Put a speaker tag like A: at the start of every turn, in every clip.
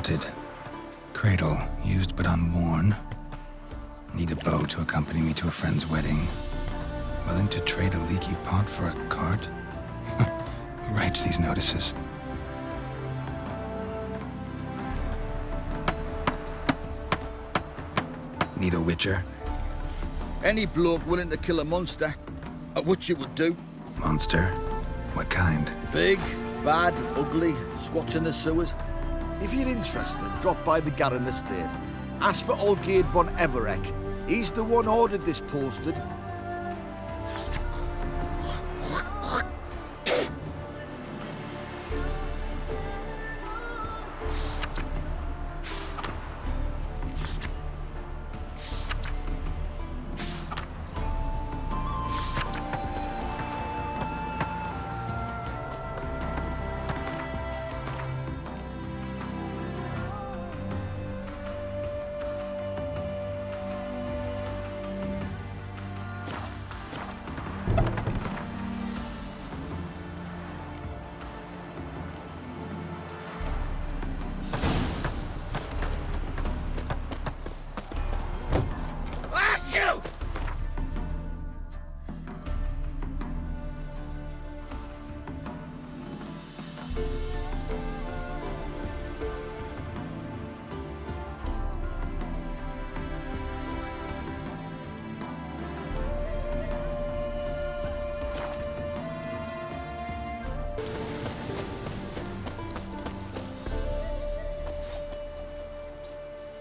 A: haunted. Cradle, used but unworn. Need a bow to accompany me to a friend's wedding. Willing to trade a leaky pot for a cart? Who writes these notices? Need a witcher?
B: Any bloke willing to kill a monster, a witcher would do.
A: Monster? What kind?
B: Big, bad, ugly, squats in the sewers. If you're interested, drop by the Garren estate. Ask for Olgierd von Everek. He's the one ordered this posted.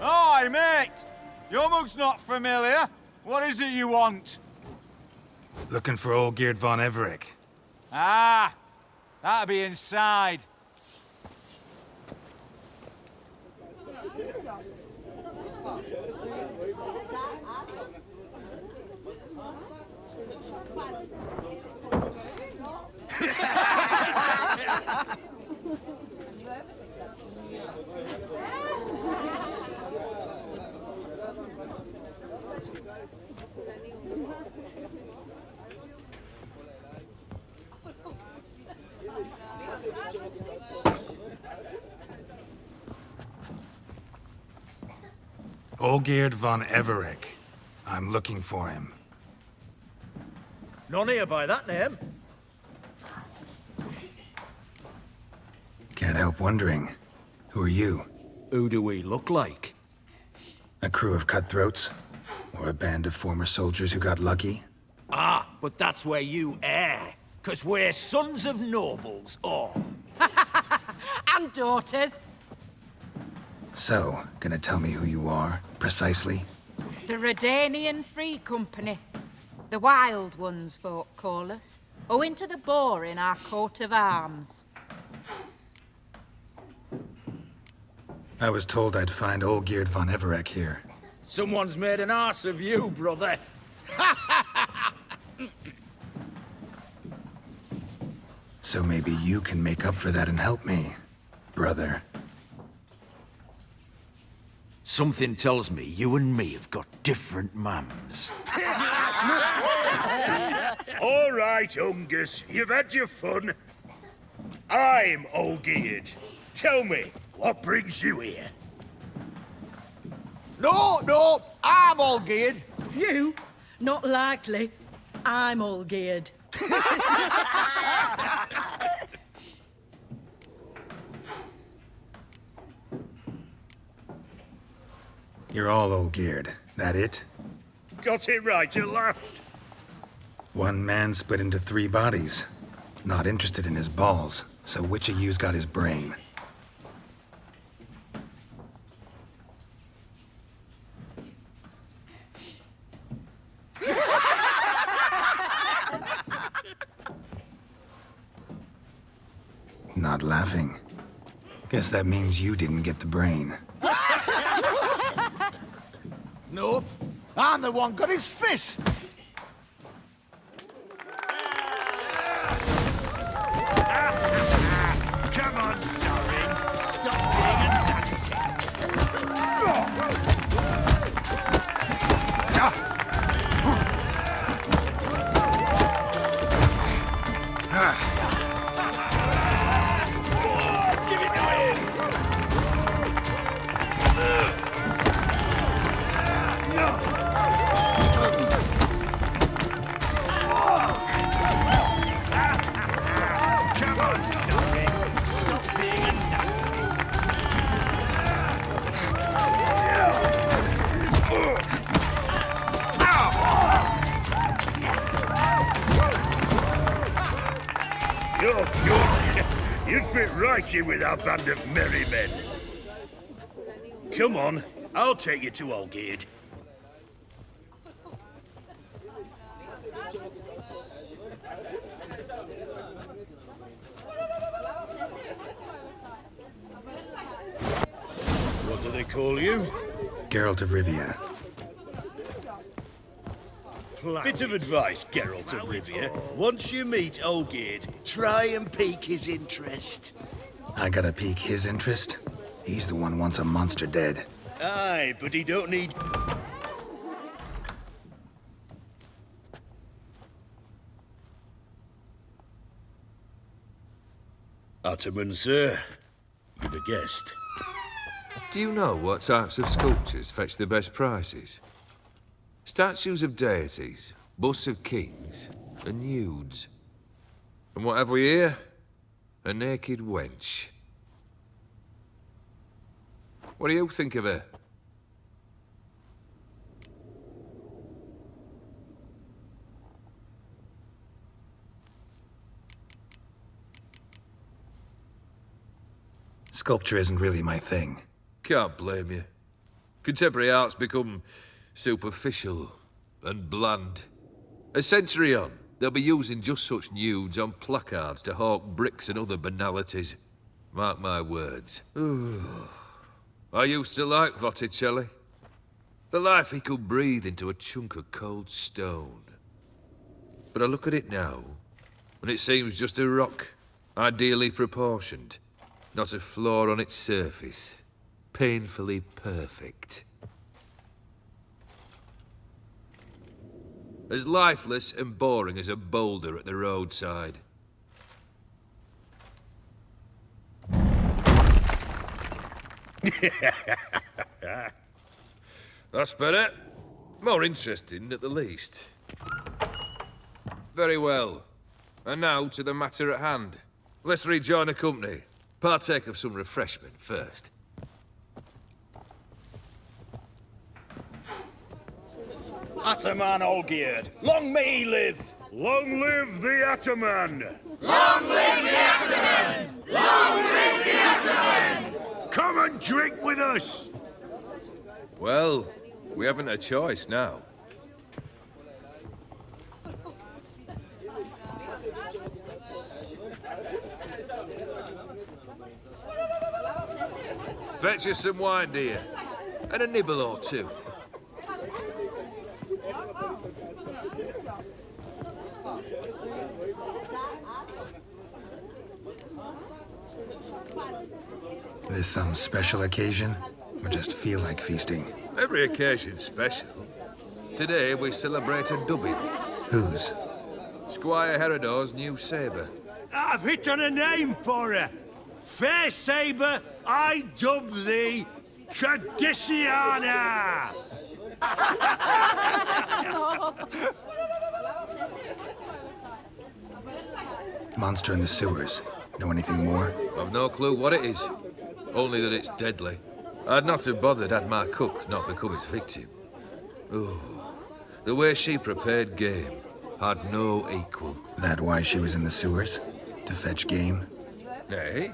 C: Hi, mate! Your mug's not familiar. What is it you want?
A: Looking for Olgierd von Everek.
C: Ah, that'll be inside.
A: Olgierd von Everek. I'm looking for him.
D: None here by that name.
A: Can't help wondering. Who are you?
D: Who do we look like?
A: A crew of cutthroats? Or a band of former soldiers who got lucky?
D: Ah, but that's where you err. 'Cause we're sons of nobles, all.
E: And daughters.
A: So, gonna tell me who you are, precisely?
E: The Redanian Free Company. The Wild Ones, folk call us. Owing to the boar in our coat of arms.
A: I was told I'd find Olgierd von Everek here.
D: Someone's made an arse of you, brother.
A: So maybe you can make up for that and help me, brother.
D: Something tells me you and me have got different mums.
F: All right, Ungus, you've had your fun. I'm Olgierd. Tell me, what brings you here?
B: No, I'm Olgierd.
G: You? Not likely. I'm all geared.
A: You're all Olgierd, that it?
F: Got it right at last.
A: One man split into 3 bodies. Not interested in his balls, so which of you's got his brain? Not laughing. Guess that means you didn't get the brain.
B: Nope. I'm the one got his fists.
F: Come on, Shari. Stop being a Nazi. Give it to him.
D: I'm sorry. Stop being a Nazi.
F: You're good. You'd fit right in with our band of merry men. Come on, I'll take you to Olgierd. What do they call you?
A: Geralt of Rivia.
F: Bit of advice, Geralt of Rivia. Once you meet Olgierd, try and pique his interest.
A: I gotta pique his interest? He's the one wants a monster dead.
F: Aye, but he don't need... Ottoman, sir. You've a guest.
H: Do you know what types of sculptures fetch the best prices? Statues of deities, busts of kings, and nudes. And what have we here? A naked wench. What do you think of her?
A: Sculpture isn't really my thing.
H: Can't blame you. Contemporary art's become superficial and bland. A century on, they'll be using just such nudes on placards to hawk bricks and other banalities. Mark my words. I used to like Botticelli. The life he could breathe into a chunk of cold stone. But I look at it now, and it seems just a rock, ideally proportioned. Not a flaw on its surface. Painfully perfect. As lifeless and boring as a boulder at the roadside. That's better. More interesting, at the least. Very well. And now to the matter at hand. Let's rejoin the company. Partake of some refreshment first.
F: Ataman Olgierd, long may he live! Long live the Ataman!
I: Long live the Ataman! Long live the Ataman!
F: Come and drink with us!
H: Well, we haven't a choice now. Fetch us some wine, dear. And a nibble or two.
A: This some special occasion? Or just feel like feasting?
H: Every occasion's special. Today we celebrate a dubbing.
A: Whose?
H: Squire Herodor's new sabre.
F: I've hit on a name for her. Fair sabre, I dub thee Traditiana!
A: Monster in the sewers. Know anything more?
H: I've no clue what it is. Only that it's deadly. I'd not have bothered had my cook not become its victim. Oh, the way she prepared game had no equal.
A: That why she was in the sewers? To fetch game?
H: Nay.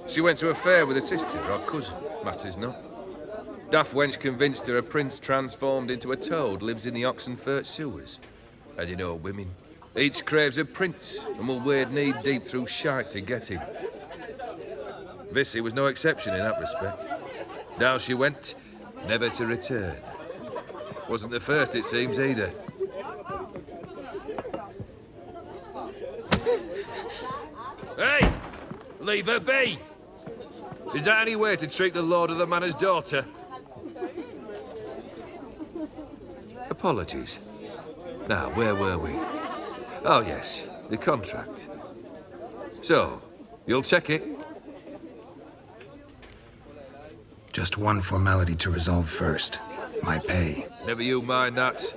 H: She went to a fair with a sister or cousin, matters not. Daft wench convinced her a prince transformed into a toad lives in the Oxenfurt sewers. And you know women. Each craves a prince and will wade knee-deep through shite to get him. Vissy was no exception in that respect. Down she went, never to return. Wasn't the first, it seems, either. Hey! Leave her be! Is that any way to treat the lord of the manor's daughter? Apologies. Now, where were we? Oh, yes, the contract. So, you'll check it?
A: Just one formality to resolve first. My pay.
H: Never you mind that.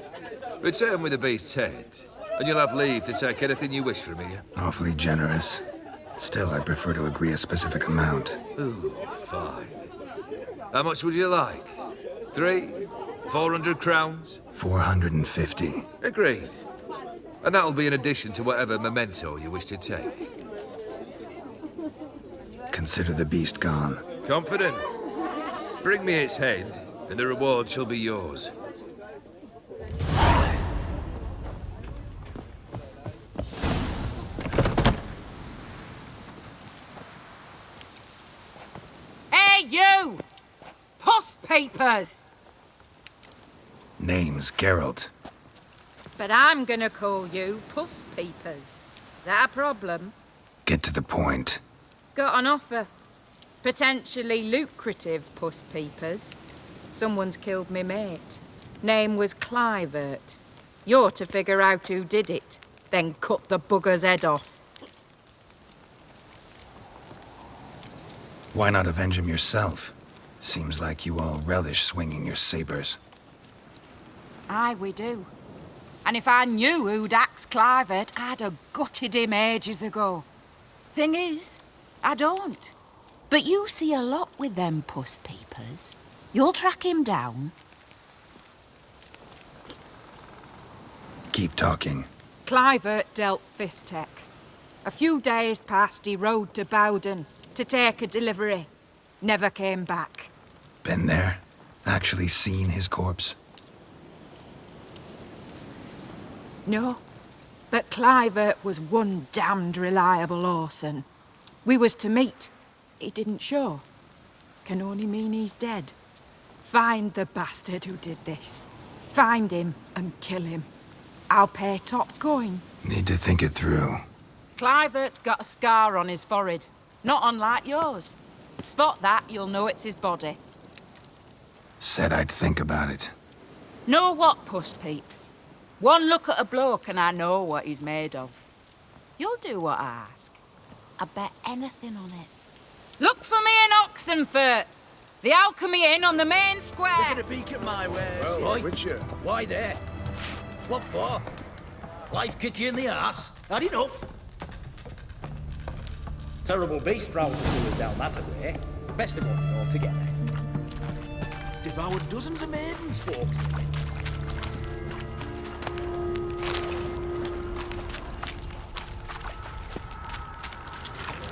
H: Return with the beast's head, and you'll have leave to take anything you wish from here.
A: Awfully generous. Still, I'd prefer to agree a specific amount.
H: Ooh, fine. How much would you like? 300, 400 crowns?
A: 450.
H: Agreed. And that'll be in addition to whatever memento you wish to take.
A: Consider the beast gone.
H: Confident? Bring me its head, and the reward shall be yours.
E: Hey, you! Puss papers!
A: Name's Geralt.
E: But I'm gonna call you Puss Peepers. That a problem?
A: Get to the point.
E: Got an offer. Potentially lucrative Puss Peepers. Someone's killed me mate. Name was Clivert. You're to figure out who did it, then cut the bugger's head off.
A: Why not avenge him yourself? Seems like you all relish swinging your sabers.
E: Aye, we do. And if I knew who'd axed Clivert, I'd have gutted him ages ago. Thing is, I don't. But you see a lot with them Puss Peepers. You'll track him down.
A: Keep talking.
E: Clivert dealt Fistech. A few days past, he rode to Bowden to take a delivery. Never came back.
A: Been there? Actually seen his corpse?
E: No, but Clivert was one damned reliable horseman. We was to meet. He didn't show. Can only mean he's dead. Find the bastard who did this. Find him and kill him. I'll pay top coin.
A: Need to think it through.
E: Clivert's got a scar on his forehead, not unlike yours. Spot that, you'll know it's his body.
A: Said I'd think about it.
E: Know what, Puss Peeps? One look at a bloke and I know what he's made of. You'll do what I ask. I bet anything on it. Look for me in Oxenfurt. The Alchemy Inn on the main square.
D: Taking a peek at my wares.
F: Well, Witcher.
D: Why there? What for? Life kick you in the arse? Had enough? Terrible beast prowling the sewers down that way. Best of all altogether. Devoured dozens of maidens, folks.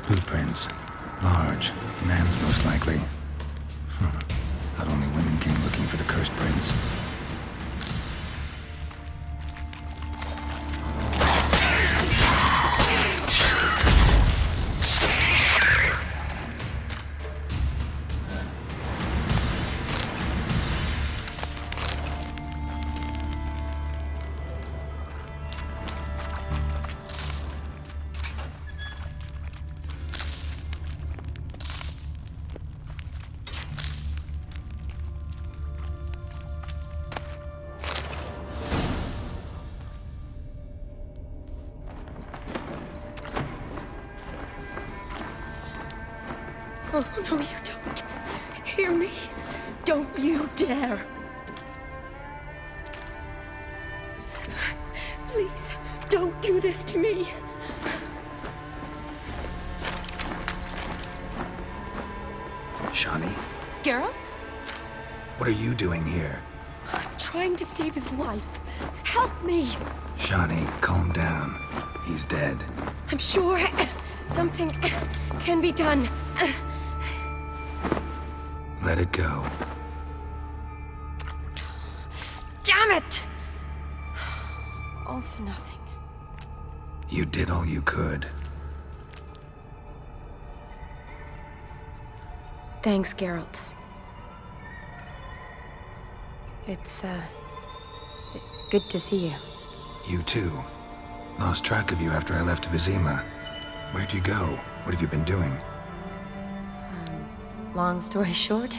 A: Footprints. Large. Man's most likely. Thought only women came looking for the cursed prince.
G: Oh, no, you don't. Hear me? Don't you dare. Please, don't do this to me.
A: Shani?
G: Geralt?
A: What are you doing here?
G: Trying to save his life. Help me.
A: Shani, calm down. He's dead.
G: I'm sure something can be done.
A: Let it go.
G: Damn it! All for nothing.
A: You did all you could.
J: Thanks, Geralt. It's, good to see you.
A: You too. Lost track of you after I left Vizima. Where'd you go? What have you been doing?
J: Long story short,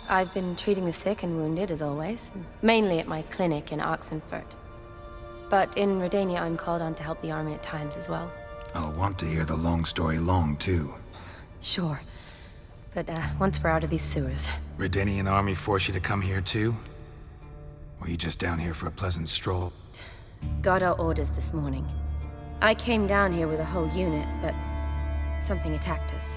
J: I've been treating the sick and wounded, as always. Mainly at my clinic in Oxenfurt. But in Redania, I'm called on to help the army at times as well.
A: I'll want to hear the long story long, too.
J: Sure. But, once we're out of these sewers...
A: Redanian army force you to come here, too? Or are you just down here for a pleasant stroll?
J: Got our orders this morning. I came down here with a whole unit, but Something attacked us.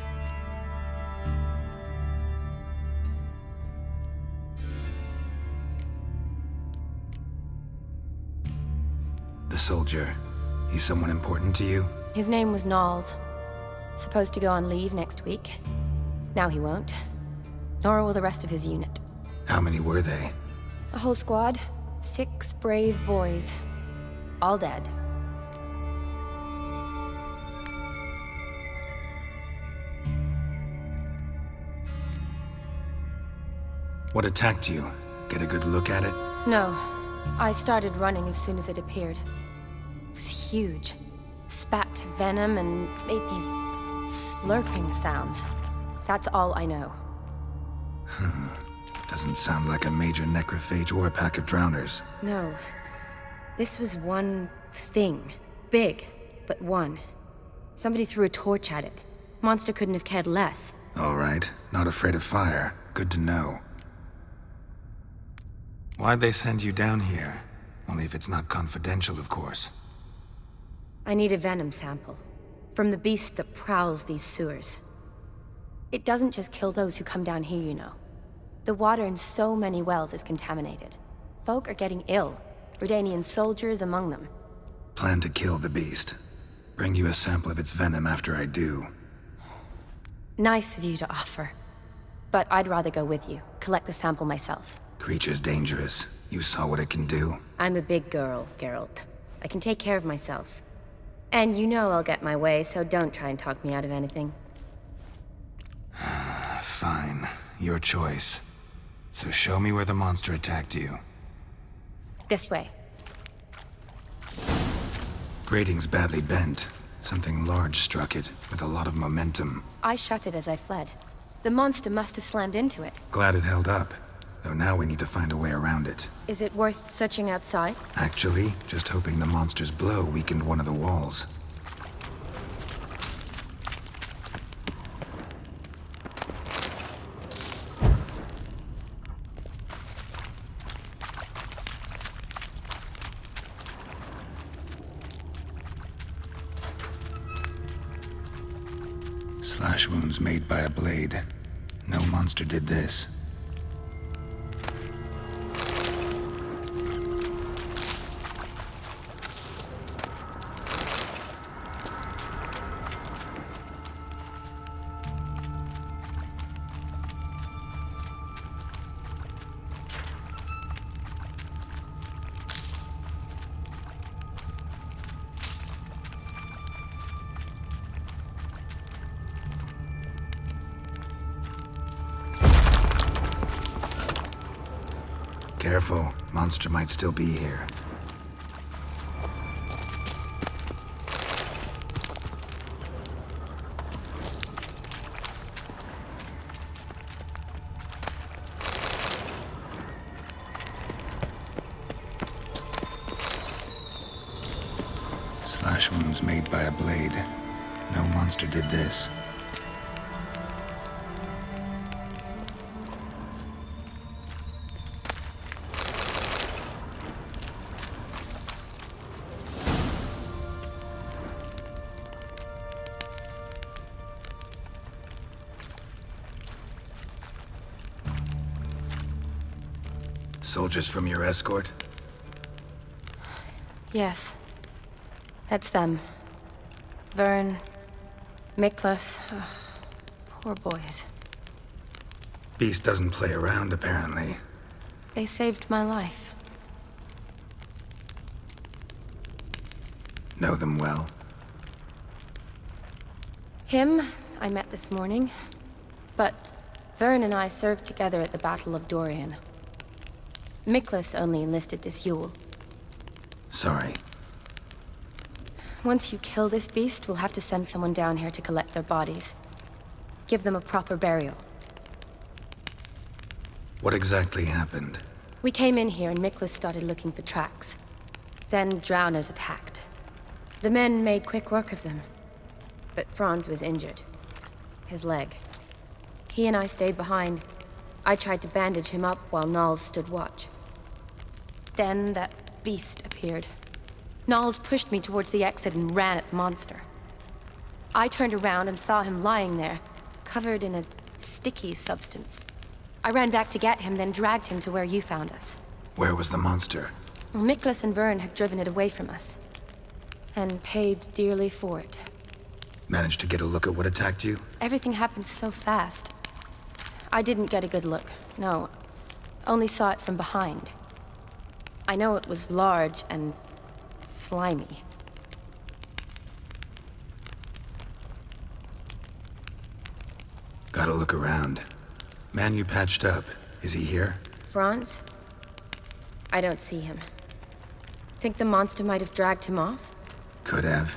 A: The soldier. He's someone important to you?
J: His name was Knowles. Supposed to go on leave next week. Now he won't. Nor will the rest of his unit.
A: How many were they?
J: A whole squad. 6 brave boys. All dead.
A: What attacked you? Get a good look at it?
J: No. I started running as soon as it appeared. It was huge. Spat venom and made these slurping sounds. That's all I know.
A: Doesn't sound like a major necrophage or a pack of drowners.
J: No. This was one thing. Big, but one. Somebody threw a torch at it. Monster couldn't have cared less.
A: All right. Not afraid of fire. Good to know. Why'd they send you down here? Only if it's not confidential, of course.
J: I need a venom sample. From the beast that prowls these sewers. It doesn't just kill those who come down here, you know. The water in so many wells is contaminated. Folk are getting ill. Redanian soldiers among them.
A: Plan to kill the beast. Bring you a sample of its venom after I do.
J: Nice of you to offer. But I'd rather go with you. Collect the sample myself.
A: Creature's dangerous. You saw what it can do.
J: I'm a big girl, Geralt. I can take care of myself. And you know I'll get my way, so don't try and talk me out of anything.
A: Fine. Your choice. So show me where the monster attacked you.
J: This way.
A: Grating's badly bent. Something large struck it, with a lot of momentum.
J: I shut it as I fled. The monster must have slammed into it.
A: Glad it held up. Though now we need to find a way around it.
J: Is it worth searching outside?
A: Actually, just hoping the monster's blow weakened one of the walls. Slash wounds made by a blade. No monster did this. Careful, monster might still be here. Slash wounds made by a blade. No monster did this. Soldiers from your escort?
J: Yes. That's them. Vern, Miklas. Poor boys.
A: Beast doesn't play around, apparently.
J: They saved my life.
A: Know them well?
J: Him, I met this morning. But Vern and I served together at the Battle of Dorian. Miklas only enlisted this Yule.
A: Sorry.
J: Once you kill this beast, we'll have to send someone down here to collect their bodies. Give them a proper burial.
A: What exactly happened?
J: We came in here and Miklas started looking for tracks. Then drowners attacked. The men made quick work of them. But Franz was injured. His leg. He and I stayed behind. I tried to bandage him up while Knowles stood watch. Then that beast appeared. Knowles pushed me towards the exit and ran at the monster. I turned around and saw him lying there, covered in a sticky substance. I ran back to get him, then dragged him to where you found us.
A: Where was the monster?
J: Well, Miklas and Vern had driven it away from us. And paid dearly for it.
A: Managed to get a look at what attacked you?
J: Everything happened so fast. I didn't get a good look, no. Only saw it from behind. I know it was large and slimy.
A: Gotta look around. Man you patched up, is he here?
J: Franz? I don't see him. Think the monster might have dragged him off?
A: Could have.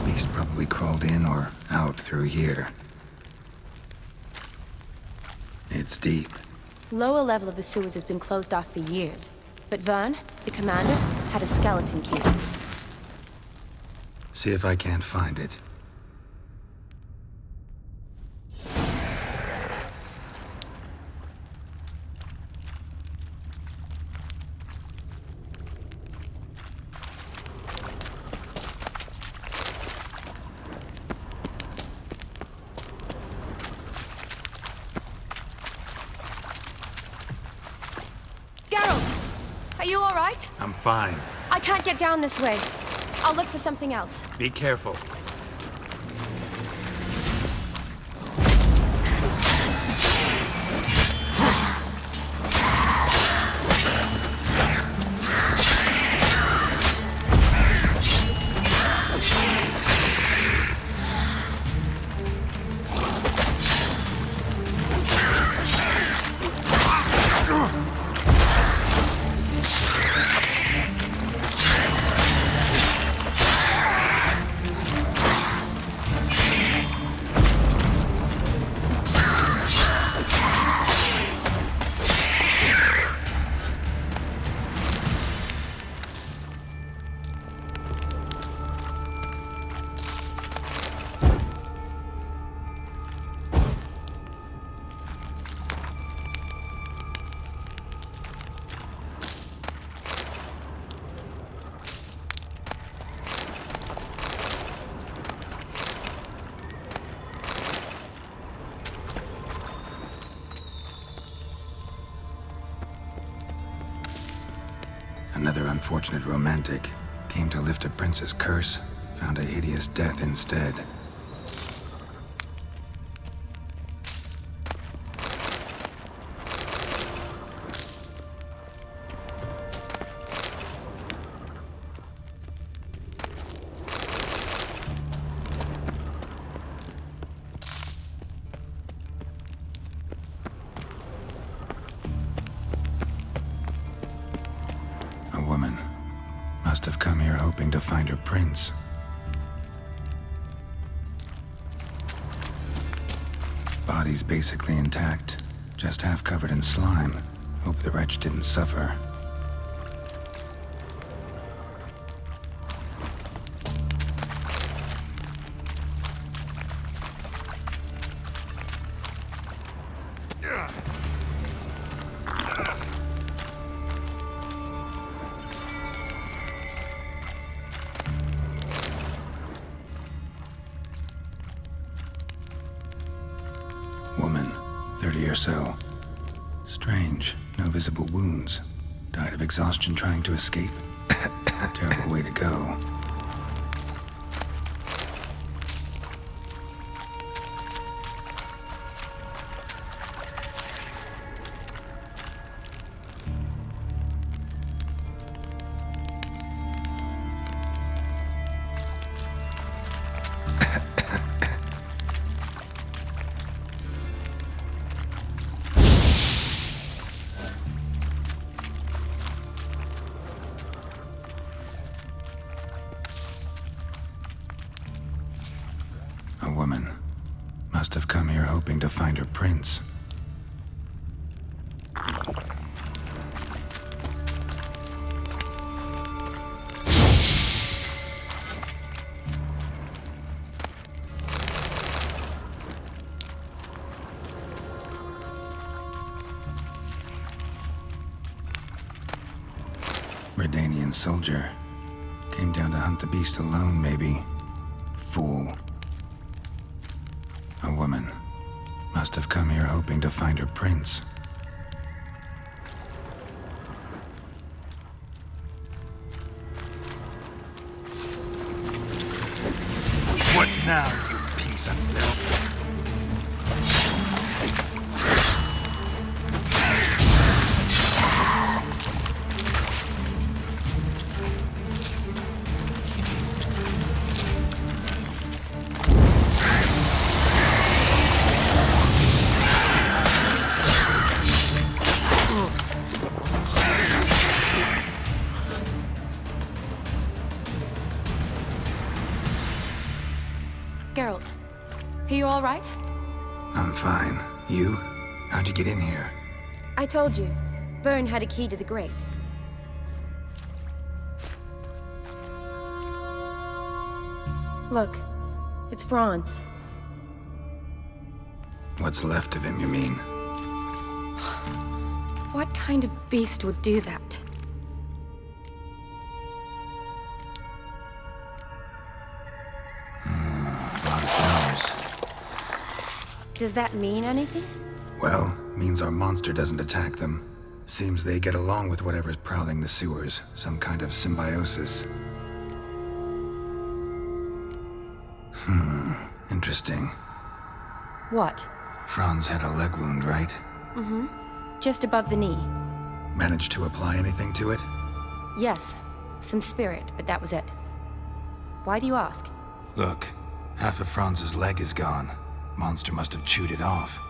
A: Beast probably crawled in or out through here. It's deep.
J: Lower level of the sewers has been closed off for years. But Vern, the commander, had a skeleton key.
A: See if I can't find it.
J: Are you all right?
A: I'm fine.
J: I can't get down this way. I'll look for something else.
A: Be careful. Another unfortunate romantic came to lift a prince's curse, found a hideous death instead. Woman must have come here hoping to find her prince. Body's basically intact, just half covered in slime. Hope the wretch didn't suffer. Woman, 30 or so. Strange, no visible wounds. Died of exhaustion trying to escape. Terrible way to go. A woman must have come here hoping to find her prince. Redanian soldier. Came down to hunt the beast alone, maybe. fool. A woman. Must have come here hoping to find her prince.
F: What now, you piece of filth?
J: Geralt, are you all right?
A: I'm fine. You? How'd you get in here?
J: I told you. Vern had a key to the grate. Look, it's Franz.
A: What's left of him, you mean?
J: What kind of beast would do that?
A: A lot of flowers.
J: Does that mean anything?
A: Well, means our monster doesn't attack them. Seems they get along with whatever's prowling the sewers. Some kind of symbiosis. Interesting.
J: What?
A: Franz had a leg wound, right?
J: Mm-hmm. Just above the knee.
A: Managed to apply anything to it?
J: Yes. Some spirit, but that was it. Why do you ask?
A: Look, half of Franz's leg is gone. Monster must have chewed it off.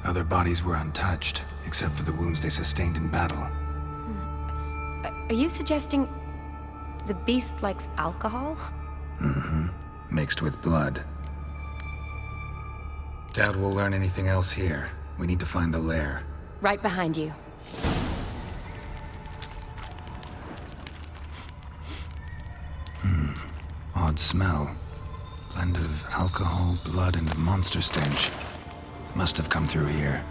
A: Other bodies were untouched, except for the wounds they sustained in battle.
J: Are you suggesting the beast likes alcohol?
A: Mm-hmm. Mixed with blood. Doubt we'll learn anything else here. We need to find the lair.
J: Right behind you.
A: Odd smell. Blend of alcohol, blood, and monster stench. Must have come through here.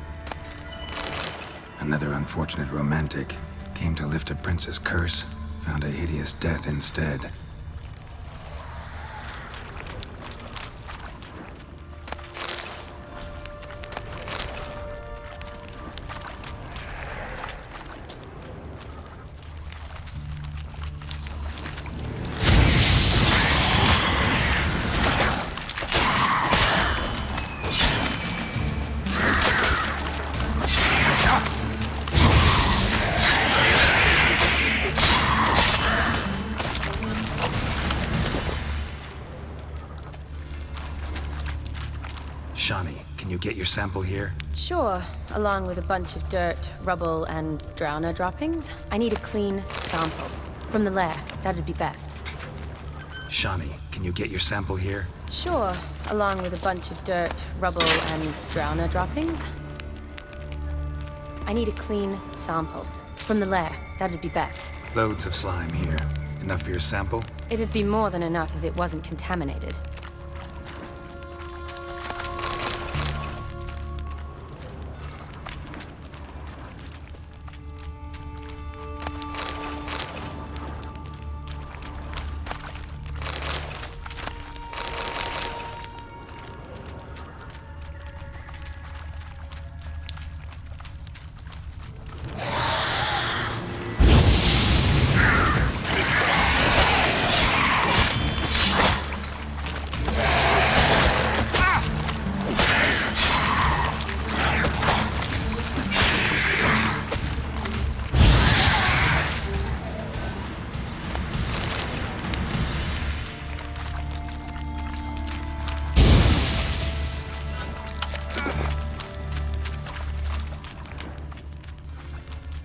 A: Another unfortunate romantic. Came to lift a prince's curse, found a hideous death instead. Can you get your sample here?
J: Sure, along with a bunch of dirt, rubble, and drowner droppings. I need a clean sample. From the lair, that'd be best.
A: Shawnee, can you get your sample here?
J: Sure, along with a bunch of dirt, rubble, and drowner droppings. I need a clean sample. From the lair, that'd be best.
A: Loads of slime here. Enough for your sample?
J: It'd be more than enough if it wasn't contaminated.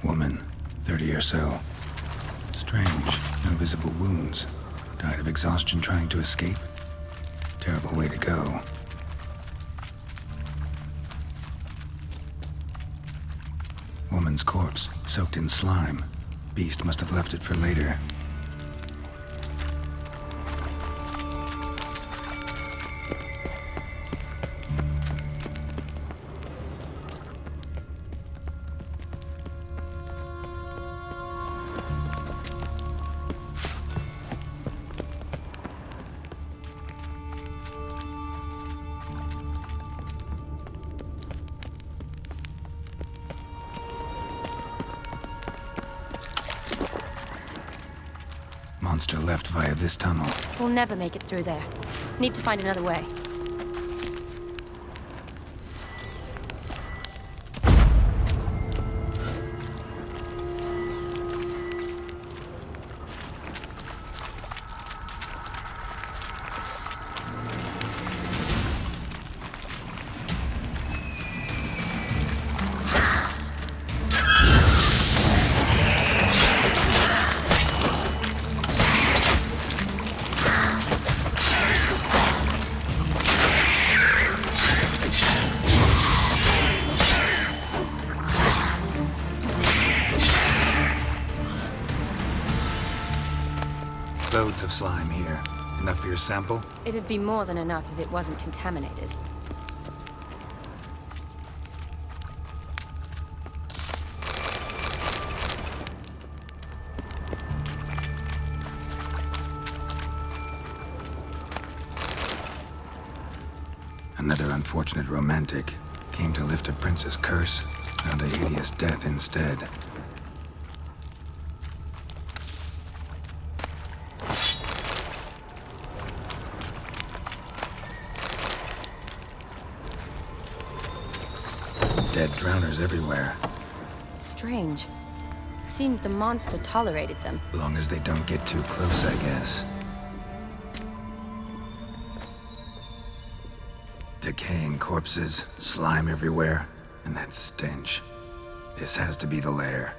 A: Woman, 30 or so. Strange, no visible wounds. Died of exhaustion trying to escape. Terrible way to go. Woman's corpse, soaked in slime. Beast must have left it for later. monster left via this tunnel.
J: We'll never make it through there. Need to find another way.
A: Loads of slime here. Enough for your sample?
J: It'd be more than enough if it wasn't contaminated.
A: Another unfortunate romantic. Came to lift a prince's curse, found a hideous death instead. Dead drowners everywhere.
J: Strange. Seemed the monster tolerated them.
A: As long as they don't get too close, I guess. Decaying corpses, slime everywhere, and that stench. This has to be the lair.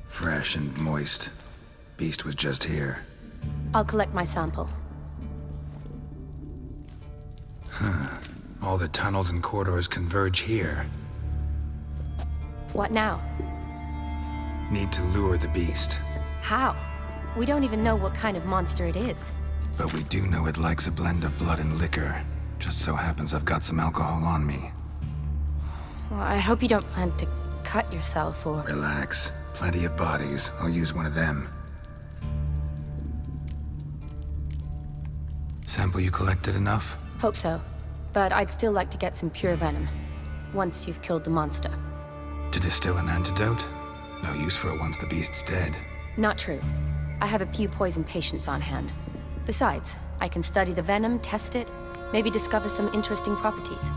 A: Fresh and moist. Beast was just here.
J: I'll collect my sample.
A: All the tunnels and corridors converge here.
J: What now?
A: Need to lure the beast.
J: How? We don't even know what kind of monster it is.
A: But we do know it likes a blend of blood and liquor. Just so happens I've got some alcohol on me.
J: Well, I hope you don't plan to cut yourself or...
A: Relax. Plenty of bodies. I'll use one of them. Sample you collected enough?
J: Hope so. But I'd still like to get some pure venom. Once you've killed the monster.
A: To distill an antidote? No use for it once the beast's dead.
J: Not true. I have a few poison patients on hand. Besides, I can study the venom, test it, maybe discover some interesting properties.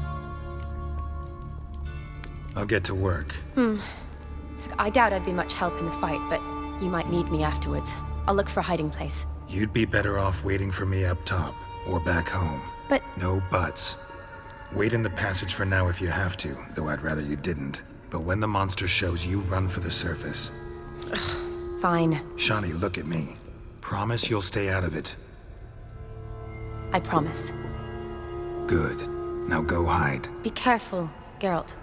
A: I'll get to work.
J: I doubt I'd be much help in the fight, but you might need me afterwards. I'll look for a hiding place.
A: You'd be better off waiting for me up top, or back home.
J: But...
A: No buts. Wait in the passage for now if you have to, though I'd rather you didn't. But when the monster shows, you run for the surface.
J: Fine.
A: Shawnee, look at me. Promise you'll stay out of it.
J: I promise.
A: Good. Now go hide.
J: Be careful, Geralt.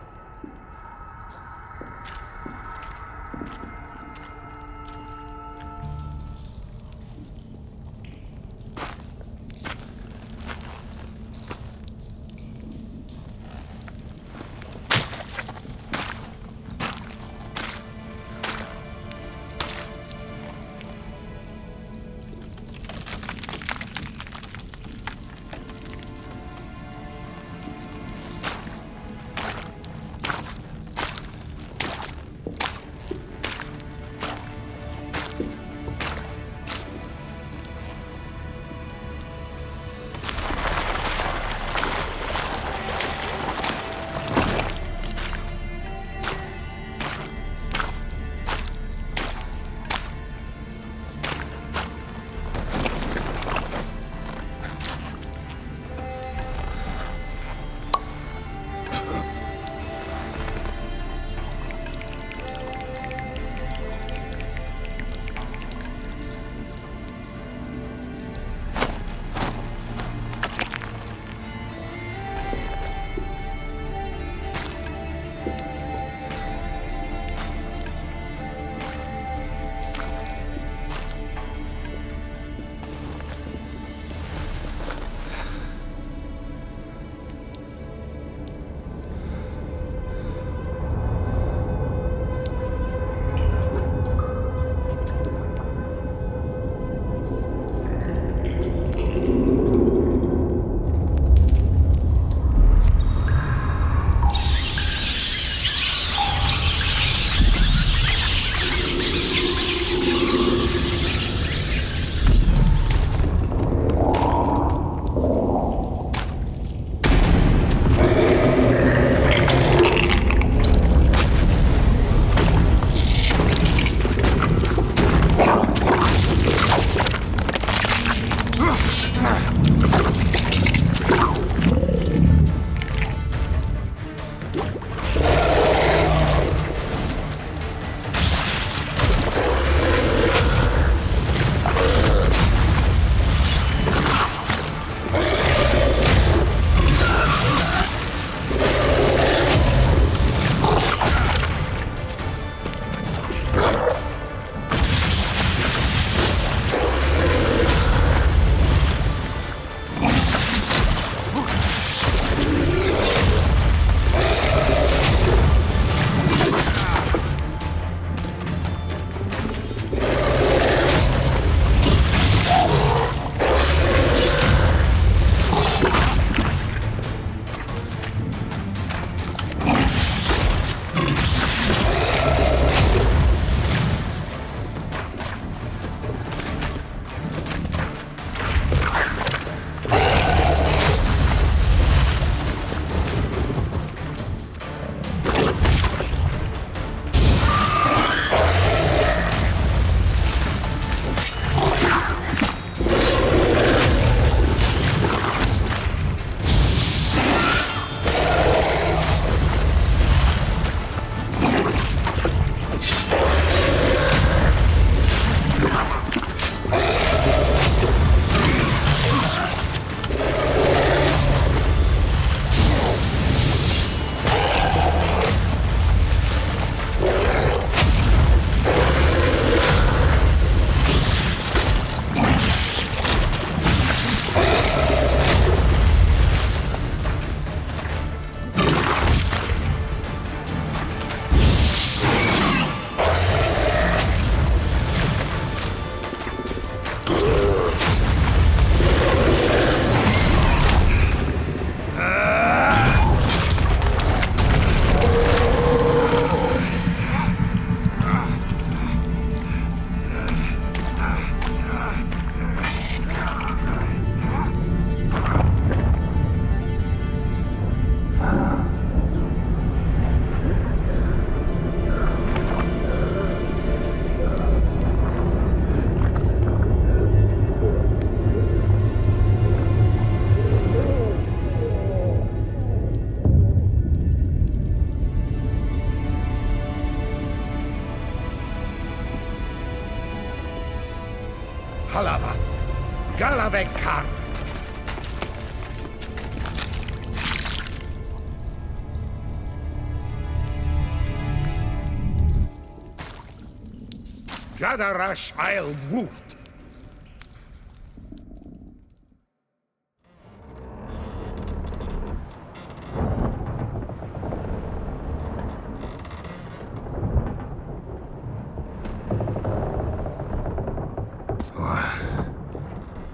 F: Gadarash I'll woot.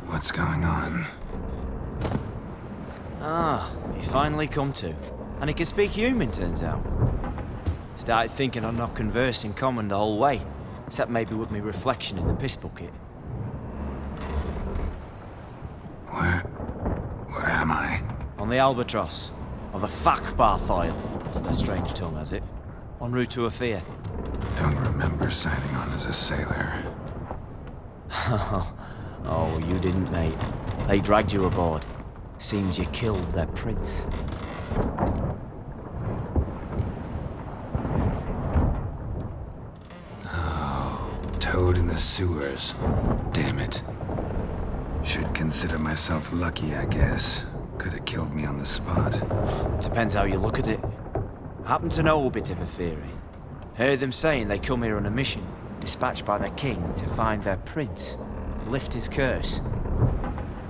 A: What's going on?
K: Ah, he's finally come to. And he can speak human, turns out. Started thinking I'd not conversed in common the whole way, except maybe with me reflection in the piss bucket.
A: Where am I?
K: On the Albatross, or the Fakbarth Isle, as their strange tongue has it. En route to Afir.
A: Don't remember signing on as a sailor.
K: Oh, you didn't, mate. They dragged you aboard. Seems you killed their prince.
A: Oh, toad in the sewers. Damn it. Should consider myself lucky, I guess. Could have killed me on the spot.
K: Depends how you look at it. I happen to know a bit of a theory. Heard them saying they come here on a mission, dispatched by their king to find their prince, lift his curse.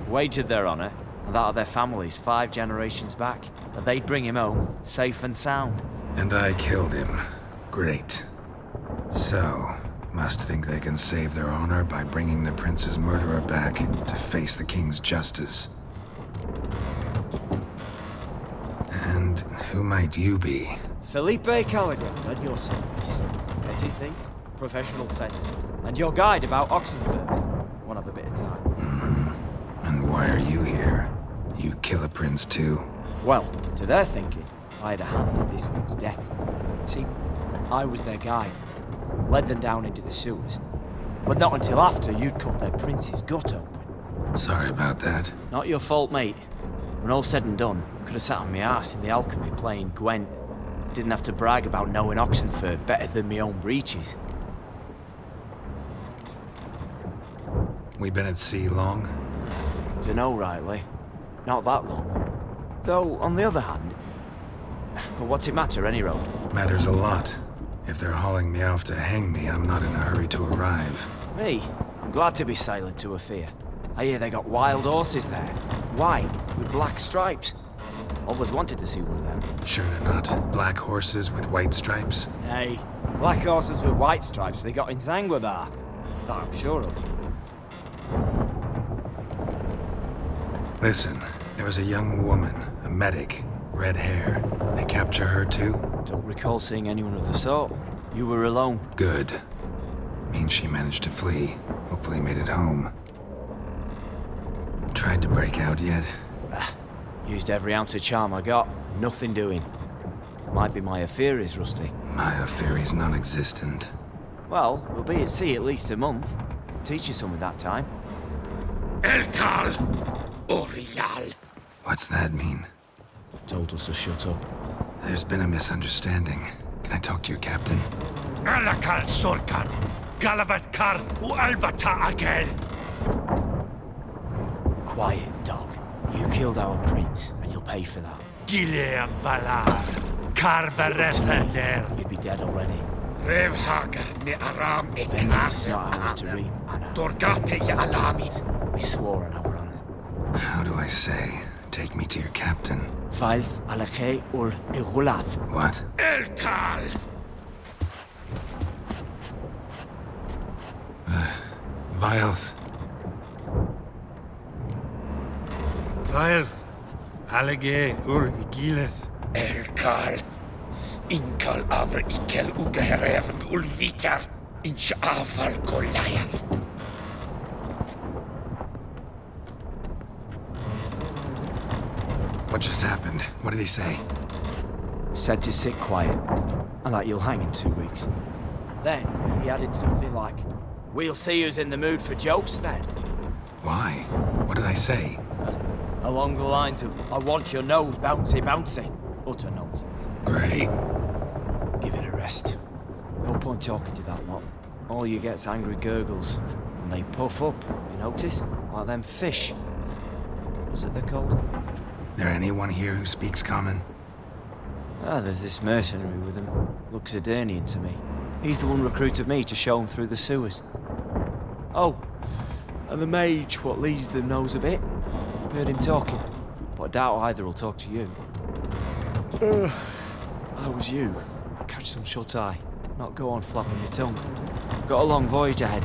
K: Wagered their honour, and that of their families 5 generations back, that they'd bring him home, safe and sound.
A: And I killed him. Great. So, must think they can save their honor by bringing the prince's murderer back to face the king's justice. And who might you be?
K: Felipe Caligrand, at your service. Petty thief, professional fence, and your guide about Oxenford. Won't have a bit of time.
A: And why are you here? You kill a prince too?
K: Well, to their thinking, I had a hand in this one's death. See, I was their guide, led them down into the sewers. But not until after you'd cut their prince's gut open.
A: Sorry about that.
K: Not your fault, mate. When all said and done, I could have sat on my arse in the alchemy playing Gwent. Didn't have to brag about knowing Oxenford better than my own breeches.
A: We been at sea long?
K: Dunno rightly. Not that long. Though, on the other hand... But what's it matter, any road?
A: Matters a lot. If they're hauling me off to hang me, I'm not in a hurry to arrive.
K: Me? I'm glad to be sailing to Afir. I hear they got wild horses there. White, with black stripes. Always wanted to see one of them.
A: Sure they're not black horses with white stripes?
K: Nay, black horses with white stripes they got in Zanguebar. That I'm sure of.
A: Listen, there was a young woman, a medic, red hair. They capture her too?
K: Don't recall seeing anyone of the sort. You were alone.
A: Good. Means she managed to flee. Hopefully made it home. Tried to break out yet?
K: Used every ounce of charm I got. Nothing doing. Might be my Afir is rusty.
A: My Afir is non-existent.
K: Well, we'll be at sea at least a month. Could teach you something that time.
F: Elkal Orial.
A: What's that mean?
K: Told us to shut up.
A: There's been a misunderstanding. Can I talk to your captain?
F: Alakal Sorkan. Galavat Kar Albata again.
K: Quiet, dog. You killed our prince, and you'll pay for that.
F: Gileam Valar. Kar Varetheler.
K: You'd be dead already.
F: Revhag ne Aram
K: Vengeance is not ours to reap, Anna.
F: Dorgate Alami.
K: We swore on our honor.
A: How do I say? Take me to your captain.
K: Failth alakhe ul igulath.
A: What?
F: Elkal.
A: Vilth.
F: Vilth. Alage ur igileth. Elkal. Inkal avr ikel ugeherevn ulvitar. Inch afal Goliath.
A: What just happened? What did he say?
K: Said to sit quiet, and that you'll hang in 2 weeks. And then he added something like, "We'll see who's in the mood for jokes then."
A: Why? What did I say?
K: Along the lines of, "I want your nose bouncy bouncy." Utter nonsense.
A: Great.
K: Give it a rest. No point talking to that lot. All you get's angry gurgles. And they puff up, you notice? Like them fish. What's it they're called?
A: There anyone here who speaks common?
K: There's this mercenary with him. Looks Edirnian to me. He's the one recruited me to show him through the sewers. Oh, and the mage what leads them knows a bit. Heard him talking, but I doubt either will talk to you. How was you? Catch some shut-eye, not go on flapping your tongue. Got a long voyage ahead.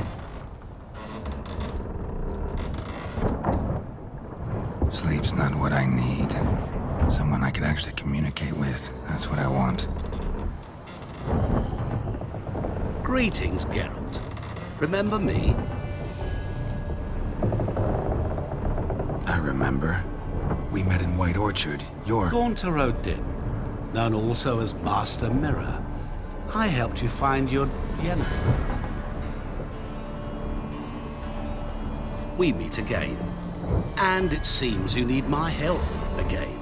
A: Sleep's not what I need. Someone I could actually communicate with. That's what I want.
L: Greetings, Geralt. Remember me?
A: I remember. We met in White Orchard. You're...
L: Gaunter Odin, known also as Master Mirror. I helped you find your Yennefer. We meet again. And it seems you need my help again.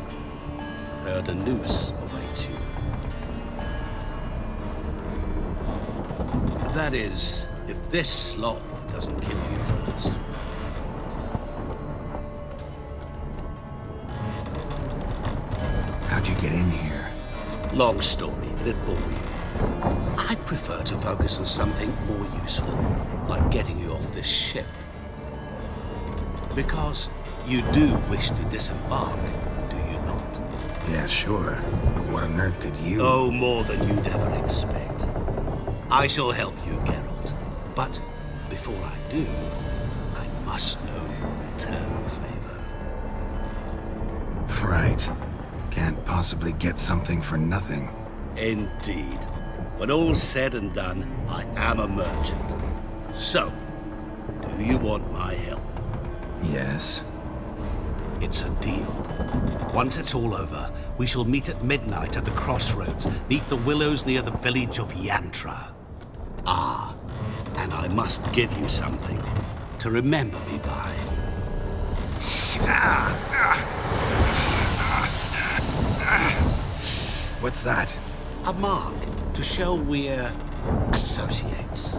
L: Heard a noose awaits you. That is, if this slop doesn't kill you first.
A: How'd you get in here?
L: Long story, it'd bore you. I'd prefer to focus on something more useful, like getting you off this ship. Because you do wish to disembark, do you not?
A: Yeah, sure. But what on earth could you...
L: Oh, more than you'd ever expect. I shall help you, Geralt. But before I do, I must know you'll return the favor.
A: Right. Can't possibly get something for nothing.
L: Indeed. When all's said and done, I am a merchant. So, do you want my help?
A: Yes.
L: It's a deal. Once it's all over, we shall meet at midnight at the crossroads, neath the willows near the village of Yantra. Ah, and I must give you something to remember me by.
A: What's that?
L: A mark to show we're associates.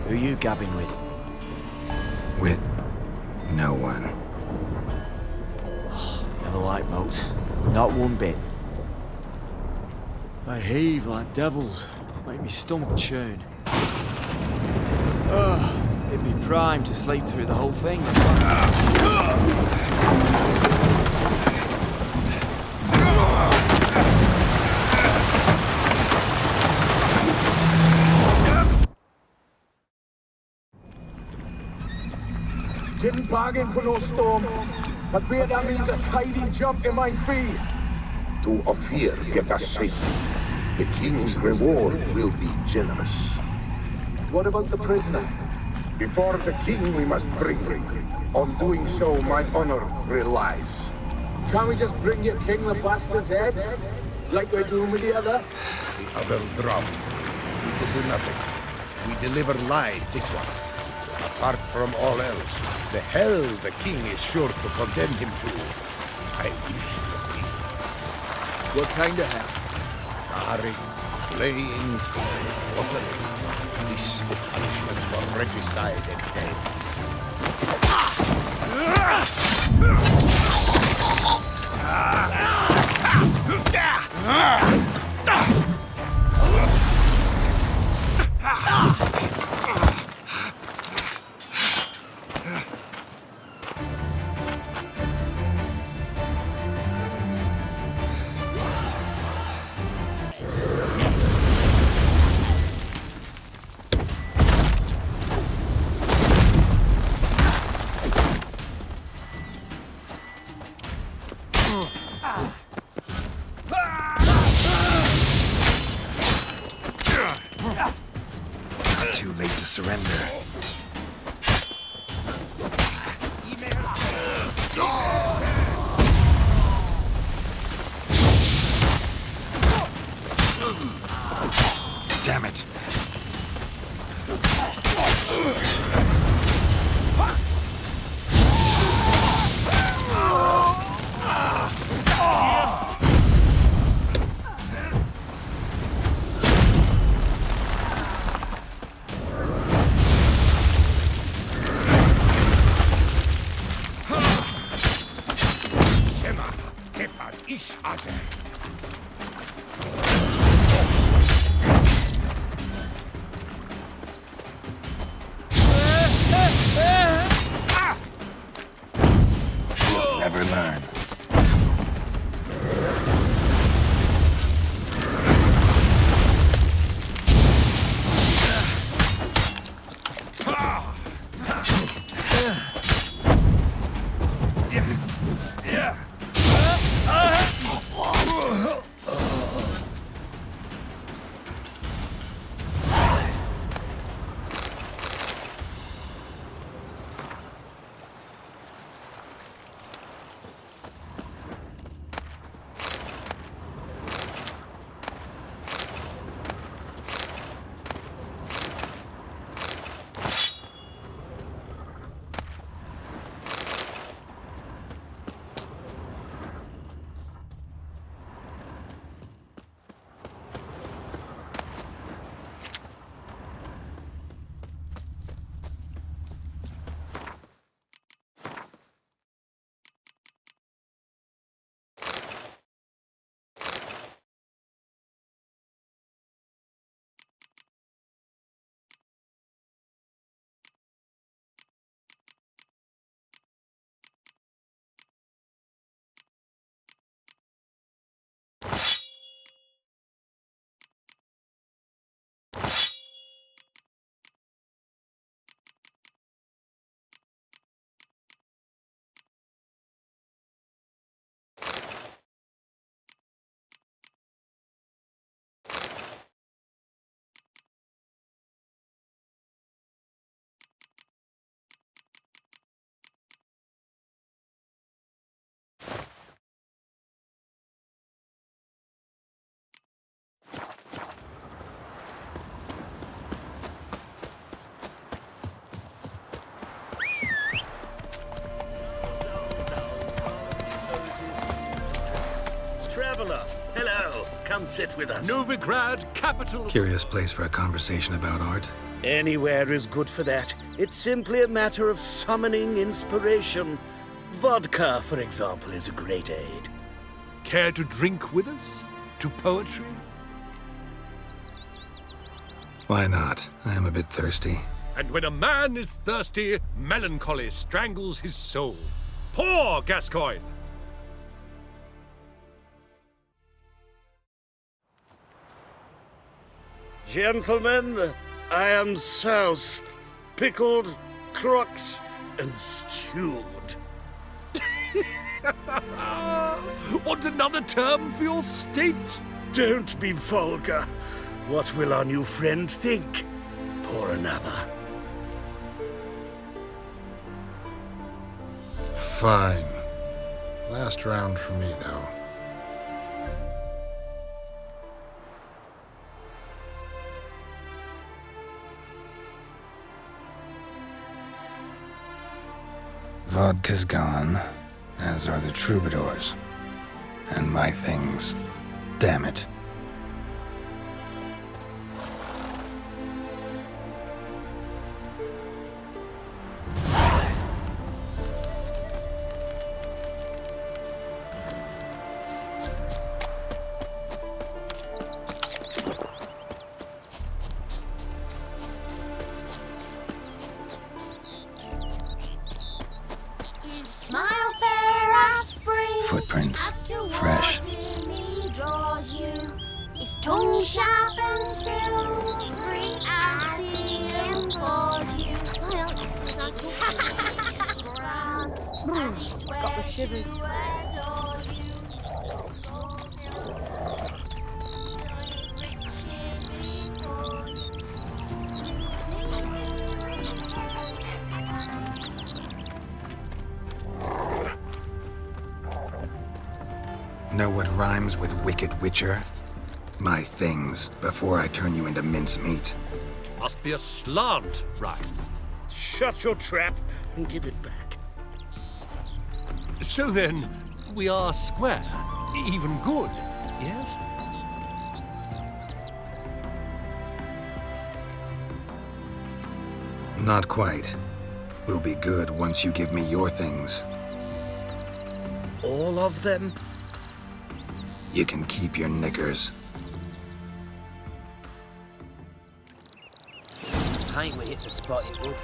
K: Who you gabbing with?
A: With no one.
K: Never liked boats. Not one bit. They heave like devils. Make me stomach churn. It'd be prime to sleep through the whole thing.
M: Didn't bargain for no storm. I fear that means a tidy jump in my fee.
N: To Ophir get us safely. The king's reward will be generous.
M: What about the prisoner?
N: Before the king we must bring him. On doing so, my honor relies.
M: Can't we just bring your king the bastard's head? Like we're doing with the other?
N: The other drowned. We can do nothing. We deliver live this one. Apart from all else, the hell the king is sure to condemn him to. I wish to see.
C: What kind of hell?
N: Charring, flaying, watering. This the punishment for regicide and games.
A: Too late to surrender. Damn it.
F: sit with us.
H: Novigrad, capital.
A: Curious place for a conversation about art.
F: Anywhere is good for that. It's simply a matter of summoning inspiration. Vodka, for example, is a great aid.
H: Care to drink with us? To poetry?
A: Why not? I am a bit thirsty.
H: And when a man is thirsty, melancholy strangles his soul. Pour, Gascoigne!
F: Gentlemen, I am soused, pickled, crocked, and stewed.
H: Want another term for your state?
F: Don't be vulgar. What will our new friend think? Pour another.
A: Fine. Last round for me, though. Vodka's gone, as are the troubadours. And my things. Damn it. Footprints, fresh.
I: His tongue sharp and silvery, I see him claws you.
E: Got the shivers.
A: Know what rhymes with wicked witcher? My things, before I turn you into mincemeat.
H: Must be a slant rhyme.
F: Shut your trap and give it back.
H: So then, we are square, even good, yes?
A: Not quite. We'll be good once you give me your things.
F: All of them?
A: You can keep your knickers.
K: I ain't we hit the spot it would.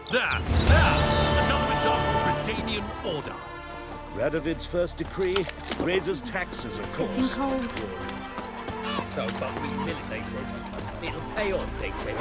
H: There! Annulment of Redanian order.
F: Radovid's first decree raises taxes, of course.
E: Getting cold.
D: So, but we minute, they said. It'll pay off, they said.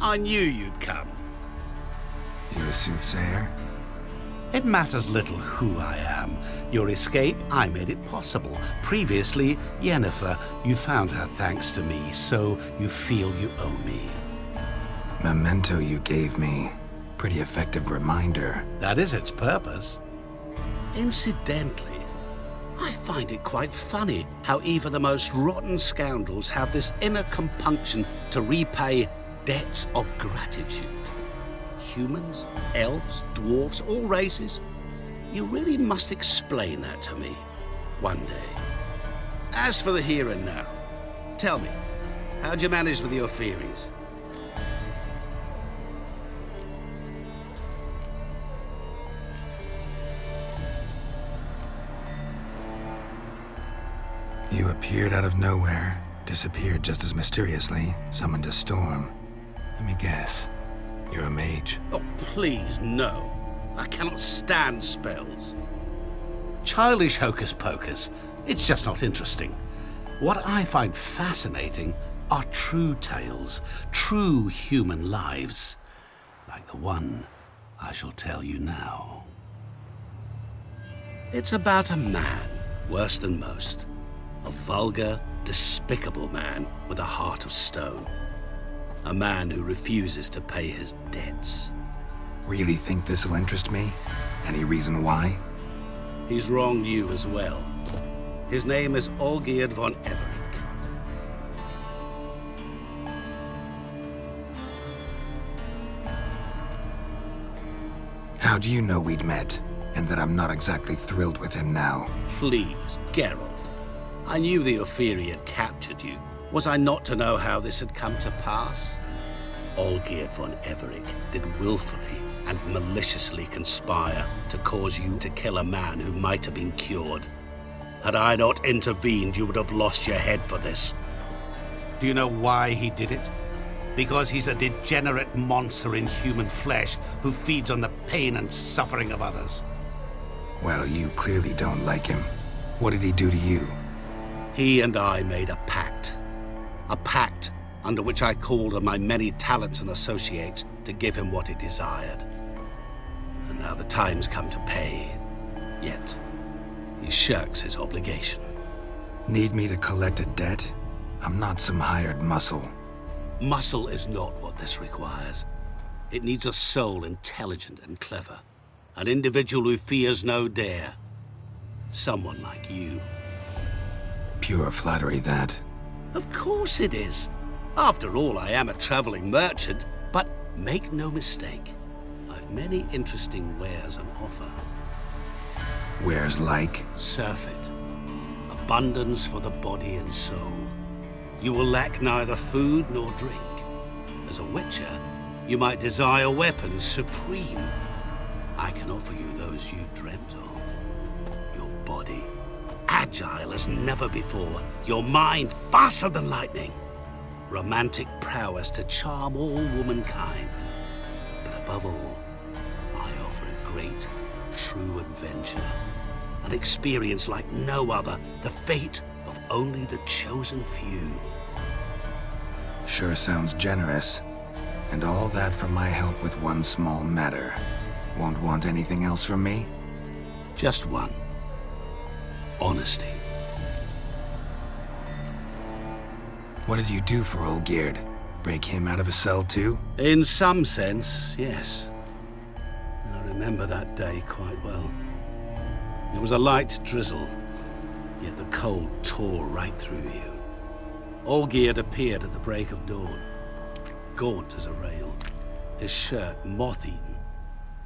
L: I knew you'd come.
A: You a soothsayer?
L: It matters little who I am. Your escape, I made it possible. Previously, Yennefer, you found her thanks to me, so you feel you owe me.
A: Memento you gave me. Pretty effective reminder.
L: That is its purpose. Incidentally, I find it quite funny how even the most rotten scoundrels have this inner compunction to repay debts of gratitude. Humans, elves, dwarfs, all races. You really must explain that to me one day. As for the here and now, tell me, how'd you manage with your theories?
A: You appeared out of nowhere, disappeared just as mysteriously, summoned a storm. Let me guess. You're a mage.
L: Oh, please, no. I cannot stand spells. Childish hocus pocus. It's just not interesting. What I find fascinating are true tales, true human lives, like the one I shall tell you now. It's about a man, worse than most. A vulgar, despicable man with a heart of stone. A man who refuses to pay his debts.
A: Really think this'll interest me? Any reason why?
L: He's wronged you as well. His name is Olgierd von Everec.
A: How do you know we'd met, and that I'm not exactly thrilled with him now?
L: Please, Geralt. I knew the Ophiri had captured you. Was I not to know how this had come to pass? Olgierd von Everec did willfully and maliciously conspire to cause you to kill a man who might have been cured. Had I not intervened, you would have lost your head for this. Do you know why he did it? Because he's a degenerate monster in human flesh who feeds on the pain and suffering of others.
A: Well, you clearly don't like him. What did he do to you?
L: He and I made a pact. A pact under which I called on my many talents and associates to give him what he desired. And now the time's come to pay. Yet, he shirks his obligation.
A: Need me to collect a debt? I'm not some hired muscle.
L: Muscle is not what this requires. It needs a soul intelligent and clever. An individual who fears no dare. Someone like you.
A: Pure flattery, that.
L: Of course it is. After all, I am a traveling merchant. But make no mistake, I've many interesting wares on offer.
A: Wares like?
L: Surfeit. Abundance for the body and soul. You will lack neither food nor drink. As a witcher, you might desire weapons supreme. I can offer you those you dreamt of. Your body, agile as never before. Your mind, faster than lightning. Romantic prowess to charm all womankind. But above all, I offer a great, true adventure. An experience like no other. The fate of only the chosen few.
A: Sure sounds generous. And all that for my help with one small matter. Won't want anything else from me?
L: Just one. Honesty.
A: What did you do for Olgierd? Break him out of a cell too?
L: In some sense, yes. I remember that day quite well. There was a light drizzle, yet the cold tore right through you. Olgierd appeared at the break of dawn, gaunt as a rail, his shirt moth-eaten,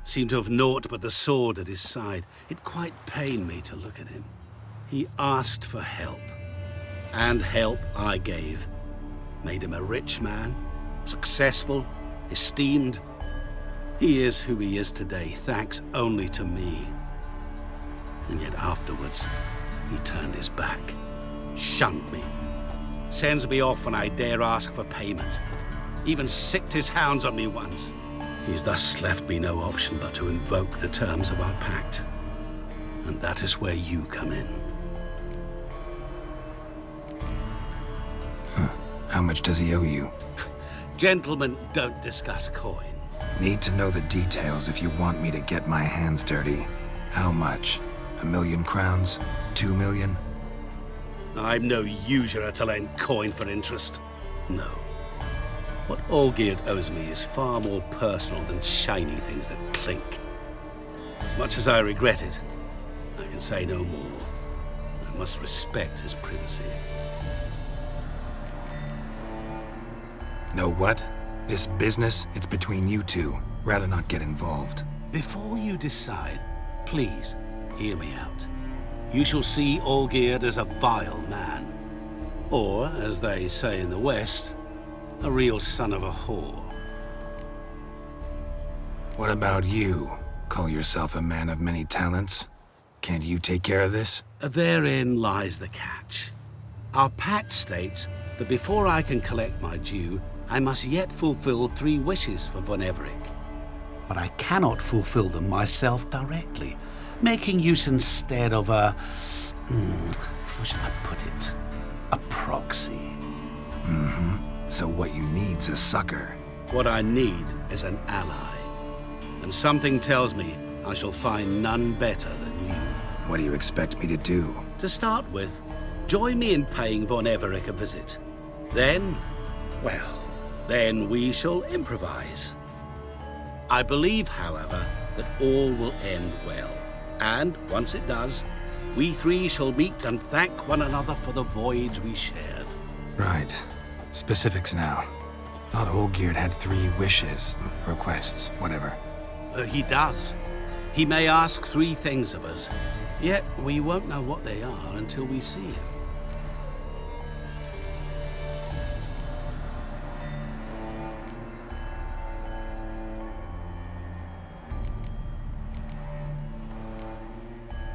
L: seemed to have naught but the sword at his side. It quite pained me to look at him. He asked for help, and help I gave. Made him a rich man, successful, esteemed. He is who he is today, thanks only to me. And yet afterwards, he turned his back, shunned me, sends me off when I dare ask for payment, even sicked his hounds on me once. He's thus left me no option but to invoke the terms of our pact. And that is where you come in.
A: How much does he owe you?
L: Gentlemen don't discuss coin.
A: Need to know the details if you want me to get my hands dirty. How much? 1,000,000 crowns? 2 million?
L: I'm no usurer to lend coin for interest. No. What Olgierd owes me is far more personal than shiny things that clink. As much as I regret it, I can say no more. I must respect his privacy.
A: Know what? This business, it's between you two. Rather not get involved.
L: Before you decide, please hear me out. You shall see Olgierd as a vile man. Or, as they say in the West, a real son of a whore.
A: What about you? Call yourself a man of many talents? Can't you take care of this?
L: Therein lies the catch. Our pact states that before I can collect my due, I must yet fulfill 3 wishes for Von Everec. But I cannot fulfill them myself directly, making use instead of a... how shall I put it? A proxy.
A: So what you need's a sucker.
L: What I need is an ally. And something tells me I shall find none better than you.
A: What do you expect me to do?
L: To start with, join me in paying Von Everec a visit. Then, well, then we shall improvise. I believe, however, that all will end well. And once it does, we 3 shall meet and thank one another for the voyage we shared.
A: Right. Specifics now. Thought Olgierd had 3 wishes, requests, whatever.
L: He does. He may ask 3 things of us, yet we won't know what they are until we see him.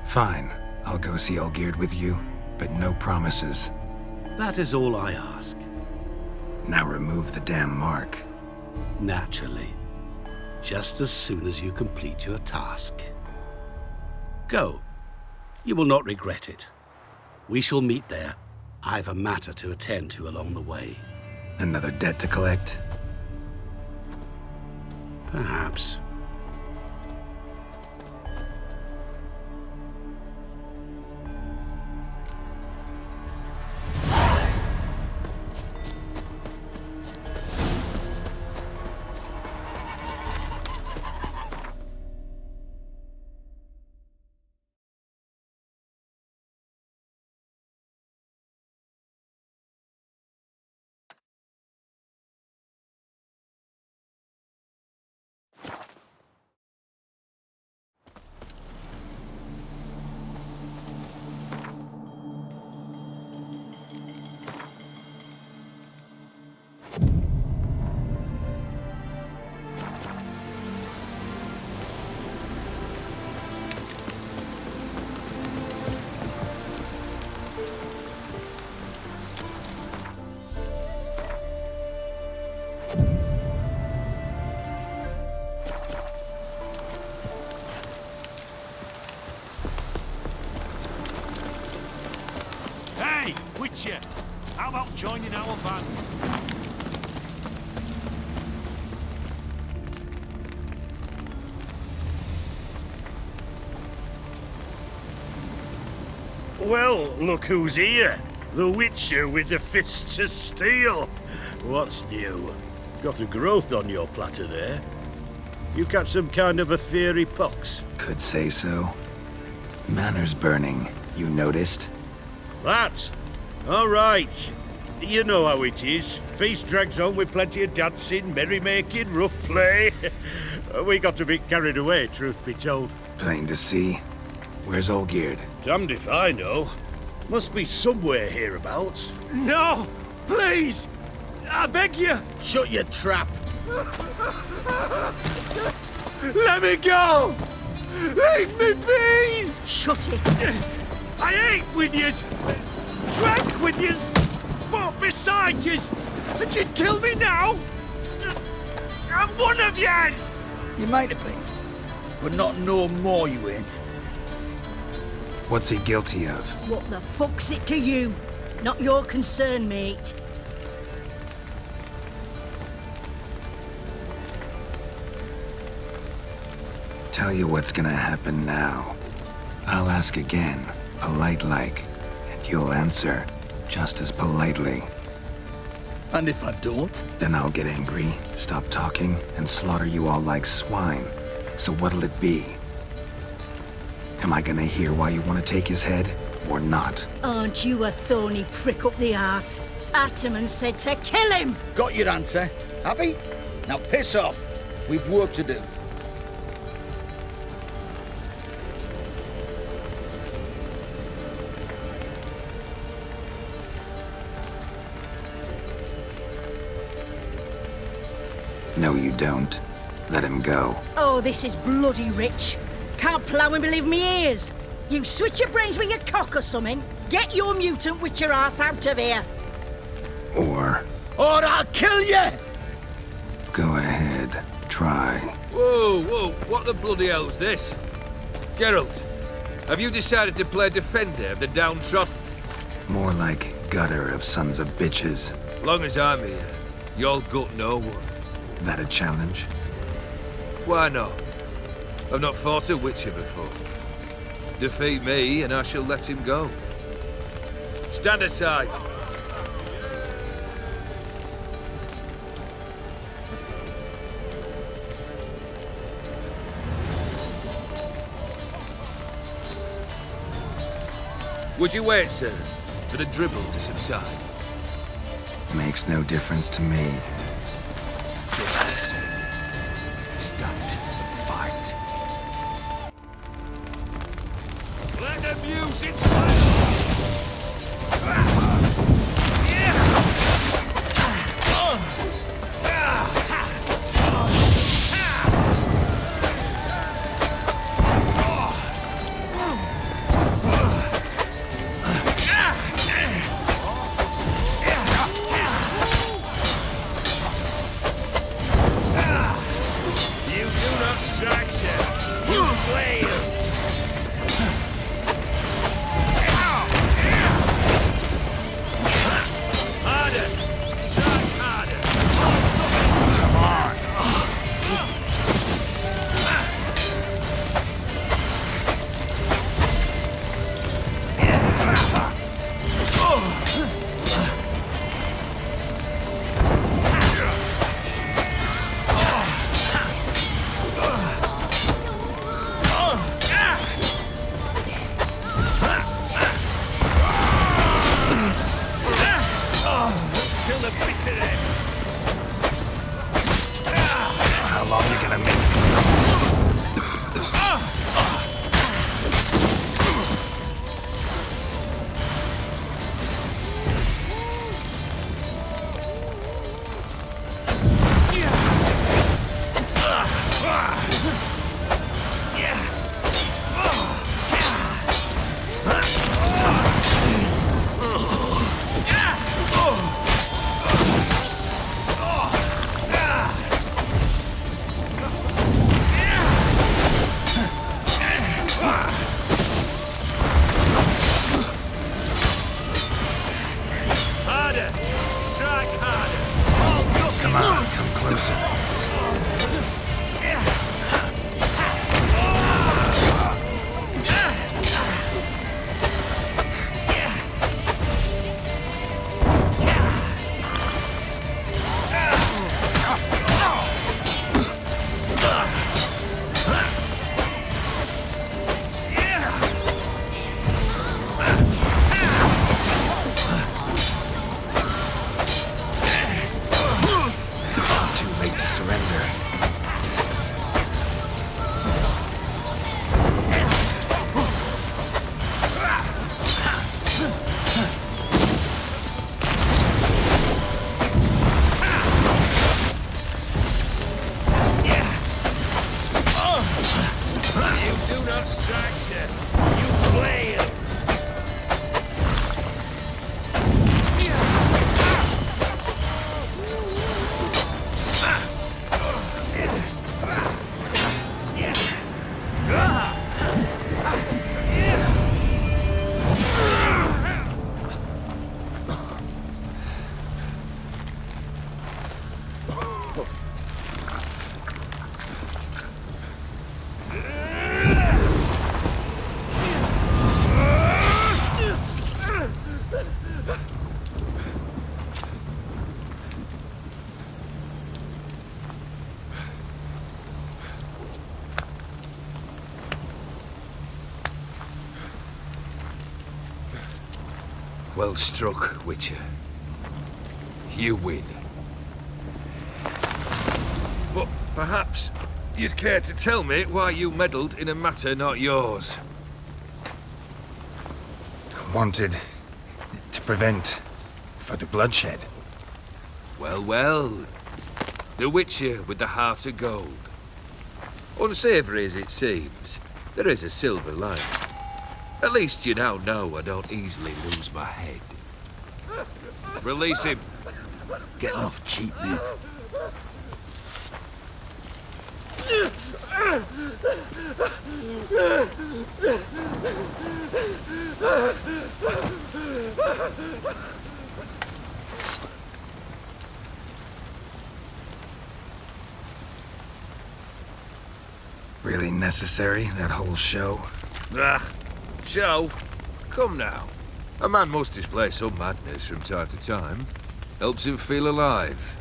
A: Fine. I'll go see Olgierd with you, but no promises.
L: That is all I ask.
A: Now remove the damn mark.
L: Naturally. Just as soon as you complete your task. Go. You will not regret it. We shall meet there. I've a matter to attend to along the way.
A: Another debt to collect?
L: Perhaps.
D: How about joining our band?
F: Well, look who's here. The Witcher with the fists of steel. What's new? Got a growth on your platter there. You catch some kind of a fiery pox?
A: Could say so. Manners burning, you noticed?
F: That? All right. You know how it is. Feast drags on with plenty of dancing, merrymaking, rough play. We got a bit carried away, truth be told.
A: Plain to see. Where's Olgierd?
F: Damned if I know. Must be somewhere hereabouts.
D: No! Please! I beg you!
B: Shut your trap!
D: Let me go! Leave me be!
G: Shut it!
D: I ate with yous! Drank with yous! Fought beside yous! And you kill me now? I'm one of yous!
B: You might have been, but not no more you ain't.
A: What's he guilty of?
G: What the fuck's it to you? Not your concern, mate.
A: Tell you what's gonna happen now. I'll ask again, polite-like, and you'll answer just as politely.
B: And if I don't?
A: Then I'll get angry, stop talking, and slaughter you all like swine. So what'll it be? Am I gonna hear why you want to take his head, or not?
G: Aren't you a thorny prick up the arse? Ataman said to kill him!
B: Got your answer. Happy? Now piss off. We've work to do.
A: No, you don't. Let him go.
G: Oh, this is bloody rich. Can't plough and believe me ears. You switch your brains with your cock or something. Get your mutant witcher ass out of here.
A: Or
B: I'll kill you!
A: Go ahead. Try.
H: Whoa, what the bloody hell's this? Geralt, have you decided to play defender of the downtrodden?
A: More like gutter of sons of bitches.
H: Long as I'm here, you'll gut no one.
A: That a challenge?
H: Why not? I've not fought a Witcher before. Defeat me and I shall let him go. Stand aside. Would you wait, sir, for the dribble to subside?
A: Makes no difference to me.
H: Just listen. Stand and fight. Let the music play! Well struck, Witcher. You win. But perhaps you'd care to tell me why you meddled in a matter not yours.
A: Wanted to prevent further bloodshed.
H: Well. The Witcher with the heart of gold. Unsavoury as it seems, there is a silver lining. At least you now know I don't easily lose my head. Release him.
B: Getting off cheap, mate.
A: Really necessary, that whole show?
H: Show? Come now. A man must display some madness from time to time. Helps him feel alive.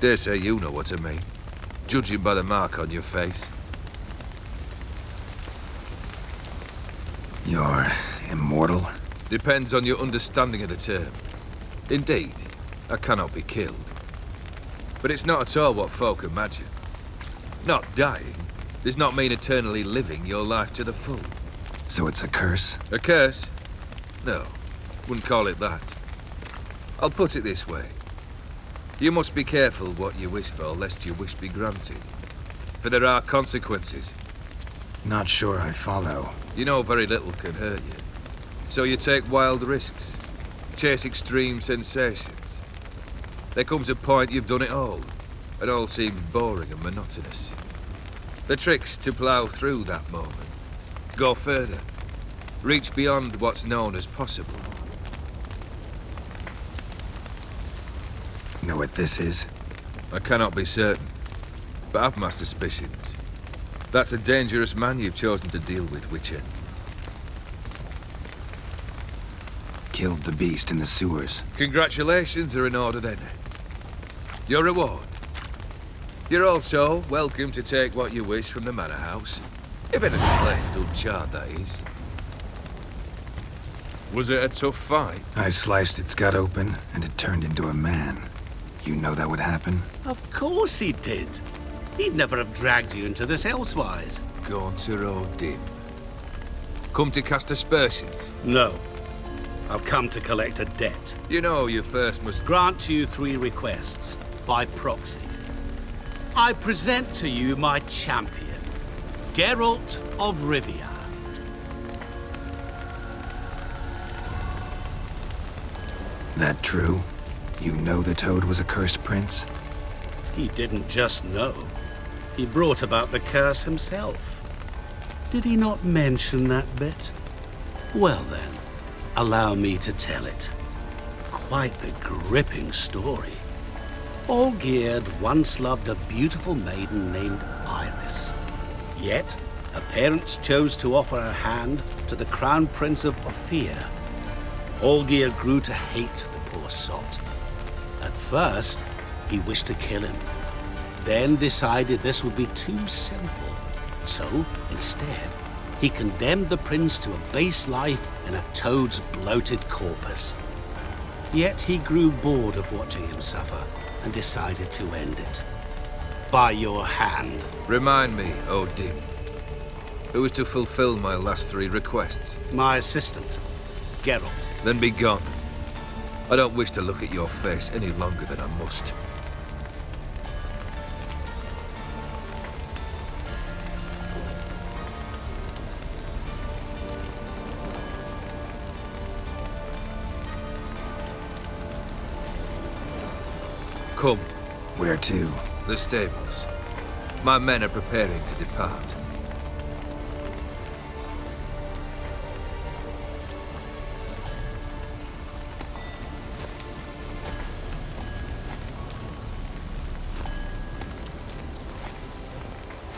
H: Dare say you know what I mean. Judging by the mark on your face.
A: You're immortal?
H: Depends on your understanding of the term. Indeed, I cannot be killed. But it's not at all what folk imagine. Not dying does not mean eternally living your life to the full.
A: So it's a curse?
H: A curse? No, wouldn't call it that. I'll put it this way. You must be careful what you wish for, lest your wish be granted. For there are consequences.
A: Not sure I follow.
H: You know very little can hurt you. So you take wild risks. Chase extreme sensations. There comes a point you've done it all, and all seems boring and monotonous. The trick's to plough through that moment. Go further. Reach beyond what's known as possible.
A: Know what this is?
H: I cannot be certain, but I've my suspicions. That's a dangerous man you've chosen to deal with, Witcher.
A: Killed the beast in the sewers.
H: Congratulations are in order then. Your reward. You're also welcome to take what you wish from the manor house. If anything left uncharred, that is. Was it a tough fight?
A: I sliced its gut open, and it turned into a man. You know that would happen?
L: Of course he did. He'd never have dragged you into this elsewise.
H: Gaunter O'Dim. Come to cast aspersions?
L: No. I've come to collect a debt.
H: You know you first must
L: grant you 3 requests, by proxy. I present to you my champion, Geralt of Rivia.
A: That true? You know the Toad was a cursed prince?
L: He didn't just know. He brought about the curse himself. Did he not mention that bit? Well then, allow me to tell it. Quite the gripping story. Olgierd once loved a beautiful maiden named Iris. Yet, her parents chose to offer her hand to the Crown Prince of Ophir. Olgierd grew to hate the poor sot. At first, he wished to kill him, then decided this would be too simple. So, instead, he condemned the prince to a base life in a toad's bloated corpus. Yet he grew bored of watching him suffer and decided to end it. By your hand.
H: Remind me, O'Dim. Who is to fulfill my last 3 requests?
L: My assistant, Geralt.
H: Then be gone. I don't wish to look at your face any longer than I must. Come.
A: Where to?
H: The stables. My men are preparing to depart.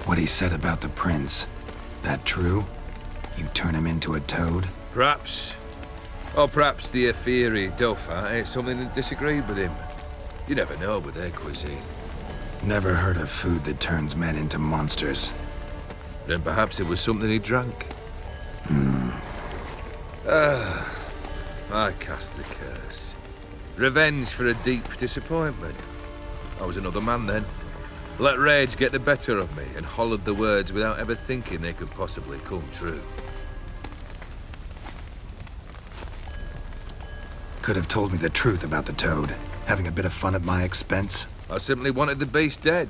A: What he said about the prince, that true? You turn him into a toad?
H: Perhaps. Or perhaps the Ephiri Dauphin ate something that disagreed with him. You never know with their cuisine.
A: Never heard of food that turns men into monsters.
H: Then perhaps it was something he drank. I cast the curse. Revenge for a deep disappointment. I was another man then. Let rage get the better of me and hollered the words without ever thinking they could possibly come true.
A: Could have told me the truth about the toad. Having a bit of fun at my expense?
H: I simply wanted the beast dead.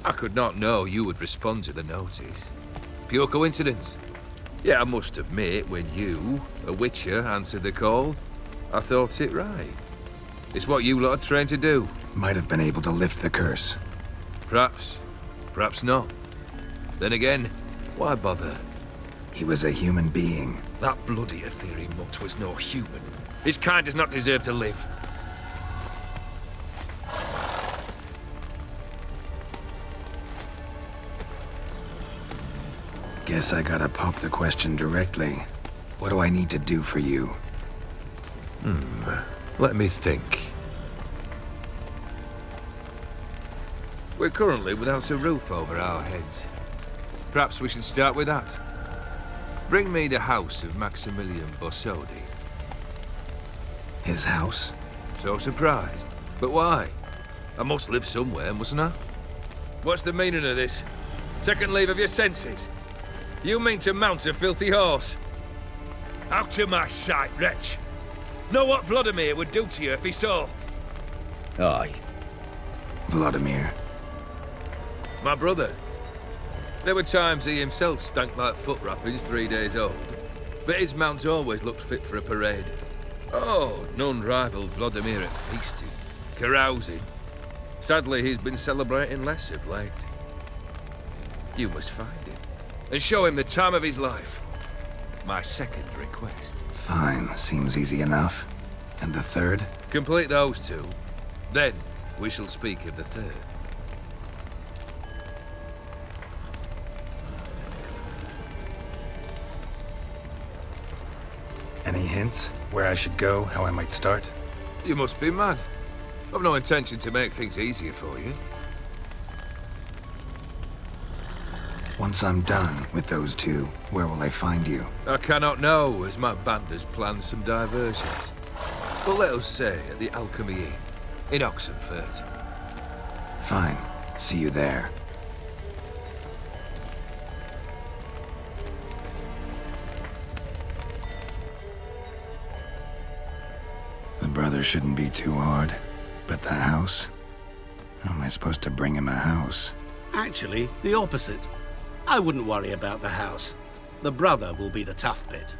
H: I could not know you would respond to the notice. Pure coincidence. Yet I must admit, when you, a witcher, answered the call, I thought it right. It's what you lot are trained to do.
A: Might have been able to lift the curse.
H: Perhaps. Perhaps not. Then again, why bother?
A: He was a human being.
H: That bloody Aetheri mutt was no human. His kind does not deserve to live.
A: Guess I gotta pop the question directly. What do I need to do for you?
H: Let me think. We're currently without a roof over our heads. Perhaps we should start with that. Bring me the house of Maximilian Borsodi.
A: His house?
H: So surprised. But why? I must live somewhere, mustn't I? What's the meaning of this? Second leave of your senses? You mean to mount a filthy horse? Out of my sight, wretch! Know what Vladimir would do to you if he saw?
A: Aye. Vladimir.
H: My brother. There were times he himself stank like foot wrappings 3 days old, but his mount always looked fit for a parade. Oh, none rivaled Vladimir at feasting, carousing. Sadly, he's been celebrating less of late. You must find him, and show him the time of his life. My second request.
A: Fine, seems easy enough. And the third?
H: Complete those two, then we shall speak of the third.
A: Any hints? Where I should go? How I might start?
H: You must be mad. I've no intention to make things easier for you.
A: Once I'm done with those two, where will I find you?
H: I cannot know, as my band has planned some diversions. But let us say at the Alchemy Inn, in Oxenfurt.
A: Fine. See you there. The brother shouldn't be too hard. But the house? How am I supposed to bring him a house?
L: Actually, the opposite. I wouldn't worry about the house. The brother will be the tough bit.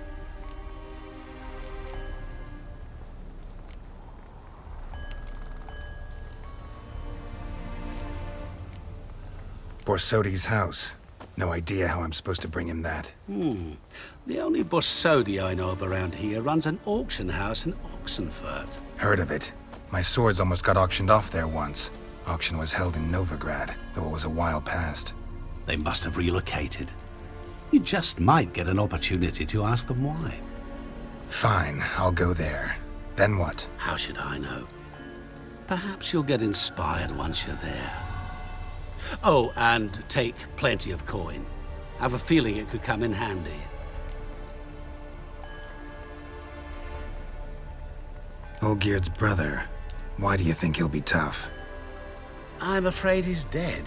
A: Borsodi's house. No idea how I'm supposed to bring him that.
L: The only Borsodi I know of around here runs an auction house in Oxenfurt.
A: Heard of it. My swords almost got auctioned off there once. Auction was held in Novigrad, though it was a while past.
L: They must have relocated. You just might get an opportunity to ask them why.
A: Fine, I'll go there. Then what?
L: How should I know? Perhaps you'll get inspired once you're there. Oh, and take plenty of coin. Have a feeling it could come in handy.
A: Olgierd's brother. Why do you think he'll be tough?
L: I'm afraid he's dead.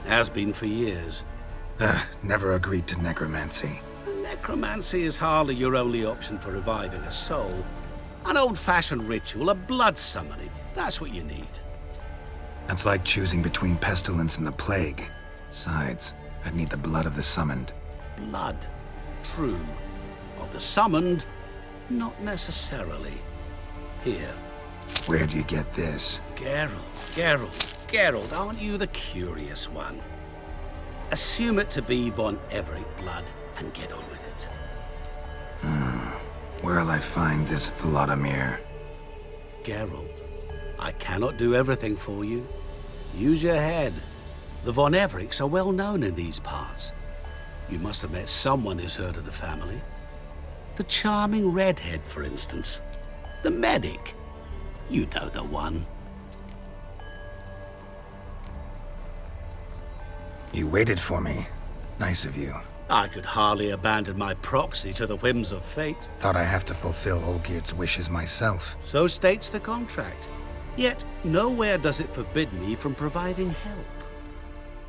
L: Has been for years.
A: Never agreed to necromancy.
L: Necromancy is hardly your only option for reviving a soul. An old-fashioned ritual, a blood summoning. That's what you need.
A: That's like choosing between pestilence and the plague. Besides, I'd need the blood of the summoned.
L: Blood. True. Of the summoned, not necessarily. Here.
A: Where do you get this?
L: Geralt, aren't you the curious one? Assume it to be von Everett blood and get on with it.
A: Where'll I find this Vladimir?
L: Geralt, I cannot do everything for you. Use your head. The von Evericks are well known in these parts. You must have met someone who's heard of the family. The charming redhead, for instance. The medic. You know the one.
A: You waited for me. Nice of you.
L: I could hardly abandon my proxy to the whims of fate.
A: Thought I have to fulfill Olgierd's wishes myself.
L: So states the contract. Yet, nowhere does it forbid me from providing help.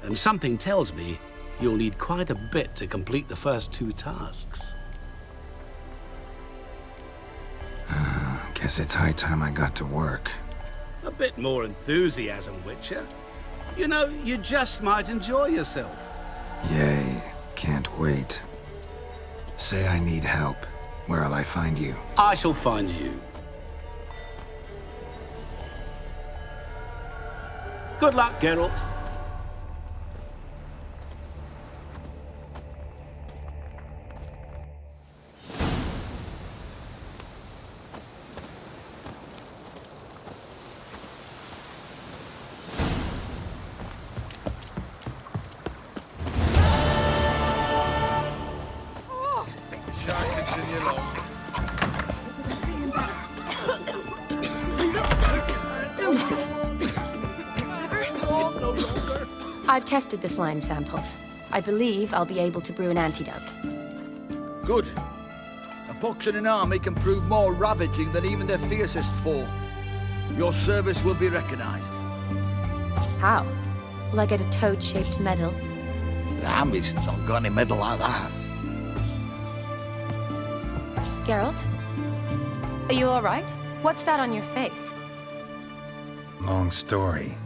L: And something tells me you'll need quite a bit to complete the first two tasks.
A: Guess it's high time I got to work.
L: A bit more enthusiasm, Witcher. You know, you just might enjoy yourself.
A: Yay. Can't wait. Say I need help. Where'll I find you?
L: I shall find you. Good luck, Geralt.
F: Shine continue long.
J: I've tested the slime samples. I believe I'll be able to brew an antidote.
B: Good. A pox in an army can prove more ravaging than even their fiercest foe. Your service will be recognized.
J: How? Will I get a toad-shaped medal?
B: The army's not got any medal like that.
J: Geralt? Are you all right? What's that on your face?
A: Long story.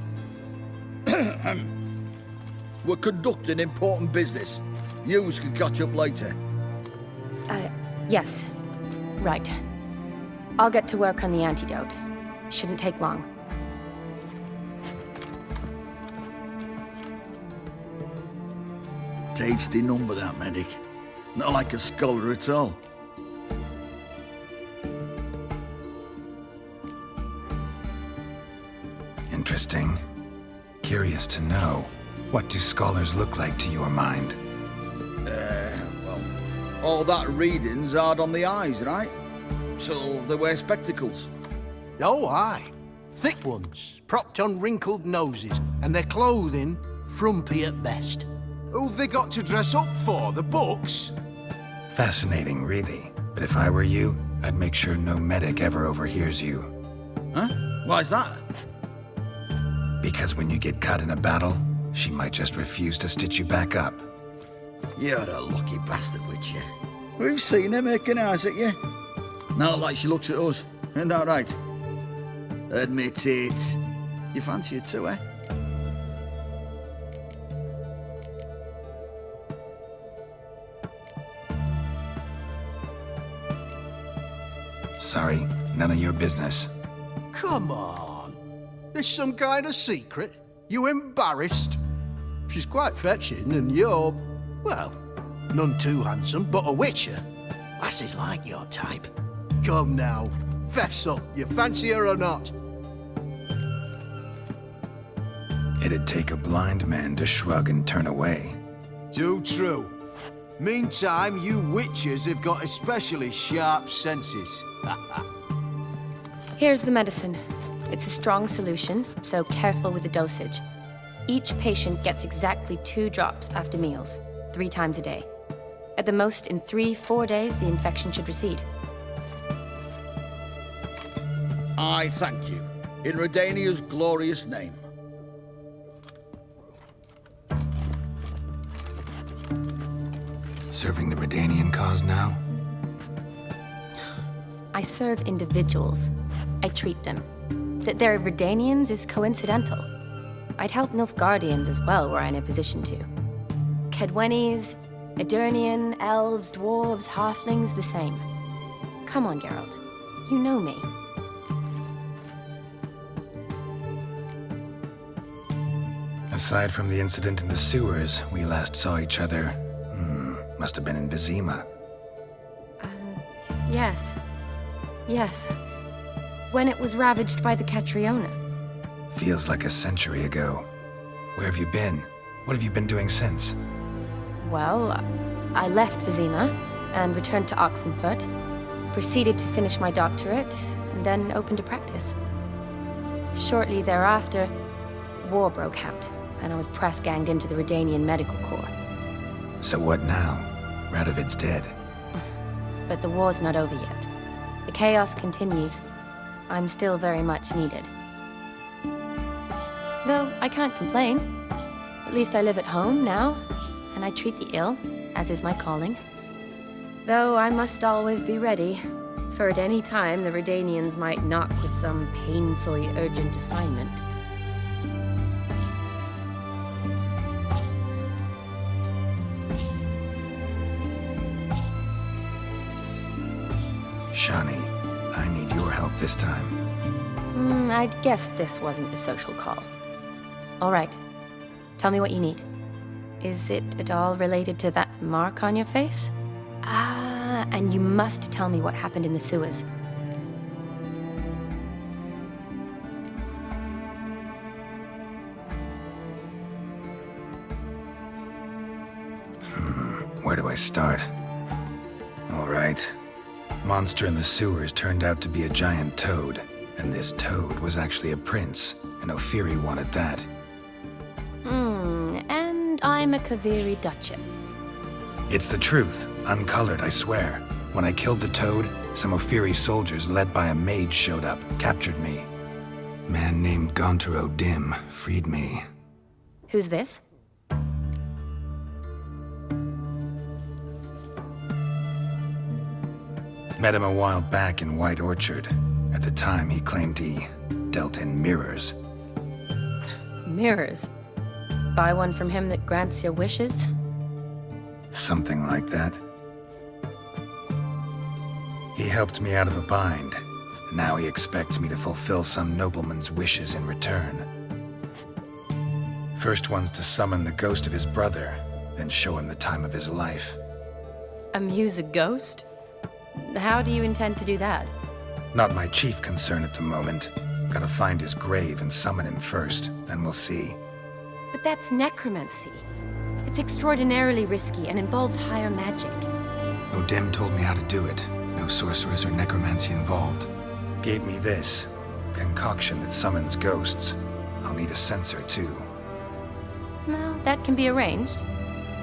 B: We're conducting important business. Yous can catch up later.
J: Yes. Right. I'll get to work on the antidote. Shouldn't take long.
B: Tasty number, that medic. Not like a scholar at all.
A: Interesting. Curious to know, what do scholars look like to your mind?
B: Well, all that reading's hard on the eyes, right? So they wear spectacles.
O: Oh, aye. Thick ones, propped on wrinkled noses, and their clothing frumpy at best.
D: Who've they got to dress up for? The books?
A: Fascinating, really. But if I were you, I'd make sure no medic ever overhears you.
B: Huh? Why's that?
A: Because when you get caught in a battle, she might just refuse to stitch you back up.
B: You're a lucky bastard, Witcher. We've seen her making eyes at you. Not like she looks at us. Isn't that right? Admit it. You fancy it too, eh?
A: Sorry, none of your business.
O: Come on. There's some kind of secret. You embarrassed? She's quite fetching, and you're, well, none too handsome, but a witcher. Lasses like your type. Come now, fess up. You fancy her or not?
A: It'd take a blind man to shrug and turn away.
D: Too true. Meantime, you witches have got especially sharp senses.
J: Here's the medicine. It's a strong solution, so careful with the dosage. Each patient gets exactly 2 drops after meals, 3 times a day. At the most, in 3-4 days, the infection should recede.
B: I thank you. In Redania's glorious name.
A: Serving the Redanian cause now?
J: I serve individuals. I treat them. That they're Redanians is coincidental. I'd help Nilfgaardians as well were I in a position to. Kedwenis, Edirnian, elves, dwarves, halflings, the same. Come on, Geralt. You know me.
A: Aside from the incident in the sewers, we last saw each other, must have been in Vizima.
J: Yes. Yes. When it was ravaged by the Catriona.
A: Feels like a century ago. Where have you been? What have you been doing since?
J: Well, I left Vizima and returned to Oxenfurt, proceeded to finish my doctorate, and then opened a practice. Shortly thereafter, war broke out, and I was press-ganged into the Redanian Medical Corps.
A: So what now? Radovid's dead.
J: But the war's not over yet. The chaos continues. I'm still very much needed. Though I can't complain. At least I live at home now, and I treat the ill, as is my calling. Though I must always be ready, for at any time the Redanians might knock with some painfully urgent assignment.
A: Shani, I need your help this time.
J: I'd guess this wasn't a social call. All right. Tell me what you need. Is it at all related to that mark on your face? Ah, and you must tell me what happened in the sewers.
A: Where do I start? All right. Monster in the sewers turned out to be a giant toad, and this toad was actually a prince, and Ophiri wanted that.
J: And I'm a Kaviri Duchess.
A: It's the truth, uncolored, I swear. When I killed the toad, some Ophiri soldiers led by a mage showed up, captured me. Man named Gontaro Dim freed me.
J: Who's this?
A: Met him a while back in White Orchard. At the time, he claimed he dealt in mirrors.
J: Mirrors? Buy one from him that grants your wishes?
A: Something like that. He helped me out of a bind. Now he expects me to fulfill some nobleman's wishes in return. First one's to summon the ghost of his brother, then show him the time of his life.
J: Amuse a ghost? How do you intend to do that?
A: Not my chief concern at the moment. Gotta find his grave and summon him first, then we'll see.
J: But that's necromancy. It's extraordinarily risky and involves higher magic.
A: Odim told me how to do it. No sorceress or necromancy involved. Gave me this concoction that summons ghosts. I'll need a censer too.
J: Well, that can be arranged.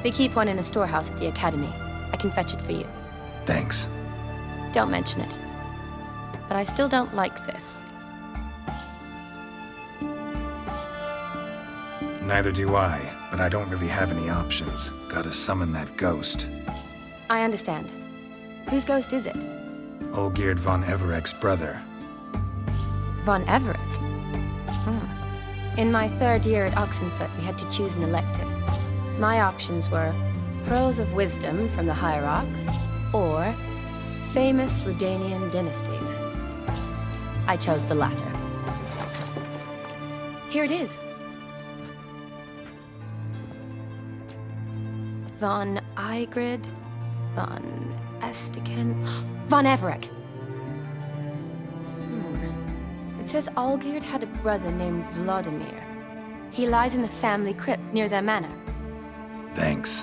J: They keep one in a storehouse at the academy. I can fetch it for you.
A: Thanks.
J: Don't mention it. But I still don't like this.
A: Neither do I, but I don't really have any options. Gotta summon that ghost.
J: I understand. Whose ghost is it?
A: Olgierd von Everek's brother.
J: Von Everek? In my third year at Oxenfoot, we had to choose an elective. My options were Pearls of Wisdom from the Hierarchs, or famous Redanian dynasties. I chose the latter. Here it is. Von Igrid, von Estiken, von Everek. It says Olgierd had a brother named Vladimir. He lies in the family crypt near their manor.
A: Thanks.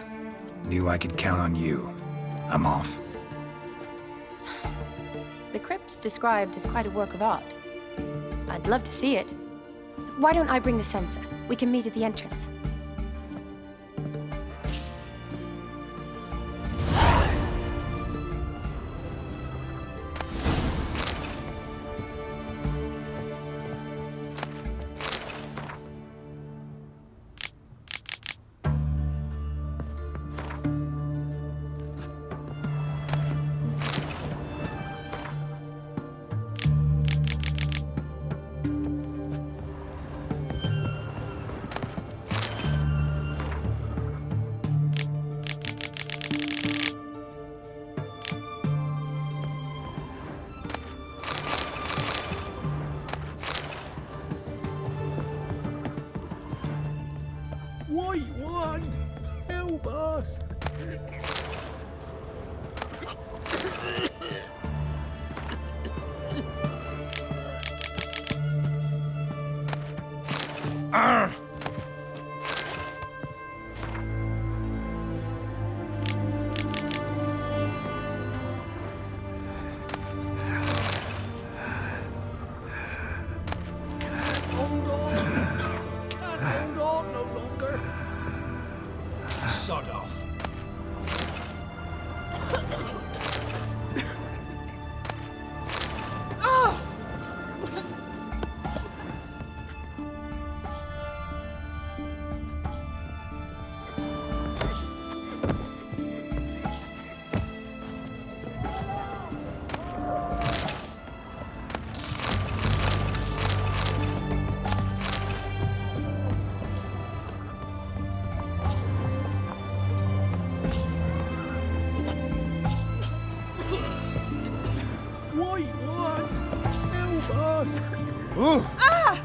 A: Knew I could count on you. I'm off.
J: The crypt's described as quite a work of art. I'd love to see it. Why don't I bring the censer? We can meet at the entrance.
D: White one! Help us! Hold on! Can't hold on no longer. Sod off. White one! Help us!
E: Ah!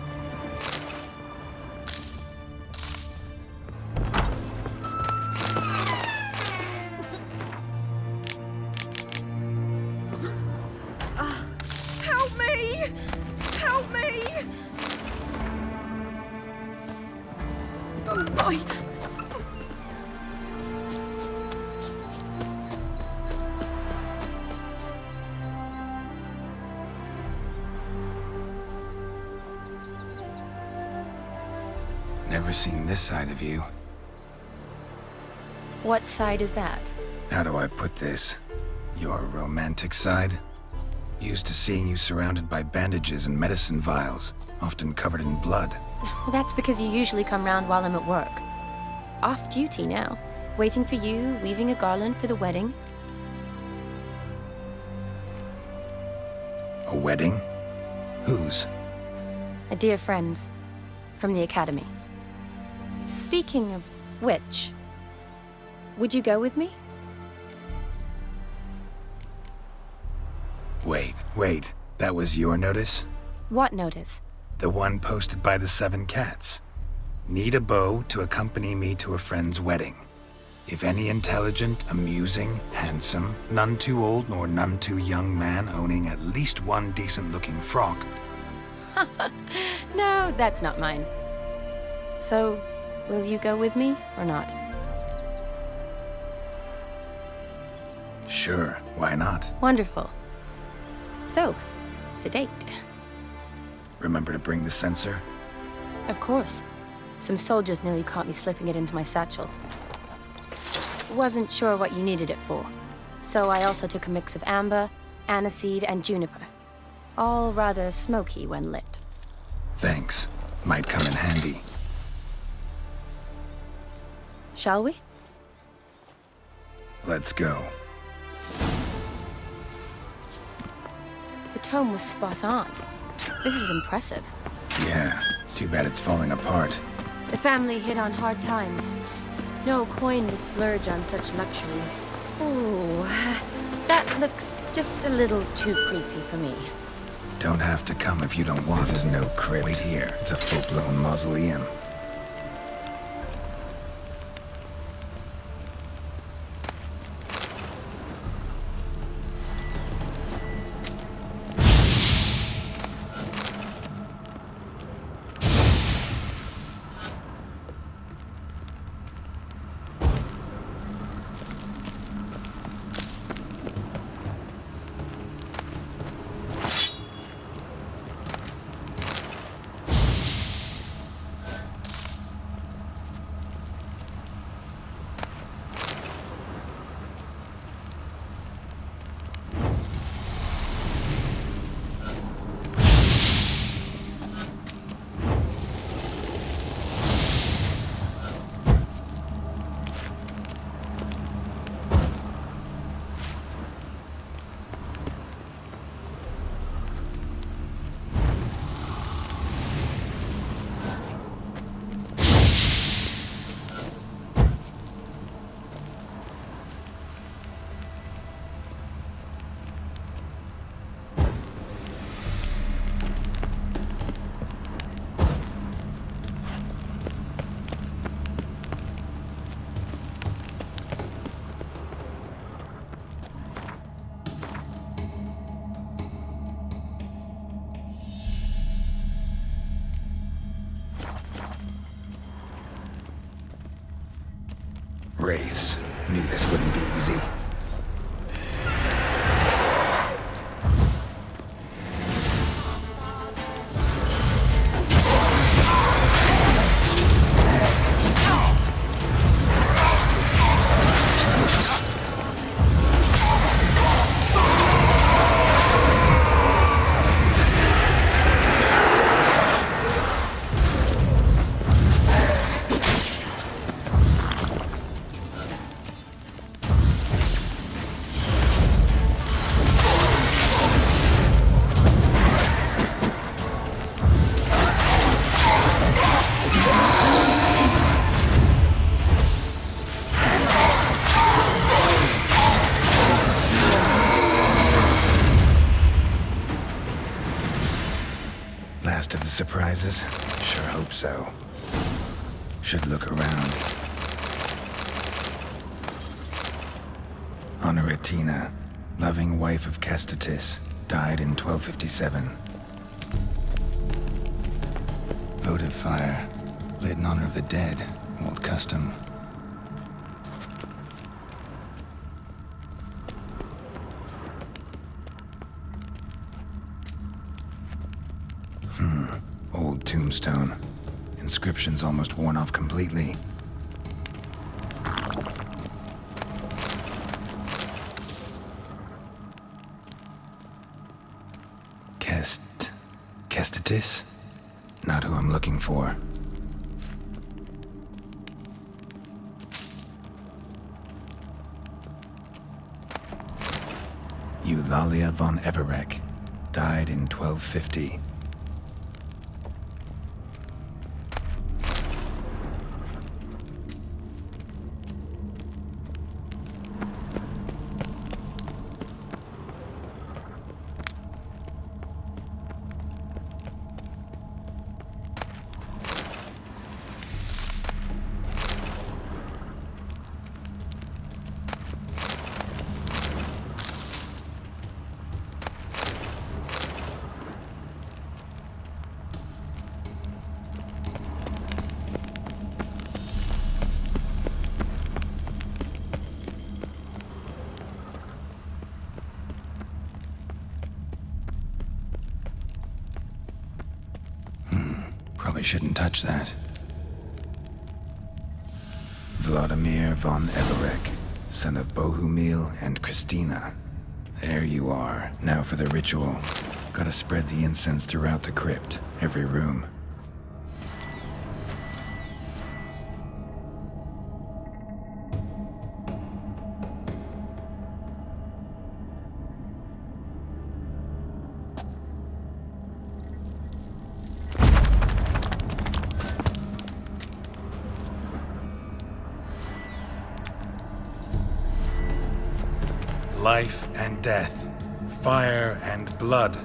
E: Help me! Help me! Oh my!
A: never seen this side of you.
J: What side is that?
A: How do I put this? Your romantic side? Used to seeing you surrounded by bandages and medicine vials, often covered in blood.
J: Well, that's because you usually come round while I'm at work. Off duty now. Waiting for you, weaving a garland for the wedding.
A: A wedding? Whose?
J: A dear friend's. From the academy. Speaking of which, would you go with me?
A: Wait. That was your notice?
J: What notice?
A: The one posted by the 7 cats. Need a beau to accompany me to a friend's wedding. If any intelligent, amusing, handsome, none too old nor none too young man owning at least one decent-looking frock.
J: No, that's not mine. So, will you go with me or not?
A: Sure, why not?
J: Wonderful. So, it's a date.
A: Remember to bring the censer?
J: Of course. Some soldiers nearly caught me slipping it into my satchel. Wasn't sure what you needed it for, so I also took a mix of amber, aniseed, and juniper. All rather smoky when lit.
A: Thanks. Might come in handy.
J: Shall we?
A: Let's go.
J: The tome was spot on. This is impressive.
A: Yeah, too bad it's falling apart.
J: The family hit on hard times. No coin to splurge on such luxuries. Ooh, that looks just a little too creepy for me.
A: Don't have to come if you don't want. This is no crypt. Wait here. It's a full-blown mausoleum. Wraiths. Knew this wouldn't be easy. Last of the surprises? Sure hope so. Should look around. Honoratina, loving wife of Castatis, died in 1257. Votive fire, lit in honor of the dead, old custom. Old tombstone. Inscription's almost worn off completely. Kestatis? Not who I'm looking for. Eulalia von Everek. Died in 1250. Probably shouldn't touch that. Vladimir von Everek, son of Bohumil and Christina. There you are. Now for the ritual. Gotta spread the incense throughout the crypt, every room. Life and death, fire and blood.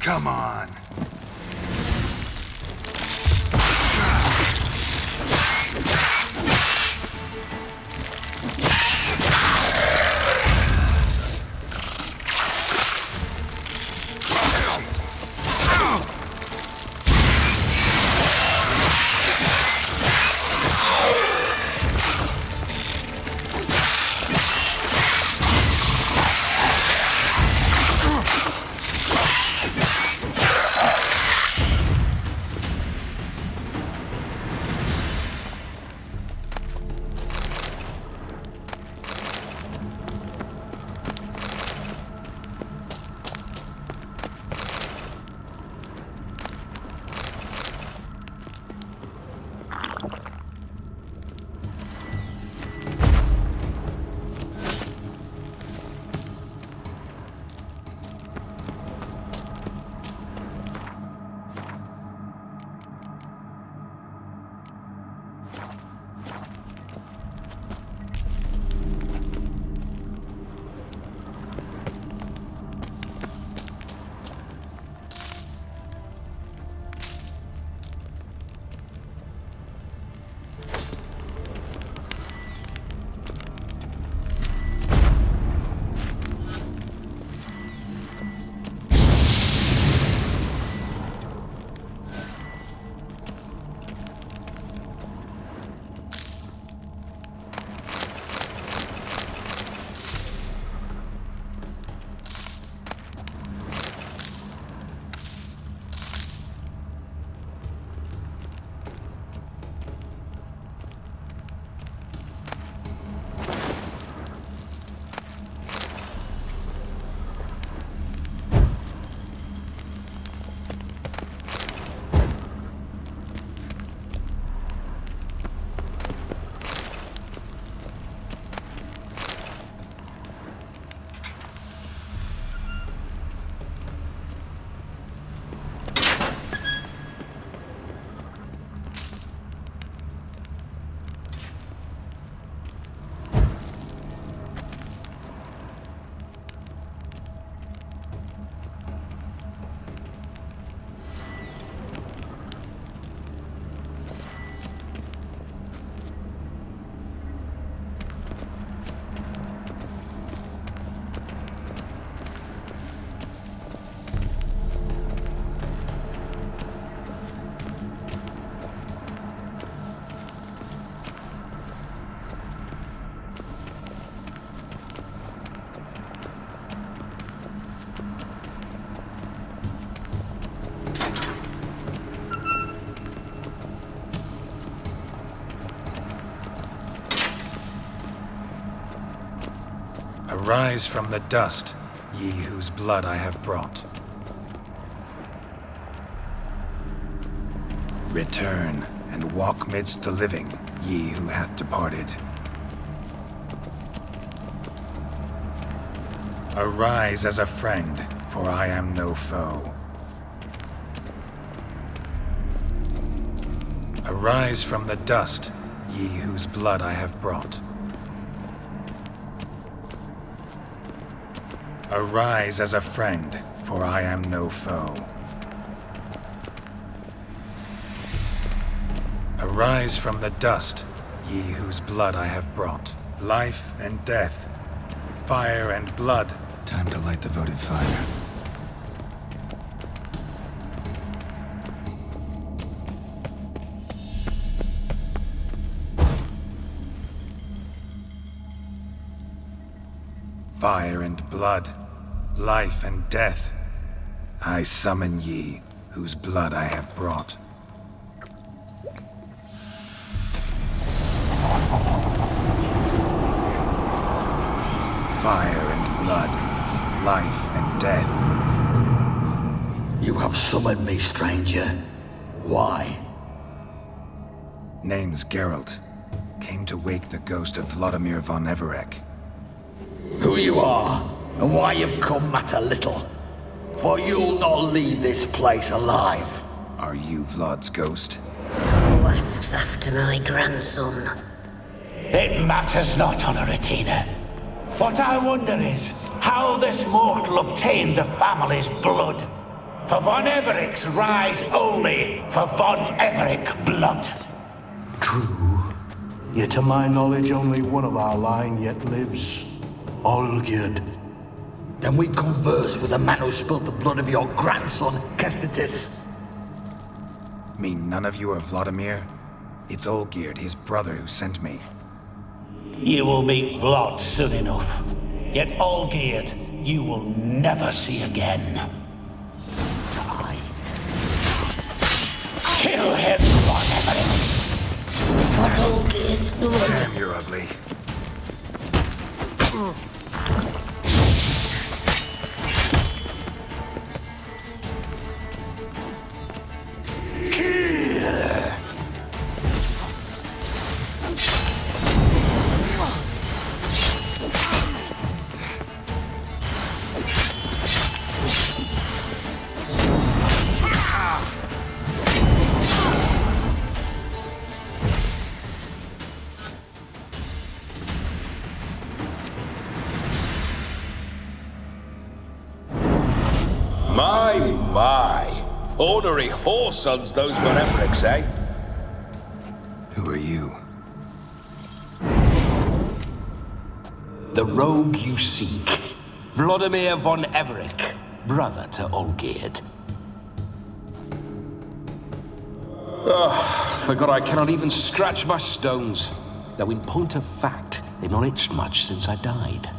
A: Come on. Arise from the dust, ye whose blood I have brought. Return and walk midst the living, ye who hath departed. Arise as a friend, for I am no foe. Arise from the dust, ye whose blood I have brought. Arise as a friend, for I am no foe. Arise from the dust, ye whose blood I have brought. Life and death, fire and blood. Time to light the votive fire. Fire and blood, life and death, I summon ye, whose blood I have brought. Fire and blood, life and death.
B: You have summoned me, stranger. Why?
A: Name's Geralt. Came to wake the ghost of Vladimir von Everec.
B: Who you are, and why you've come matter little. For you'll not leave this place alive.
A: Are you Vlad's ghost?
P: Who asks after my grandson?
Q: It matters not, Honoratina. What I wonder is how this mortal obtained the family's blood. For von Everec's rise only for von Everec blood.
O: True. Yet to my knowledge, only one of our line yet lives. Olgierd.
B: Then we converse with the man who spilt the blood of your grandson, Kestitis.
A: Mean none of you are Vladimir? It's Olgierd, his brother, who sent me.
Q: You will meet Vlad soon enough. Yet Olgierd, you will never see again. Kill him, von Everec.
P: For Olgierd's blood.
A: Damn, you're ugly.
R: My. Ornery whoresons those von Everecs, eh?
A: Who are you?
Q: The rogue you seek. Vladimir von Everec, brother to Olgierd. Forgot I cannot even scratch my stones. Though in point of fact, they've not itched much since I died.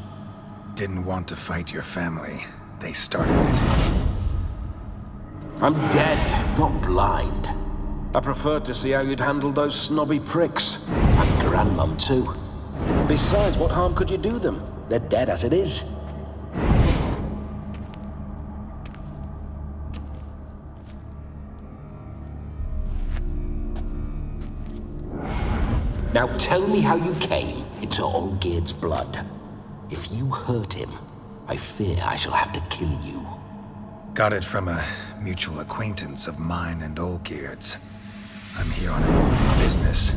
A: Didn't want to fight your family. They started it.
Q: I'm dead, not blind. I preferred to see how you'd handle those snobby pricks. And Grandmum, too. Besides, what harm could you do them? They're dead as it is. Now tell me how you came into Olgierd's blood. If you hurt him, I fear I shall have to kill you.
A: Got it from a mutual acquaintance of mine and Olgierd's. I'm here on important business.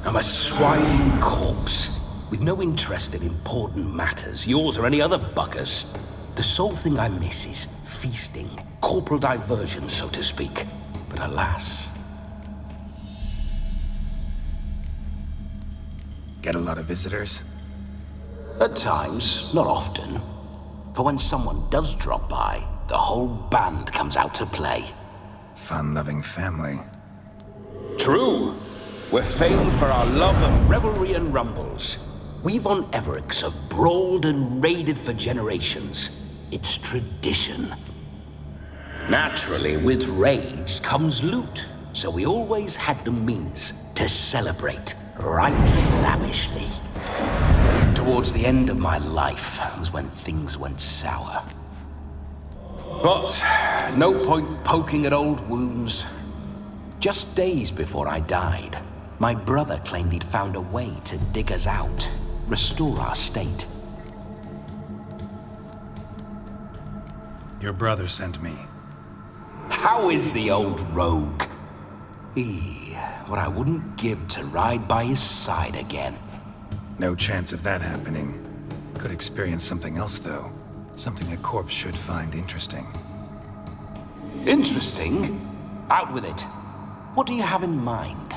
Q: I'm a swiving corpse, with no interest in important matters, yours or any other buggers. The sole thing I miss is feasting, corporal diversion, so to speak. But alas...
A: Get a lot of visitors?
Q: At times, not often. For when someone does drop by, the whole band comes out to play.
A: Fun-loving family.
Q: True. We're famed for our love of revelry and rumbles. We von Everecs have brawled and raided for generations. It's tradition. Naturally, with raids comes loot, so we always had the means to celebrate right lavishly.
B: To
Q: towards the end of my life was when things went sour. But no point poking at old wounds. Just days before I died, my brother claimed he'd found a way to dig us out, restore our state.
A: Your brother sent me.
Q: How is the old rogue? What I wouldn't give to ride by his side again.
A: No chance of that happening. Could experience something else, though. Something a corpse should find interesting.
Q: Interesting? Out with it. What do you have in mind?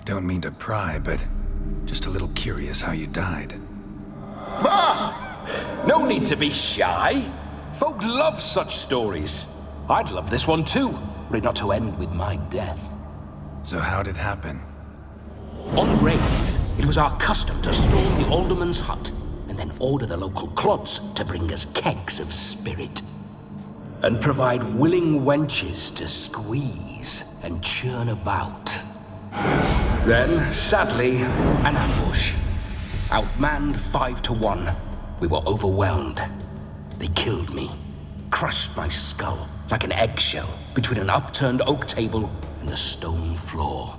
A: Don't mean to pry, but just a little curious how you died.
Q: No need to be shy. Folk love such stories. I'd love this one too, were it not to end with my death.
A: So how'd it happen?
Q: On raids, it was our custom to storm the alderman's hut and then order the local clods to bring us kegs of spirit. And provide willing wenches to squeeze and churn about. Then, sadly, an ambush. Outmanned 5-1. We were overwhelmed. They killed me, crushed my skull like an eggshell between an upturned oak table and the stone floor.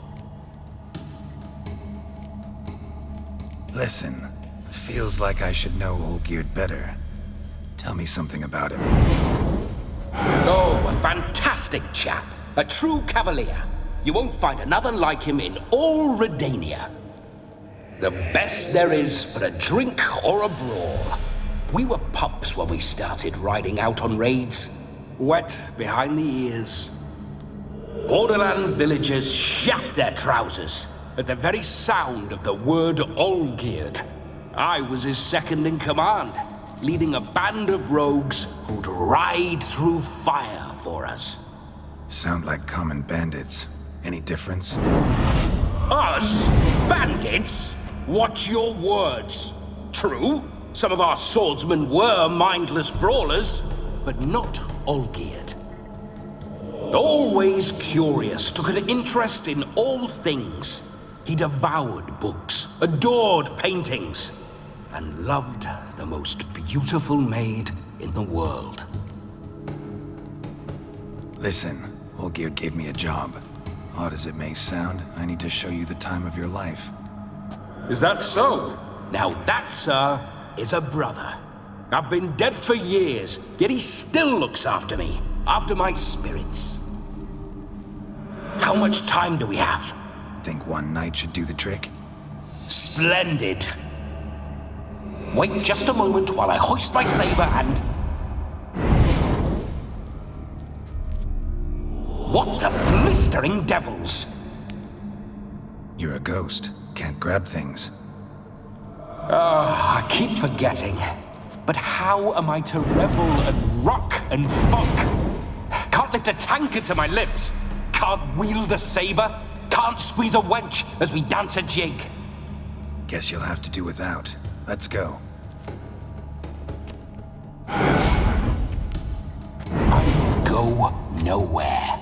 A: Listen, feels like I should know Olgierd better. Tell me something about him.
Q: Oh, a fantastic chap. A true cavalier. You won't find another like him in all Redania. The best there is for a drink or a brawl. We were pups when we started riding out on raids. Wet behind the ears. Borderland villagers shat their trousers at the very sound of the word Olgierd. I was his second in command, leading a band of rogues who'd ride through fire for us.
A: Sound like common bandits. Any difference?
Q: Us? Bandits? Watch your words. True, some of our swordsmen were mindless brawlers, but not Olgierd. Always curious, took an interest in all things. He devoured books, adored paintings, and loved the most beautiful maid in the world.
A: Listen, Olgierd gave me a job. Odd as it may sound, I need to show you the time of your life.
Q: Is that so? Now that, sir, is a brother. I've been dead for years, yet he still looks after me, after my spirits. How much time do we have?
A: Think one night should do the trick?
Q: Splendid. Wait just a moment while I hoist my saber and... What the blistering devils?
A: You're a ghost. Can't grab things.
Q: I keep forgetting. But how am I to revel and rock and funk? Can't lift a tankard to my lips. Can't wield a saber. Can't squeeze a wench as we dance a jig.
A: Guess you'll have to do without. Let's go.
Q: I go nowhere.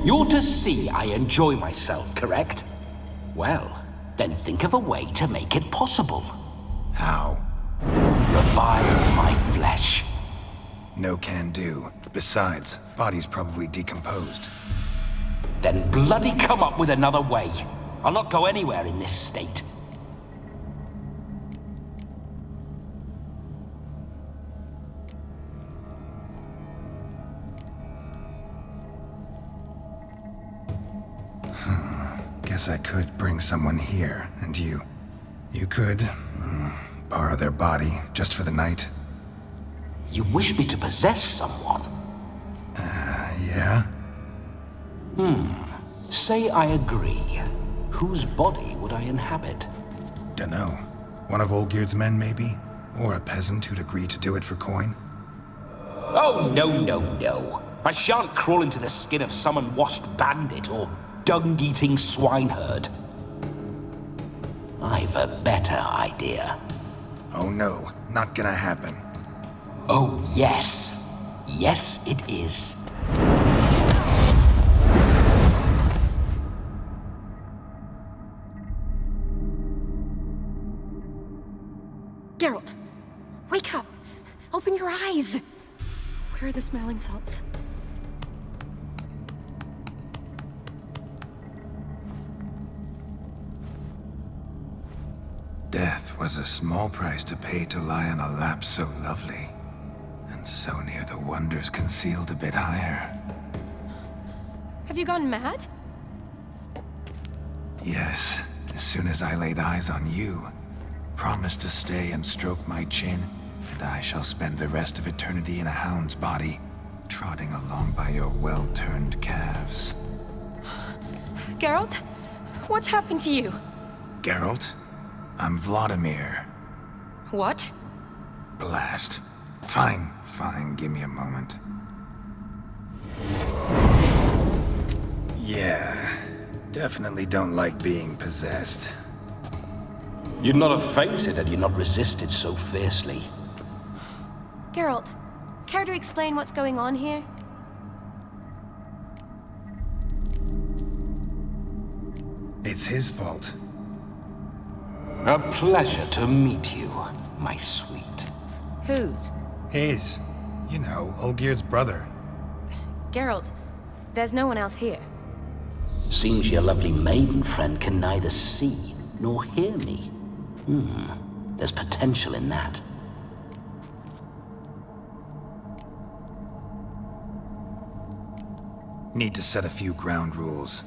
Q: You're to see I enjoy myself, correct? Well, then think of a way to make it possible.
A: How?
Q: Revive my flesh.
A: No can do. Besides, body's probably decomposed.
Q: Then bloody come up with another way. I'll not go anywhere in this state.
A: Guess I could bring someone here, and you could borrow their body just for the night.
Q: You wish me to possess someone?
A: Yeah?
Q: Say I agree. Whose body would I inhabit?
A: Dunno. One of Olgierd's men, maybe? Or a peasant who'd agree to do it for coin?
Q: Oh, no. I shan't crawl into the skin of some unwashed bandit or dung-eating swineherd. I've a better idea.
A: Oh no, not gonna happen.
Q: Oh, yes. Yes, it is.
J: Open your eyes! Where are the smelling salts?
A: Death was a small price to pay to lie on a lap so lovely, and so near the wonders concealed a bit higher.
J: Have you gone mad?
A: Yes, as soon as I laid eyes on you, promised to stay and stroke my chin, and I shall spend the rest of eternity in a hound's body, trotting along by your well-turned calves.
J: Geralt? What's happened to you?
A: Geralt? I'm Vladimir.
J: What?
A: Blast. Fine, give me a moment. Yeah, definitely don't like being possessed.
Q: You'd not have fainted had you not resisted so fiercely.
J: Geralt, care to explain what's going on here?
A: It's his fault.
Q: A pleasure to meet you, my sweet.
J: Whose?
A: His. You know, Olgerd's brother.
J: Geralt, there's no one else here.
Q: Seems your lovely maiden friend can neither see nor hear me. There's potential in that.
A: Need to set a few ground rules.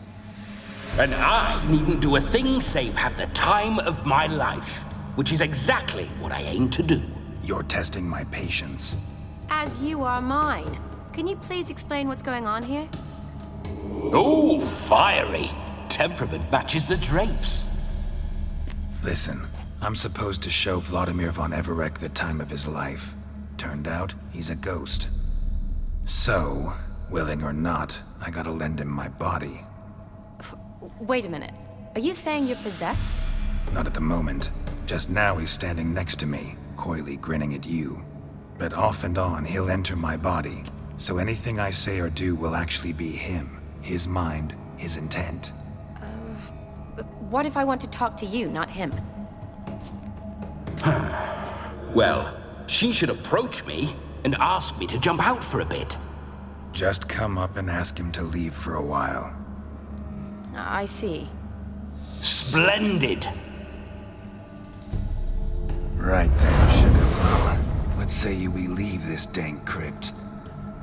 Q: And I needn't do a thing save have the time of my life, which is exactly what I aim to do.
A: You're testing my patience.
J: As you are mine. Can you please explain what's going on here?
Q: Oh, fiery. Temperament matches the drapes.
A: Listen, I'm supposed to show Vladimir von Everec the time of his life. Turned out, he's a ghost. So, willing or not, I gotta lend him my body.
J: Wait a minute. Are you saying you're possessed?
A: Not at the moment. Just now he's standing next to me, coyly grinning at you. But off and on, he'll enter my body. So anything I say or do will actually be him. His mind, his intent.
J: What if I want to talk to you, not him?
Q: Well, she should approach me and ask me to jump out for a bit.
A: Just come up and ask him to leave for a while.
J: I see.
Q: Splendid!
A: Right then, Sugar Plum. What say you we leave this dank crypt?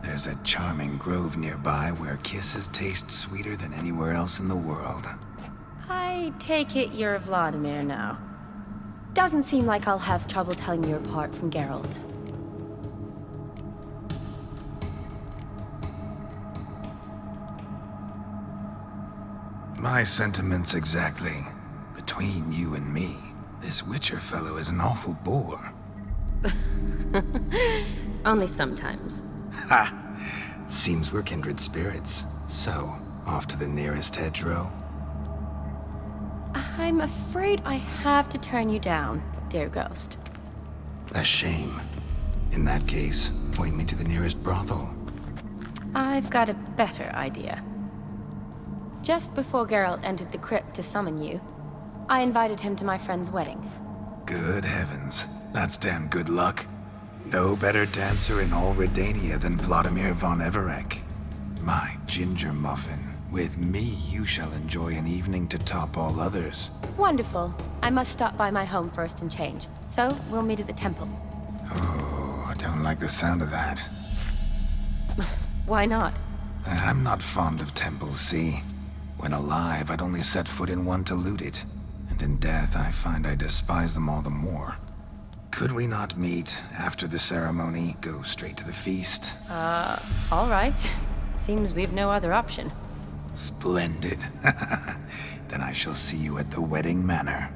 A: There's a charming grove nearby where kisses taste sweeter than anywhere else in the world.
J: I take it you're Vladimir now. Doesn't seem like I'll have trouble telling you apart from Geralt.
A: My sentiments exactly. Between you and me, this Witcher fellow is an awful bore.
J: Only sometimes.
A: Ha! Seems we're kindred spirits. So, off to the nearest hedgerow?
J: I'm afraid I have to turn you down, dear ghost.
A: A shame. In that case, point me to the nearest brothel.
J: I've got a better idea. Just before Geralt entered the crypt to summon you, I invited him to my friend's wedding.
A: Good heavens. That's damn good luck. No better dancer in all Redania than Vladimir von Everec. My ginger muffin. With me, you shall enjoy an evening to top all others.
J: Wonderful. I must stop by my home first and change. So, we'll meet at the temple.
A: Oh, I don't like the sound of that.
J: Why not?
A: I'm not fond of temples, see? When alive, I'd only set foot in one to loot it. And in death, I find I despise them all the more. Could we not meet after the ceremony, go straight to the feast?
J: All right. Seems we've no other option.
A: Splendid. Then I shall see you at the wedding manor.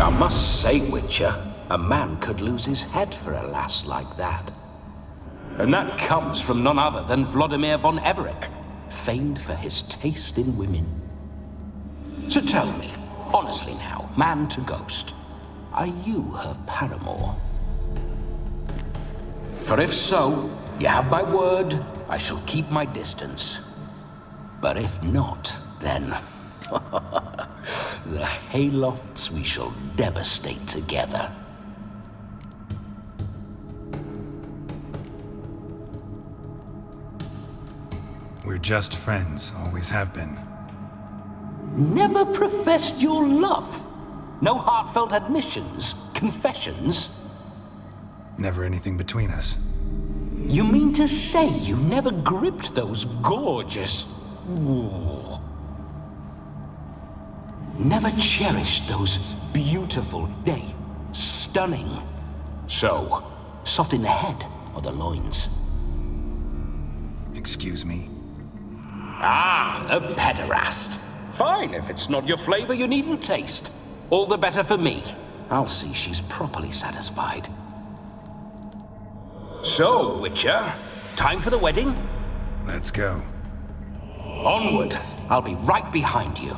Q: I must say, Witcher, a man could lose his head for a lass like that. And that comes from none other than Vladimir von Everec, famed for his taste in women. So tell me, honestly now, man to ghost, are you her paramour? For if so, you have my word, I shall keep my distance. But if not, then haylofts we shall devastate together.
A: We're just friends, always have been.
Q: Never professed your love? No heartfelt admissions, confessions?
A: Never anything between us.
Q: You mean to say you never gripped those gorgeous... Ooh. Never cherished those beautiful, nay, stunning... So, soft in the head or the loins?
A: Excuse me?
Q: Ah, a pederast. Fine, if it's not your flavor, you needn't taste. All the better for me. I'll see she's properly satisfied. So, Witcher, time for the wedding?
A: Let's go.
Q: Onward. I'll be right behind you.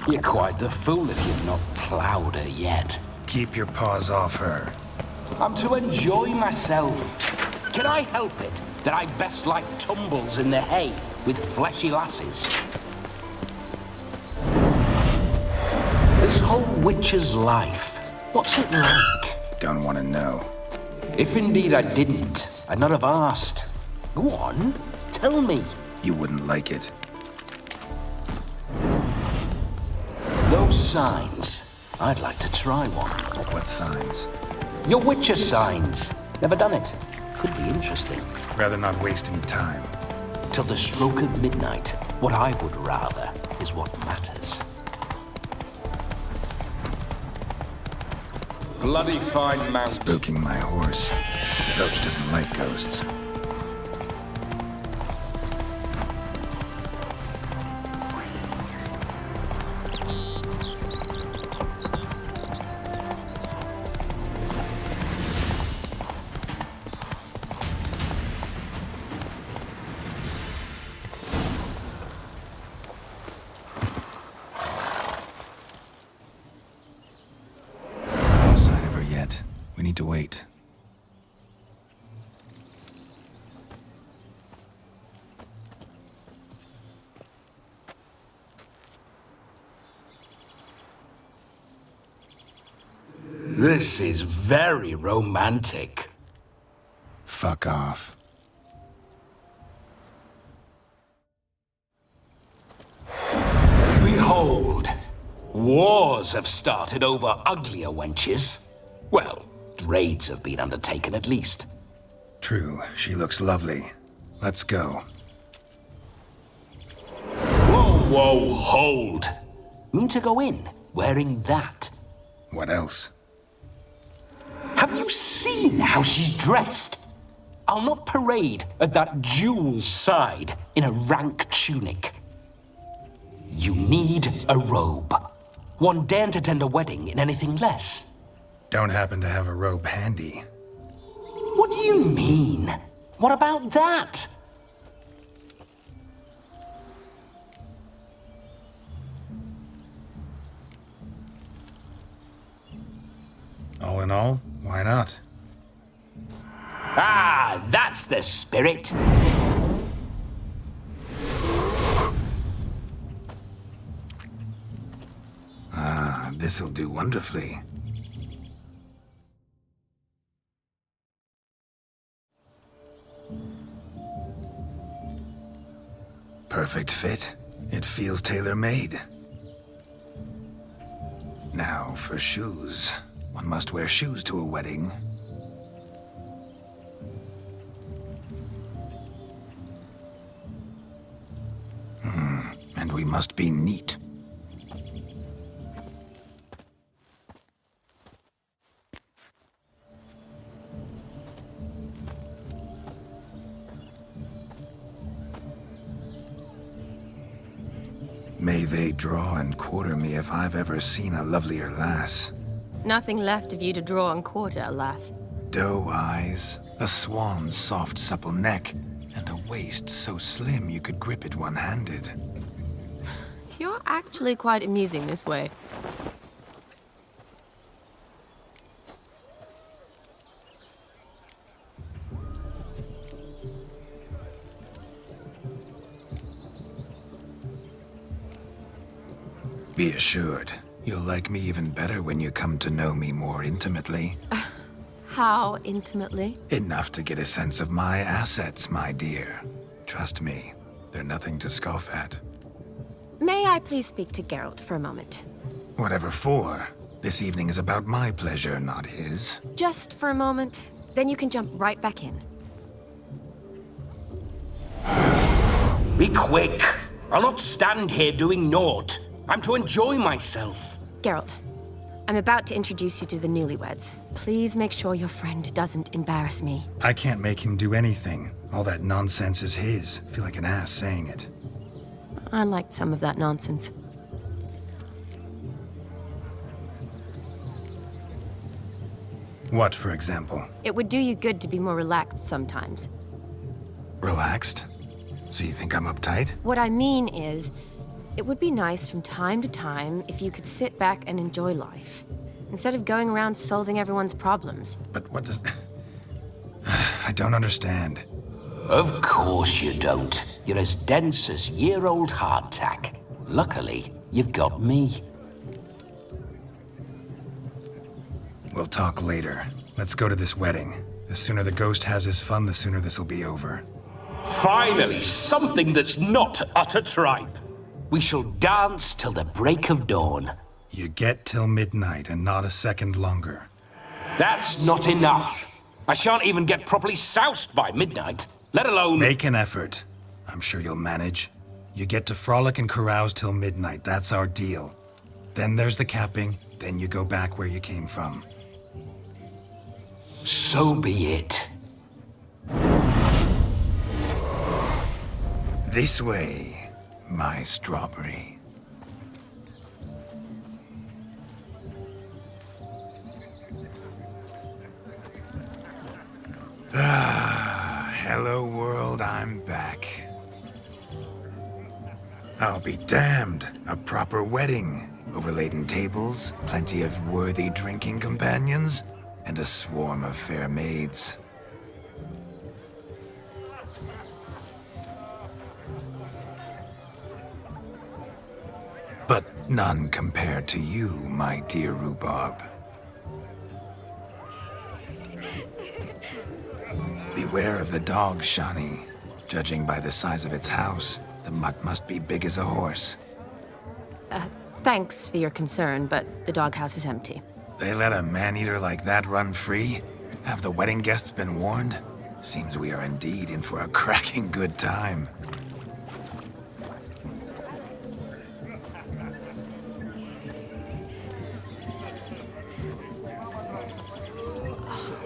Q: You're quite the fool if you've not ploughed her yet.
A: Keep your paws off her.
Q: I'm to enjoy myself. Can I help it that I best like tumbles in the hay with fleshy lasses? This whole witcher's life, what's it like?
A: Don't want to know.
Q: If indeed I didn't, I'd not have asked. Go on, tell me.
A: You wouldn't like it.
Q: Those signs, I'd like to try one.
A: What signs?
Q: Your Witcher signs. Never done it. Could be interesting.
A: Rather not waste any time.
Q: Till the stroke of midnight, what I would rather is what matters.
R: Bloody fine mount.
A: Spooking my horse. Roach doesn't like ghosts. We need to wait.
Q: This is very romantic.
A: Fuck off.
Q: Behold, wars have started over uglier wenches. Well, raids have been undertaken at least.
A: True, she looks lovely. Let's go.
Q: Whoa, hold. Mean to go in, wearing that?
A: What else?
Q: Have you seen how she's dressed? I'll not parade at that jewel's side in a rank tunic. You need a robe. One daren't attend a wedding in anything less.
A: Don't happen to have a robe handy.
Q: What do you mean? What about that?
A: All in all, why not?
Q: Ah, that's the spirit.
A: Ah, this'll do wonderfully. Perfect fit. It feels tailor-made. Now for shoes. One must wear shoes to a wedding. And we must be neat. May they draw and quarter me if I've ever seen a lovelier lass.
J: Nothing left of you to draw and quarter, alas.
A: Doe eyes, a swan's soft supple neck, and a waist so slim you could grip it one-handed.
J: You're actually quite amusing this way.
A: Be assured, you'll like me even better when you come to know me more intimately.
J: How intimately?
A: Enough to get a sense of my assets, my dear. Trust me, they're nothing to scoff at.
J: May I please speak to Geralt for a moment?
A: Whatever for. This evening is about my pleasure, not his.
J: Just for a moment, then you can jump right back in.
Q: Be quick. I'll not stand here doing naught. I'm to enjoy myself.
J: Geralt, I'm about to introduce you to the newlyweds. Please make sure your friend doesn't embarrass me.
A: I can't make him do anything. All that nonsense is his. I feel like an ass saying it.
J: I liked some of that nonsense.
A: What, for example?
J: It would do you good to be more relaxed sometimes.
A: Relaxed? So you think I'm uptight?
J: What I mean is, it would be nice from time to time if you could sit back and enjoy life, instead of going around solving everyone's problems.
A: But what does... I don't understand.
Q: Of course you don't. You're as dense as year-old hardtack. Luckily, you've got me.
A: We'll talk later. Let's go to this wedding. The sooner the ghost has his fun, the sooner this'll be over.
Q: Finally, something that's not utter tripe. We shall dance till the break of dawn.
A: You get till midnight and not a second longer.
Q: That's not enough. I shan't even get properly soused by midnight, let alone...
A: Make an effort. I'm sure you'll manage. You get to frolic and carouse till midnight. That's our deal. Then there's the capping. Then you go back where you came from.
Q: So be it.
A: This way, my strawberry. Hello world, I'm back. I'll be damned. A proper wedding. Overladen tables, plenty of worthy drinking companions, and a swarm of fair maids. But none compared to you, my dear rhubarb. Beware of the dog, Shani. Judging by the size of its house, the mutt must be big as a horse.
J: Thanks for your concern, but the doghouse is empty.
A: They let a man-eater like that run free? Have the wedding guests been warned? Seems we are indeed in for a cracking good time.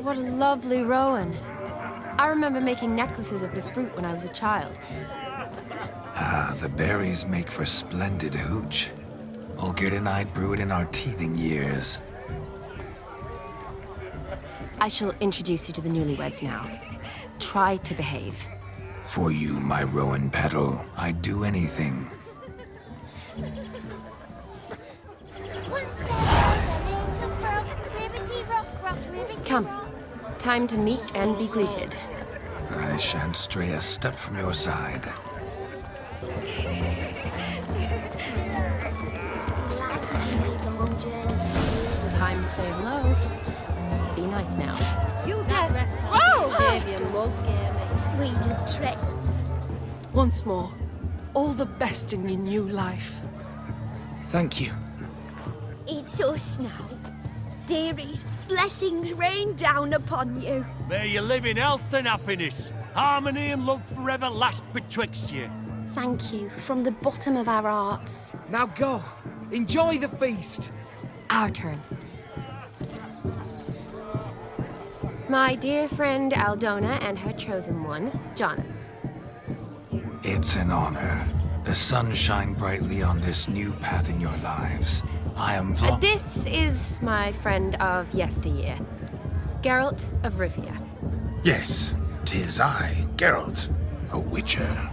J: What a lovely rowan. I remember making necklaces of the fruit when I was a child.
A: Ah, the berries make for splendid hooch. Olgerd and I brew it in our teething years.
J: I shall introduce you to the newlyweds now. Try to behave.
A: For you, my rowan petal, I'd do anything.
I: Once there was a little frog, ribbity rock, rock, ribbity
J: Come.
I: rock.
J: Time to meet and be greeted.
A: I shan't stray a step from your side.
I: Glad to do the long journey.
J: Time to say hello. Be nice now.
I: You deaf.
J: Behaviour will scare me.
I: We'd have tricked.
E: Once more, all the best in your new life.
S: Thank you.
I: It's us now. Dearies, blessings rain down upon you.
D: May you live in health and happiness. Harmony and love forever last betwixt you.
I: Thank you from the bottom of our hearts.
S: Now go. Enjoy the feast.
J: Our turn. My dear friend Aldona and her chosen one, Jonas.
A: It's an honor. The sun shine brightly on this new path in your lives. I am
J: This is my friend of yesteryear, Geralt of Rivia.
A: Yes, 'tis I, Geralt, a witcher.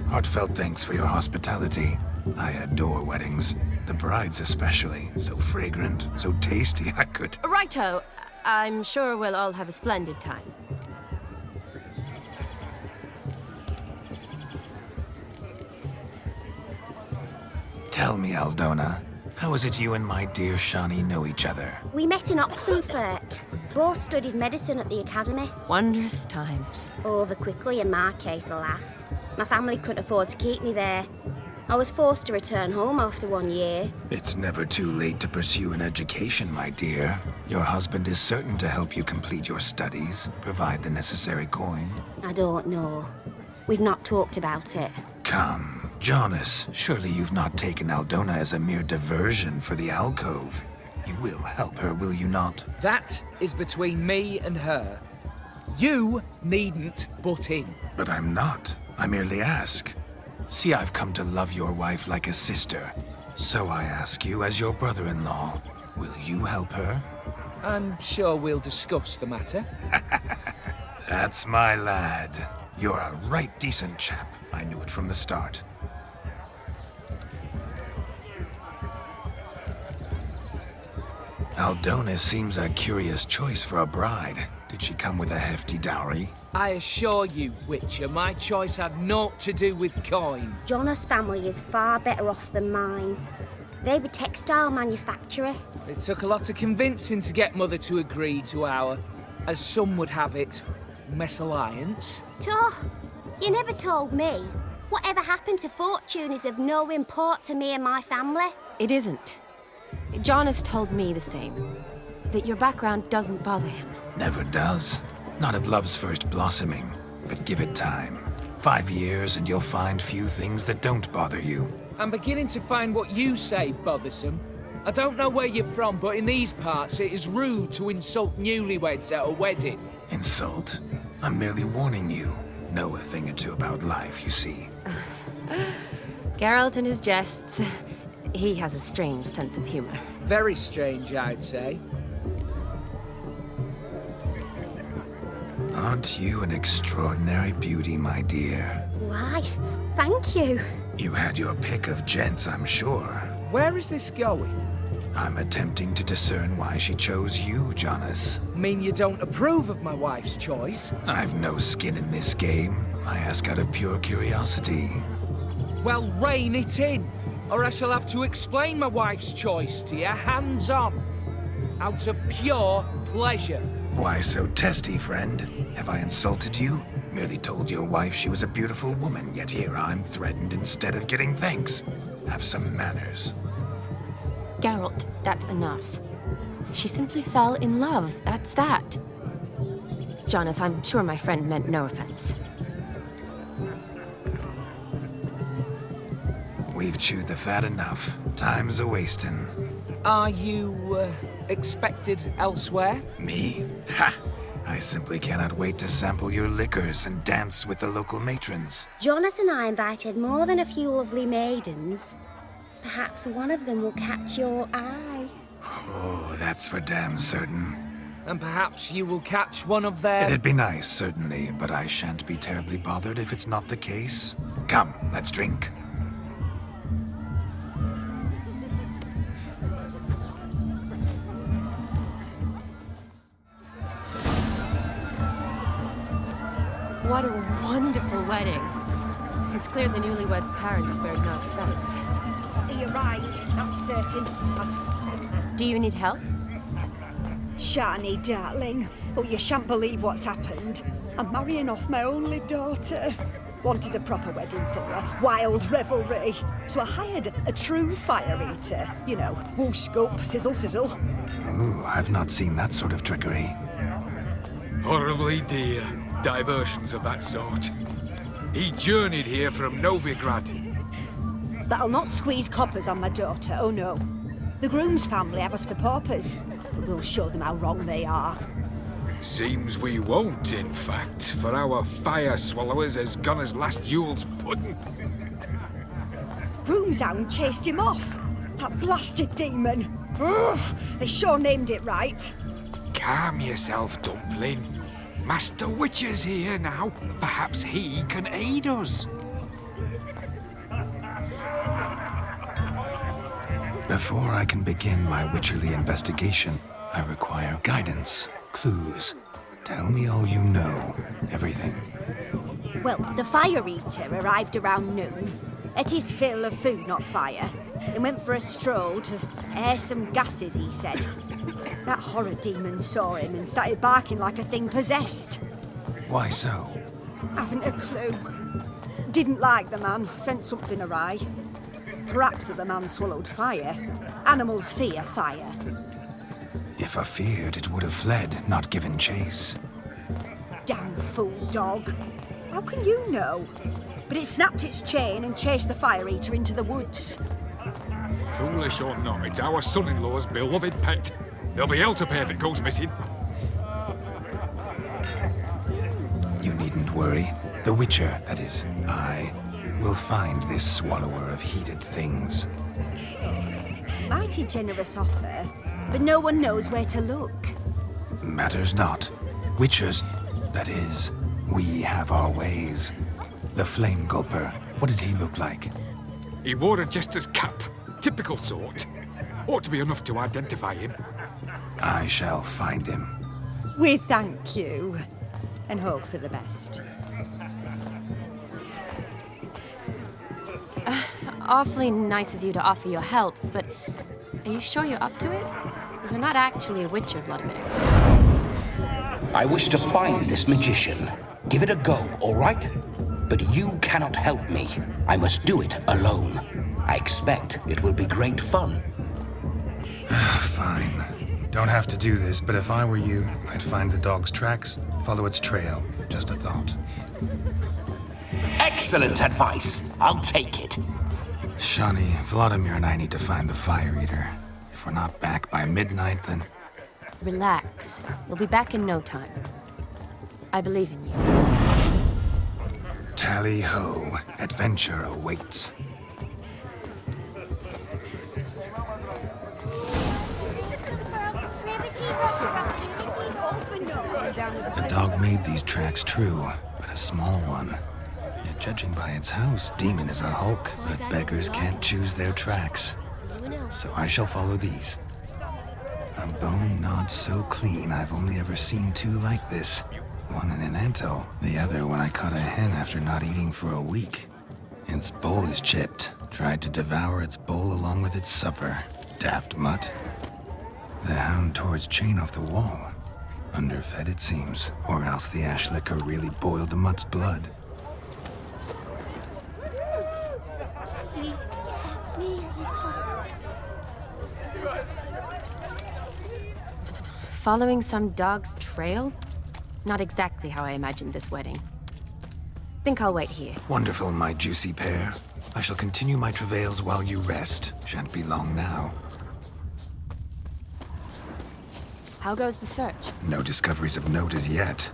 A: Heartfelt thanks for your hospitality. I adore weddings. The brides especially. So fragrant, so tasty, I could...
J: Righto. I'm sure we'll all have a splendid time.
A: Tell me, Aldona, how is it you and my dear Shani know each other?
I: We met in Oxenfurt. Both studied medicine at the academy.
J: Wondrous times.
I: Over quickly in my case, alas. My family couldn't afford to keep me there. I was forced to return home after 1 year.
A: It's never too late to pursue an education, my dear. Your husband is certain to help you complete your studies, provide the necessary coin.
I: I don't know. We've not talked about it.
A: Come, Jonas, surely you've not taken Aldona as a mere diversion for the alcove. You will help her, will you not?
S: That is between me and her. You needn't butt in.
A: But I'm not. I merely ask. See, I've come to love your wife like a sister. So I ask you, as your brother-in-law, will you help her?
S: I'm sure we'll discuss the matter.
A: That's my lad. You're a right decent chap. I knew it from the start. Aldona seems a curious choice for a bride. Did she come with a hefty dowry?
S: I assure you, Witcher, my choice had naught to do with coin.
I: Jonas' family is far better off than mine. They're a textile manufacturer.
S: It took a lot of convincing to get Mother to agree to our, as some would have it, mesalliance.
I: You never told me. Whatever happened to fortune is of no import to me and my family.
J: It isn't. Jonas told me the same. That your background doesn't bother him.
A: Never does. Not at love's first blossoming. But give it time. 5 years and you'll find few things that don't bother you.
S: I'm beginning to find what you say bothersome. I don't know where you're from, but in these parts it is rude to insult newlyweds at a wedding.
A: Insult? I'm merely warning you. Know a thing or two about life, you see.
J: Geralt and his jests. He has a strange sense of humor.
S: Very strange, I'd say.
A: Aren't you an extraordinary beauty, my dear?
I: Why, thank you.
A: You had your pick of gents, I'm sure.
S: Where is this going?
A: I'm attempting to discern why she chose you, Jonas.
S: Mean you don't approve of my wife's choice?
A: I've no skin in this game. I ask out of pure curiosity.
S: Well, rein it in, or I shall have to explain my wife's choice to you hands-on. Out of pure pleasure.
A: Why so testy, friend? Have I insulted you? Merely told your wife she was a beautiful woman, yet here I'm threatened instead of getting thanks. Have some manners.
J: Geralt, that's enough. She simply fell in love, that's that. Jonas, I'm sure my friend meant no offense.
A: We've chewed the fat enough. Time's a-wasting.
S: Are you, expected elsewhere?
A: Me? Ha! I simply cannot wait to sample your liquors and dance with the local matrons.
I: Jonas and I invited more than a few lovely maidens. Perhaps one of them will catch your eye.
A: Oh, that's for damn certain.
S: And perhaps you will catch one of their...
A: It'd be nice, certainly, but I shan't be terribly bothered if it's not the case. Come, let's drink.
J: What a wonderful wedding. It's clear the newlyweds' parents spared no expense.
G: He arrived, that's certain.
J: Do you need help?
G: Shani, darling. Oh, you shan't believe what's happened. I'm marrying off my only daughter. Wanted a proper wedding for her, wild revelry. So I hired a true fire eater. You know, wool scoop, sizzle, sizzle.
A: Ooh, I've not seen that sort of trickery.
T: Horribly dear diversions of that sort. He journeyed here from Novigrad.
G: But I'll not squeeze coppers on my daughter, oh no. The groom's family have us for paupers, but we'll show them how wrong they are.
T: Seems we won't, in fact, for our fire swallowers has gone as last Yule's pudding.
G: Groom's hound chased him off. That blasted demon. Ugh, they sure named it right.
T: Calm yourself, Dumpling. Master Witcher's here now. Perhaps he can aid us.
A: Before I can begin my witcherly investigation, I require guidance, clues. Tell me all you know, everything.
G: Well, the Fire Eater arrived around noon. Ate his fill of food, not fire. Then went for a stroll to air some gases, he said. That horror demon saw him and started barking like a thing possessed.
A: Why so?
G: Haven't a clue. Didn't like the man, sent something awry. Perhaps the man swallowed fire. Animals fear fire.
A: If I feared, it would have fled, not given chase.
G: Damn fool dog. How can you know? But it snapped its chain and chased the Fire Eater into the woods.
T: Foolish or not, it's our son-in-law's beloved pet. There'll be hell to pay if it goes missing.
A: You needn't worry. The Witcher, that is, I, will find this swallower of heated things.
G: Mighty generous offer, but no one knows where to look.
A: Matters not. Witchers, that is, we have our ways. The Flame Gulper, what did he look like?
T: He wore a jester's cap. Typical sort. Ought to be enough to identify him.
A: I shall find him.
G: We thank you, and hope for the best.
J: Awfully nice of you to offer your help, but are you sure you're up to it? You're not actually a witcher, Vladimir.
Q: I wish to find this magician. Give it a go, all right? But you cannot help me. I must do it alone. I expect it will be great fun.
A: Fine. Don't have to do this, but if I were you, I'd find the dog's tracks, follow its trail. Just a thought.
Q: Excellent advice. I'll take it.
A: Shani, Vladimir and I need to find the Fire Eater. If we're not back by midnight, then...
J: Relax. You'll be back in no time. I believe in you.
A: Tally-ho. Adventure awaits. The dog made these tracks true, but a small one. Yet judging by its house, Demon is a hulk, but beggars can't choose their tracks. So I shall follow these. A bone not so clean I've only ever seen two like this. One in an anthill, the other when I caught a hen after not eating for a week. Its bowl is chipped. Tried to devour its bowl along with its supper. Daft mutt. The hound tore its chain off the wall. Underfed, it seems, or else the ash liquor really boiled the mutt's blood.
J: Following some dog's trail? Not exactly how I imagined this wedding. Think I'll wait here.
A: Wonderful, my juicy pair. I shall continue my travails while you rest. Shan't be long now.
J: How goes the search?
A: No discoveries of note as yet.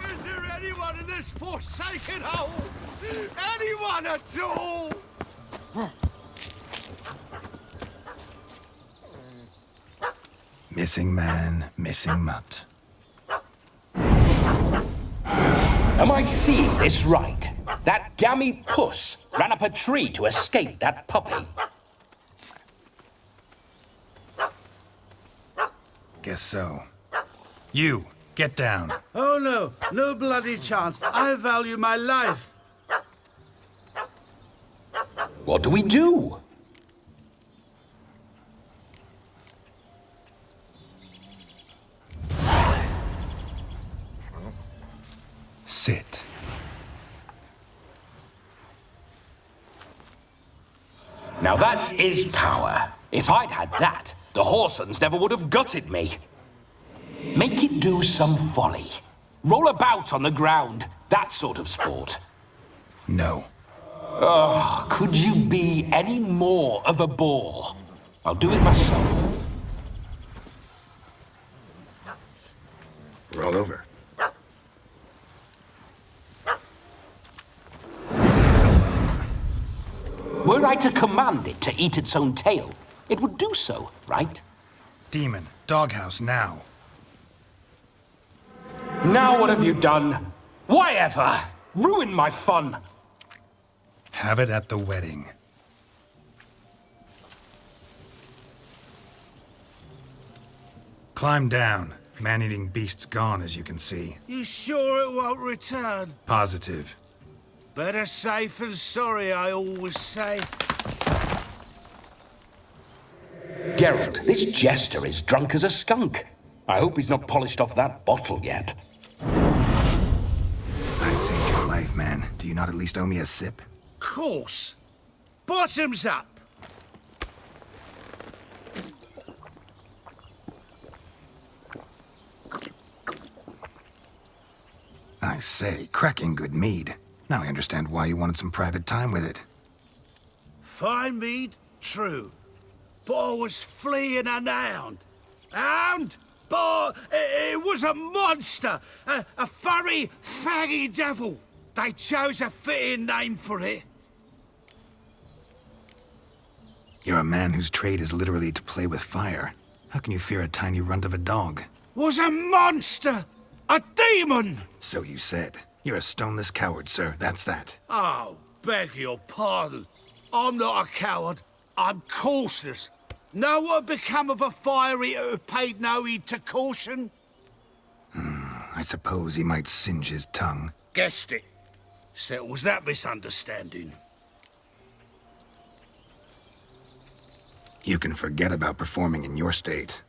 D: Is there anyone in this forsaken hole? Anyone at all?
A: Missing man, missing mutt.
Q: Am I seeing this right? That gammy puss ran up a tree to escape that puppy.
A: Guess so. You, get down.
F: Oh no, no bloody chance. I value my life.
Q: What do we do?
A: Sit.
Q: Now that is power. If I'd had that, the Horsons never would have gutted me. Make it do some folly. Roll about on the ground, that sort of sport.
A: No.
Q: Oh, could you be any more of a bore? I'll do it myself.
A: Roll over.
Q: Were I to command it to eat its own tail, it would do so, right?
A: Demon, doghouse now.
Q: Now what have you done? Why ever?
R: Ruin my fun.
A: Have it at the wedding. Climb down. Man-eating beast's gone, as you can see.
F: You sure it won't return?
A: Positive.
F: Better safe than sorry, I always say.
Q: Geralt, this jester is drunk as a skunk. I hope he's not polished off that bottle yet.
A: I saved your life, man. Do you not at least owe me a sip?
F: Course. Bottoms up.
A: I say, cracking good mead. Now I understand why you wanted some private time with it.
F: Fine mead, true. But I was fleeing an hound. Hound? But it was a monster. A furry, faggy devil. They chose a fitting name for it.
A: You're a man whose trade is literally to play with fire. How can you fear a tiny runt of a dog?
F: Was a monster. A demon.
A: So you said. You're a stoneless coward, sir. That's that.
F: Oh, beg your pardon. I'm not a coward. I'm cautious. Know what become of a fire eater who paid no heed to caution?
A: I suppose he might singe his tongue.
F: Guessed it. Settles that misunderstanding.
A: You can forget about performing in your state.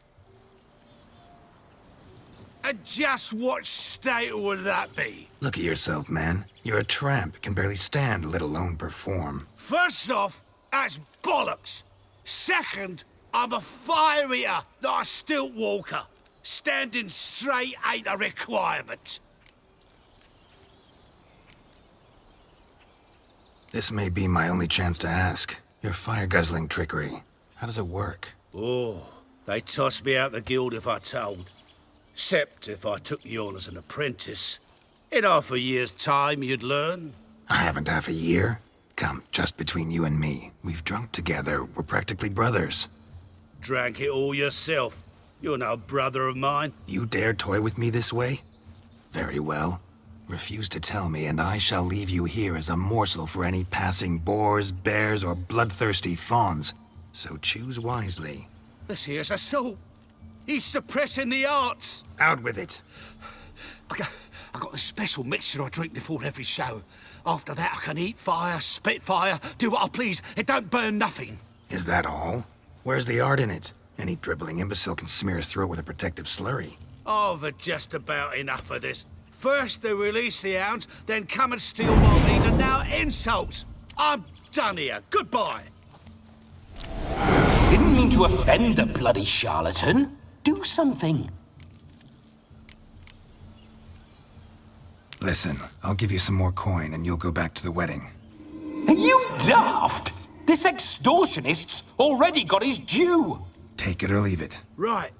F: And just what state would that be?
A: Look at yourself, man. You're a tramp, can barely stand, let alone perform.
F: First off, that's bollocks. Second, I'm a fire eater, not a stilt walker. Standing straight ain't a requirement.
A: This may be my only chance to ask. Your fire-guzzling trickery. How does it work?
F: Oh, they toss me out the guild if I told. Except if I took you on as an apprentice. In half a year's time, you'd learn.
A: I haven't half a year. Come, just between you and me. We've drunk together. We're practically brothers.
F: Drank it all yourself. You're no brother of mine.
A: You dare toy with me this way? Very well. Refuse to tell me, and I shall leave you here as a morsel for any passing boars, bears, or bloodthirsty fawns. So choose wisely.
F: This here's assault. He's suppressing the arts.
A: Out with it.
F: I got a special mixture I drink before every show. After that, I can eat fire, spit fire, do what I please. It don't burn nothing.
A: Is that all? Where's the art in it? Any dribbling imbecile can smear his throat with a protective slurry.
F: I've had just about enough of this. First they release the hounds, then come and steal my meat, and now insults. I'm done here. Goodbye.
Q: Didn't mean to offend the bloody charlatan. Do something.
A: Listen, I'll give you some more coin and you'll go back to the wedding.
Q: Are you daft? This extortionist's already got his due.
A: Take it or leave it.
F: Right.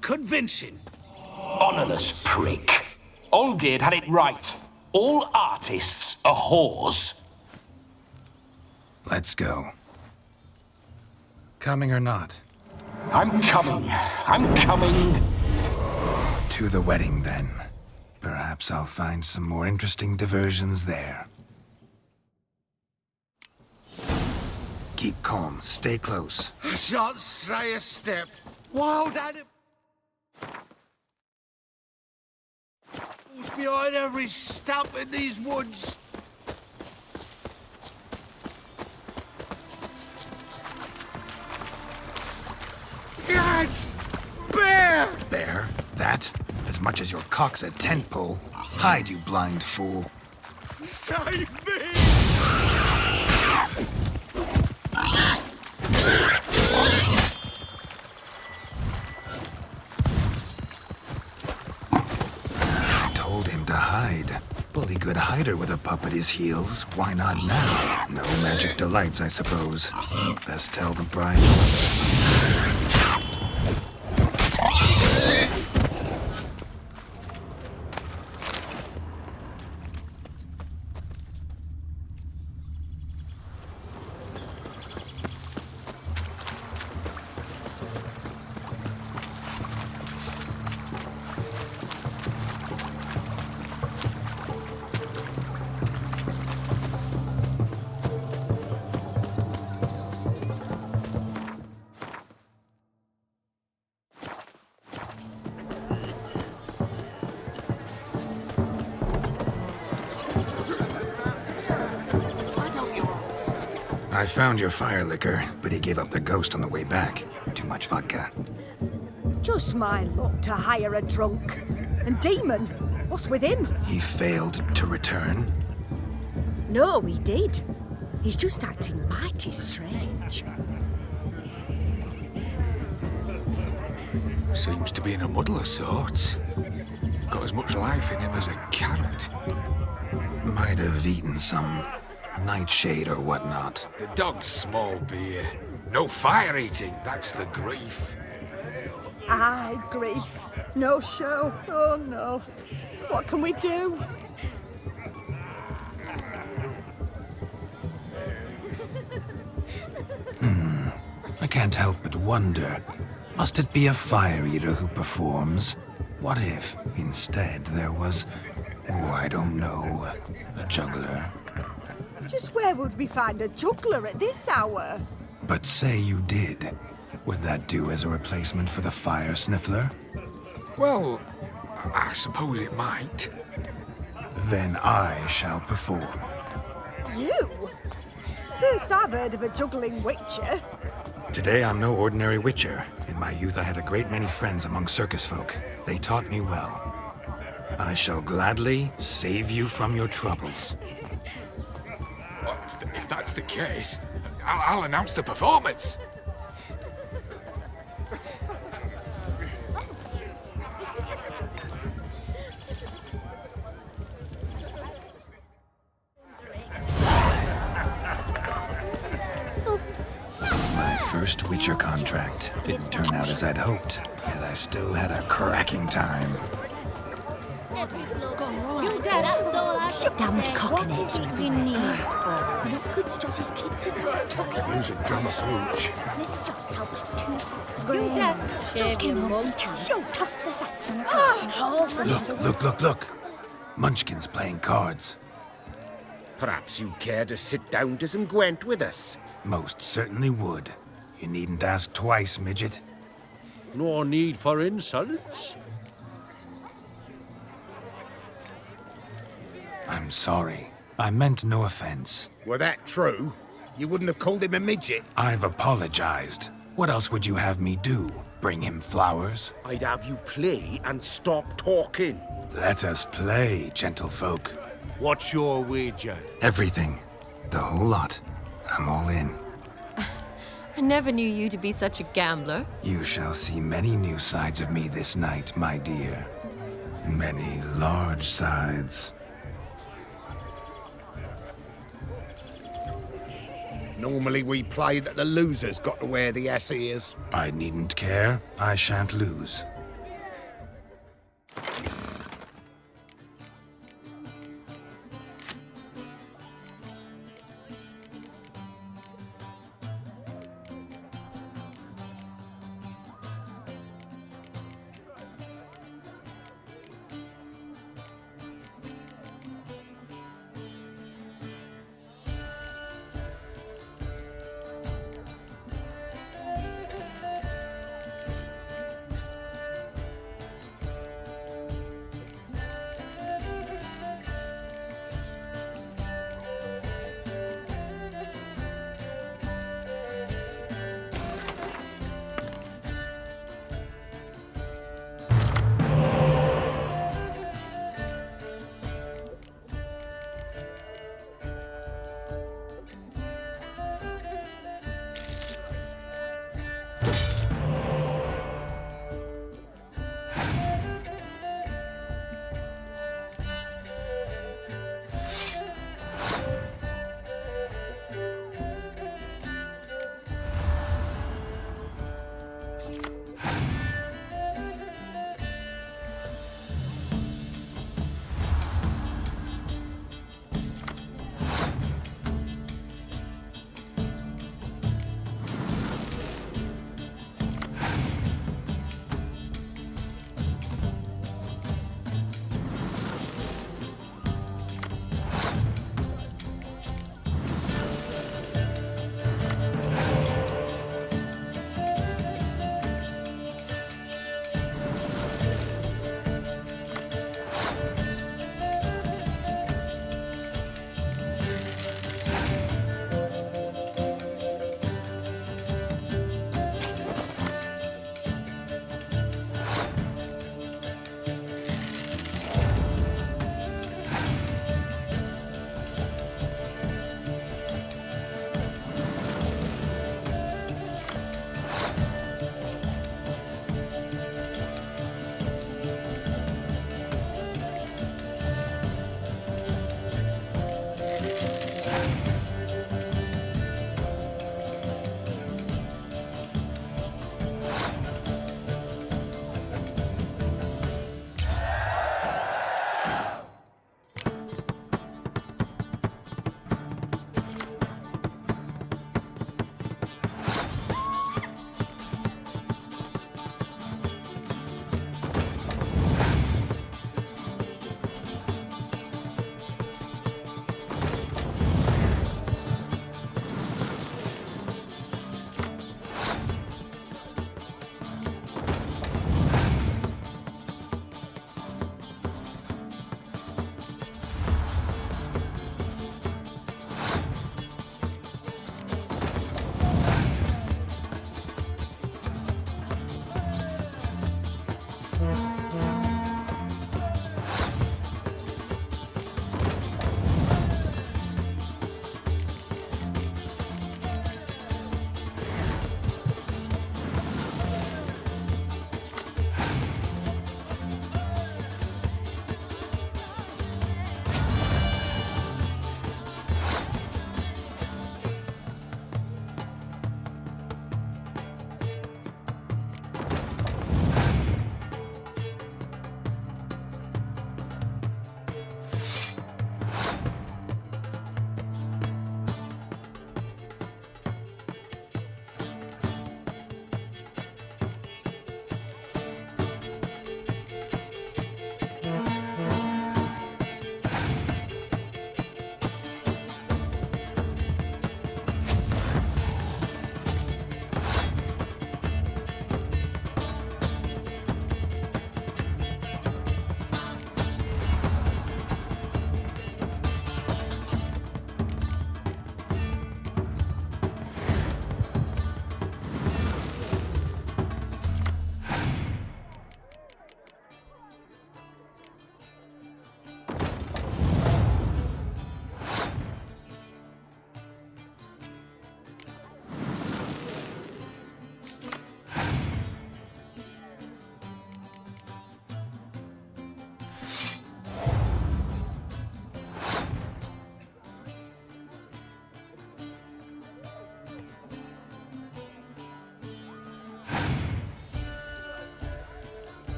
F: Convincing.
Q: Honourless prick. Olgierd had it right. All artists are whores.
A: Let's go. Coming or not?
Q: I'm coming. I'm coming.
A: To the wedding, then. Perhaps I'll find some more interesting diversions there. Keep calm. Stay close.
F: I shan't stray a step. Wild animals behind every stump in these woods. Gads! Bear!
A: Bear? That? As much as your cock's a tent pole. Hide, you blind fool.
F: Save me!
A: Told him to hide. Bully good hider with a pup at his heels. Why not now? No magic delights, I suppose. Best tell the bride. I found your fire liquor, but he gave up the ghost on the way back. Too much vodka.
G: Just my luck to hire a drunk. And Demon, what's with him?
A: He failed to return.
G: No, he did. He's just acting mighty strange.
T: Seems to be in a muddle of sorts. Got as much life in him as a carrot.
A: Might have eaten some nightshade or whatnot.
T: The dog's small beer. No fire eating, that's the grief.
G: Aye, grief. No show. Oh no. What can we do?
A: I can't help but wonder. Must it be a fire eater who performs? What if, instead, there was, I don't know, a juggler?
G: Just where would we find a juggler at this hour?
A: But say you did. Would that do as a replacement for the fire sniffler?
T: Well, I suppose it might.
A: Then I shall perform.
G: You? First I've heard of a juggling witcher.
A: Today I'm no ordinary witcher. In my youth I had a great many friends among circus folk. They taught me well. I shall gladly save you from your troubles.
T: Well, if that's the case, I'll announce the performance.
A: First Witcher contract. Didn't turn out as I'd hoped, yet I still had a cracking time.
G: You damned cockneys. What good's Joss's kid to that? Talking.
N: Use a drum of smooch.
G: Mrs. Joss held like 2 sacks of grain. You deaf? Joss came home from town. Joe tossed the sacks on a cart and hauled them to the woods.
A: Look. Munchkin's playing cards.
N: Perhaps you care to sit down to some Gwent with us?
A: Most certainly would. You needn't ask twice, midget.
F: No need for insults.
A: I'm sorry. I meant no offense.
N: Were that true, you wouldn't have called him a midget.
A: I've apologized. What else would you have me do? Bring him flowers?
N: I'd have you play and stop talking.
A: Let us play, gentlefolk.
N: What's your wager?
A: Everything. The whole lot. I'm all in.
J: I never knew you to be such a gambler.
A: You shall see many new sides of me this night, my dear. Many large sides.
N: Normally we play that the loser's got to wear the ass ears.
A: I needn't care. I shan't lose.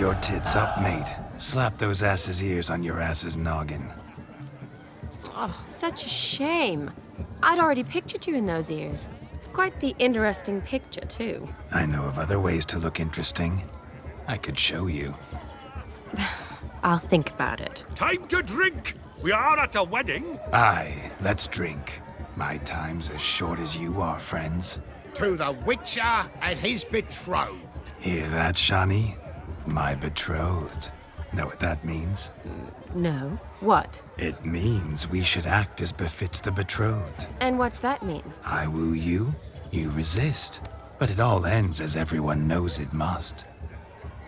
A: Your tits up, mate. Slap those asses' ears on your ass's noggin.
J: Oh, such a shame. I'd already pictured you in those ears. Quite the interesting picture, too.
A: I know of other ways to look interesting. I could show you.
J: I'll think about it.
D: Time to drink! We are at a wedding.
A: Aye, let's drink. My time's as short as you are, friends.
N: To the Witcher and his betrothed.
A: Hear that, Shawnee? My betrothed. Know what that means?
J: No. What?
A: It means we should act as befits the betrothed.
J: And what's that mean?
A: I woo you, you resist. But it all ends as everyone knows it must.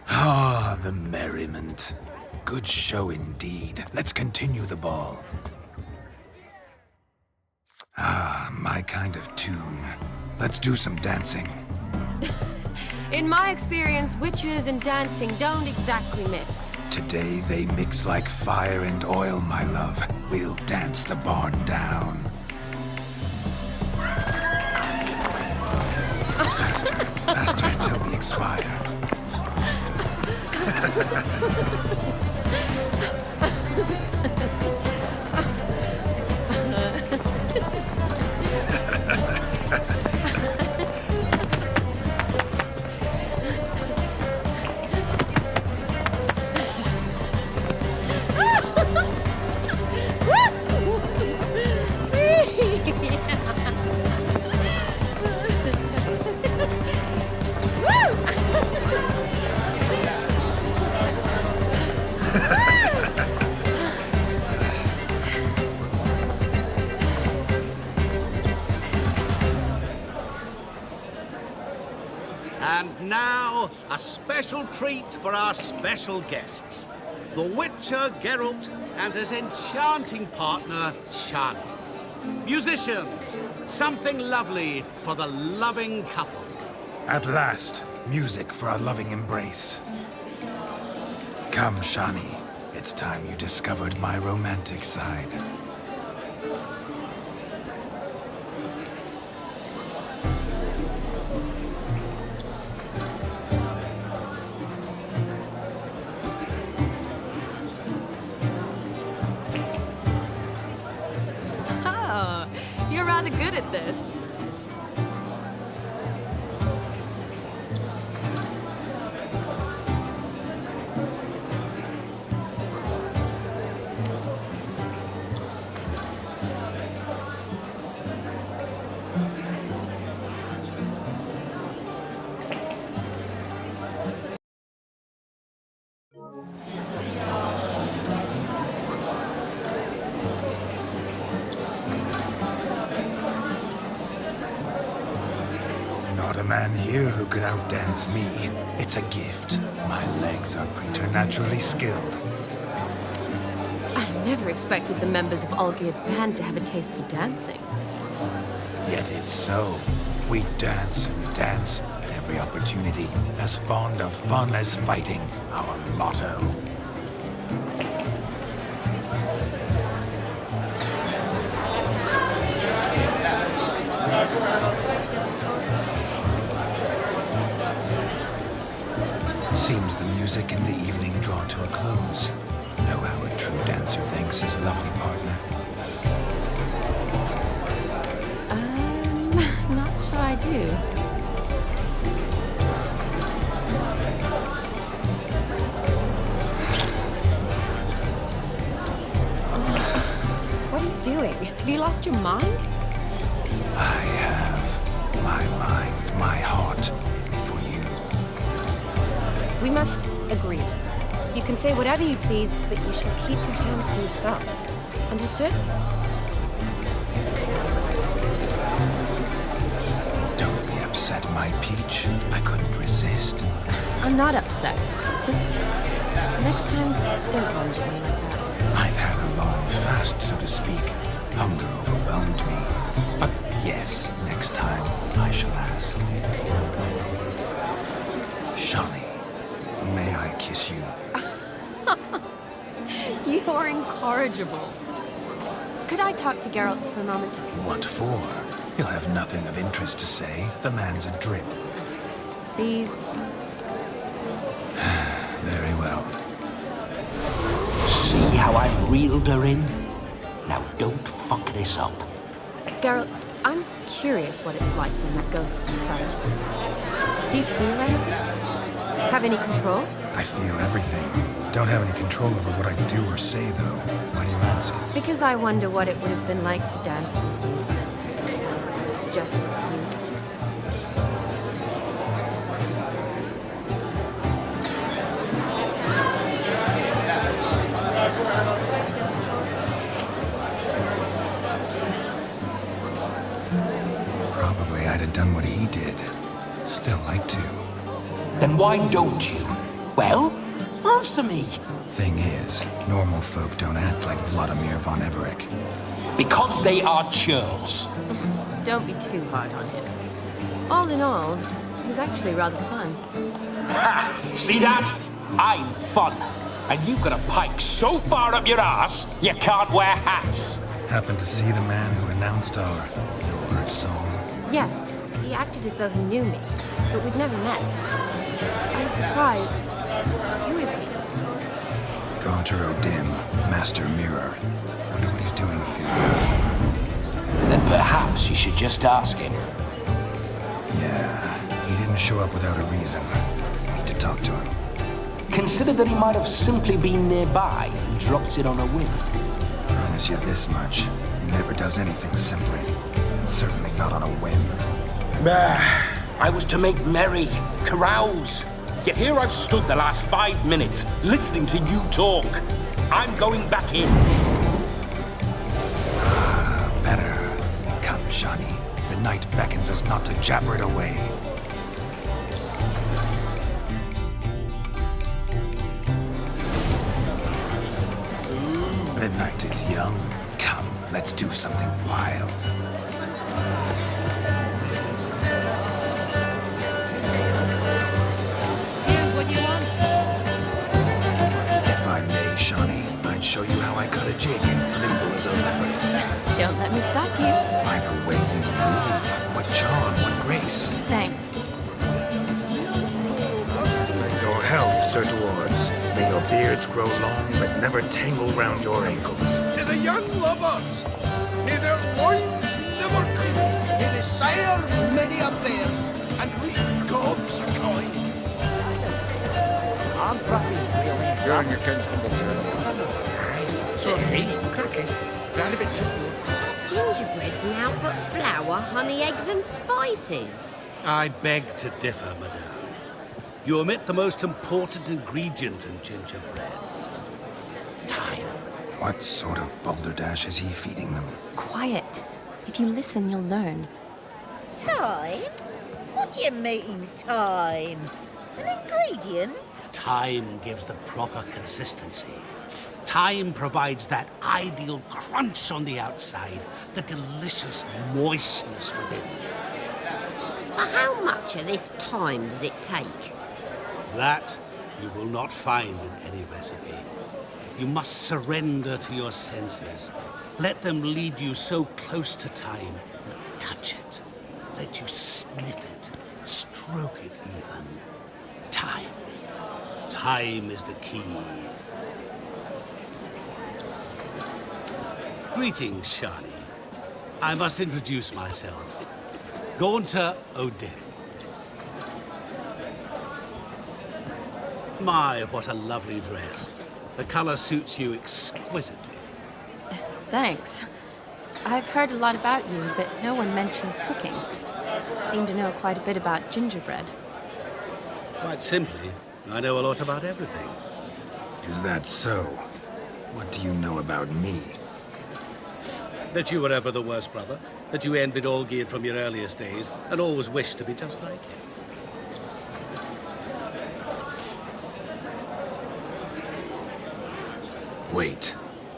A: Ah, the merriment. Good show indeed. Let's continue the ball. Ah, my kind of tune. Let's do some dancing.
J: In my experience, witches and dancing don't exactly mix.
A: Today they mix like fire and oil, my love. We'll dance the barn down. Faster, faster till we expire.
L: And now, a special treat for our special guests. The Witcher Geralt and his enchanting partner, Shani. Musicians, something lovely for the loving couple.
A: At last, music for a loving embrace. Come, Shani. It's time you discovered my romantic side.
J: Oh, you're rather good at this.
A: Not a man here who could outdance me. It's a gift. My legs are preternaturally skilled.
J: I never expected the members of Olgierd's band to have a taste for dancing.
A: Yet it's so. We dance and dance at every opportunity, as fond of fun as fighting, our motto. Seems the music and the evening draw to a close. Know how a true dancer thanks his lovely partner.
J: Not sure I do. What are you doing? Have you lost your mind?
A: I have my mind, my heart.
J: We must agree. You can say whatever you please, but you shall keep your hands to yourself. Understood?
A: Don't be upset, my peach. I couldn't resist.
J: I'm not upset. Just next time, don't lunge at me like that.
A: I'd had a long fast, so to speak. Hunger overwhelmed me. But yes, next time I shall ask. Shawnee. May I kiss you?
J: You're incorrigible. Could I talk to Geralt for a moment?
A: What for? He'll have nothing of interest to say. The man's a drip.
J: Please.
A: Very well.
Q: See how I've reeled her in? Now don't fuck this up.
J: Geralt, I'm curious what it's like when that ghost's inside you. Do you feel anything? Have any control?
A: I feel everything. Don't have any control over what I do or say, though. Why do you ask?
J: Because I wonder what it would have been like to dance with you. Just you.
A: Probably I'd have done what he did. Still like to.
Q: Then why don't you? Well, answer me.
A: Thing is, normal folk don't act like Vladimir von Everec.
Q: Because they are churls.
J: Don't be too hard on him. All in all, he's actually rather fun.
Q: Ha! See that? I'm fun. And you've got a pike so far up your ass, you can't wear hats.
A: Happened to see the man who announced your song?
J: Yes, he acted as though he knew me, but we've never met. I was surprised. Who is he?
A: Gaunter O'Dim, Master Mirror. Wonder what he's doing here.
Q: Then perhaps you should just ask him.
A: Yeah, he didn't show up without a reason. Need to talk to him.
Q: Consider that he might have simply been nearby and dropped it on a whim.
A: Promise you this much. He never does anything simply. And certainly not on a whim.
Q: I was to make merry, carouse. Yet here I've stood the last 5 minutes, listening to you talk. I'm going back in.
A: Better. Come, Shani. The night beckons us not to jabber it away. The night is young. Come, let's do something wild. I'd show you how I cut a jig, nimble as a leopard.
J: Don't let me stop you.
A: By the way you move, what charm, what grace.
J: Thanks.
A: Your health, Sir Dwarves. May your beards grow long, but never tangle round your ankles.
O: To the young lovers, may their loins never creep, may they sire many a bairn, and reap gobs a coin.
N: I'm Ruffy. Join your kinsman, sir. So he, cookies, ran a bit too good.
P: Gingerbread's now but flour, honey, eggs and spices.
L: I beg to differ, madame. You omit the most important ingredient in gingerbread. Time.
A: What sort of balderdash is he feeding them?
J: Quiet. If you listen, you'll learn.
P: Time? What do you mean, time? An ingredient?
L: Time gives the proper consistency. Time provides that ideal crunch on the outside, the delicious moistness within.
P: So how much of this time does it take?
L: That you will not find in any recipe. You must surrender to your senses. Let them lead you so close to time, you touch it. Let you sniff it, stroke it even. Time. Time is the key. Greetings, Shani. I must introduce myself. Gaunter O'Dim. My, what a lovely dress. The color suits you exquisitely.
J: Thanks. I've heard a lot about you, but no one mentioned cooking. Seem to know quite a bit about gingerbread.
L: Quite simply, I know a lot about everything.
A: Is that so? What do you know about me?
L: That you were ever the worst brother. That you envied Olgierd from your earliest days and always wished to be just like him.
A: Wait,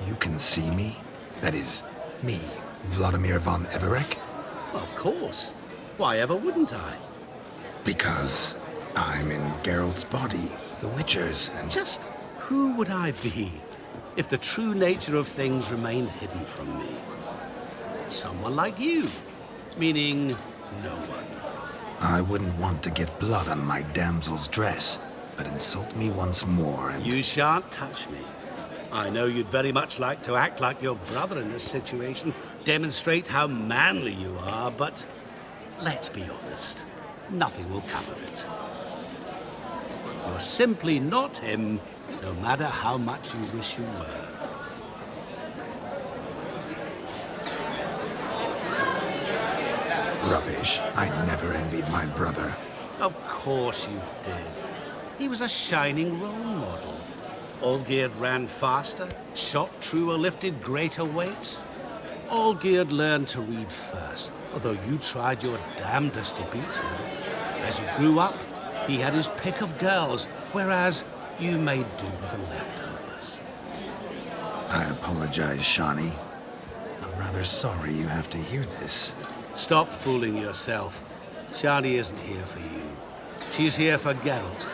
A: you can see me? That is, me, Vladimir von Everec?
L: Of course. Why ever wouldn't I?
A: Because I'm in Geralt's body, the Witcher's, and...
L: Just who would I be if the true nature of things remained hidden from me? Someone like you, meaning no one.
A: I wouldn't want to get blood on my damsel's dress. but insult me once more and...
L: You shan't touch me. I know you'd very much like to act like your brother in this situation, demonstrate how manly you are, but let's be honest, nothing will come of it. You're simply not him, no matter how much you wish you were.
A: Rubbish. I never envied my brother.
L: Of course you did. He was a shining role model. Olgierd ran faster, shot truer, lifted greater weights. Olgierd learned to read first, although you tried your damnedest to beat him. As you grew up, he had his pick of girls, whereas you made do with the leftovers.
A: I apologize, Shawnee. I'm rather sorry you have to hear this.
L: Stop fooling yourself. Shani isn't here for you. She's here for Geralt.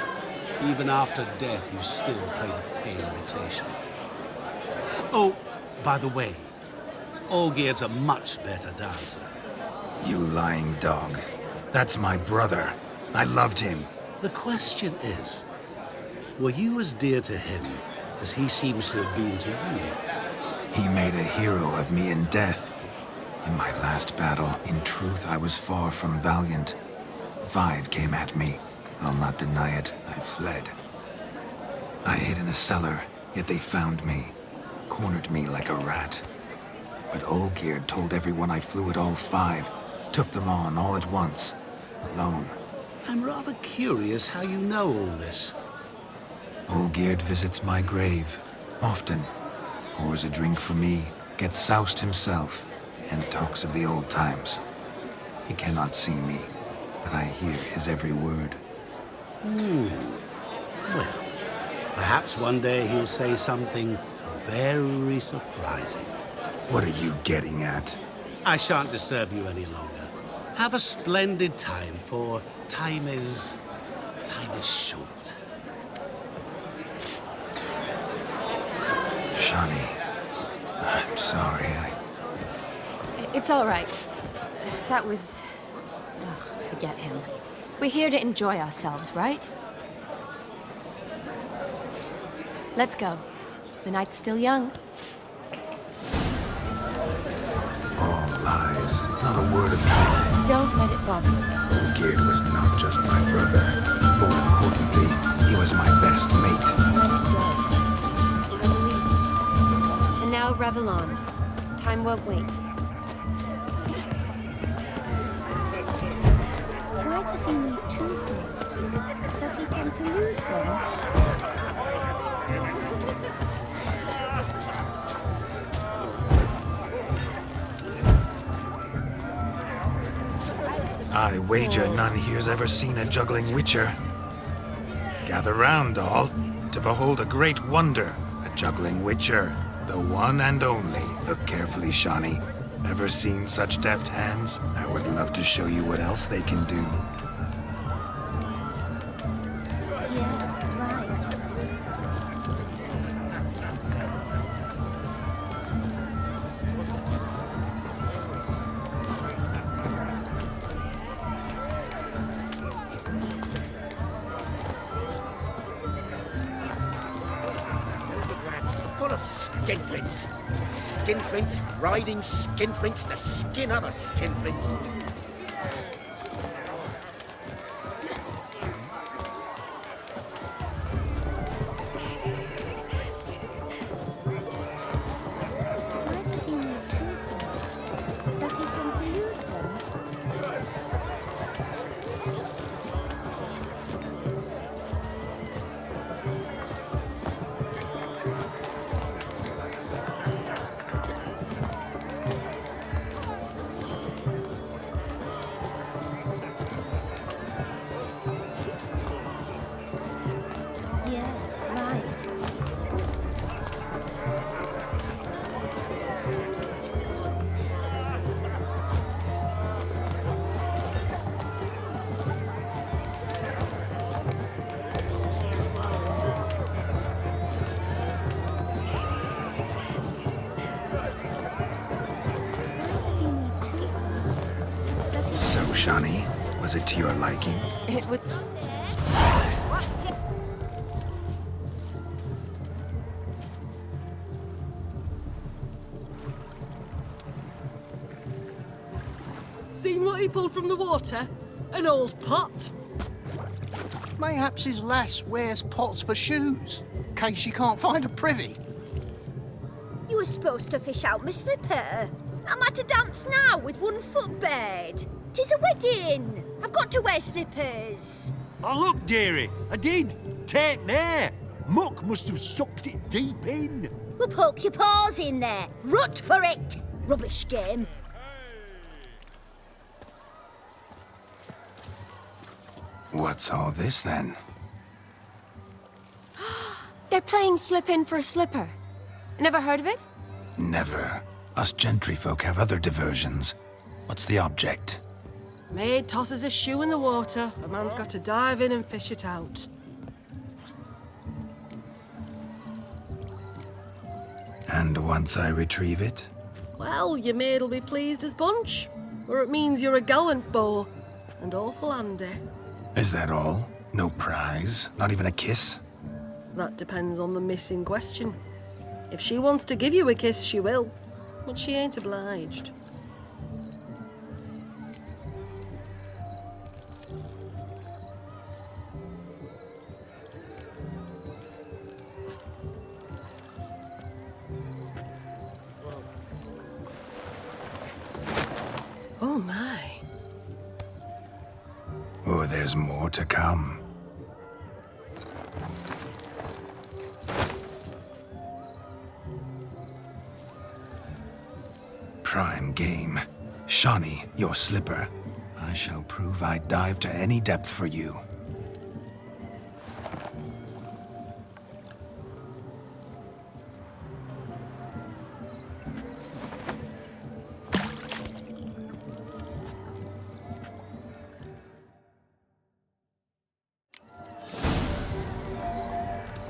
L: Even after death, you still play the pale imitation. Oh, by the way, Olgierd's a much better dancer.
A: You lying dog. That's my brother. I loved him.
L: The question is, were you as dear to him as he seems to have been to you?
A: He made a hero of me in death. In my last battle, in truth, I was far from valiant. 5 came at me. I'll not deny it, I fled. I hid in a cellar, yet they found me, cornered me like a rat. But Olgierd told everyone I flew at all 5, took them on all at once, alone.
L: I'm rather curious how you know all this.
A: Olgierd visits my grave, often. Pours a drink for me, gets soused himself, and talks of the old times. He cannot see me, but I hear his every word.
L: Well, perhaps one day he'll say something very surprising.
A: What are you getting at?
L: I shan't disturb you any longer. Have a splendid time, for time is short.
A: Shawnee, I'm sorry,
J: It's all right. That was... Ugh, forget him. We're here to enjoy ourselves, right? Let's go. The night's still young.
A: All lies, not a word of truth.
J: Don't let it bother you.
A: Olgierd was not just my brother. More importantly, he was my best mate.
J: Let it go. I believe you. And now revel on. Time won't wait.
U: Why does he need 2 swords? Does he tend to lose them?
A: I wager none here's ever seen a juggling witcher. Gather round, all, to behold a great wonder, a juggling witcher. The one and only. Look carefully, Shawnee. Ever seen such deft hands? I would love to show you what else they can do.
U: Yeah, right.
O: Full of skinflints. Skinflints riding skinflints to skin other skinflints.
U: Why does he need 2 swords? Does he tend to lose them? Yeah, right.
A: So, Shawnee, was it to your liking?
J: It would...
M: people from the water? An old pot?
O: Mayhaps his lass wears pots for shoes, in case she can't find a privy.
G: You were supposed to fish out my slipper. Am I to dance now with one foot bared? 'Tis a wedding. I've got to wear slippers.
D: Oh, look, dearie, I did. Take there. Muck must have sucked it deep in.
G: Well, poke your paws in there. Rut for it. Rubbish game.
A: What's all this, then?
J: They're playing slip in for a slipper. Never heard of it?
A: Never. Us gentry folk have other diversions. What's the object?
M: Maid tosses a shoe in the water. A man's got to dive in and fish it out.
A: And once I retrieve it?
M: Well, your maid'll be pleased as punch. Or it means you're a gallant beau. And awful handy.
A: Is that all? No prize? Not even a kiss?
M: That depends on the miss in question. If she wants to give you a kiss, she will. But she ain't obliged. Oh my.
A: Oh, there's more to come. Prime game. Shawnee, your slipper. I shall prove I dive to any depth for you.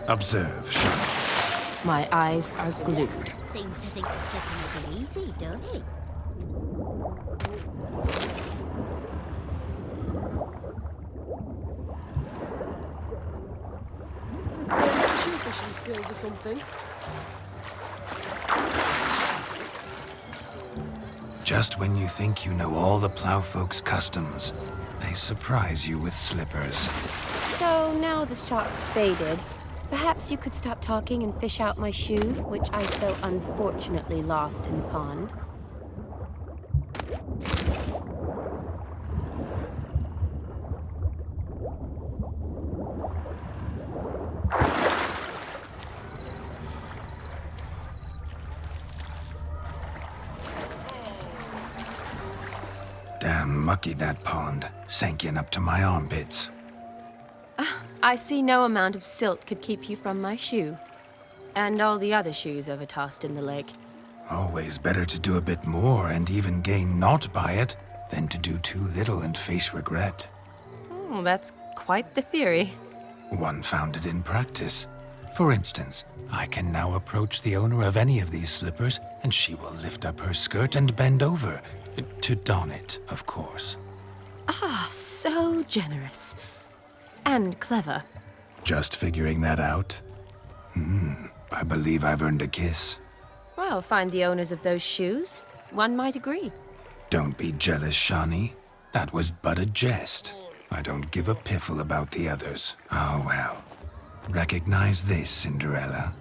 A: Observe, Shawnee.
J: My eyes are glued.
P: Seems to think the slipping will be easy, don't he?
M: Shoe fishing skills or something.
A: Just when you think you know all the plowfolk's customs, they surprise you with slippers.
J: So now the shark's faded, perhaps you could stop talking and fish out my shoe, which I so unfortunately lost in the pond.
A: Damn mucky that pond. Sank in up to my armpits.
J: I see no amount of silt could keep you from my shoe. And all the other shoes overtossed in the lake.
A: Always better to do a bit more and even gain naught by it than to do too little and face regret.
J: Oh, that's quite the theory.
A: One founded in practice. For instance, I can now approach the owner of any of these slippers, and she will lift up her skirt and bend over. To don it, of course.
J: Ah, so generous. And clever.
A: Just figuring that out? I believe I've earned a kiss.
J: Well, find the owners of those shoes. One might agree.
A: Don't be jealous, Shawnee. That was but a jest. I don't give a piffle about the others. Oh, well. Recognize this, Cinderella.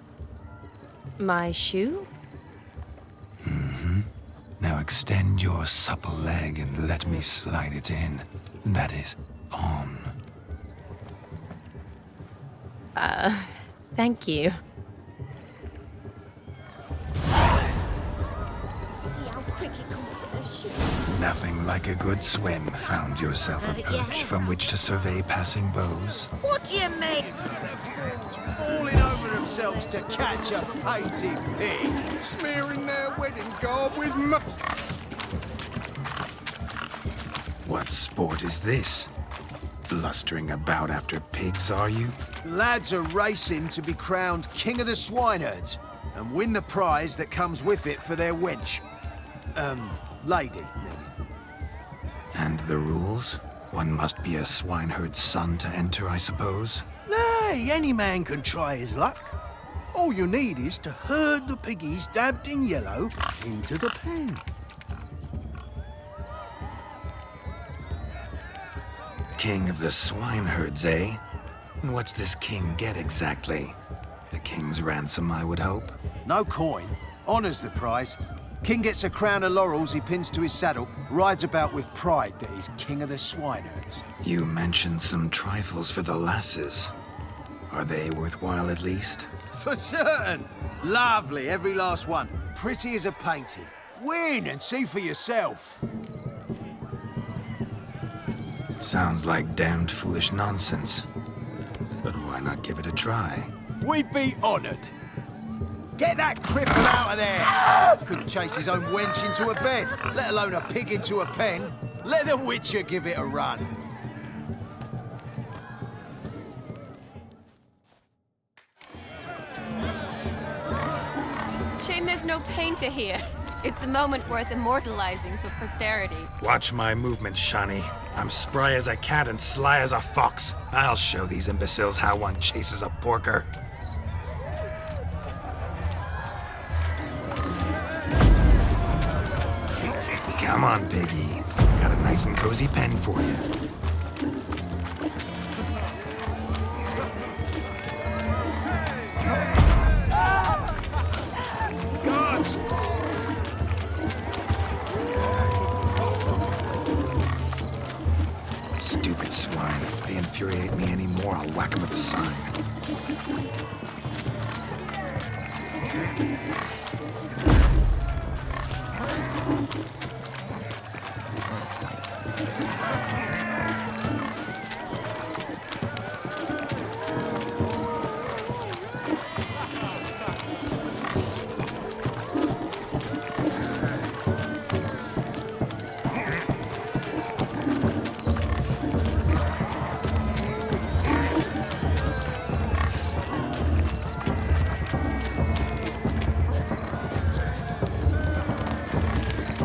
J: My shoe?
A: Now extend your supple leg and let me slide it in. That is, on.
J: Thank you.
G: See how quick it comes with the shoe.
A: Nothing like a good swim. Found yourself a perch from which to survey passing beaux.
P: What do you mean?
D: Falling over themselves to catch a painted pig.
N: Smearing their wedding garb with mustard.
A: What sport is this? Blustering about after pigs, are you?
D: Lads are racing to be crowned king of the swineherds and win the prize that comes with it for their wench. Lady, maybe.
A: And the rules? One must be a swineherd's son to enter, I suppose?
O: Nay, any man can try his luck. All you need is to herd the piggies dabbed in yellow into the pen.
A: king of the swineherds, eh? And what's this king get exactly? The king's ransom, I would hope.
K: No coin. Honours the prize. King gets a crown of laurels he pins to his saddle, rides about with pride that he's king of the swineherds.
A: You mentioned some trifles for the lasses. Are they worthwhile at least?
K: For certain! Lovely, every last one. Pretty as a painting. Win and see for yourself.
A: Sounds like damned foolish nonsense. But why not give it a try?
K: We'd be honoured. Get that cripple out of there! Couldn't chase his own wench into a bed, let alone a pig into a pen. Let the Witcher give it a run.
J: Shame there's no painter here. It's a moment worth immortalizing for posterity.
A: Watch my movements, Shani. I'm spry as a cat and sly as a fox. I'll show these imbeciles how one chases a porker. Come on, Piggy. Got a nice and cozy pen for you.
K: Guards!
A: Stupid swine. If they infuriate me anymore, I'll whack them with a sign.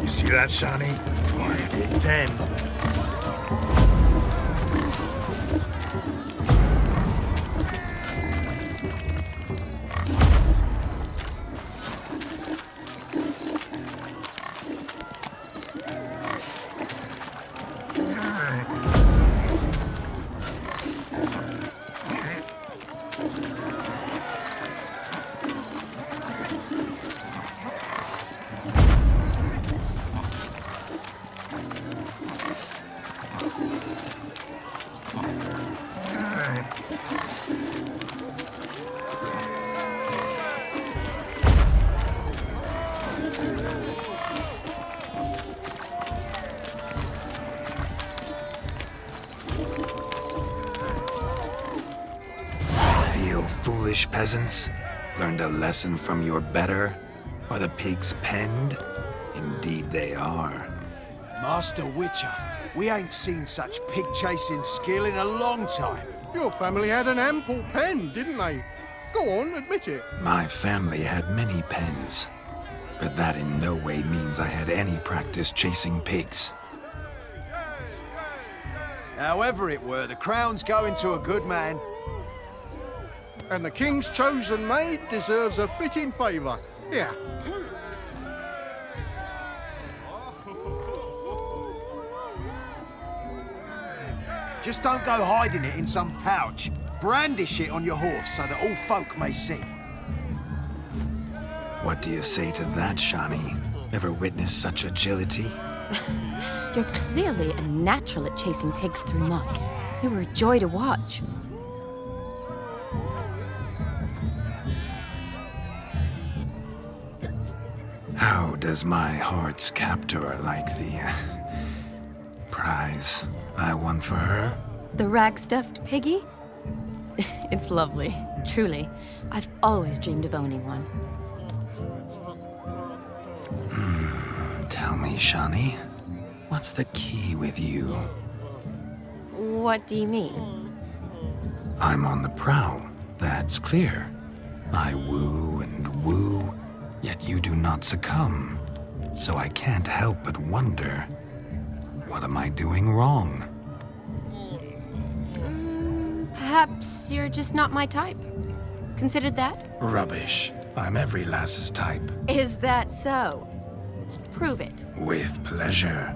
A: See that, Shani? One big pen. Foolish peasants? Learned a lesson from your better? Are the pigs penned? Indeed they are.
K: Master Witcher, we ain't seen such pig-chasing skill in a long time.
O: Your family had an ample pen, didn't they? Go on, admit it.
A: My family had many pens, but that in no way means I had any practice chasing pigs.
K: However it were, the crown's going to a good man.
O: And the king's chosen maid deserves a fitting favour. Here.
K: Just don't go hiding it in some pouch. Brandish it on your horse so that all folk may see.
A: What do you say to that, Shani? Ever witnessed such agility?
J: You're clearly a natural at chasing pigs through muck. You were a joy to watch.
A: How does my heart's captor like the prize I won for her?
J: The rag-stuffed piggy? It's lovely, truly. I've always dreamed of owning one.
A: Tell me, Shani, what's the key with you?
J: What do you mean?
A: I'm on the prowl, that's clear. I woo and woo, yet you do not succumb. So I can't help but wonder, what am I doing wrong?
J: Perhaps you're just not my type. Considered that?
A: Rubbish. I'm every lass's type.
J: Is that so? Prove it.
A: With pleasure.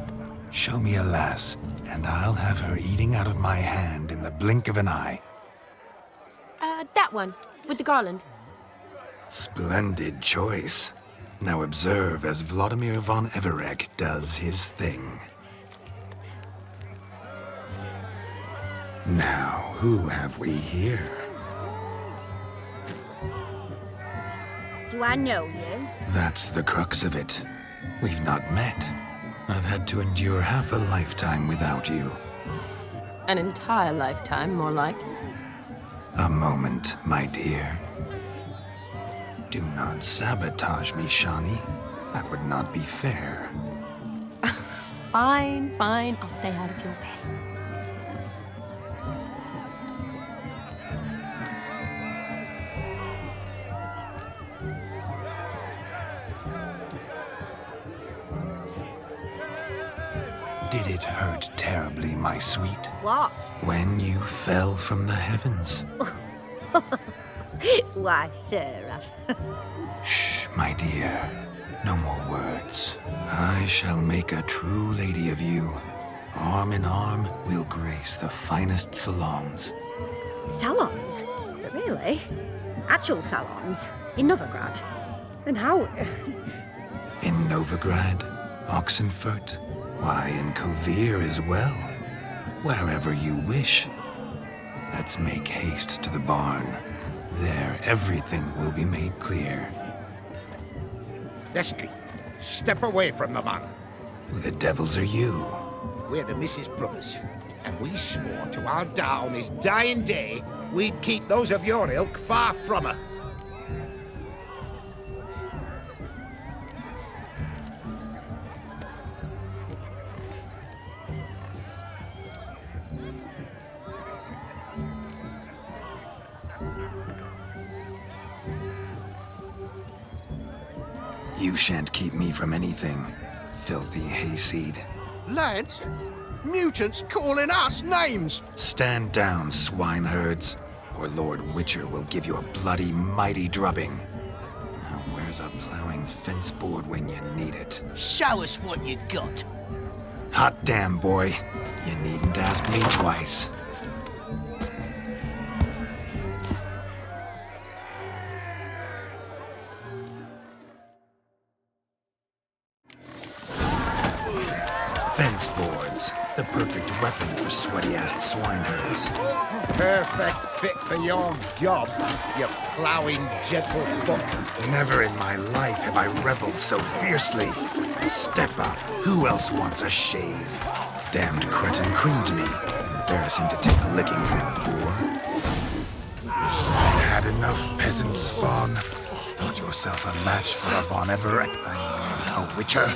A: Show me a lass, and I'll have her eating out of my hand in the blink of an eye.
J: That one, with the garland.
A: Splendid choice. Now observe as Vladimir von Everek does his thing. Now, who have we here?
P: Do I know you?
A: That's the crux of it. We've not met. I've had to endure half a lifetime without you.
J: An entire lifetime, more like.
A: A moment, my dear. Do not sabotage me, Shani. That would not be fair.
J: Fine, fine. I'll stay out of your way.
A: Did it hurt terribly, my sweet?
P: What?
A: When you fell from the heavens?
P: Why, Sarah.
A: Shh, my dear. No more words. I shall make a true lady of you. Arm in arm, we'll grace the finest salons.
P: Salons? Really? Actual salons? In Novigrad? Then how...
A: In Novigrad, Oxenfurt, why, in Kovir as well. Wherever you wish. Let's make haste to the barn. There, everything will be made clear.
N: Lesky, step away from the man.
A: Who the devils are you?
N: We're the Mrs. Brothers, and we swore to our down his dying day we'd keep those of your ilk far from her.
A: You shan't keep me from anything, filthy hayseed.
O: Lads, mutants calling us names!
A: Stand down, swineherds, or Lord Witcher will give you a bloody mighty drubbing. Now, where's a plowing fence board when you need it?
O: Show us what you got.
A: Hot damn, boy. You needn't ask me twice. Fence boards, the perfect weapon for sweaty-assed swineherds.
N: Perfect fit for your job, you ploughing gentle fuck.
A: Never in my life have I reveled so fiercely. Step up. Who else wants a shave? Damned cretin creamed me. Embarrassing to take a licking from a boor. Had enough, peasant spawn. Thought yourself a match for a Von Everett. A Witcher.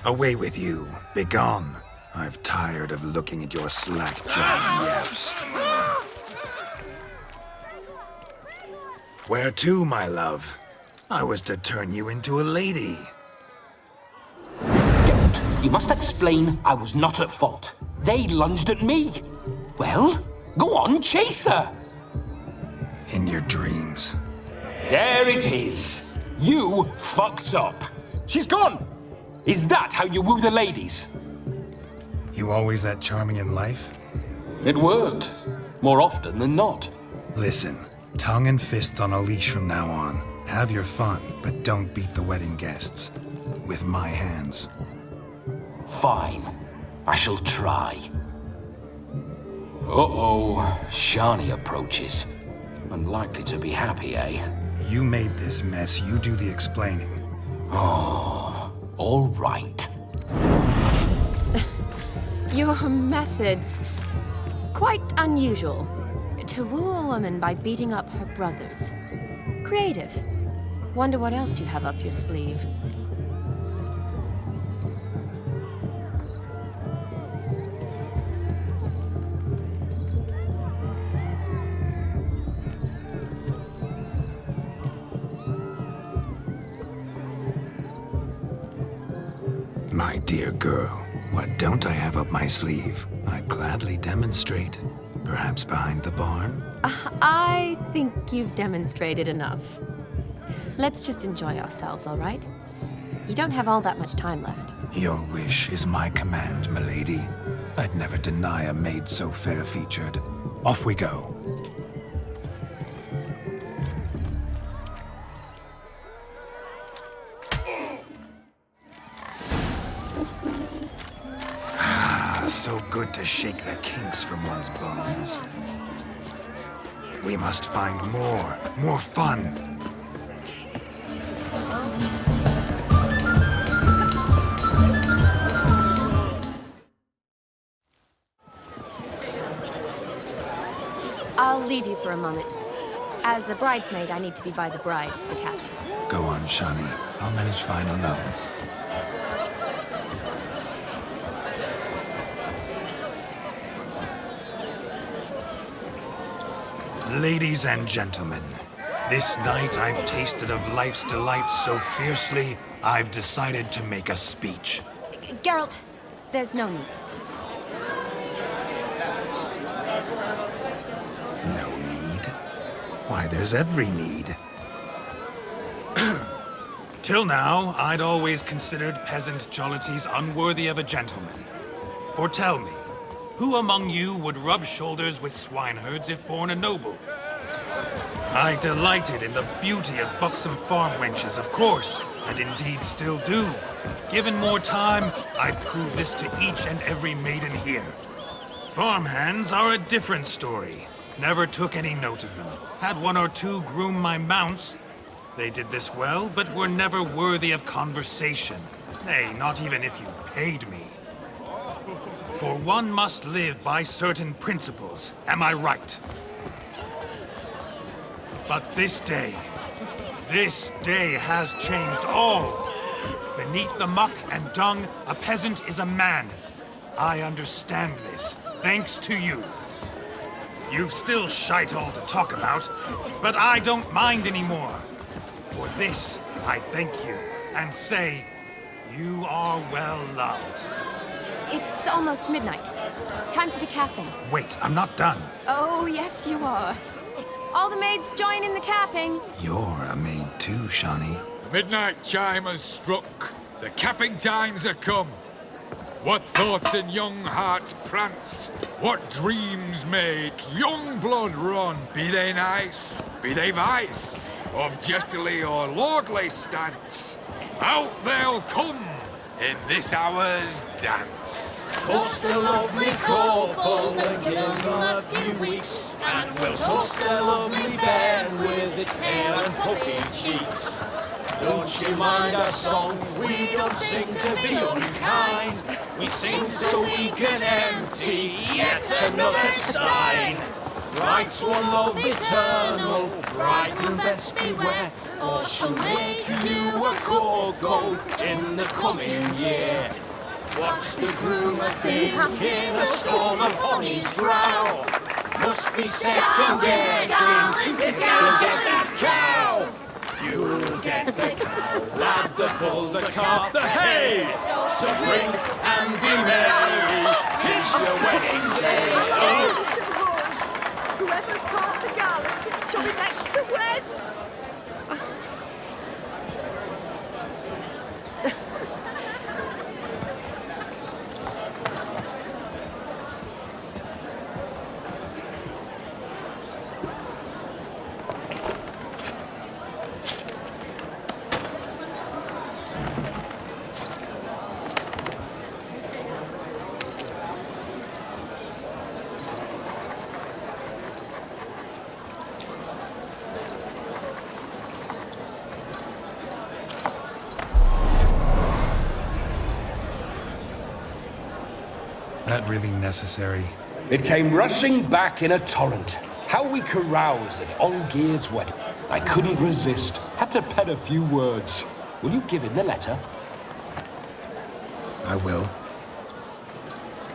A: Away with you. Begone. I've tired of looking at your slack-jawed yaps. Where to, my love? I was to turn you into a lady.
Q: You must explain I was not at fault. They lunged at me. Well, go on, chase her.
A: In your dreams.
Q: There it is. You fucked up. She's gone. Is that how you woo the ladies?
A: You always that charming in life?
Q: It worked. More often than not.
A: Listen, tongue and fists on a leash from now on. Have your fun, but don't beat the wedding guests. With my hands.
Q: Fine. I shall try. Uh-oh. Shani approaches. Unlikely to be happy, eh?
A: You made this mess. You do the explaining.
Q: Oh, all right.
J: Your methods... quite unusual. To woo a woman by beating up her brothers. Creative. Wonder what else you have up your sleeve.
A: My dear girl, what don't I have up my sleeve? I'd gladly demonstrate. Perhaps behind the barn?
J: I think you've demonstrated enough. Let's just enjoy ourselves, all right? You don't have all that much time left.
A: Your wish is my command, milady. I'd never deny a maid so fair-featured. Off we go. So good to shake the kinks from one's bones. We must find more fun.
J: I'll leave you for a moment. As a bridesmaid, I need to be by the bride for the captain.
A: Go on, Shani. I'll manage fine alone. Ladies and gentlemen, this night I've tasted of life's delights so fiercely, I've decided to make a speech.
J: Geralt, there's no need.
A: No need? Why, there's every need. Till now, I'd always considered peasant jollities unworthy of a gentleman. For tell me, who among you would rub shoulders with swineherds if born a noble? I delighted in the beauty of buxom farm wenches, of course, and indeed still do. Given more time, I'd prove this to each and every maiden here. Farmhands are a different story. Never took any note of them. Had one or two groom my mounts. They did this well, but were never worthy of conversation. Nay, not even if you paid me. For one must live by certain principles, am I right? But this day has changed all. Beneath the muck and dung, a peasant is a man. I understand this, thanks to you. You've still shite all to talk about, but I don't mind anymore. For this, I thank you, and say, you are well loved.
J: It's almost midnight. Time for the capping.
A: Wait, I'm not done.
J: Oh, yes, you are. All the maids join in the capping.
A: You're a maid too, Shani.
T: Midnight chime has struck. The capping times are come. What thoughts in young hearts prance? What dreams make young blood run? Be they nice, be they vice, of jestily or lordly stance, out they'll come in this hour's dance.
C: Toast the lovely couple and give them a few weeks, and we'll toast the lovely bed with its pale and puffy cheeks. Don't you mind our song? We don't sing to be unkind. We sing so we can empty yet another stein. Bride's one love eternal, bridegroom best beware, or she'll make you a cold goat in the coming year. What's the groom a thinking? A storm upon his brow. Must be second guessing if he'll get that cow. You'll get the cow, lad, the bull, the calf, the hay. So drink and be merry, 'tis your wedding day.
G: Whoever caught the garland shall be next to wed.
A: That really necessary?
R: It came rushing back in a torrent. How we caroused at Olgierd's wedding. I couldn't resist. Had to pen a few words. Will you give him the letter?
A: I will.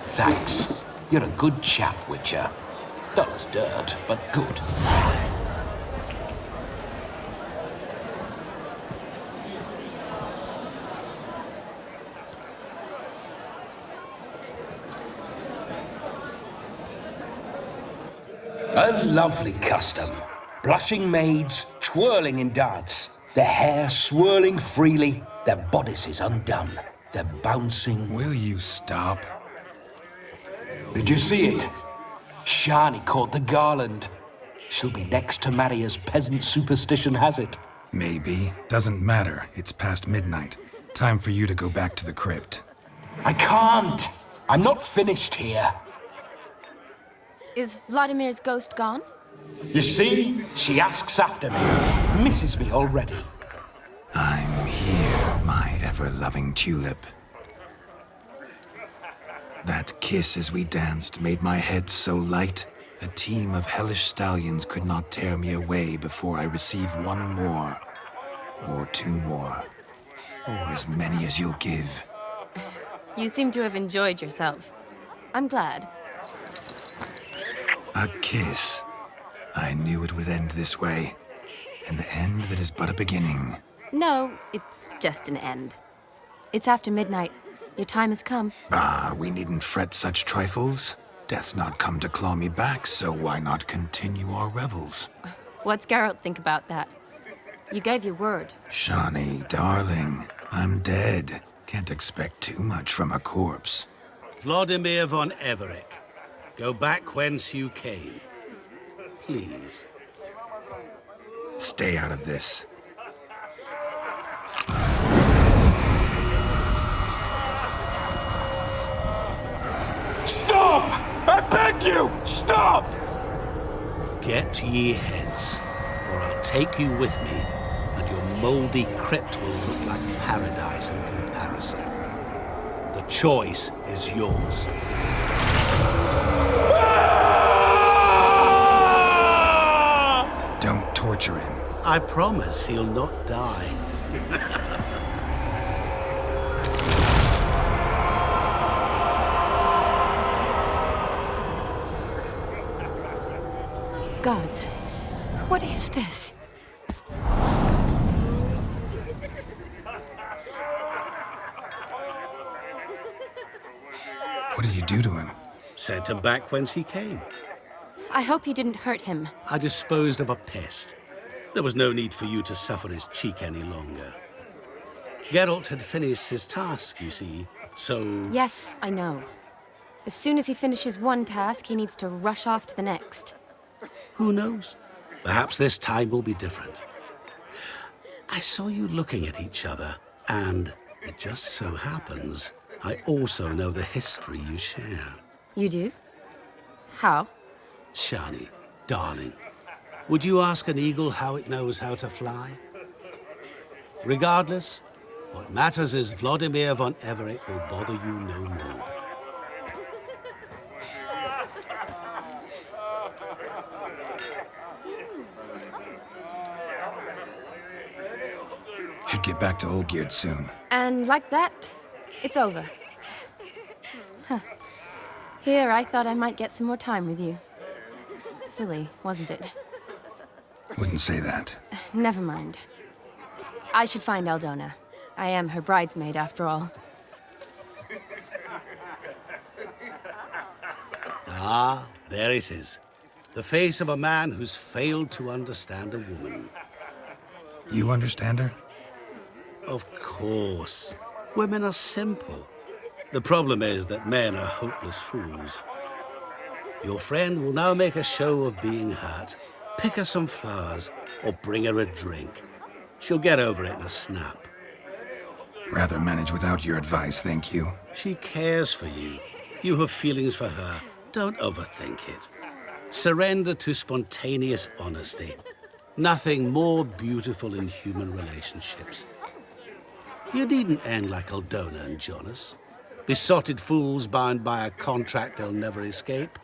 R: Thanks. You're a good chap, Witcher. Dull as dirt, but good. A lovely custom. Blushing maids, twirling in dance, their hair swirling freely, their bodices undone, their bouncing...
A: Will you stop?
Q: Did you see it? Shani caught the garland. She'll be next to marry as peasant superstition has it.
A: Maybe. Doesn't matter. It's past midnight. Time for you to go back to the crypt.
Q: I can't. I'm not finished here.
J: Is Vladimir's ghost gone?
Q: You see? She asks after me. Misses me already.
A: I'm here, my ever-loving tulip. That kiss as we danced made my head so light. A team of hellish stallions could not tear me away before I receive one more. Or two more. Or as many as you'll give.
J: You seem to have enjoyed yourself. I'm glad.
A: A kiss. I knew it would end this way. An end that is but a beginning.
J: No, it's just an end. It's after midnight. Your time has come.
A: Ah, we needn't fret such trifles. Death's not come to claw me back, so why not continue our revels?
J: What's Geralt think about that? You gave your word.
A: Shani, darling, I'm dead. Can't expect too much from a corpse.
L: Vladimir von Everec, go back whence you came. Please.
A: Stay out of this.
Q: Stop! I beg you! Stop!
L: Get ye hence, or I'll take you with me, and your mouldy crypt will look like paradise in comparison. The choice is yours.
A: Don't torture him.
L: I promise he'll not die.
J: Gods, what is this?
A: What did you do to him?
L: Sent him back whence he came.
J: I hope you didn't hurt him.
L: I disposed of a pest. There was no need for you to suffer his cheek any longer. Geralt had finished his task, you see, so...
J: Yes, I know. As soon as he finishes one task, he needs to rush off to the next.
L: Who knows? Perhaps this time will be different. I saw you looking at each other, and it just so happens I also know the history you share.
J: You do? How?
L: Shani, darling, would you ask an eagle how it knows how to fly? Regardless, what matters is Vladimir von Everec will bother you no more.
A: Should get back to Olgierd soon.
J: And like that, it's over. Huh. Here, I thought I might get some more time with you. Silly, wasn't it?
A: Wouldn't say that.
J: Never mind. I should find Aldona. I am her bridesmaid, after all.
L: Ah, there it is. The face of a man who's failed to understand a woman.
A: You understand her?
L: Of course. Women are simple. The problem is that men are hopeless fools. Your friend will now make a show of being hurt, pick her some flowers, or bring her a drink. She'll get over it in a snap.
A: Rather manage without your advice, thank you.
L: She cares for you. You have feelings for her. Don't overthink it. Surrender to spontaneous honesty. Nothing more beautiful in human relationships. You needn't end like Aldona and Jonas. Besotted fools bound by a contract they'll never escape.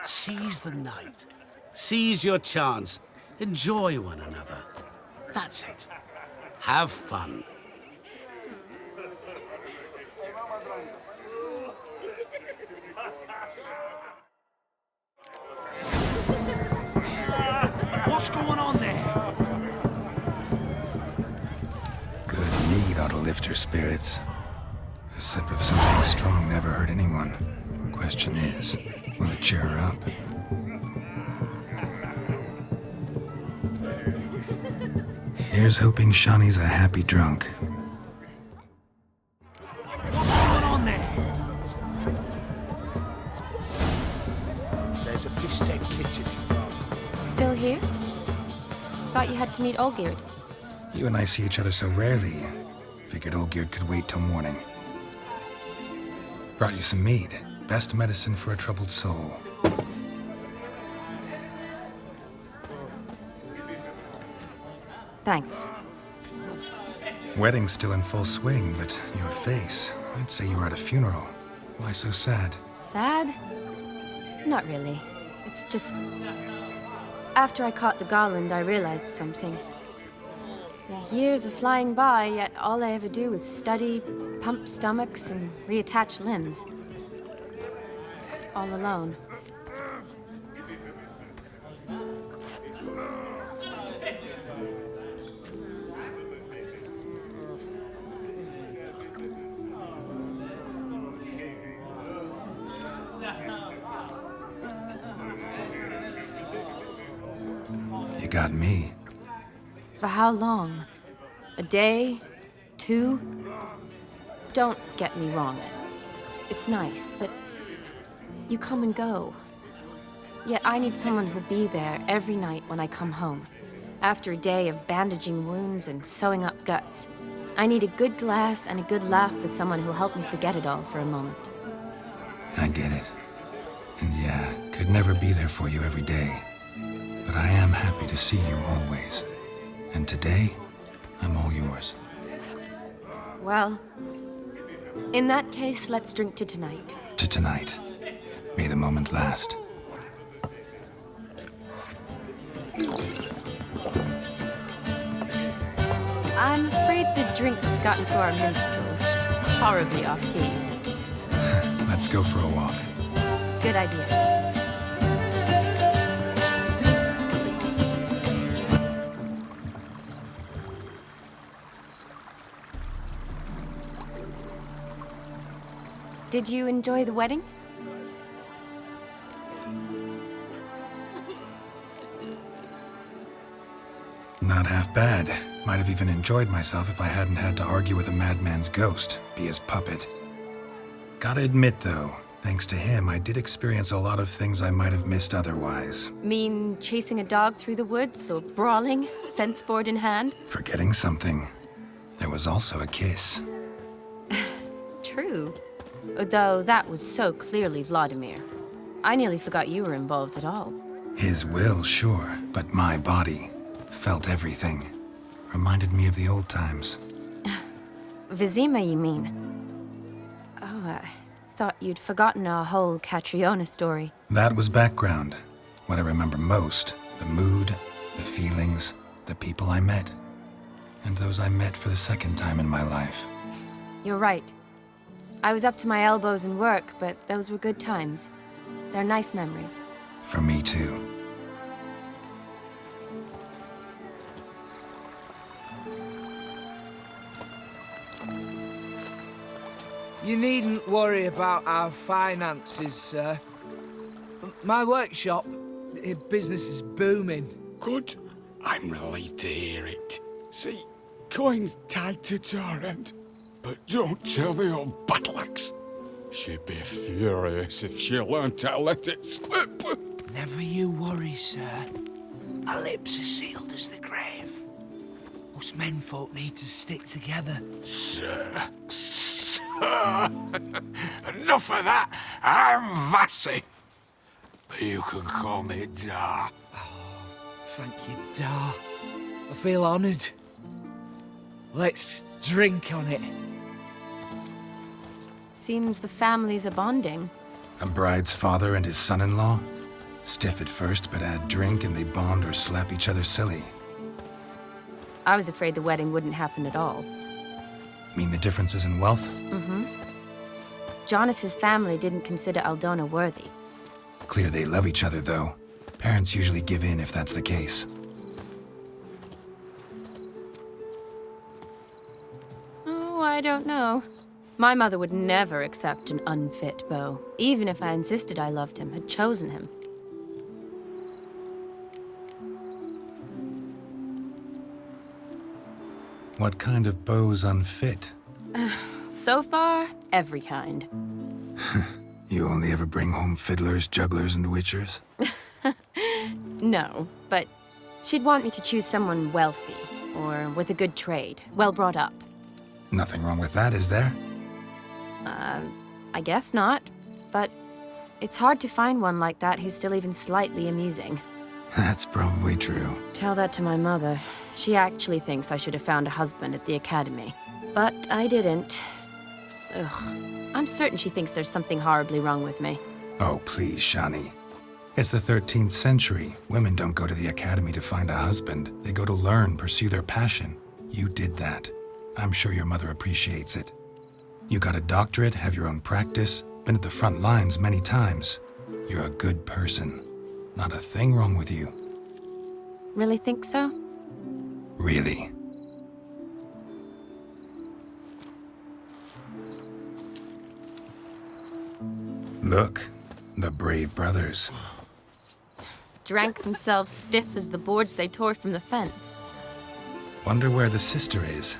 L: Seize the night. Seize your chance. Enjoy one another. That's it. Have fun.
D: What's going on there?
A: Good mead ought to lift her spirits. A sip of something strong never hurt anyone. Question is, will it cheer her up? Here's hoping Shani's a happy drunk.
D: What's going on there?
L: stank kitchen from?
J: Still here? Thought you had to meet Olgierd.
A: You and I see each other so rarely. Figured Olgierd could wait till morning. Brought you some mead. Best medicine for a troubled soul.
J: Thanks.
A: Wedding's still in full swing, but your face, I'd say you were at a funeral. Why so sad?
J: Sad? Not really. It's just... After I caught the garland, I realized something. The years are flying by, yet all I ever do is study, pump stomachs, and reattach limbs. All alone.
A: You got me.
J: For how long? A day? 2? Don't get me wrong. It's nice, but you come and go. Yet I need someone who'll be there every night when I come home. After a day of bandaging wounds and sewing up guts, I need a good glass and a good laugh with someone who'll help me forget it all for a moment.
A: I get it. And yeah, could never be there for you every day. But I am happy to see you always. And today, I'm all yours.
J: Well, in that case, let's drink to tonight.
A: To tonight. May the moment last.
J: I'm afraid the drink's gotten to our minstrels. Horribly off-key.
A: Let's go for a walk.
J: Good idea. Did you enjoy the wedding?
A: Not half bad. Might have even enjoyed myself if I hadn't had to argue with a madman's ghost, be his puppet. Gotta admit, though, thanks to him, I did experience a lot of things I might have missed otherwise.
J: Mean chasing a dog through the woods or brawling, fence board in hand?
A: Forgetting something. There was also a kiss.
J: True. Though that was so clearly Vladimir. I nearly forgot you were involved at all.
A: His will, sure, but my body felt everything. Reminded me of the old times.
J: Vizima, you mean? Oh, I thought you'd forgotten our whole Catriona story.
A: That was background. What I remember most, the mood, the feelings, the people I met. And those I met for the second time in my life.
J: You're right. I was up to my elbows in work, but those were good times. They're nice memories.
A: For me, too.
S: You needn't worry about our finances, sir. My workshop, business is booming.
T: Good. I'm relieved to hear it. See, coin's tied to Torrent. But don't tell the old battle-axe. She'd be furious if she learned to let it slip.
K: Never you worry, sir. Our lips are sealed as the grave. Us menfolk need to stick together.
T: Sir. Enough of that. I'm Vassy. But you can call me Dar.
S: Thank you, Dar. I feel honoured. Let's drink on it.
J: Seems the families are bonding.
A: A bride's father and his son-in-law? Stiff at first, but add drink and they bond or slap each other silly.
J: I was afraid the wedding wouldn't happen at all.
A: Mean the differences in wealth?
J: Mm-hmm. Jonas's family didn't consider Aldona worthy.
A: Clear they love each other, though. Parents usually give in if that's the case.
J: Oh, I don't know. My mother would never accept an unfit beau, even if I insisted I loved him, had chosen him.
A: What kind of beau's unfit?
J: So far, every kind.
A: You only ever bring home fiddlers, jugglers, and witchers?
J: No, but she'd want me to choose someone wealthy, or with a good trade, well brought up.
A: Nothing wrong with that, is there?
J: I guess not, but it's hard to find one like that who's still even slightly amusing.
A: That's probably true.
J: Tell that to my mother. She actually thinks I should have found a husband at the academy. But I didn't. Ugh. I'm certain she thinks there's something horribly wrong with me.
A: Oh, please, Shani. It's the 13th century. Women don't go to the academy to find a husband. They go to learn, pursue their passion. You did that. I'm sure your mother appreciates it. You got a doctorate, have your own practice, been at the front lines many times. You're a good person. Not a thing wrong with you.
J: Really think so?
A: Really. Look, the brave brothers.
J: Drank themselves stiff as the boards they tore from the fence.
A: Wonder where the sister is.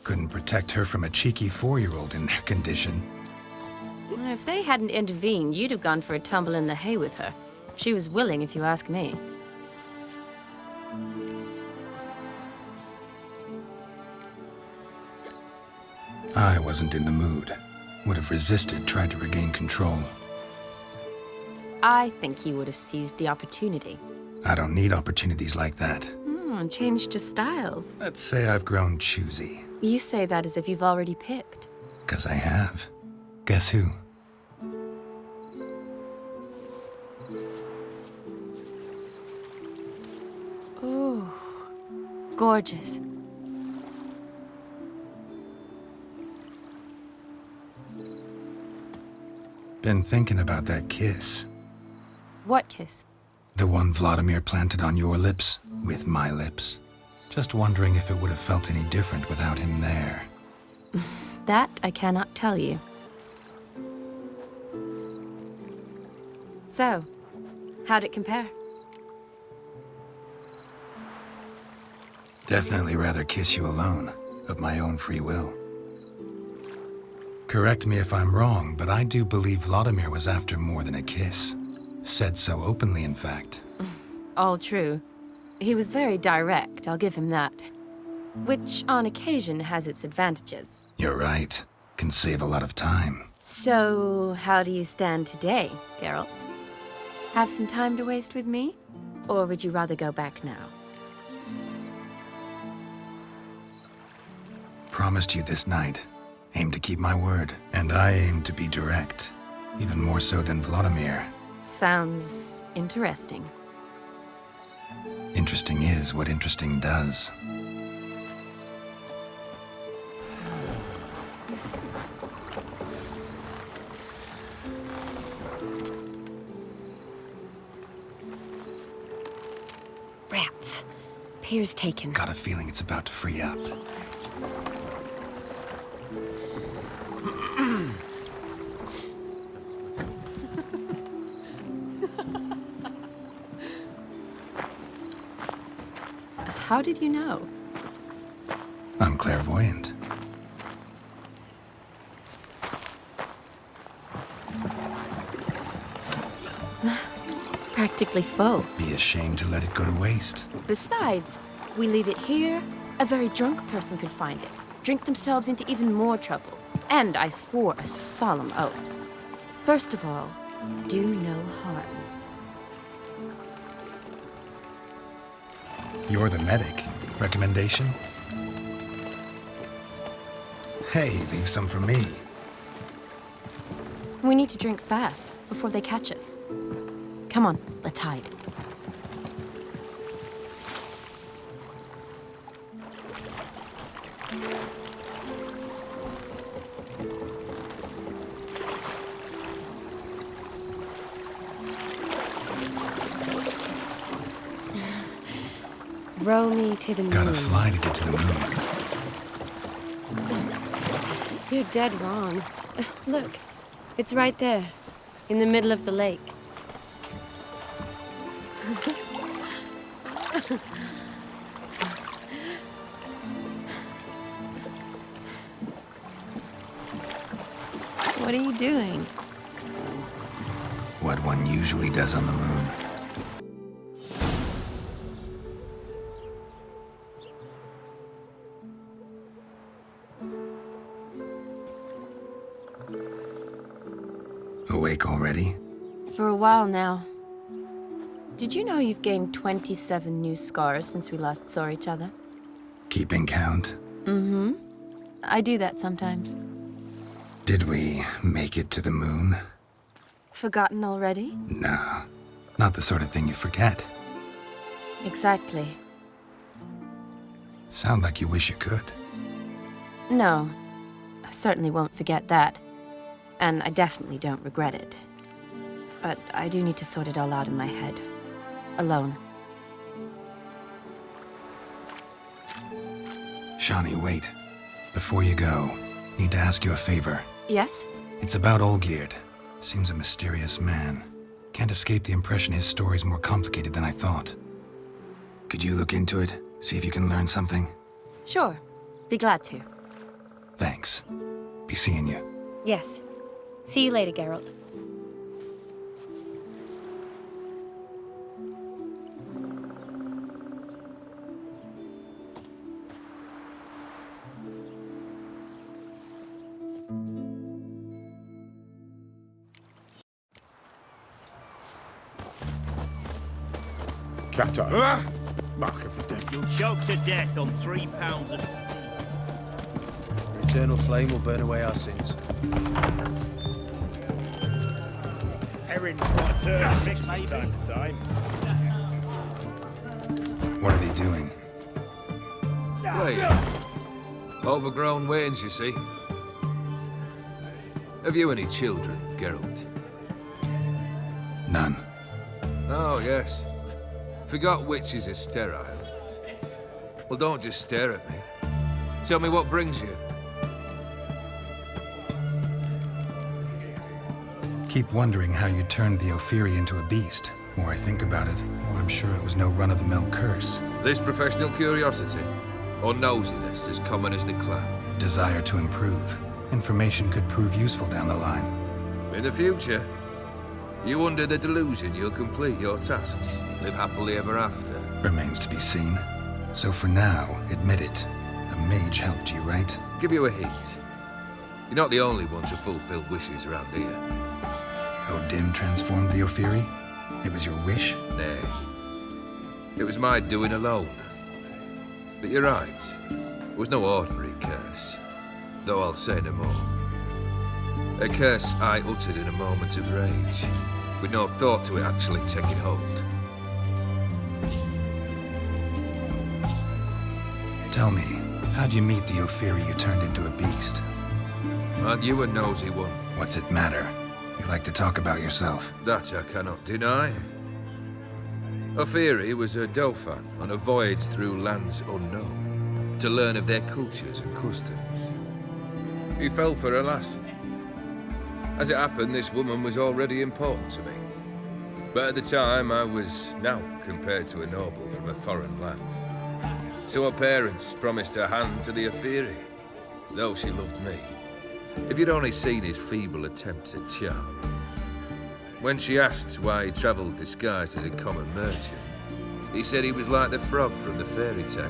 A: Couldn't protect her from a cheeky 4-year-old in their condition.
J: If they hadn't intervened, you'd have gone for a tumble in the hay with her. She was willing, if you ask me.
A: I wasn't in the mood. Would have resisted, tried to regain control.
J: I think you would have seized the opportunity.
A: I don't need opportunities like that.
J: Changed your style.
A: Let's say I've grown choosy.
J: You say that as if you've already picked.
A: 'Cause I have. Guess who?
J: Ooh, gorgeous.
A: Been thinking about that kiss.
J: What kiss?
A: The one Vladimir planted on your lips, with my lips. Just wondering if it would have felt any different without him there.
J: That I cannot tell you. So, how'd it compare?
A: Definitely rather kiss you alone, of my own free will. Correct me if I'm wrong, but I do believe Vladimir was after more than a kiss. Said so openly, in fact.
J: All true. He was very direct, I'll give him that. Which, on occasion, has its advantages.
A: You're right. Can save a lot of time.
J: So, how do you stand today, Geralt? Have some time to waste with me? Or would you rather go back now?
A: Promised you this night. Aim to keep my word. And I aim to be direct. Even more so than Vladimir.
J: Sounds interesting.
A: Interesting is what interesting does.
J: Rats. Pier's taken.
A: Got a feeling it's about to free up.
J: How did you know?
A: I'm clairvoyant.
J: Practically full.
A: Be ashamed to let it go to waste.
J: Besides, we leave it here, a very drunk person could find it, drink themselves into even more trouble. And I swore a solemn oath. First of all, do no harm.
A: You're the medic. Recommendation? Hey, leave some for me.
J: We need to drink fast, before they catch us. Come on, let's hide. Row me to the moon.
A: Gotta fly to get to the moon.
J: You're dead wrong. Look, it's right there, in the middle of the lake. What are you doing?
A: What one usually does on the moon. already?
J: For a while now. Did you know you've gained 27 new scars since we last saw each other?
A: Keeping count?
J: Mm-hmm. I do that sometimes.
A: Did we make it to the moon?
J: Forgotten already?
A: No, not the sort of thing you forget.
J: Exactly.
A: Sound like you wish you could.
J: No, I certainly won't forget that. And I definitely don't regret it. But I do need to sort it all out in my head. Alone.
A: Shani, wait. Before you go, need to ask you a favor.
J: Yes?
A: It's about Olgierd. Seems a mysterious man. Can't escape the impression his story's more complicated than I thought. Could you look into it? See if you can learn something?
J: Sure. Be glad to.
A: Thanks. Be seeing you.
J: Yes. See you later, Geralt.
N: Cat eyes. Mark of the devil.
F: You'll choke to death on 3 pounds of steam.
H: Eternal flame will burn away our sins.
F: Herons want to turn mix from time to time.
A: What are they doing?
V: Wait. Overgrown wains, you see. Have you any children, Geralt?
A: None.
V: Oh, yes. Forgot witches are sterile. Well, don't just stare at me. Tell me what brings you.
A: Keep wondering how you turned the Ophiri into a beast. The more I think about it, the more I'm sure it was no run-of-the-mill curse.
V: This professional curiosity, or nosiness as common as the clown?
A: Desire to improve. Information could prove useful down the line.
V: In the future, you under the delusion you'll complete your tasks, live happily ever after.
A: Remains to be seen. So for now, admit it. A mage helped you, right?
V: Give you a hint. You're not the only one to fulfill wishes around here.
A: Odin transformed the Ophiri? It was your wish?
V: Nay. It was my doing alone. But you're right. It was no ordinary curse. Though I'll say no more. A curse I uttered in a moment of rage, with no thought to it actually taking hold.
A: Tell me, how'd you meet the Ophiri you turned into a beast?
V: Aren't you a nosy one?
A: What's it matter? You like to talk about yourself.
V: That I cannot deny. Ophiri was a Dauphin on a voyage through lands unknown, to learn of their cultures and customs. He fell for a lass. As it happened, this woman was already important to me. But at the time, I was now compared to a noble from a foreign land. So her parents promised her hand to the Ophiri, though she loved me. If you'd only seen his feeble attempts at charm. When she asked why he travelled disguised as a common merchant, he said he was like the frog from the fairy tale.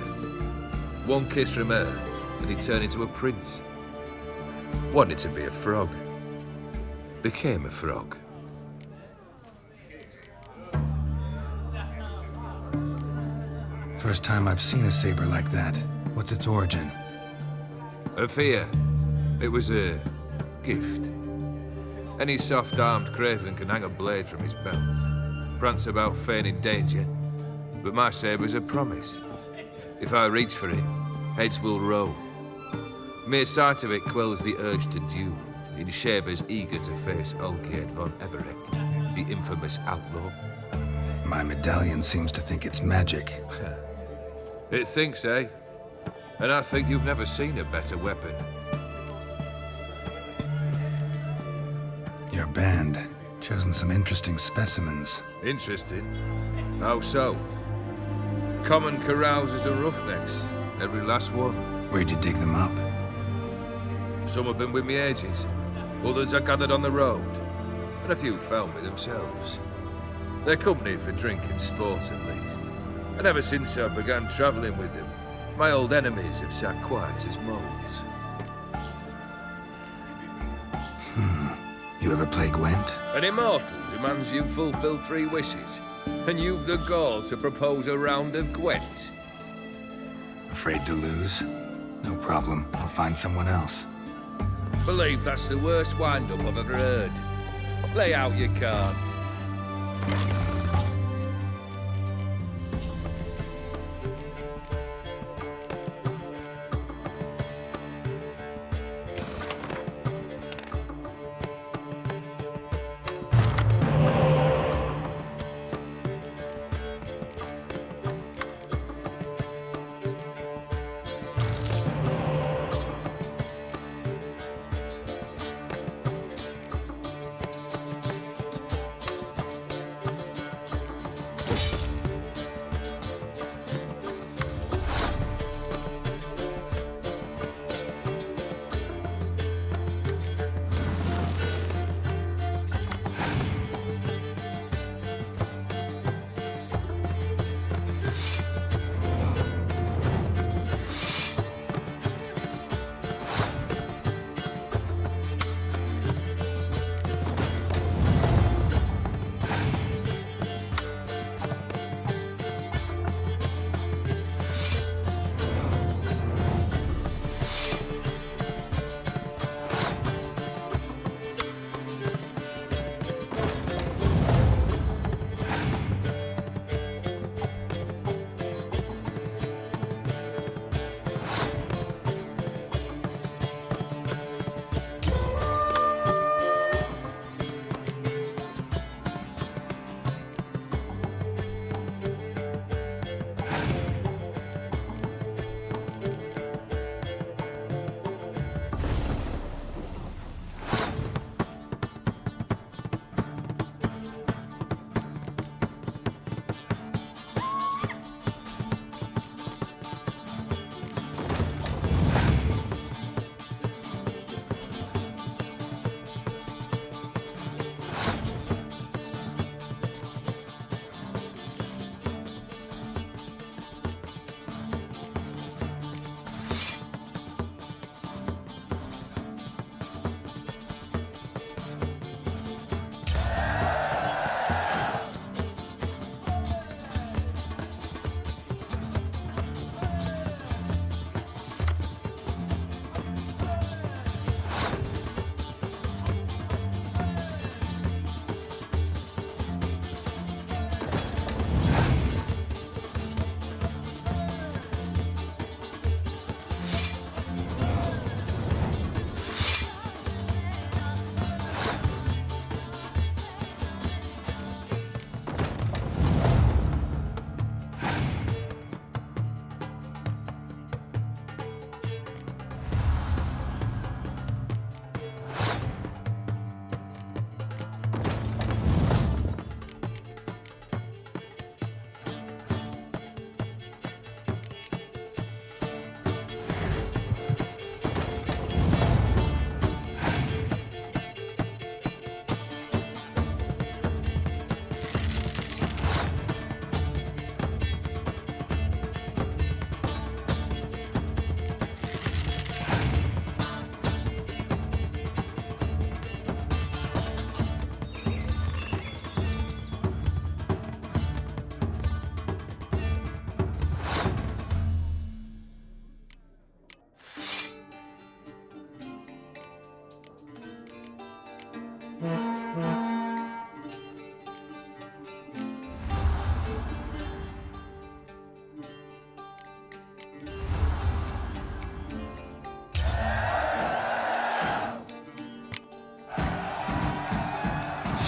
V: One kiss from her, and he turned into a prince. Wanted to be a frog. Became a frog.
A: First time I've seen a saber like that. What's its origin?
V: A fear. It was a gift. Any soft-armed craven can hang a blade from his belt, prance about feigning danger, but my saber's a promise. If I reach for it, heads will roll. Mere sight of it quells the urge to duel, in shavers eager to face Olgierd von Everett, the infamous outlaw.
A: My medallion seems to think it's magic.
V: It thinks, eh? And I think you've never seen a better weapon.
A: Your band, chosen some interesting specimens.
V: Interesting? How so? Common carousers and roughnecks, every last one.
A: Where'd you dig them up?
V: Some have been with me ages, others I gathered on the road, and a few found me themselves. They're company for drink and sport at least, and ever since I began travelling with them, my old enemies have sat quiet as moles.
A: You You ever play Gwent?
V: An immortal demands you fulfill 3 wishes, and you've the gall to propose a round of Gwent.
A: Afraid to lose? No problem. I'll find someone else.
V: Believe that's the worst wind-up I've ever heard. Lay out your cards.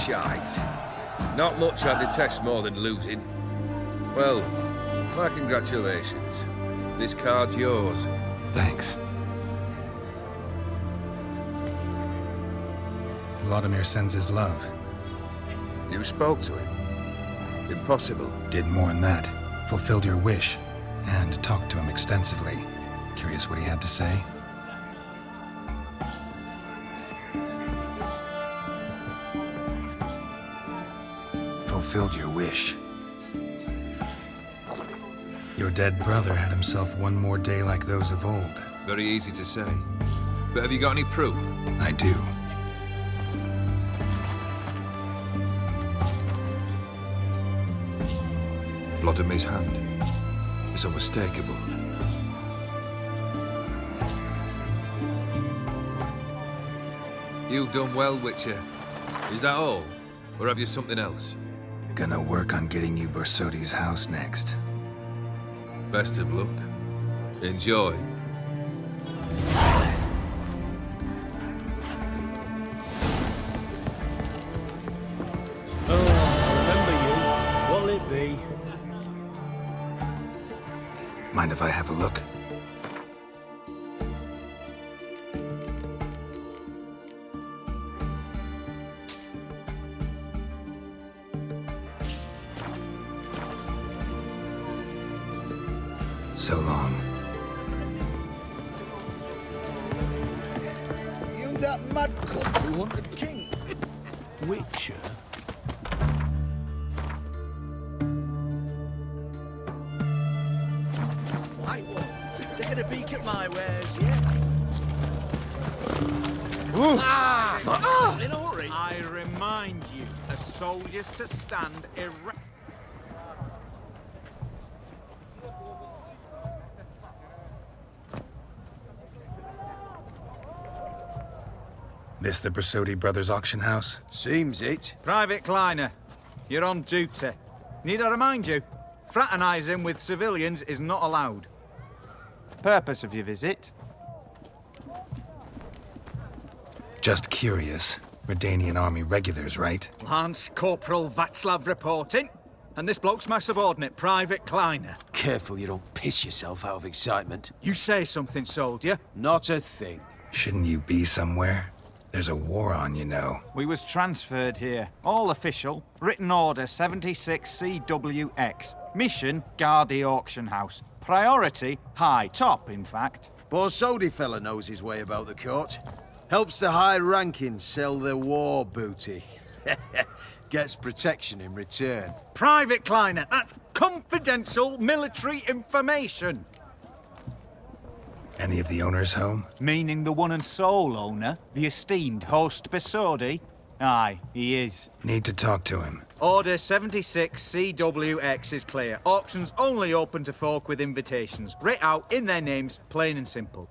V: Shite. Not much I detest more than losing. Well, my congratulations. This card's yours.
A: Thanks. Vladimir sends his love.
V: You spoke to him? Impossible.
A: Did more than that. Fulfilled your wish. And talked to him extensively. Curious what he had to say? Fulfilled your wish. Your dead brother had himself one more day like those of old.
V: Very easy to say. But have you got any proof?
A: I do.
V: Vladimir's hand. It's unmistakable. You've done well, Witcher. Is that all? Or have you something else?
A: Gonna work on getting you Bersodi's house next.
V: Best of luck. Enjoy.
F: Oh, remember you. What'll it be?
A: Mind if I have a look? So long.
N: You that mad cunt who hunted kings.
O: Witcher?
D: Right one. Taking a peek at my wares, yeah? In a hurry.
B: I remind you, as soldiers to stand erect.
A: This the Bersodi Brothers auction house?
B: Seems it. Private Kleiner, you're on duty. Need I remind you? Fraternising with civilians is not allowed. Purpose of your visit?
A: Just curious. Redanian army regulars, right?
B: Lance Corporal Václav reporting. And this bloke's my subordinate, Private Kleiner.
H: Careful you don't piss yourself out of excitement.
B: You say something, soldier?
H: Not a thing.
A: Shouldn't you be somewhere? There's a war on, you know.
B: We was transferred here. All official. Written order 76 CWX. Mission, guard the auction house. Priority, high. Top, in fact.
H: Borsodi fella knows his way about the court. Helps the high-rankings sell their war booty. Gets protection in return.
B: Private Kleiner, that's confidential military information.
A: Any of the owners home?
B: Meaning the one and sole owner, the esteemed host Bersodi? Aye, he is.
A: Need to talk to him.
B: Order 76 CWX is clear. Auctions only open to folk with invitations. Writ out in their names, plain and simple.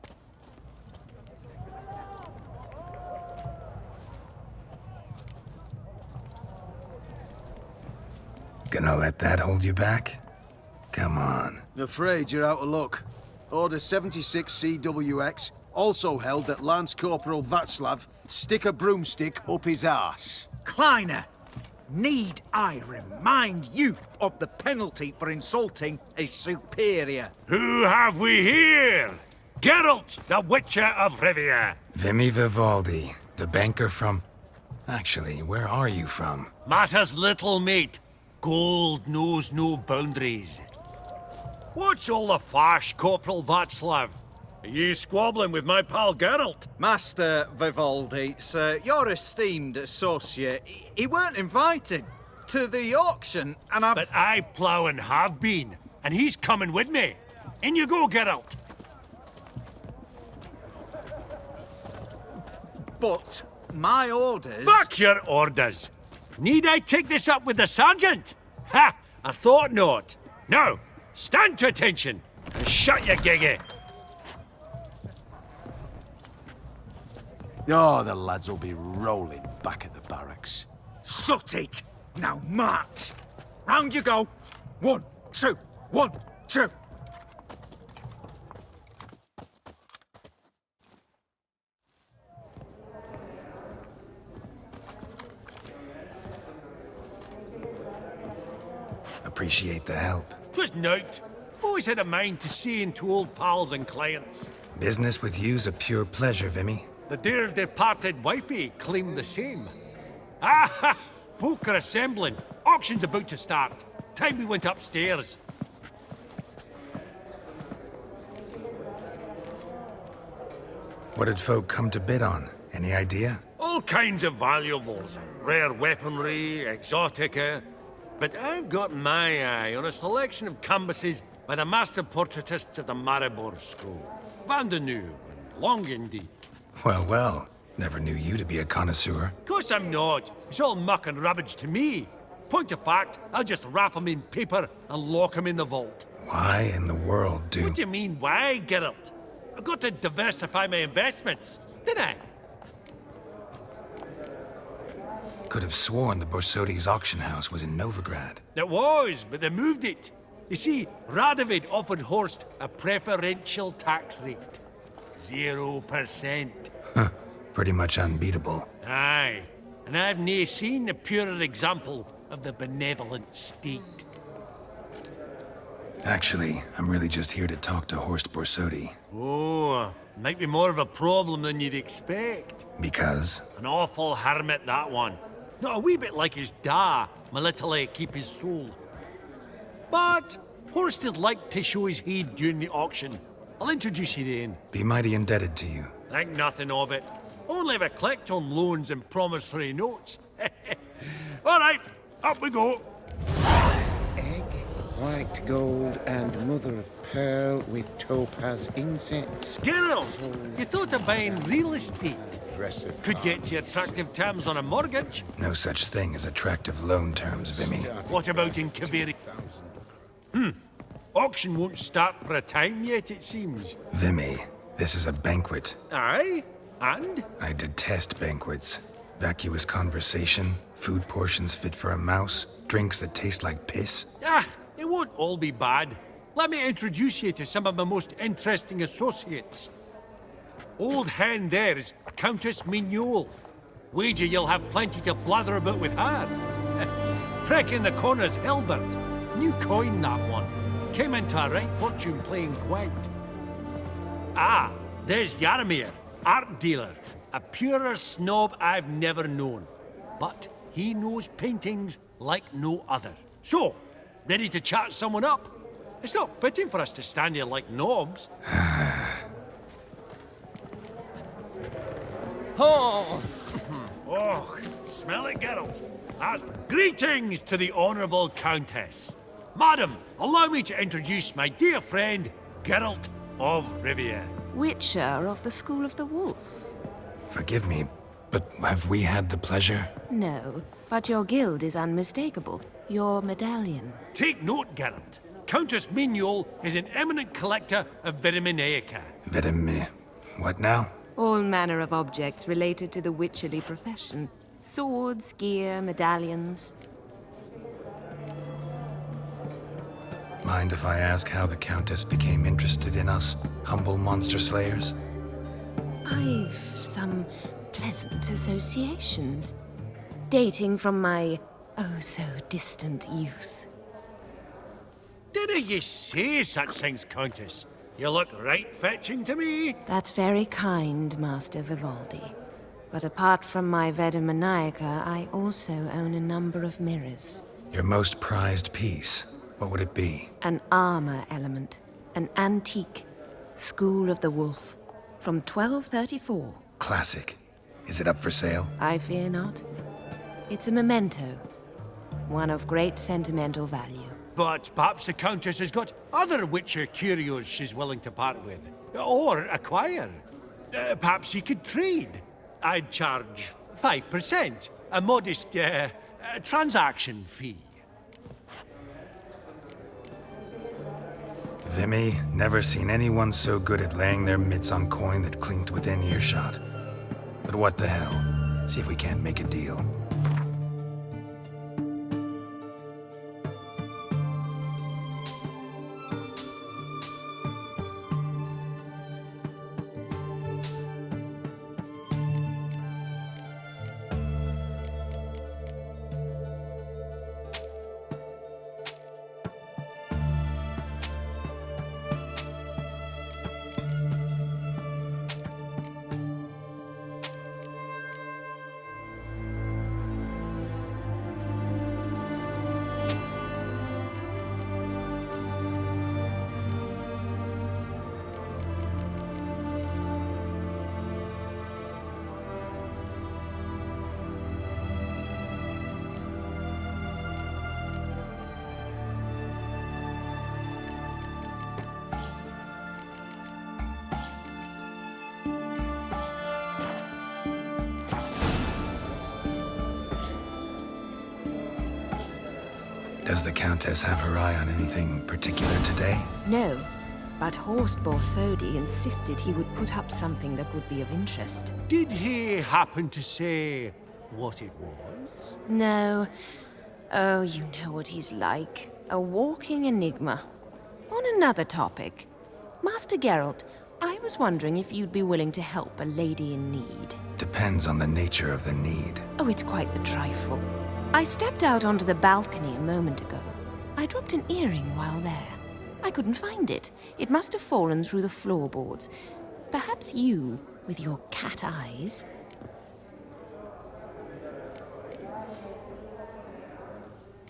A: Gonna let that hold you back? Come on.
H: Afraid you're out of luck. Order 76 CWX, also held that Lance Corporal Václav stick a broomstick up his arse.
B: Kleiner, need I remind you of the penalty for insulting a superior?
F: Who have we here? Geralt, the Witcher of Rivia.
A: Vimy Vivaldi, the banker from... Actually, where are you from?
F: Matters little, mate. Gold knows no boundaries. What's all the fash, Corporal Václav? Are you squabbling with my pal Geralt?
B: Master Vivaldi, sir, your esteemed associate, he weren't invited to the auction, and I've...
F: But I plough and have been, and he's coming with me. In you go, Geralt.
B: But my orders...
F: Fuck your orders! Need I take this up with the sergeant? Ha! I thought not. Now, stand to attention and shut your giggy.
H: Oh, the lads will be rolling back at the barracks.
B: Sut it! Now march! Round you go! 1, 2, 1, 2!
A: Appreciate the help.
F: Twas nowt. Always had a mind to see into old pals and clients.
A: Business with you's a pure pleasure, Vimy.
F: The dear departed wifey claimed the same. Ah! Folk are assembling. Auction's about to start. Time we went upstairs.
A: What did folk come to bid on? Any idea?
F: All kinds of valuables. Rare weaponry, exotica. But I've got my eye on a selection of canvases by the master portraitists of the Maribor School. Van de Nieuw and Longendijk.
A: Well, well. Never knew you to be a connoisseur.
F: Of course I'm not. It's all muck and rubbish to me.
D: Point of fact, I'll just wrap him in paper and lock him in the vault.
A: Why in the world do...
D: What do you mean, why, Geralt? I've got to diversify my investments, didn't I?
A: Could have sworn the Borsodi's auction house was in Novigrad.
D: It was, but they moved it. You see, Radovid offered Horst a preferential tax rate. 0%.
A: Huh. Pretty much unbeatable.
D: Aye. And I've nae seen a purer example of the benevolent state.
A: Actually, I'm really just here to talk to Horst Borsodi.
D: Oh, might be more of a problem than you'd expect.
A: Because?
D: An awful hermit, that one. Not a wee bit like his da, my little keep his soul. But Horst is like to show his head during the auction. I'll introduce you then.
A: Be mighty indebted to you.
D: Think nothing of it. Only if I collect on loans and promissory notes. All right, up we go.
N: Egg, white gold, and mother of pearl with topaz incense.
D: Geralt, you thought of buying real estate? Could get you attractive terms on a mortgage.
A: No such thing as attractive loan terms, Vimy.
D: What about in Kaveri? Auction won't start for a time yet, it seems.
A: Vimy, this is a banquet.
D: Aye? And?
A: I detest banquets. Vacuous conversation, food portions fit for a mouse, drinks that taste like piss.
D: Ah, it won't all be bad. Let me introduce you to some of my most interesting associates. Old hen there is Countess Mignole. Wager you'll have plenty to blather about with her. Prick in the corner's Hilbert. New coin, that one. Came into a right fortune playing quite. Ah, there's Jaromir, art dealer. A purer snob I've never known. But he knows paintings like no other. So, ready to chat someone up? It's not fitting for us to stand here like knobs. Oh! Oh, smell it, Geralt. That's greetings to the Honourable Countess. Madam, allow me to introduce my dear friend, Geralt of Rivia.
E: Witcher of the School of the Wolf.
A: Forgive me, but have we had the pleasure?
E: No, but your guild is unmistakable. Your medallion.
D: Take note, Geralt. Countess Mignole is an eminent collector of Vitaminaica.
A: What now?
E: All manner of objects related to the witcherly profession. Swords, gear, medallions.
A: Mind if I ask how the Countess became interested in us, humble monster slayers?
E: I've some pleasant associations, dating from my oh-so-distant youth.
D: Didn't you say such things, Countess? You look right fetching to me.
E: That's very kind, Master Vivaldi. But apart from my Vitaminaica, I also own a number of mirrors.
A: Your most prized piece, what would it be?
E: An armor element. An antique. School of the Wolf. From 1234.
A: Classic. Is it up for sale?
E: I fear not. It's a memento. One of great sentimental value.
D: But perhaps the Countess has got other Witcher curios she's willing to part with. Or acquire. Perhaps you could trade. I'd charge 5%. A modest, transaction fee.
A: Vimy, never seen anyone so good at laying their mitts on coin that clinked within earshot. But what the hell? See if we can't make a deal. Does the Countess have her eye on anything particular today?
E: No, but Horst Borsodi insisted he would put up something that would be of interest.
D: Did he happen to say what it was?
E: No. Oh, you know what he's like. A walking enigma. On another topic, Master Geralt, I was wondering if you'd be willing to help a lady in need.
A: Depends on the nature of the need.
E: Oh, it's quite the trifle. I stepped out onto the balcony a moment ago. I dropped an earring while there. I couldn't find it. It must have fallen through the floorboards. Perhaps you, with your cat eyes...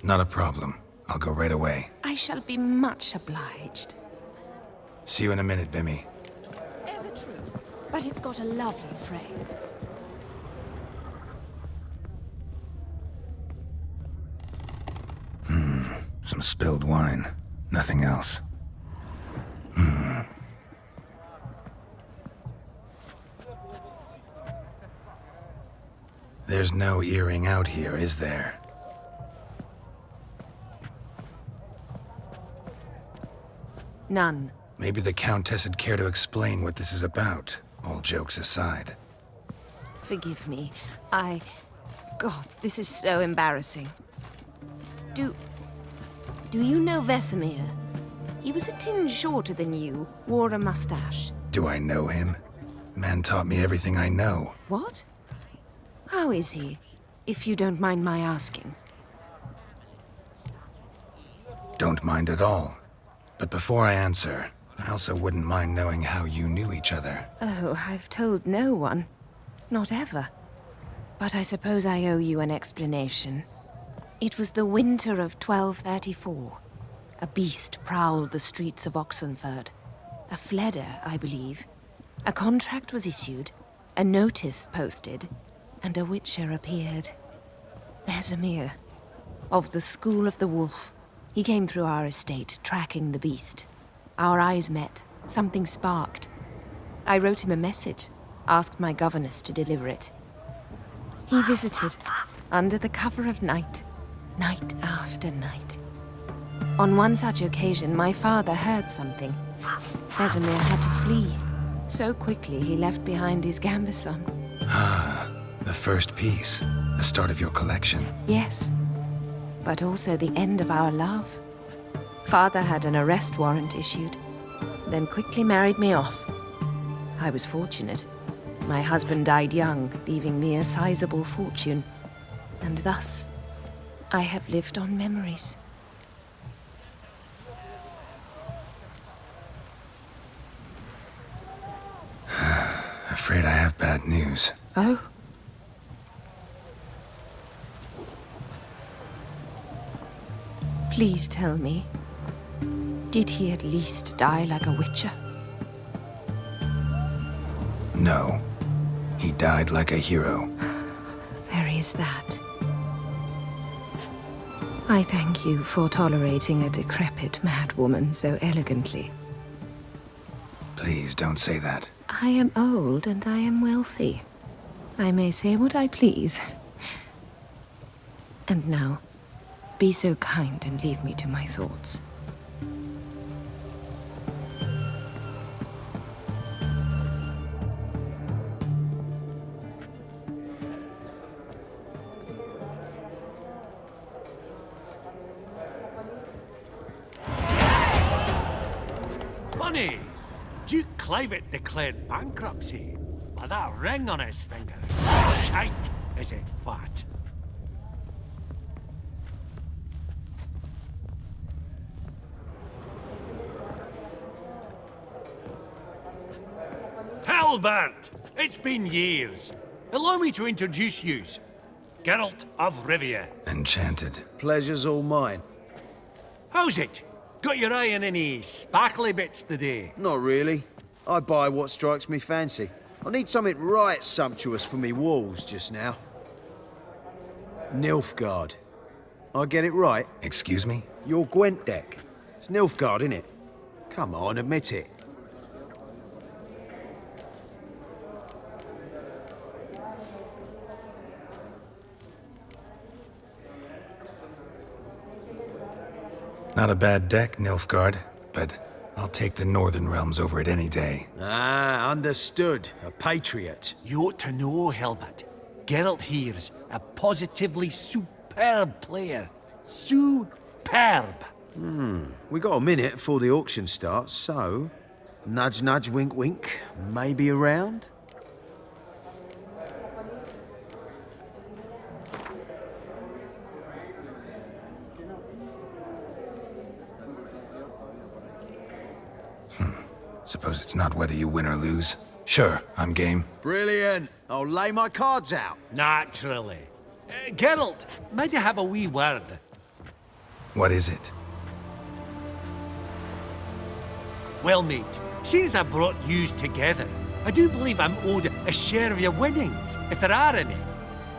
A: Not a problem. I'll go right away.
E: I shall be much obliged.
A: See you in a minute, Vimy.
E: Ever true, but it's got a lovely frame.
A: Some spilled wine. Nothing else. There's no earring out here, is there?
E: None.
A: Maybe the Countess would care to explain what this is about, all jokes aside.
E: Forgive me. God, this is so embarrassing. Do you know Vesemir? He was a tinge shorter than you, wore a mustache.
A: Do I know him? Man taught me everything I know.
E: What? How is he, if you don't mind my asking?
A: Don't mind at all. But before I answer, I also wouldn't mind knowing how you knew each other.
E: Oh, I've told no one. Not ever. But I suppose I owe you an explanation. It was the winter of 1234. A beast prowled the streets of Oxenford. A fledder, I believe. A contract was issued, a notice posted, and a witcher appeared. Vesemir, of the School of the Wolf. He came through our estate, tracking the beast. Our eyes met. Something sparked. I wrote him a message, asked my governess to deliver it. He visited, under the cover of night, night after night. On one such occasion, my father heard something. Vesemir had to flee. So quickly, he left behind his gambeson.
A: Ah, the first piece. The start of your collection.
E: Yes. But also the end of our love. Father had an arrest warrant issued, then quickly married me off. I was fortunate. My husband died young, leaving me a sizable fortune. And thus, I have lived on memories.
A: Afraid I have bad news.
E: Oh? Please tell me, did he at least die like a witcher?
A: No. He died like a hero.
E: There is that. I thank you for tolerating a decrepit madwoman so elegantly.
A: Please don't say that.
E: I am old and I am wealthy. I may say what I please. And now, be so kind and leave me to my thoughts.
D: Funny! Duke Clivet declared bankruptcy with that ring on his finger. Shite, is it fat? Hellbent! It's been years. Allow me to introduce yous. Geralt of Rivia.
A: Enchanted.
H: Pleasure's all mine.
D: How's it? Got your eye on any sparkly bits today?
H: Not really. I buy what strikes me fancy. I need something right sumptuous for me walls just now. Nilfgaard. I get it right?
A: Excuse me?
H: Your Gwent deck. It's Nilfgaard, innit? Come on, admit it.
A: Not a bad deck, Nilfgaard, but I'll take the Northern Realms over it any day.
H: Ah, understood. A patriot.
D: You ought to know, Helmut. Geralt here's a positively superb player. Superb.
H: We got a minute before the auction starts, so... Nudge, nudge, wink, wink. Maybe around?
A: Suppose it's not whether you win or lose. Sure, I'm game.
H: Brilliant. I'll lay my cards out.
D: Naturally. Geralt, might I have a wee word?
A: What is it?
D: Well, mate, seeing as I brought yous together, I do believe I'm owed a share of your winnings, if there are any.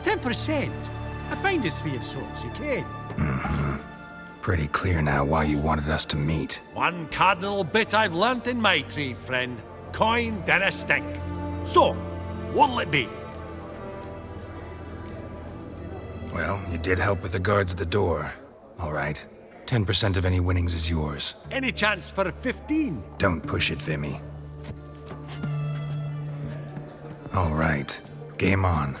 D: 10%. I find this for your sorts, you can.
A: Pretty clear now why you wanted us to meet.
D: One cardinal bit I've learnt in my trade, friend. Coin dinna stink. So, what'll it be?
A: Well, you did help with the guards at the door. All right. 10% of any winnings is yours.
D: Any chance for a 15?
A: Don't push it, Vimy. All right. Game on.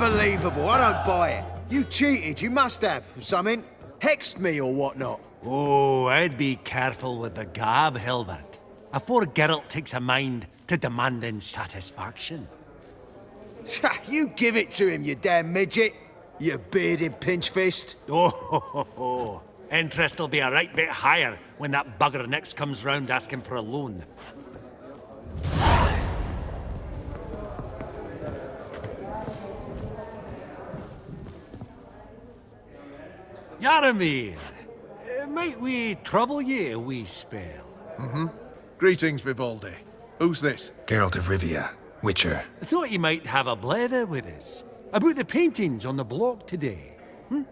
H: Unbelievable, I don't buy it. You cheated, you must have, something. Hexed me or whatnot.
D: Oh, I'd be careful with the gab, Hilbert. Afore Geralt takes a mind to demanding satisfaction.
H: You give it to him, you damn midget. You bearded pinch-fist.
D: Oh, interest will be a right bit higher when that bugger next comes round asking for a loan. Yaramir, might we trouble ye a wee spell?
I: Greetings, Vivaldi. Who's this?
A: Geralt of Rivia, Witcher.
D: I thought you might have a blether with us. About the paintings on the block today.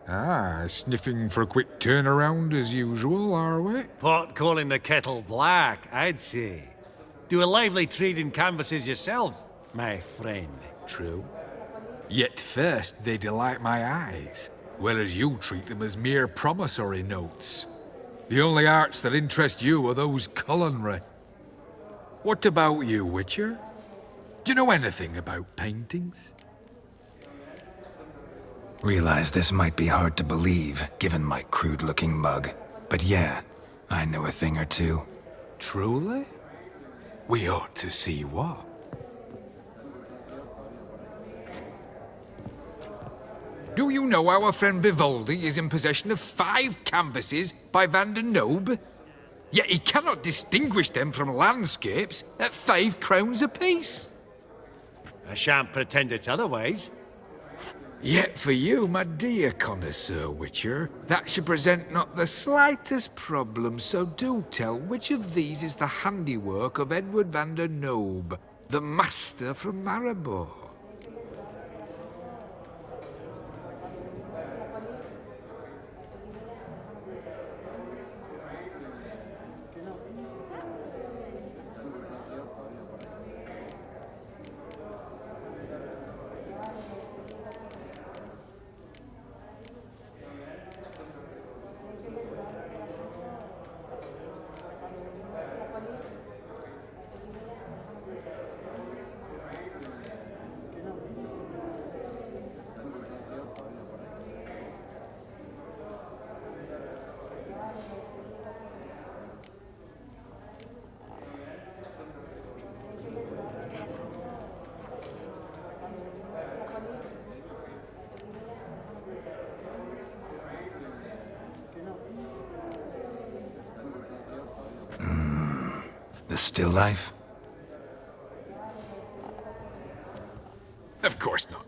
T: Ah, sniffing for a quick turnaround as usual, are we?
D: Pot calling the kettle black, I'd say. Do a lively trade in canvases yourself, my friend.
T: True. Yet first they delight my eyes, whereas you treat them as mere promissory notes. The only arts that interest you are those culinary. What about you, Witcher? Do you know anything about paintings?
A: Realize this might be hard to believe, given my crude-looking mug. But yeah, I know a thing or two.
T: Truly? We ought to see what. Do you know our friend Vivaldi is in possession of 5 canvases by Van der Nobe? Yet he cannot distinguish them from landscapes at 5 crowns apiece.
D: I shan't pretend it's otherwise.
T: Yet for you, my dear connoisseur Witcher, that should present not the slightest problem, so do tell which of these is the handiwork of Edward van der Nobe, the master from Maribor.
A: The still life?
T: Of course not.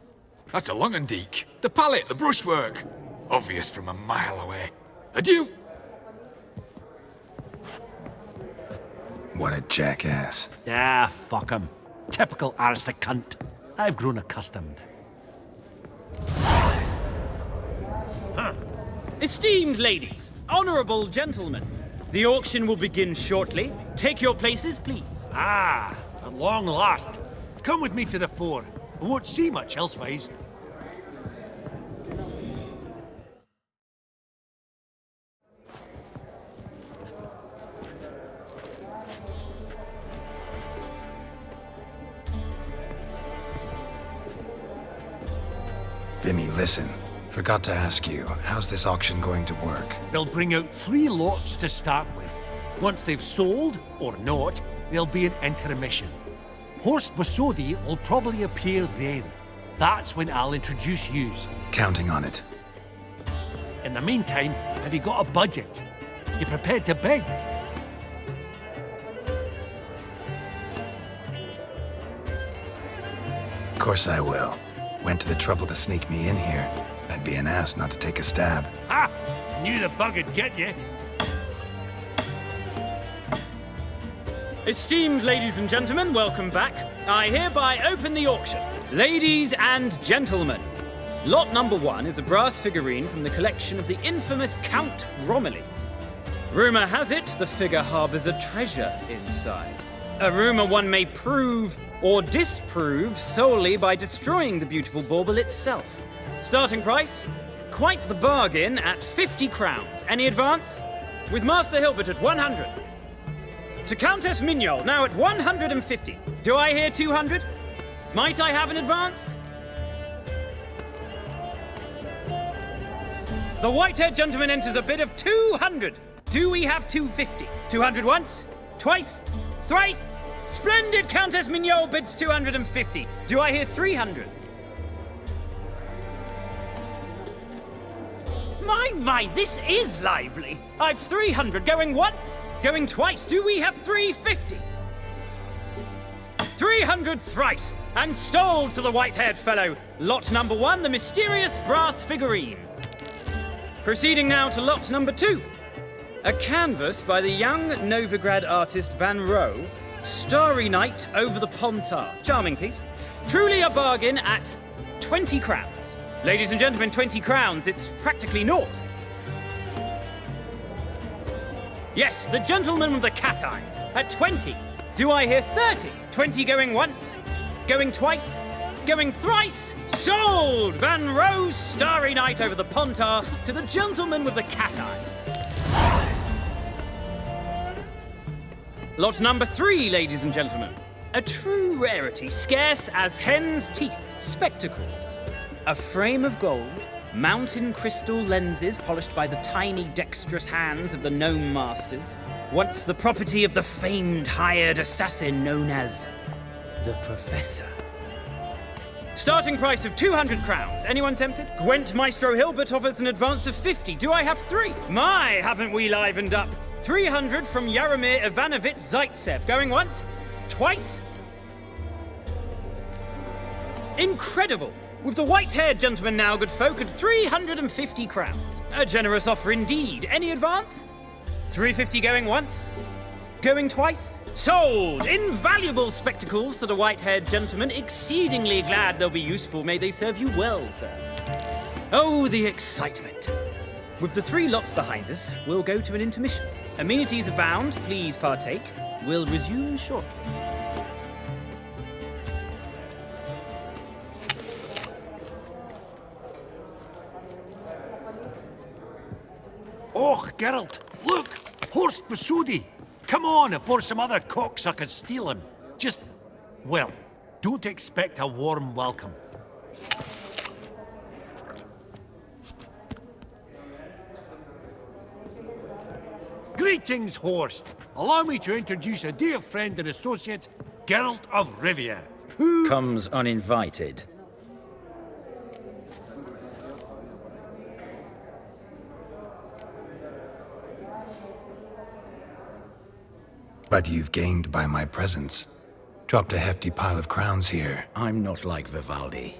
T: That's a Longendeek. The palette, the brushwork. Obvious from a mile away. Adieu!
A: What a jackass.
D: Ah, fuck him. Typical aristocrat cunt. I've grown accustomed.
U: Esteemed ladies, honorable gentlemen, the auction will begin shortly. Take your places, please.
D: Ah, at long last. Come with me to the fore. I won't see much elsewise.
A: Vimy, listen. Forgot to ask you, how's this auction going to work?
D: They'll bring out 3 lots to start with. Once they've sold, or not, there'll be an intermission. Horst Bosodi will probably appear then. That's when I'll introduce yous.
A: Counting on it.
D: In the meantime, have you got a budget? You prepared to beg?
A: Of course I will. Went to the trouble to sneak me in here. I'd be an ass not to take a stab.
D: Ha! Knew the bug'd get you.
U: Esteemed ladies and gentlemen, welcome back. I hereby open the auction. Ladies and gentlemen, lot number 1 is a brass figurine from the collection of the infamous Count Romilly. Rumour has it the figure harbours a treasure inside. A rumour one may prove or disprove solely by destroying the beautiful bauble itself. Starting price? Quite the bargain at 50 crowns. Any advance? With Master Hilbert at 100. To Countess Mignol, now at 150. Do I hear 200? Might I have an advance? The white-haired gentleman enters a bid of 200. Do we have 250? 200 once? Twice? Thrice? Splendid Countess Mignol bids 250. Do I hear 300? My, this is lively. I've 300 going once, going twice. Do we have 350? 300 thrice, and sold to the white-haired fellow. Lot number 1, the mysterious brass figurine. Proceeding now to lot number 2. A canvas by the young Novigrad artist Van Rohe, Starry Night over the Pontar. Charming piece. Truly a bargain at 20 crowns. Ladies and gentlemen, 20 crowns, it's practically naught. Yes, the gentleman with the cat eyes, at 20. Do I hear 30? 20 going once, going twice, going thrice. Sold! Van Rohe's Starry Night over the Pontar to the gentleman with the cat eyes. Lot number 3, ladies and gentlemen. A true rarity, scarce as hen's teeth. Spectacles. A frame of gold, mountain crystal lenses polished by the tiny dexterous hands of the gnome masters. Once the property of the famed hired assassin known as the Professor. Starting price of 200 crowns. Anyone tempted? Gwent Maestro Hilbert offers an advance of 50. Do I have 3? My, haven't we livened up? 300 from Yaromir Ivanovich Zaitsev. Going once? Twice? Incredible! With the white-haired gentleman now, good folk, at 350 crowns. A generous offer indeed. Any advance? 350 going once? Going twice? Sold! Invaluable spectacles to the white-haired gentleman. Exceedingly glad they'll be useful. May they serve you well, sir. Oh, the excitement. With the 3 lots behind us, we'll go to an intermission. Amenities abound. Please partake. We'll resume shortly.
D: Och, Geralt, look! Horst Basudi! Come on, before some other cocksuckers steal him. Just, well, don't expect a warm welcome. Greetings, Horst. Allow me to introduce a dear friend and associate, Geralt of Rivia, who
U: comes uninvited.
A: But you've gained by my presence. Dropped a hefty pile of crowns here.
Q: I'm not like Vivaldi.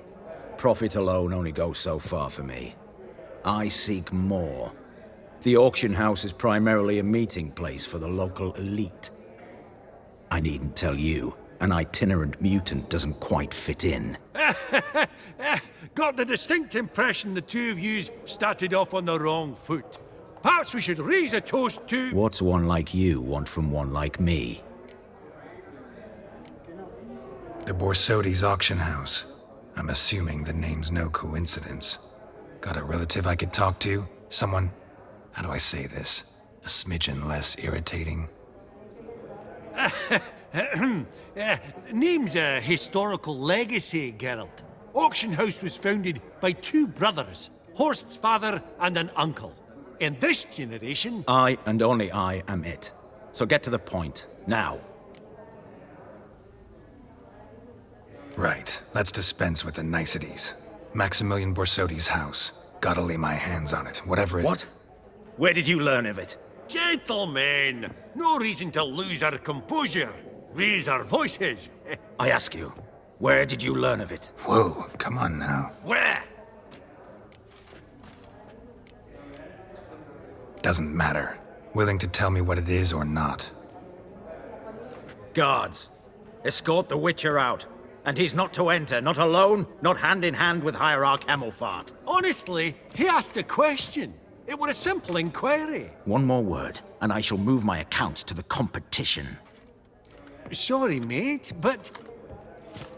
Q: Profit alone only goes so far for me. I seek more. The auction house is primarily a meeting place for the local elite. I needn't tell you, an itinerant mutant doesn't quite fit in.
D: Got the distinct impression the two of yous started off on the wrong foot. Perhaps we should raise a toast to...
Q: What's one like you want from one like me?
A: The Borsodi's auction house. I'm assuming the name's no coincidence. Got a relative I could talk to? Someone, how do I say this? A smidgen less irritating?
D: Name's a historical legacy, Geralt. Auction house was founded by 2 brothers, Horst's father and an uncle. In this generation...
Q: I, and only I, am it. So get to the point, now.
A: Right, let's dispense with the niceties. Maximilian Borsodi's house. Gotta lay my hands on it, whatever it...
Q: What? Where did you learn of it?
D: Gentlemen, no reason to lose our composure. Raise our voices.
Q: I ask you, where did you learn of it?
A: Whoa, come on now.
D: Where?
A: Doesn't matter. Willing to tell me what it is or not.
Q: Guards, escort the Witcher out. And he's not to enter, not alone, not hand in hand with Hierarch Hemmelfart.
D: Honestly, he asked a question. It were a simple inquiry.
Q: One more word, and I shall move my accounts to the competition.
D: Sorry, mate, but...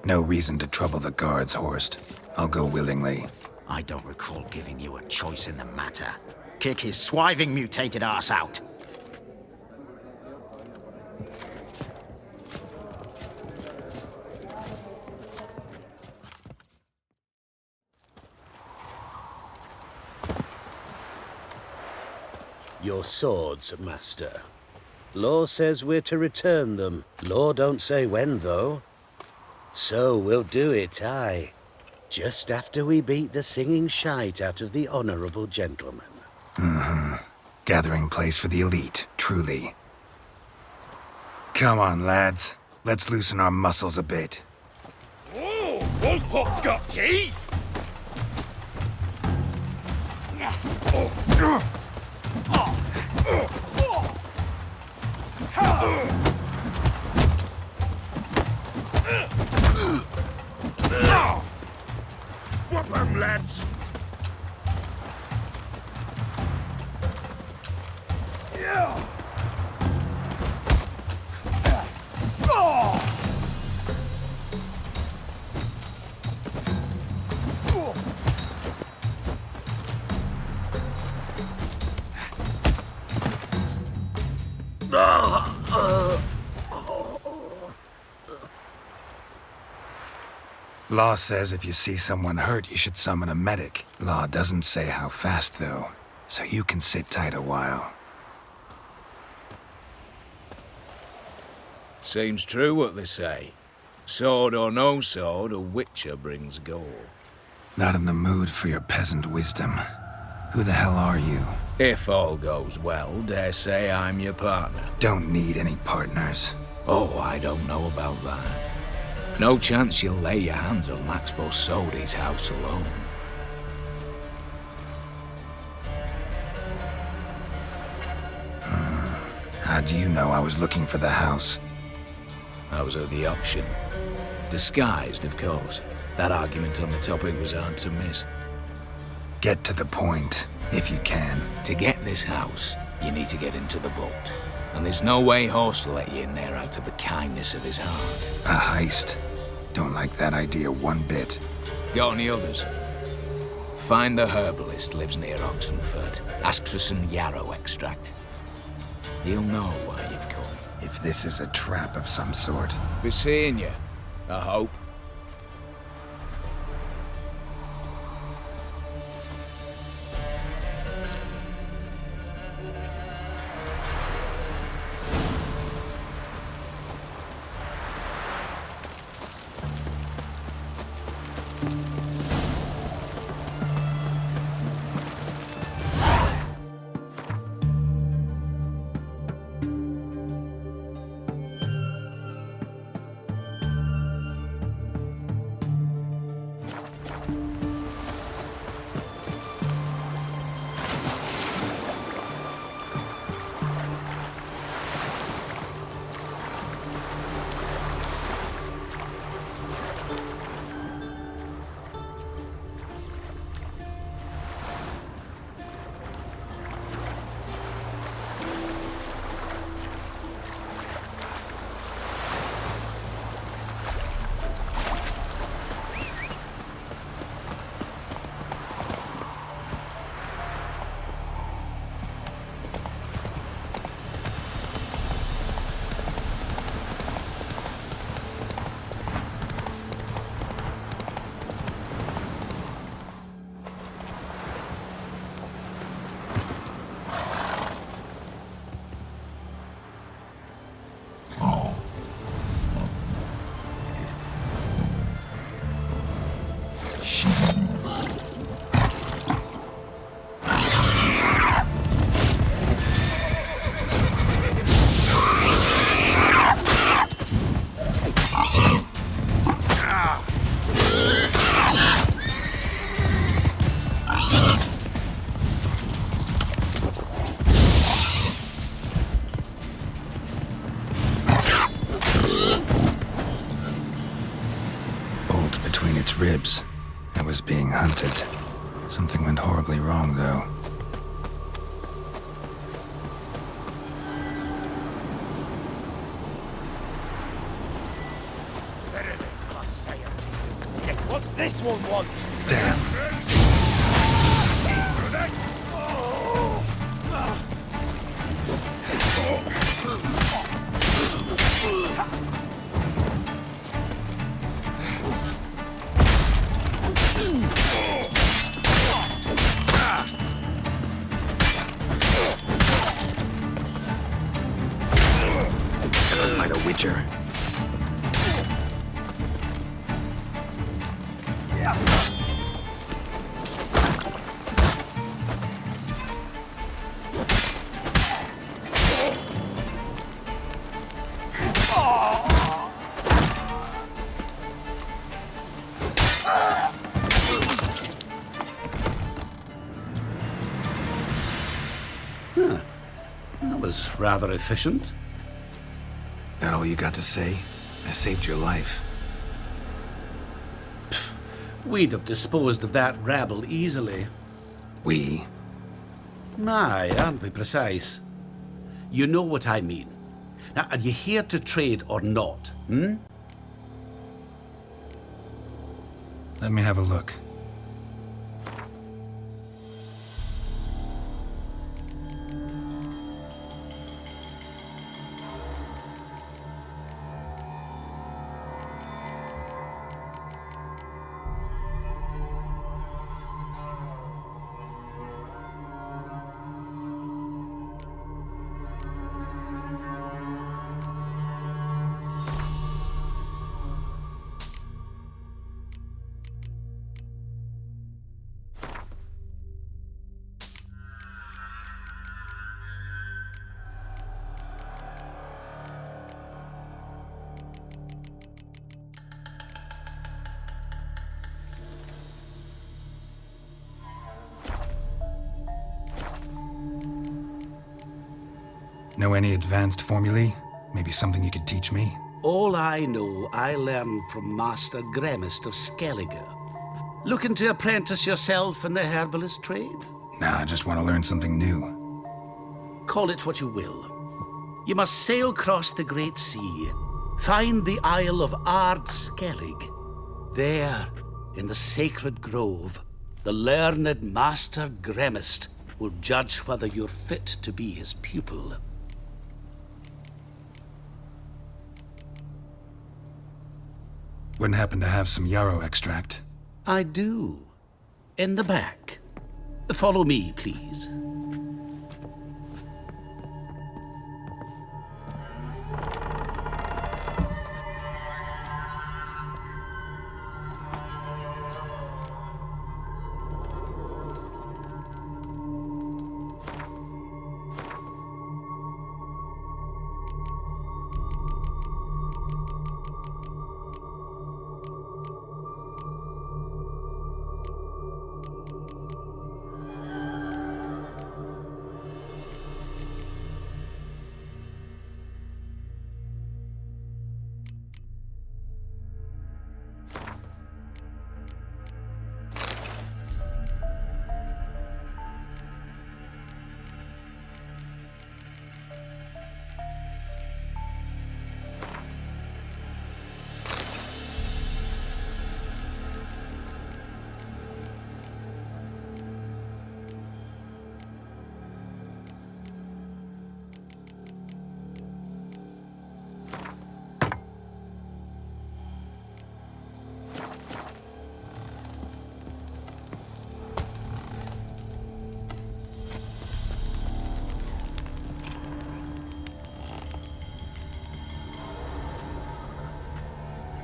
A: No reason to trouble the guards, Horst. I'll go willingly.
Q: I don't recall giving you a choice in the matter. Kick his swiving mutated ass out.
F: Your swords, Master. Law says we're to return them. Law don't say when, though. So we'll do it, aye. Just after we beat the singing shite out of the honourable gentleman.
A: Mm-hmm. Gathering place for the elite, truly. Come on, lads. Let's loosen our muscles a bit.
C: Oh, Wolfpop's got teeth!
F: Whoop 'em, lads!
A: Law says if you see someone hurt, you should summon a medic. Law doesn't say how fast, though, so you can sit tight a while.
T: Seems true what they say. Sword or no sword, a witcher brings gore.
A: Not in the mood for your peasant wisdom. Who the hell are you?
T: If all goes well, dare say I'm your partner.
A: Don't need any partners.
T: Oh, I don't know about that. No chance you'll lay your hands on Max Bosodi's house alone.
A: How do you know I was looking for the house?
T: I was at the auction. Disguised, of course. That argument on the topic was hard to miss.
A: Get to the point, if you can.
T: To get this house, you need to get into the vault. And there's no way Horst will let you in there out of the kindness of his heart.
A: A heist? Don't like that idea one bit.
T: Got any others? Find the herbalist lives near Oxenford. Ask for some yarrow extract. He'll know why you've come.
A: If this is a trap of some sort.
T: Be seeing you, I hope.
A: Ribs. I was being hunted. Something went horribly wrong, though.
C: What's this one want?
A: Damn. creature.
L: That was rather efficient.
A: That all you got to say? I saved your life.
L: We'd have disposed of that rabble easily.
A: We?
L: Aye, aren't we precise? You know what I mean. Now, are you here to trade or not, hmm?
A: Let me have a look. Know any advanced formulae? Maybe something you could teach me?
L: All I know, I learned from Master Gremist of Skellige. Looking to apprentice yourself in the herbalist trade?
A: Nah, I just want to learn something new.
L: Call it what you will. You must sail across the Great Sea, find the Isle of Ard Skellig. There, in the sacred grove, the learned Master Gremist will judge whether you're fit to be his pupil.
A: Wouldn't happen to have some yarrow extract?
L: I do. In the back. Follow me, please.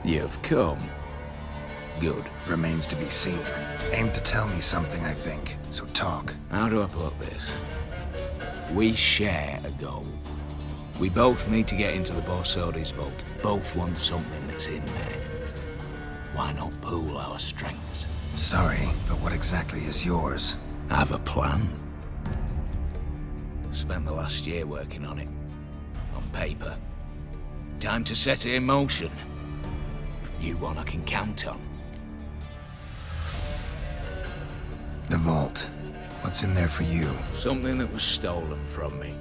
Q: You've come. Good.
A: Remains to be seen. Aim to tell me something, I think. So talk.
Q: How do I put this? We share a goal. We both need to get into the Borsodi's vault. Both want something that's in there. Why not pool our strengths?
A: Sorry, but what exactly is yours?
Q: I have a plan. Spent the last year working on it. On paper. Time to set it in motion. You one I can count on.
A: The vault. What's in there for you?
Q: Something that was stolen from me.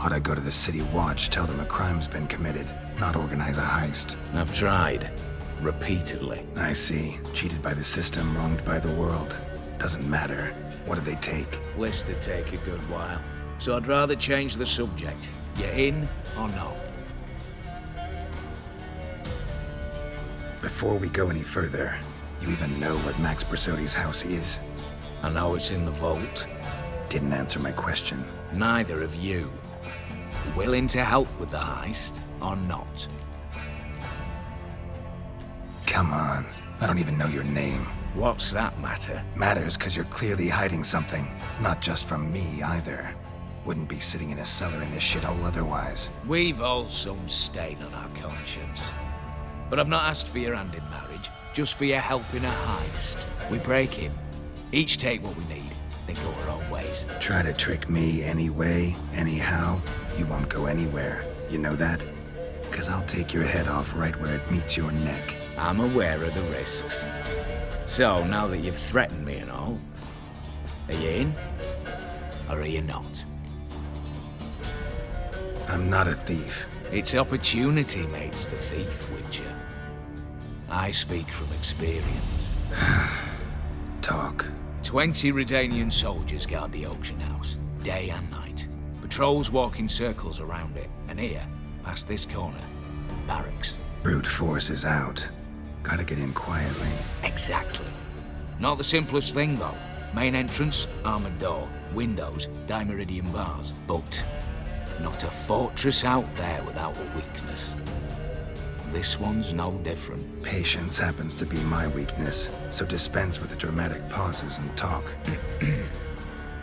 A: Ought I go to the city watch, tell them a crime's been committed, not organize a heist?
Q: I've tried. Repeatedly.
A: I see. Cheated by the system, wronged by the world. Doesn't matter. What did they take?
Q: List to take a good while. So I'd rather change the subject. You in or not?
A: Before we go any further, you even know what Max Bersodi's house is?
Q: I know it's in the vault.
A: Didn't answer my question.
Q: Neither of you. Willing to help with the heist,
R: or not?
A: Come on. I don't even know your name.
R: What's that matter?
A: Matters because you're clearly hiding something. Not just from me, either. Wouldn't be sitting in a cellar in this shithole otherwise.
R: We've all some stain on our conscience. But I've not asked for your hand in marriage, just for your help in a heist. We break in, each take what we need, then go our own ways.
A: Try to trick me anyway, anyhow, you won't go anywhere. You know that? Because I'll take your head off right where it meets your neck.
R: I'm aware of the risks. So, now that you've threatened me and all, are you in, or are you not?
A: I'm not a thief.
R: It's opportunity makes the thief, Witcher. I speak from experience.
A: Talk.
R: 20 Redanian soldiers guard the auction house, day and night. Patrols walk in circles around it, and here, past this corner, barracks.
A: Brute force is out. Gotta get in quietly.
R: Exactly. Not the simplest thing, though. Main entrance, armored door, windows, dimeridian bars. But not a fortress out there without a weakness. This one's no different.
A: Patience happens to be my weakness, so dispense with the dramatic pauses and talk.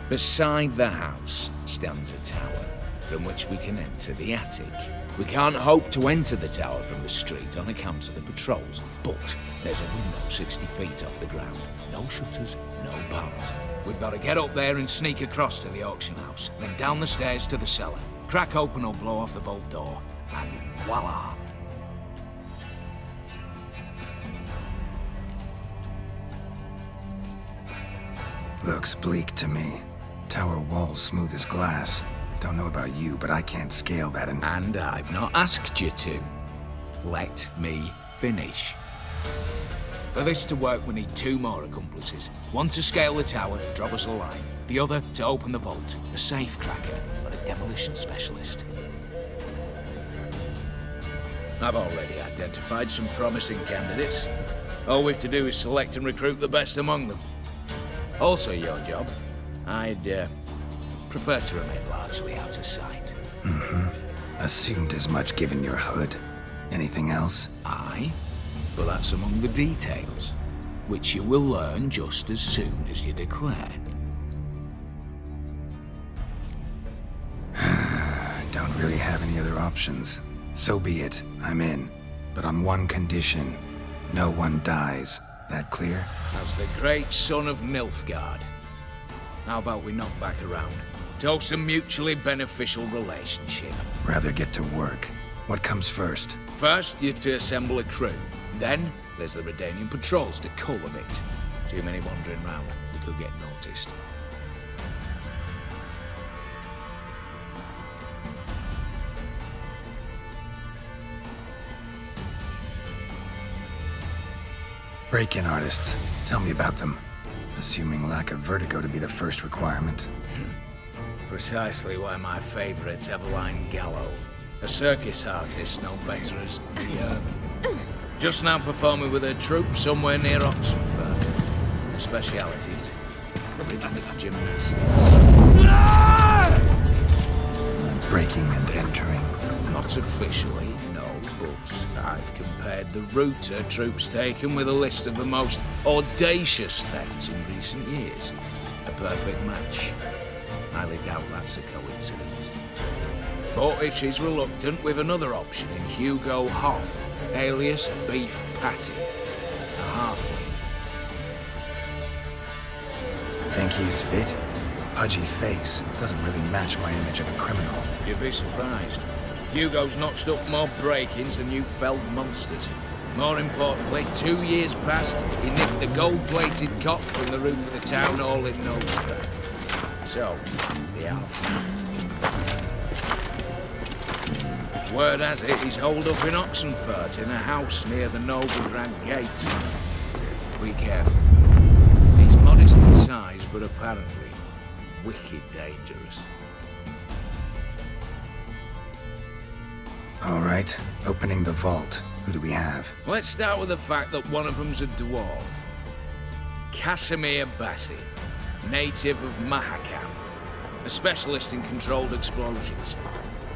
R: Beside the house stands a tower, from which we can enter the attic. We can't hope to enter the tower from the street on account of the patrols, but there's a window 60 feet off the ground. No shutters, no bars. We've got to get up there and sneak across to the auction house, then down the stairs to the cellar, crack open or blow off the vault door, and voila!
A: Looks bleak to me. Tower walls smooth as glass. Don't know about you, but I can't scale that and
R: I've not asked you to. Let me finish. For this to work, we need 2 more accomplices. One to scale the tower, drop us a line. The other to open the vault, a safe cracker, or a demolition specialist. I've already identified some promising candidates. All we've to do is select and recruit the best among them. Also your job. I'd prefer to remain largely out of sight.
A: Assumed as much given your hood. Anything else?
R: Aye, but that's among the details, which you will learn just as soon as you declare.
A: Don't really have any other options. So be it. I'm in. But on one condition. No one dies. That clear?
R: As the great son of Nilfgaard. How about we knock back around? Toast a mutually beneficial relationship.
A: Rather get to work. What comes first?
R: First, you have to assemble a crew. Then, there's the Redanian patrols to cull a bit. Too many wandering round. We could get noticed.
A: Break-in artists. Tell me about them. Assuming lack of vertigo to be the first requirement.
R: Precisely why my favourite's Eveline Gallo, a circus artist known better as the Ermine. Just now performing with her troupe somewhere near Oxenford. Her specialities: rhythmic gymnastics.
A: Breaking and entering.
R: Not officially, no, but I've compared the route her troope's taken with a list of the most audacious thefts in recent years. A perfect match. Highly doubt that's a coincidence. But if she's reluctant, we've another option in Hugo Hoff, alias Beef Patty, a halfling.
A: Think he's fit? Pudgy face. Doesn't really match my image of a criminal.
R: You'd be surprised. Hugo's notched up more break-ins than you felled monsters. More importantly, 2 years past, he nicked a gold-plated cop from the roof of the town hall in November. So, the outfit. Word has it, he's holed up in Oxenford in a house near the Novigrad Gate. Be careful. He's modest in size, but apparently wicked dangerous.
A: All right, opening the vault. Who do we have?
R: Let's start with the fact that one of them's a dwarf. Casimir Bassi, native of Mahakam, a specialist in controlled explosions.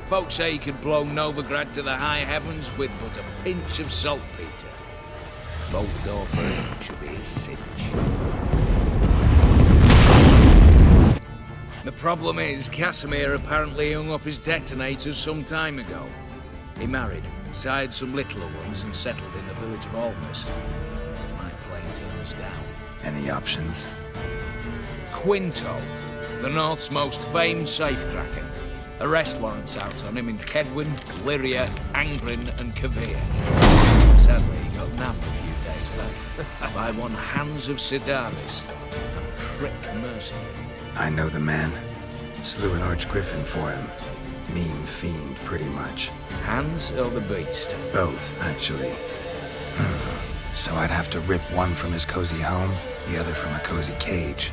R: Folks say he could blow Novigrad to the high heavens with but a pinch of saltpeter. Bolt door for him should be his cinch. The problem is, Casimir apparently hung up his detonators some time ago. He married, sired some littler ones, and settled in the village of Almas. My plane turn us down.
A: Any options?
R: Quinto, the North's most famed safecracker. Arrest warrants out on him in Kedwin, Lyria, Angrin, and Kavir. Sadly, he got nabbed a few days back by one Hans of Sidaris, a prick mercenary.
A: I know the man. Slew an archgriffin for him. Mean fiend, pretty much.
R: Hans or the beast?
A: Both, actually. So I'd have to rip one from his cozy home, the other from a cozy cage.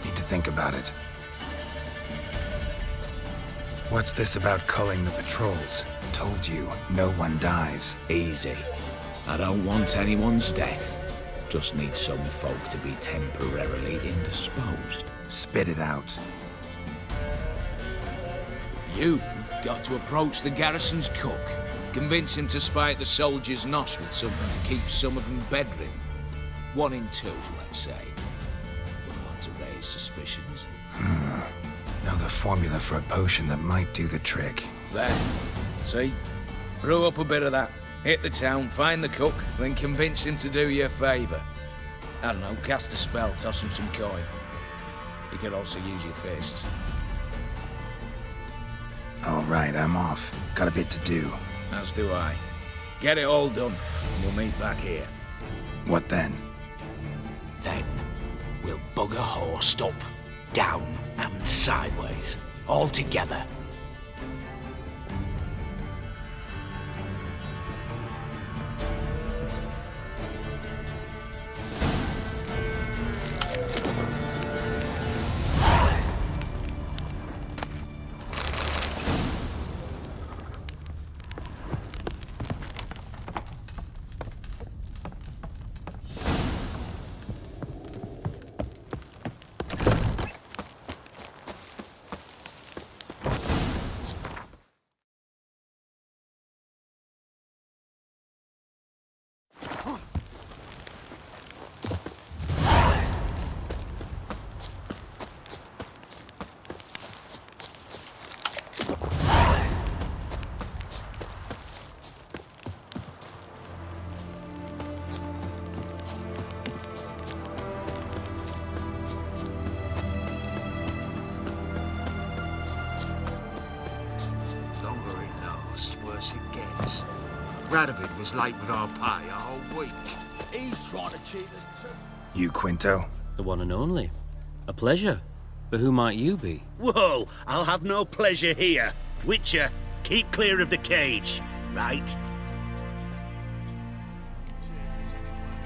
A: Need to think about it. What's this about culling the patrols? Told you, no one dies.
R: Easy. I don't want anyone's death. Just need some folk to be temporarily indisposed.
A: Spit it out.
R: You've got to approach the garrison's cook. Convince him to spite the soldiers' nosh with something to keep some of them bedridden. 1 in 2, let's say. Wouldn't want to raise suspicions.
A: Know the formula for a potion that might do the trick.
R: There. See? Brew up a bit of that. Hit the town, find the cook, then convince him to do you a favour. I don't know, cast a spell, toss him some coin. You could also use your fists.
A: All right, I'm off. Got a bit to do.
R: As do I. Get it all done, and we'll meet back here.
A: What then?
Q: Then we'll bugger horse up, down and sideways, all together.
F: Radovid was late with our pay a whole week.
O: He's trying to cheat us too.
A: You, Quinto?
M: The one and only. A pleasure. But who might you be?
F: Whoa, I'll have no pleasure here. Witcher, keep clear of the cage, right?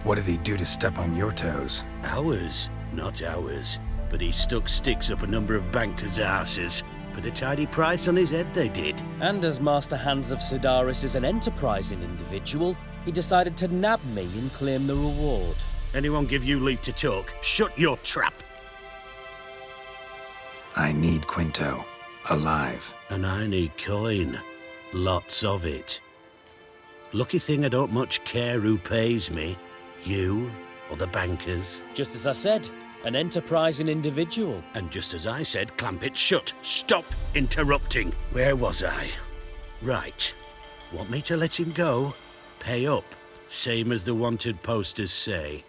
A: What did he do to step on your toes?
F: Ours, not ours. But he stuck sticks up a number of bankers' arses. Put a tidy price on his head, they did.
M: And as Master Hans of Sidaris is an enterprising individual, he decided to nab me and claim the reward.
F: Anyone give you leave to talk? Shut your trap!
A: I need Quinto. Alive.
F: And I need coin. Lots of it. Lucky thing I don't much care who pays me. You or the bankers.
M: Just as I said, an enterprising individual.
F: And just as I said, clamp it shut. Stop interrupting. Where was I? Right. Want me to let him go? Pay up. Same as the wanted posters say.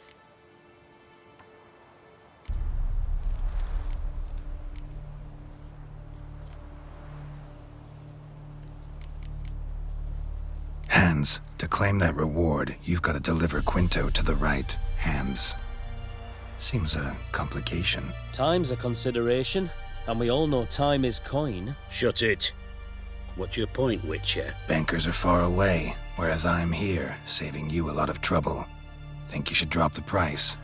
A: Hands. To claim that reward, you've got to deliver Quinto to the right hands. Seems a complication.
M: Time's a consideration, and we all know time is coin.
F: Shut it. What's your point, Witcher?
A: Bankers are far away, whereas I'm here, saving you a lot of trouble. Think you should drop the price?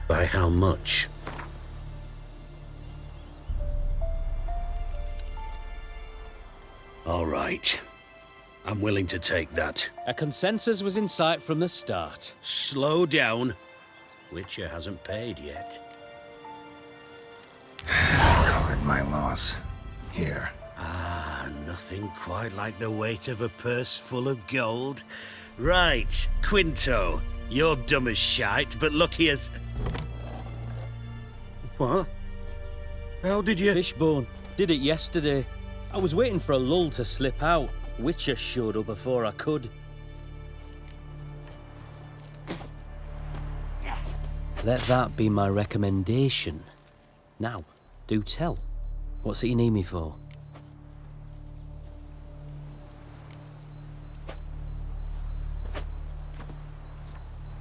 F: By how much? All right. I'm willing to take that.
M: A consensus was in sight from the start.
F: Slow down. Witcher hasn't paid yet.
A: Call it my loss. Here.
F: Ah, Nothing quite like the weight of a purse full of gold. Right, Quinto, you're dumb as shite, but lucky as... What? How did you...
M: Fishbone. Did it yesterday. I was waiting for a lull to slip out. Witcher showed up before I could. Let that be my recommendation. Now, do tell. What's it you need me for?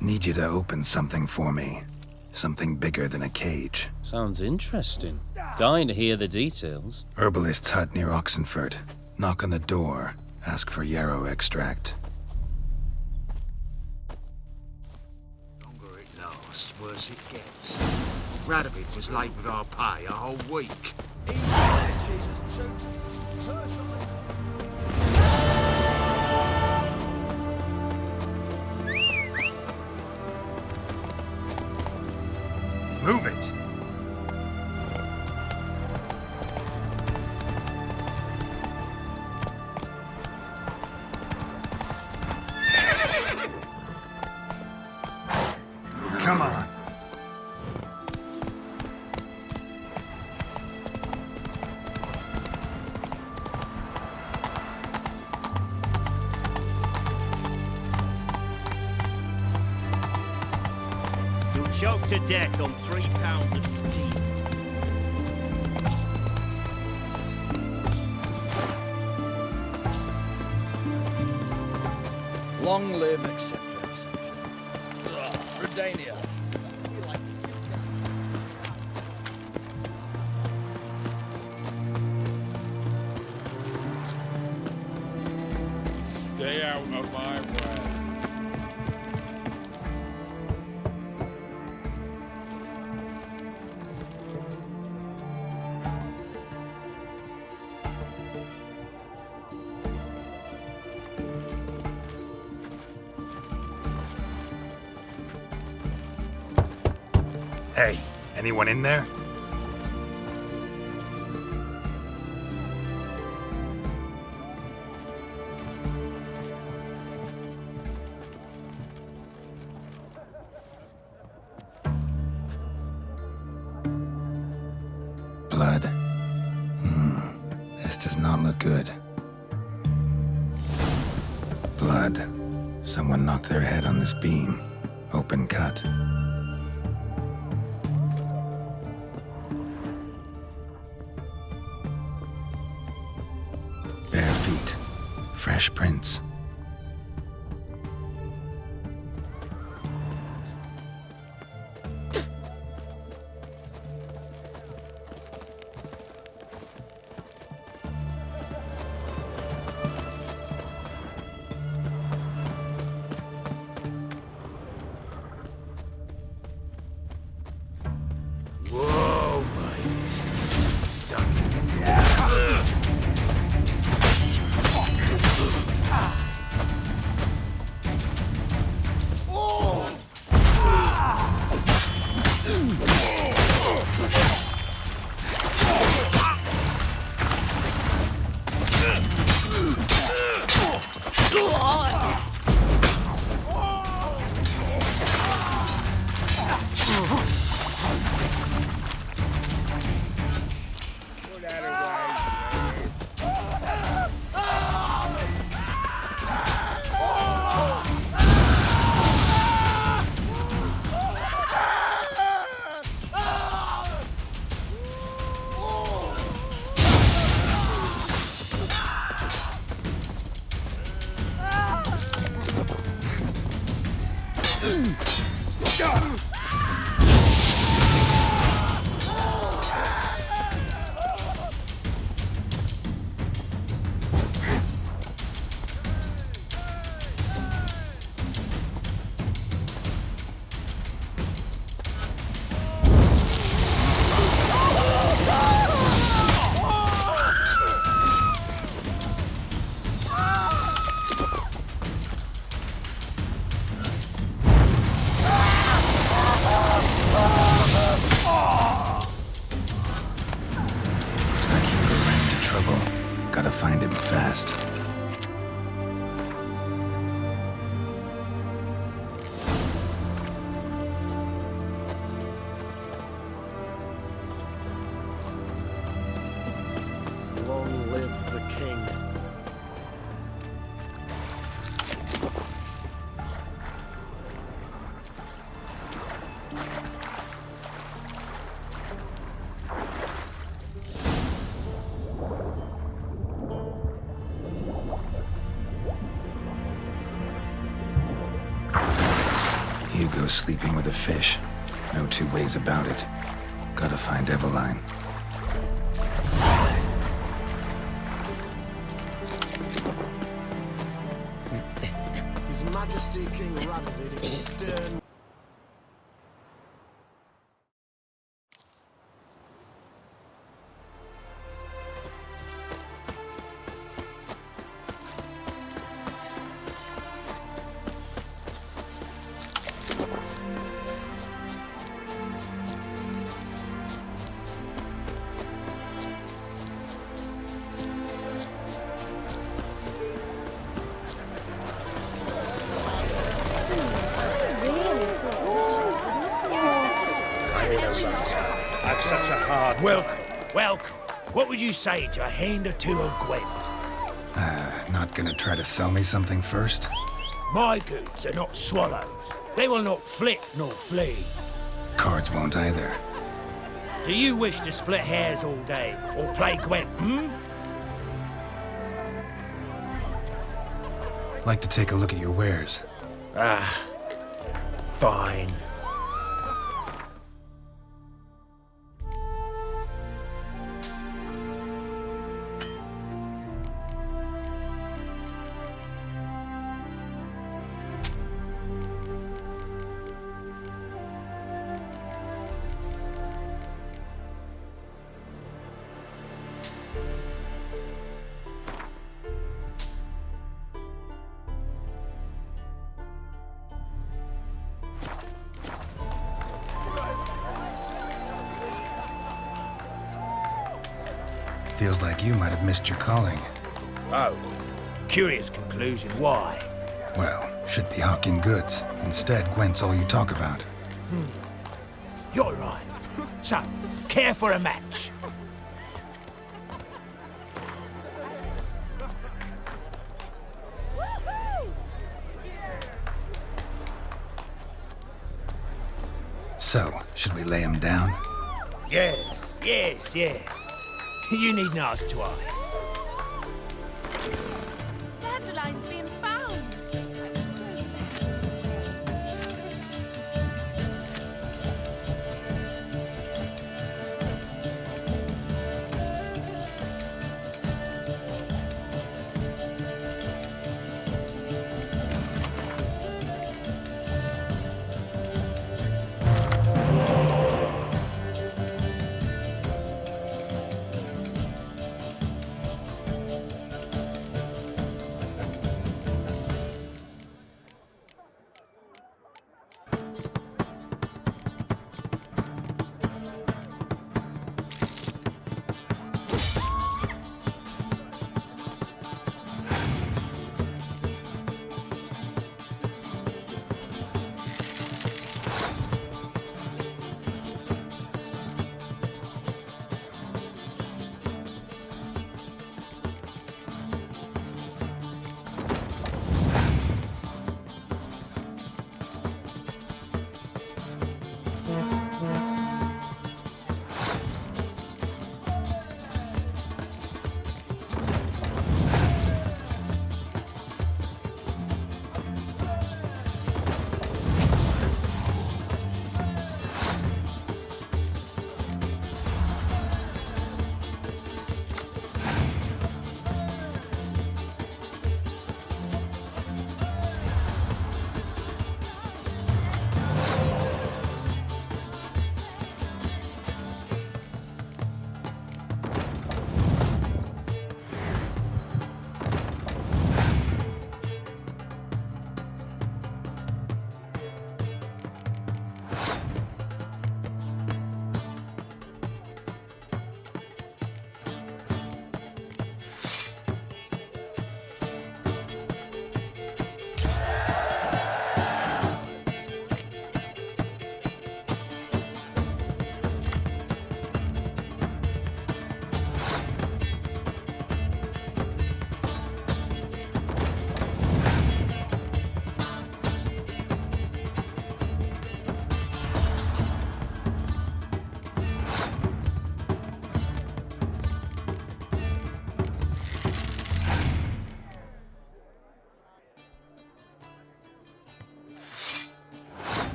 A: Need you to open something for me. Something bigger than a cage.
M: Sounds interesting. Dying to hear the details.
A: Herbalist's hut near Oxenford. Knock on the door. Ask for yarrow extract.
N: The longer it lasts, worse it gets. Radovid was late with our pay a whole week.
A: Move it! Come on.
G: You'll choke to death on 3 pounds of steam.
P: Long live, etc., etc. Redania.
T: Stay out of my way.
A: Hey, anyone in there? Blood. This does not look good. Blood. Someone knocked their head on this beam. Open cut. Bare feet. Fresh prints.
N: Whoa, mate. Stop.
A: Gotta find him fast.
O: Long live the king.
A: Hugo's sleeping with a fish. No two ways about it. Gotta find Eveline.
O: His Majesty King Radovid is a stern...
G: I've such a hard... Welcome. What would you say to a hand or two of Gwent?
A: Not gonna try to sell me something first?
G: My goods are not swallows. They will not flit nor flee.
A: Cards won't either.
G: Do you wish to split hairs all day or play Gwent,
A: Like to take a look at your wares.
G: Fine.
A: Feels like you might have missed your calling.
G: Oh, curious conclusion. Why?
A: Well, should be hawking goods. Instead, Gwent's all you talk about.
G: You're right. So, care for a match?
A: So, should we lay him down?
G: Yes. You needn't ask twice.
E: Dandelion's being found. I'm so sad.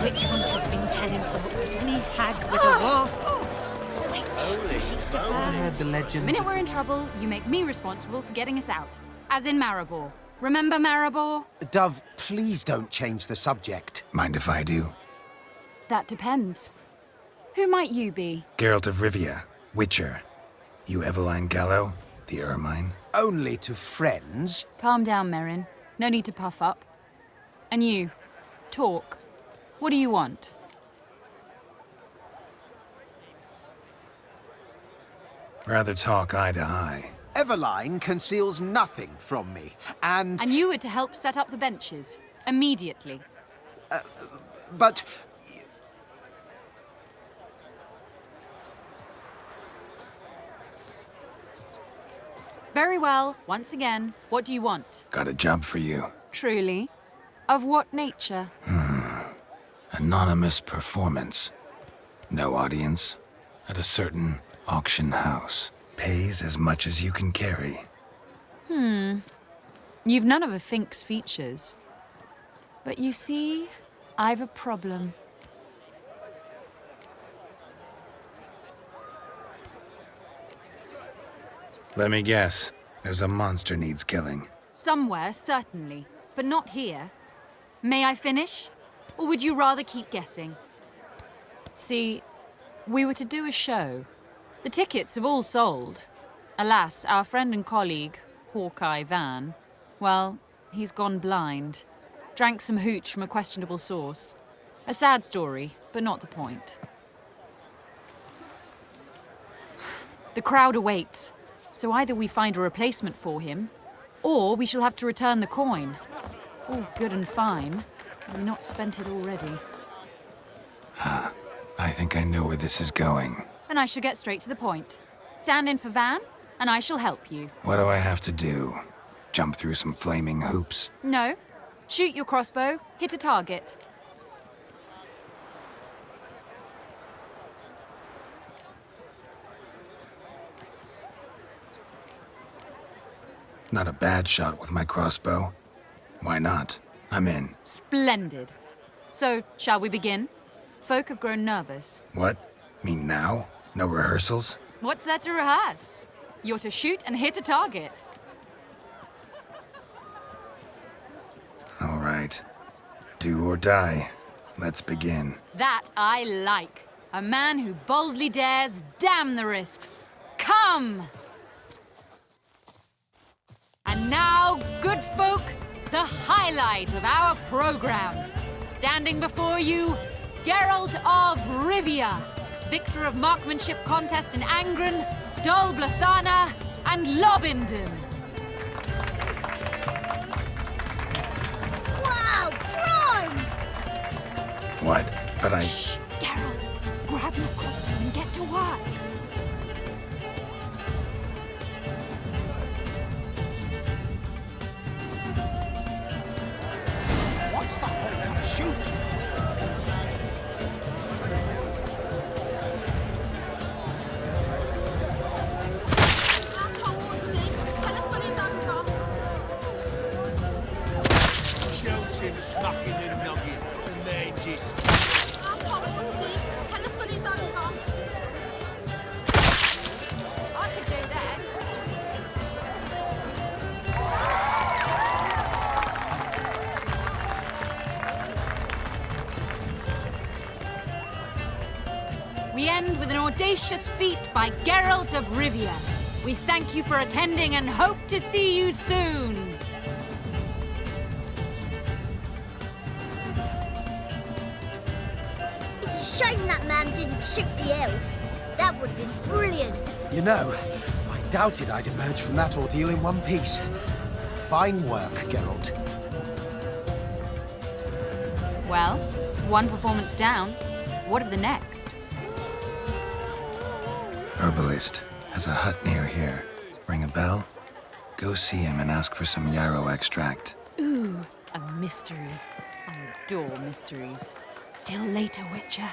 K: Witch hunter's been telling folk that any hag with a war is a witch.
O: I heard the legend.
S: The minute we're in trouble, you make me responsible for getting us out. As in Maribor. Remember Maribor?
H: Dove, please don't change the subject.
A: Mind if I do?
S: That depends. Who might you be?
A: Geralt of Rivia, Witcher. You Eveline Gallo, the Ermine?
H: Only to friends.
S: Calm down, Merrin. No need to puff up. And you, talk. What do you want?
A: Rather talk eye to eye.
H: Eveline conceals nothing from me, and...
S: And you were to help set up the benches. Immediately.
H: But...
S: Very well. Once again, what do you want?
A: Got a job for you.
S: Truly? Of what nature?
A: Anonymous performance. No audience. At a certain auction house. Pays as much as you can carry.
S: You've none of a Fink's features. But you see, I've a problem.
A: Let me guess. There's a monster needs killing.
S: Somewhere, certainly. But not here. May I finish? Or would you rather keep guessing? See, we were to do a show. The tickets have all sold. Alas, our friend and colleague, Hawkeye Van, well, he's gone blind. Drank some hooch from a questionable source. A sad story, but not the point. The crowd awaits, so either we find a replacement for him, or we shall have to return the coin. All good and fine. Have we not spent it already?
A: I think I know where this is going.
S: And I shall get straight to the point. Stand in for Van, and I shall help you.
A: What do I have to do? Jump through some flaming hoops?
S: No. Shoot your crossbow, hit a target.
A: Not a bad shot with my crossbow. Why not? I'm in.
S: Splendid. So, shall we begin? Folk have grown nervous.
A: What? Mean now? No rehearsals?
S: What's there to rehearse? You're to shoot and hit a target.
A: All right. Do or die. Let's begin.
S: That I like. A man who boldly dares, damn the risks. Come! And now, good folk, the highlight of our program. Standing before you, Geralt of Rivia, victor of marksmanship contests in Angren, Dol Blathana, and Lobindon.
K: Wow, prime!
A: What? But I...
S: Shh, Geralt, grab your crossbow and get to work.
O: What's the hold-up? Shoot!
K: Shoot!
D: Watch him smacking the nugget, and then just...
C: I can't watch this. Tell us when it's over. I could do that.
S: We end with an audacious feat by Geralt of Rivia. We thank you for attending and hope to see you soon.
J: It's a shame that man didn't shoot the elf. That would have been brilliant.
H: You know, I doubted I'd emerge from that ordeal in one piece. Fine work, Geralt.
S: Well, one performance down. What of the next?
A: Herbalist has a hut near here. Ring a bell? Go see him and ask for some yarrow extract.
S: Ooh, a mystery. I adore mysteries. Till later, Witcher.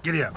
A: Giddy up.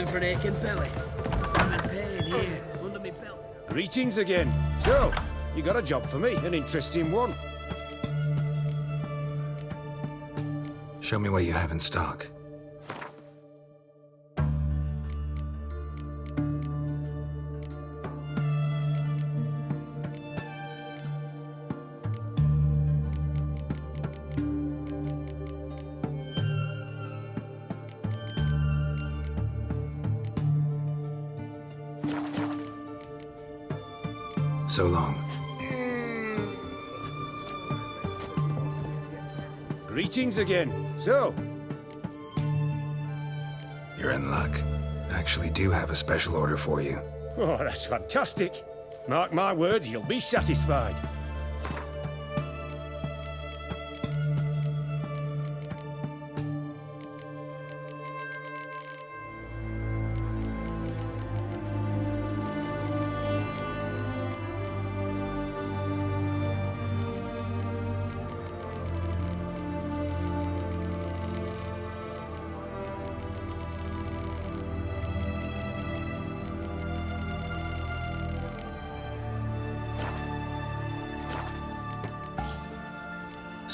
G: For an aching belly. I'm in pain here, under me belt.
V: Greetings again. So, you got a job for me, an interesting one.
A: Show me what you have in stock. So long.
V: Greetings again. So,
A: You're in luck. I actually do have a special order for you.
V: oh, that's fantastic. Mark my words, you'll be satisfied.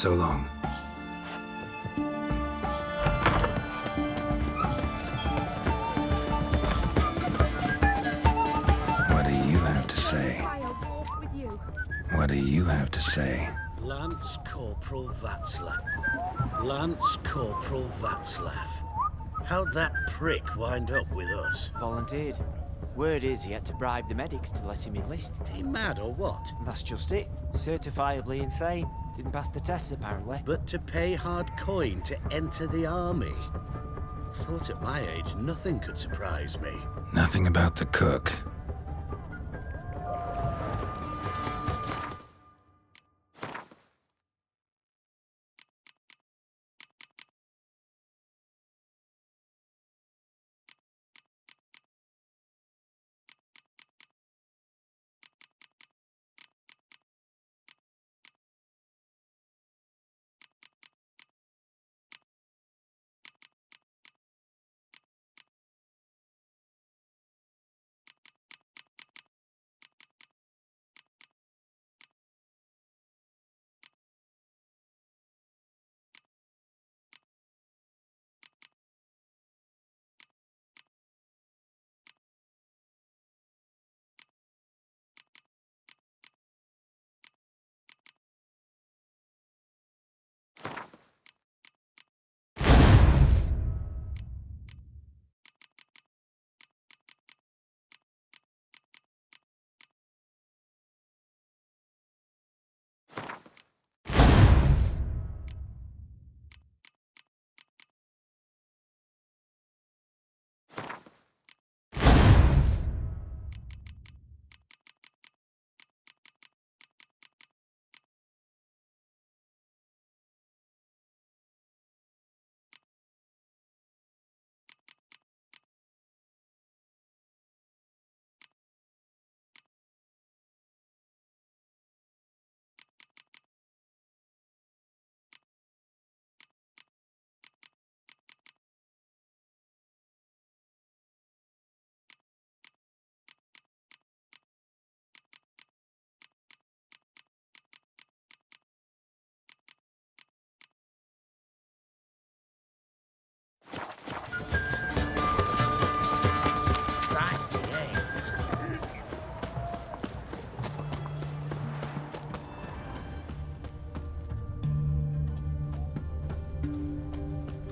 A: So long. What do you have to say? What do you have to say?
F: Lance Corporal Václav. Lance Corporal Václav. How'd that prick wind up with us?
B: Volunteered. Word is he had to bribe the medics to let him enlist.
F: He mad or what?
B: That's just it. Certifiably insane. Didn't pass the tests, apparently.
F: But to pay hard coin to enter the army? Thought at my age nothing could surprise me.
A: Nothing about the cook.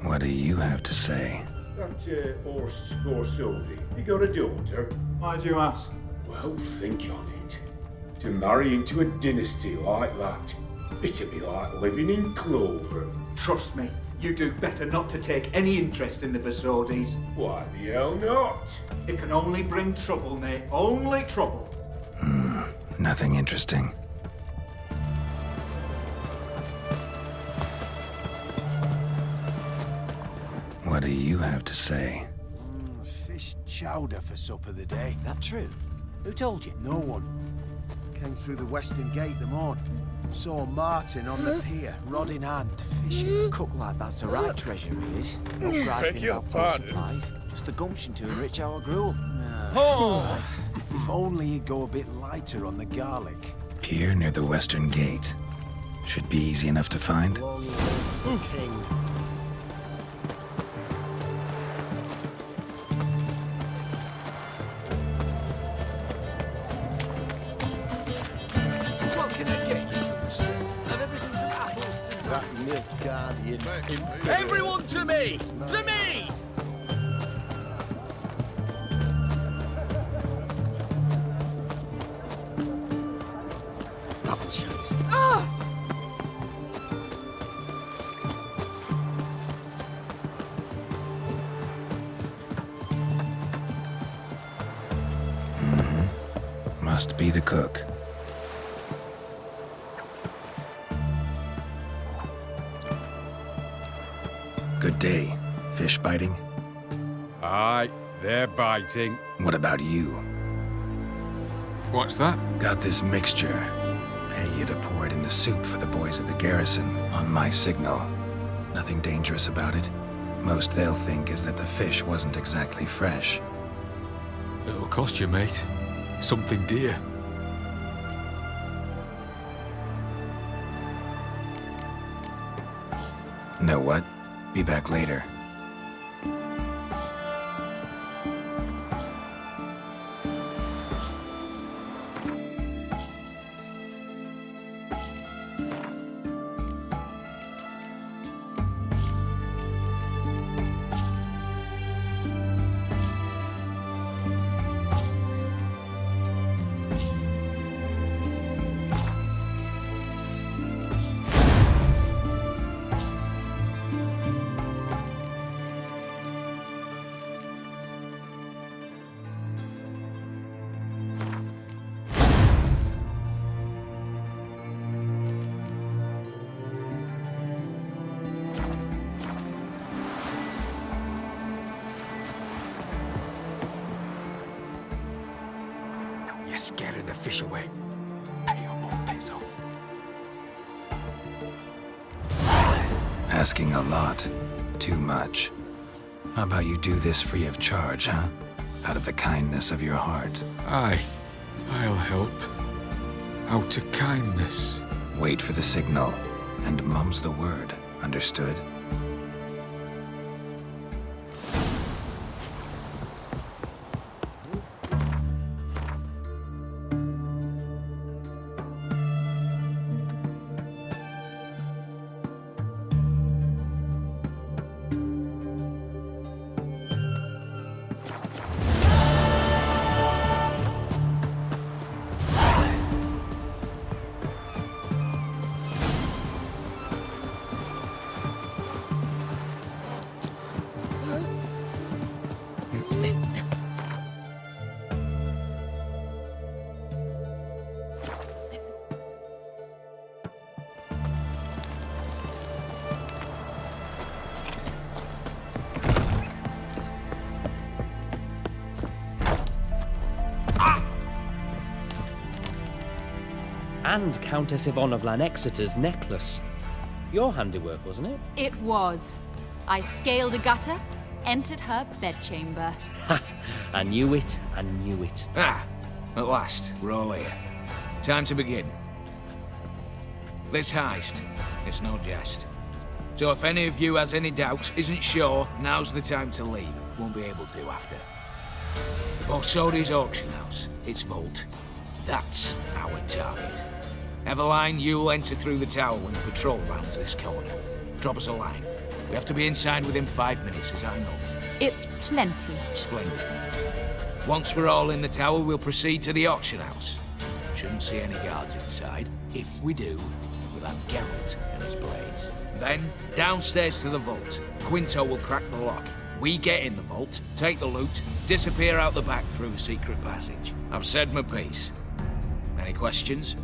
A: What do you have to say?
I: That horse Scully, you got a daughter?
W: Why do you ask?
I: Well, think on it. To marry into a dynasty like that, it'd be like living in clover.
W: Trust me, you do better not to take any interest in the Basodis.
I: Why the hell not?
W: It can only bring trouble, mate. Only trouble.
A: Nothing interesting. What do you have to say?
H: Fish chowder for supper the day.
B: That true? Who told you?
H: No one. Came through the western gate the morn. Saw Martin on the pier, rod in hand, fishing.
B: Cook like that's the right treasure he is. Not
N: Beg
B: griping
N: your
B: about poor
N: pardon.
B: supplies. Just the gumption to enrich our gruel.
H: If only he'd go a bit lighter on the garlic.
A: Pier near the western gate. Should be easy enough to find.
F: King.
O: What can I get you? Of everything from apples to
F: That milk guardian.
O: Everyone to me! To me!
H: Apple chase.
A: Must be the cook. Good day. Fish biting?
T: Aye, they're biting.
A: What about you?
T: What's that?
A: Got this mixture. Pay you to pour it in the soup for the boys at the garrison on my signal. Nothing dangerous about it. Most they'll think is that the fish wasn't exactly fresh.
T: It'll cost you, mate. Something dear.
A: Know what? Be back later.
T: You're scaring the fish away. Pay your own days off.
A: Asking a lot. Too much. How about you do this free of charge, huh? Out of the kindness of your heart.
T: Aye, I'll help. Out of kindness.
A: Wait for the signal, and mum's the word. Understood?
M: And Countess Yvonne of Lanexeter's necklace. Your handiwork, wasn't it?
S: It was. I scaled a gutter, entered her bedchamber.
M: Ha! I knew it, I knew it.
L: Ah, at last, we're all here. Time to begin. This heist, it's no jest. So if any of you has any doubts, isn't sure, now's the time to leave. Won't be able to after. The Borsodi's auction house, its vault. That's our target. Eveline, you'll enter through the tower when the patrol rounds this corner. Drop us a line. We have to be inside within 5 minutes, is that enough?
S: It's plenty.
L: Splendid. Once we're all in the tower, we'll proceed to the auction house. Shouldn't see any guards inside. If we do, we'll have Geralt and his blades. Then, downstairs to the vault. Quinto will crack the lock. We get in the vault, take the loot, disappear out the back through a secret passage. I've said my piece. Any questions?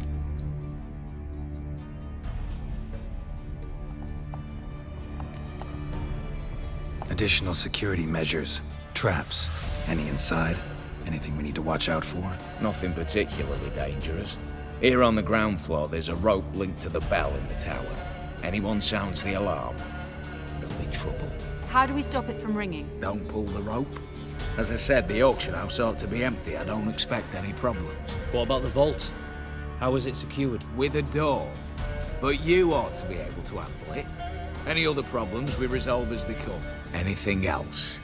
A: Additional security measures. Traps. Any inside? Anything we need to watch out for?
L: Nothing particularly dangerous. Here on the ground floor, there's a rope linked to the bell in the tower. Anyone sounds the alarm, there'll be trouble.
S: How do we stop it from ringing?
L: Don't pull the rope. As I said, the auction house ought to be empty. I don't expect any problems.
M: What about the vault? How is it secured?
L: With a door. But you ought to be able to handle it. Any other problems we resolve as they come. Anything else?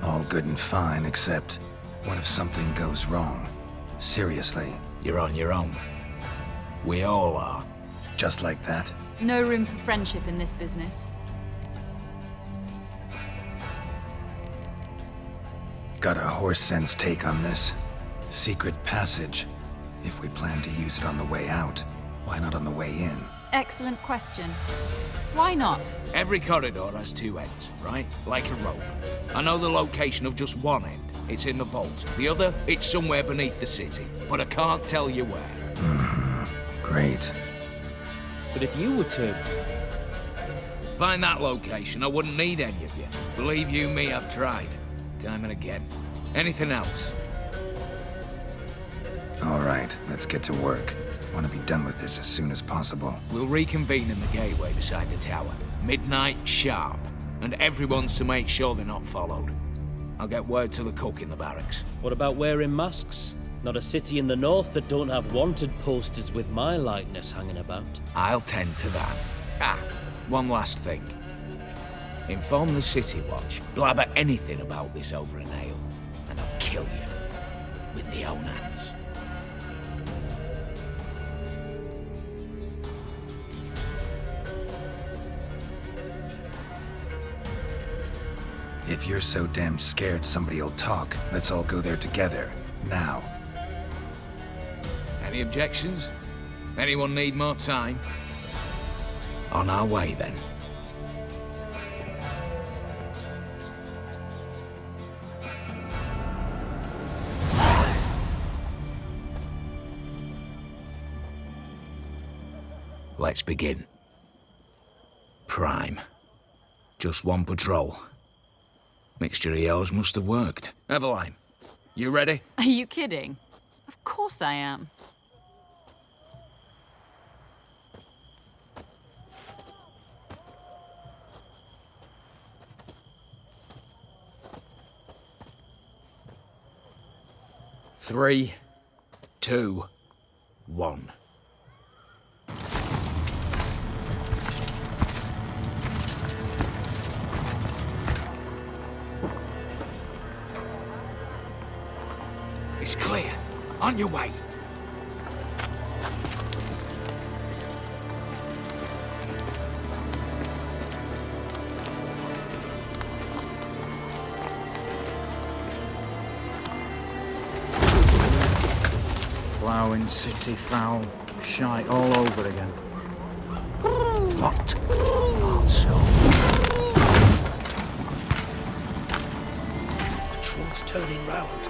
A: All good and fine, except what if something goes wrong? Seriously.
L: You're on your own. We all are.
A: Just like that?
S: No room for friendship in this business.
A: Got a horse sense take on this. Secret passage. If we plan to use it on the way out, why not on the way in?
S: Excellent question. Why not?
L: Every corridor has two ends, right? Like a rope. I know the location of just one end. It's in the vault. The other, it's somewhere beneath the city. But I can't tell you where.
A: Great.
M: But if you were to...
L: find that location, I wouldn't need any of you. Believe you me, I've tried. Time and again. Anything else?
A: All right, let's get to work. Want to be done with this as soon as possible.
L: We'll reconvene in the gateway beside the tower. Midnight sharp. And everyone's to make sure they're not followed. I'll get word to the cook in the barracks.
M: What about wearing masks? Not a city in the north that don't have wanted posters with my likeness hanging about.
L: I'll tend to that. One last thing. Inform the City Watch. Blabber anything about this over an ale, and I'll kill you with my own hands.
A: If you're so damn scared somebody'll talk, let's all go there together. Now.
L: Any objections? Anyone need more time? On our way, then. Let's begin. Prime. Just one patrol. Mixture of yours must have worked. Eveline, you ready?
S: Are you kidding? Of course I am.
L: Three, 2, 1. It's clear. On your way.
P: Ploughing city foul, shite all over again.
L: What? Also.
G: Patrol's turning round.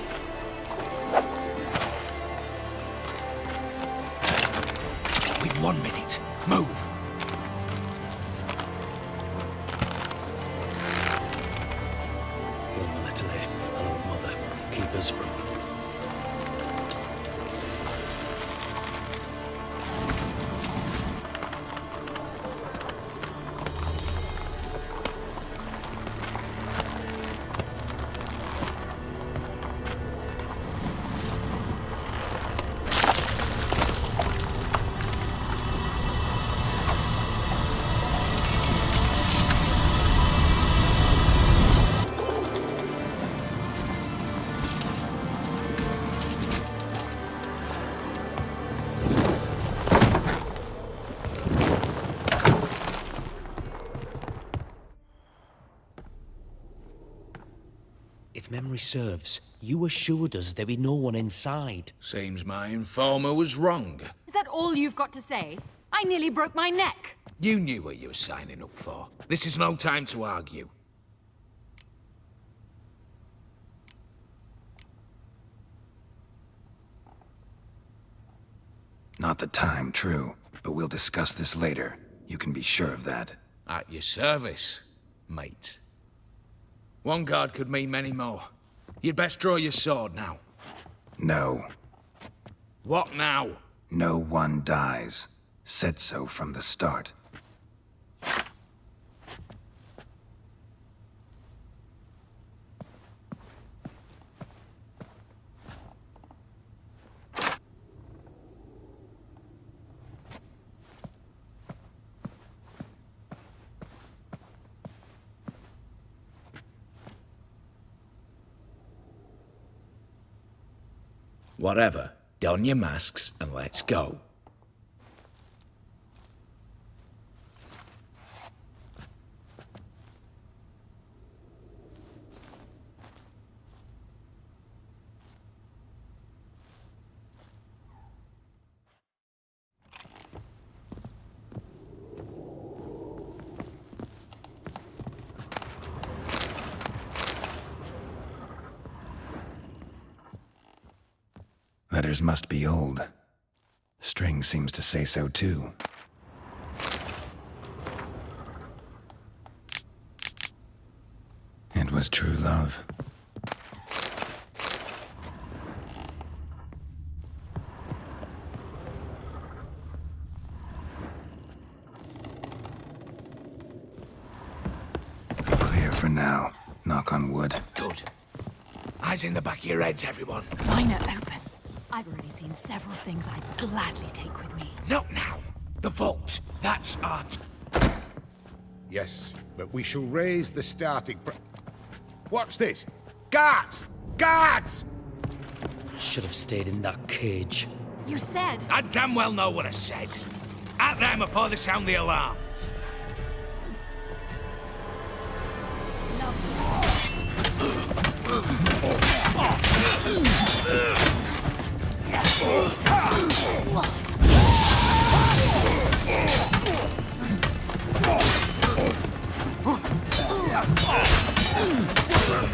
L: We've 1 minute. Move.
M: One little hello, mother. Keep us from. If memory serves, you assured us there be no one inside.
L: Seems my informer was wrong.
S: Is that all you've got to say? I nearly broke my neck.
L: You knew what you were signing up for. This is no time to argue.
A: Not the time, true. But we'll discuss this later. You can be sure of that.
L: At your service, mate. One guard could mean many more. You'd best draw your sword now.
A: No.
L: What now?
A: No one dies. Said so from the start.
L: Whatever. Don your masks and let's go.
A: Letters must be old. String seems to say so too. It was true love. Clear for now. Knock on wood.
L: Good. Eyes in the back of your heads, everyone.
S: Mine are open. I've already seen several things I'd gladly take with me.
L: Not now. The vault. That's our...
N: Yes, but we shall raise the starting... What's this? Guards! Guards!
M: Should have stayed in that cage.
S: You said...
L: I damn well know what I said. At them before they sound the alarm.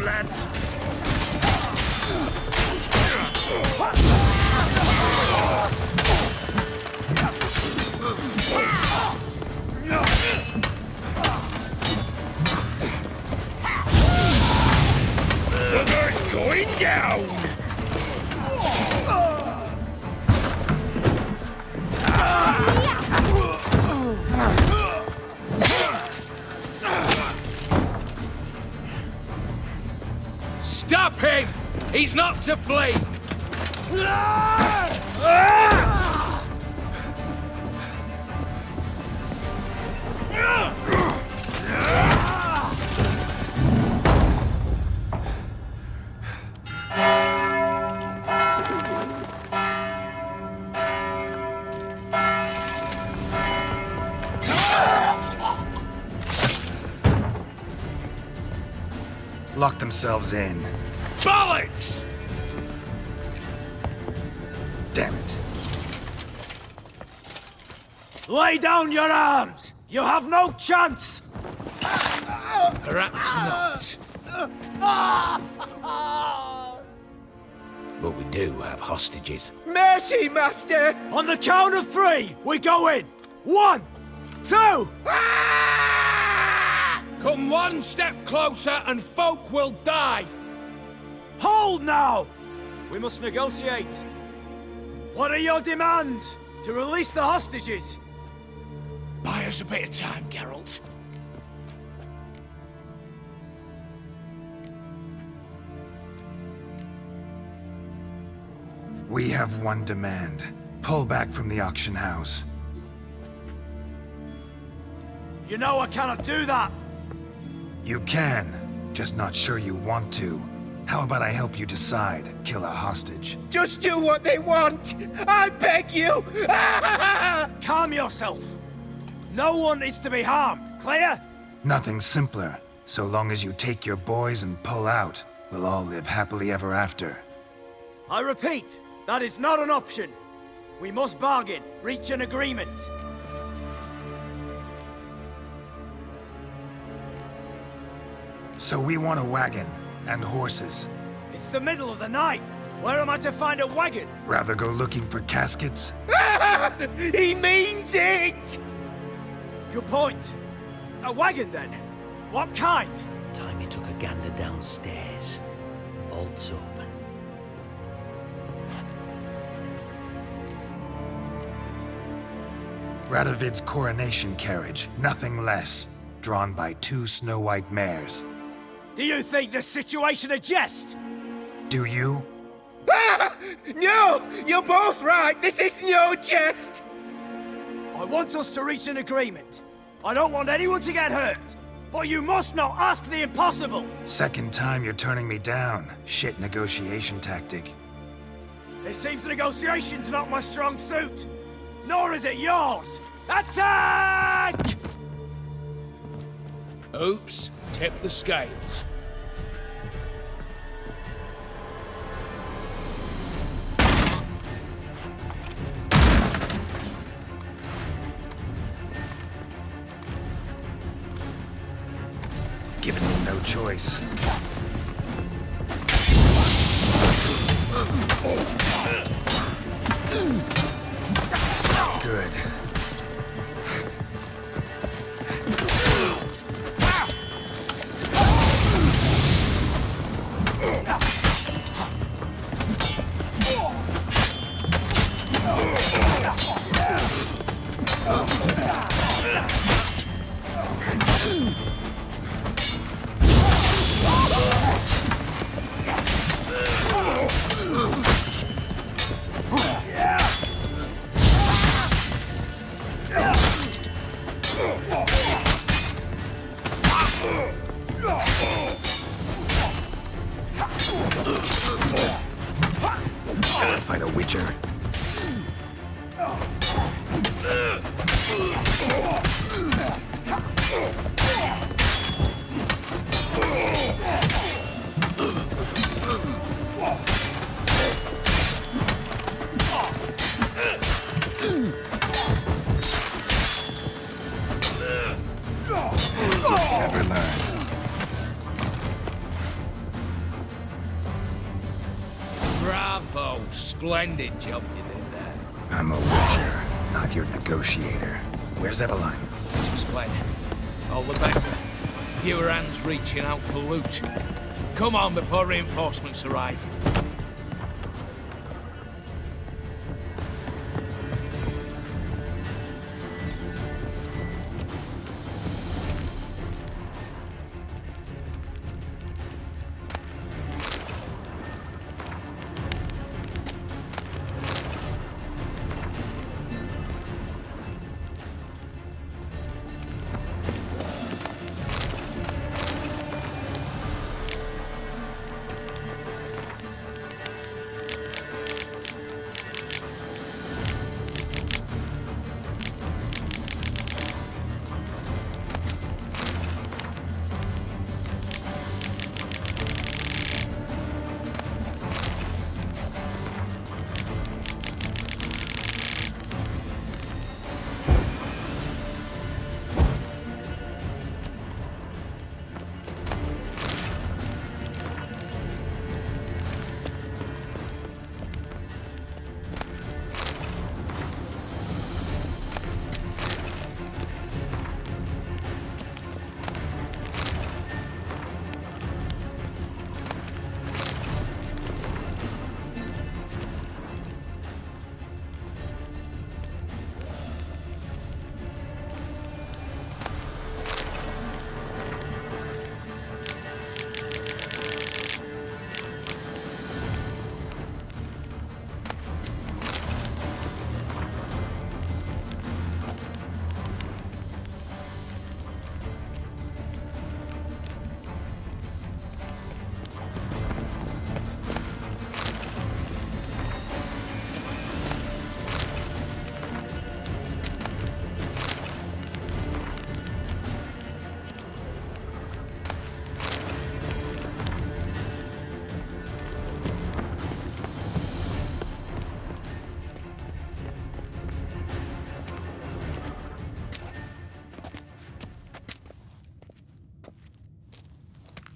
F: Lads.
T: It's going down!
L: Stop him! He's not to flee!
A: Lock themselves in.
L: Bollocks!
A: Damn it.
B: Lay down your arms! You have no chance!
L: Perhaps not. But we do have hostages.
B: Mercy, Master! On the count of 3, we go in! 1, 2...
L: Come one step closer and folk will die!
B: Hold now! We must negotiate. What are your demands? To release the hostages?
L: Buy us a bit of time, Geralt.
A: We have one demand. Pull back from the auction house.
B: You know I cannot do that!
A: You can, just not sure you want to. How about I help you decide? Kill a hostage.
B: Just do what they want! I beg you! Calm yourself! No one is to be harmed, clear?
A: Nothing simpler. So long as you take your boys and pull out, we'll all live happily ever after.
B: I repeat, that is not an option. We must bargain, reach an agreement.
A: So we want a wagon and horses.
B: It's the middle of the night. Where am I to find a wagon?
A: Rather go looking for caskets?
B: He means it! Good point. A wagon, then? What kind?
M: Time he took a gander downstairs. Vault's open.
A: Radovid's coronation carriage, nothing less. Drawn by 2 snow-white mares.
B: Do you think this situation a jest?
A: Do you?
B: No! You're both right! This is no jest! I want us to reach an agreement. I don't want anyone to get hurt. But you must not ask the impossible!
A: Second time you're turning me down. Shit negotiation tactic.
B: It seems negotiation's not my strong suit. Nor is it yours! Attack!
L: Oops, tip the scales.
A: Given me no choice. Good. Gotta fight a witcher. Never learn.
L: Bravo! Splendid job you did there.
A: I'm a witcher, not your negotiator. Where's Eveline?
L: She's fled. All the better. Fewer hands reaching out for loot. Come on before reinforcements arrive.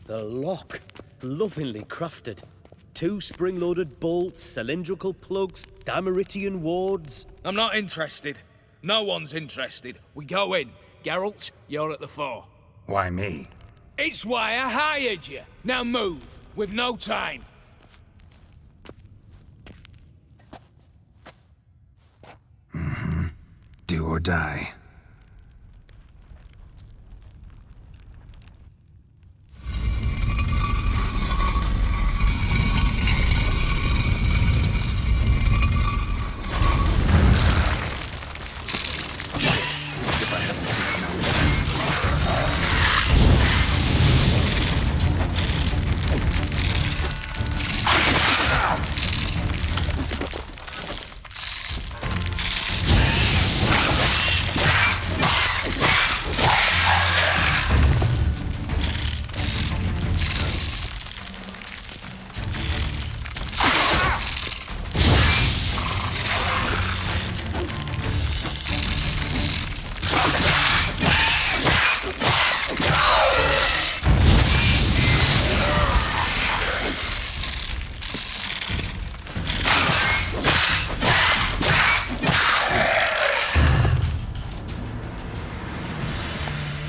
M: The lock. Lovingly crafted. 2 spring-loaded bolts, cylindrical plugs, Dameritian wards.
L: I'm not interested. No one's interested. We go in. Geralt, you're at the fore.
A: Why me?
L: It's why I hired you. Now move. We've no time.
A: Do or die.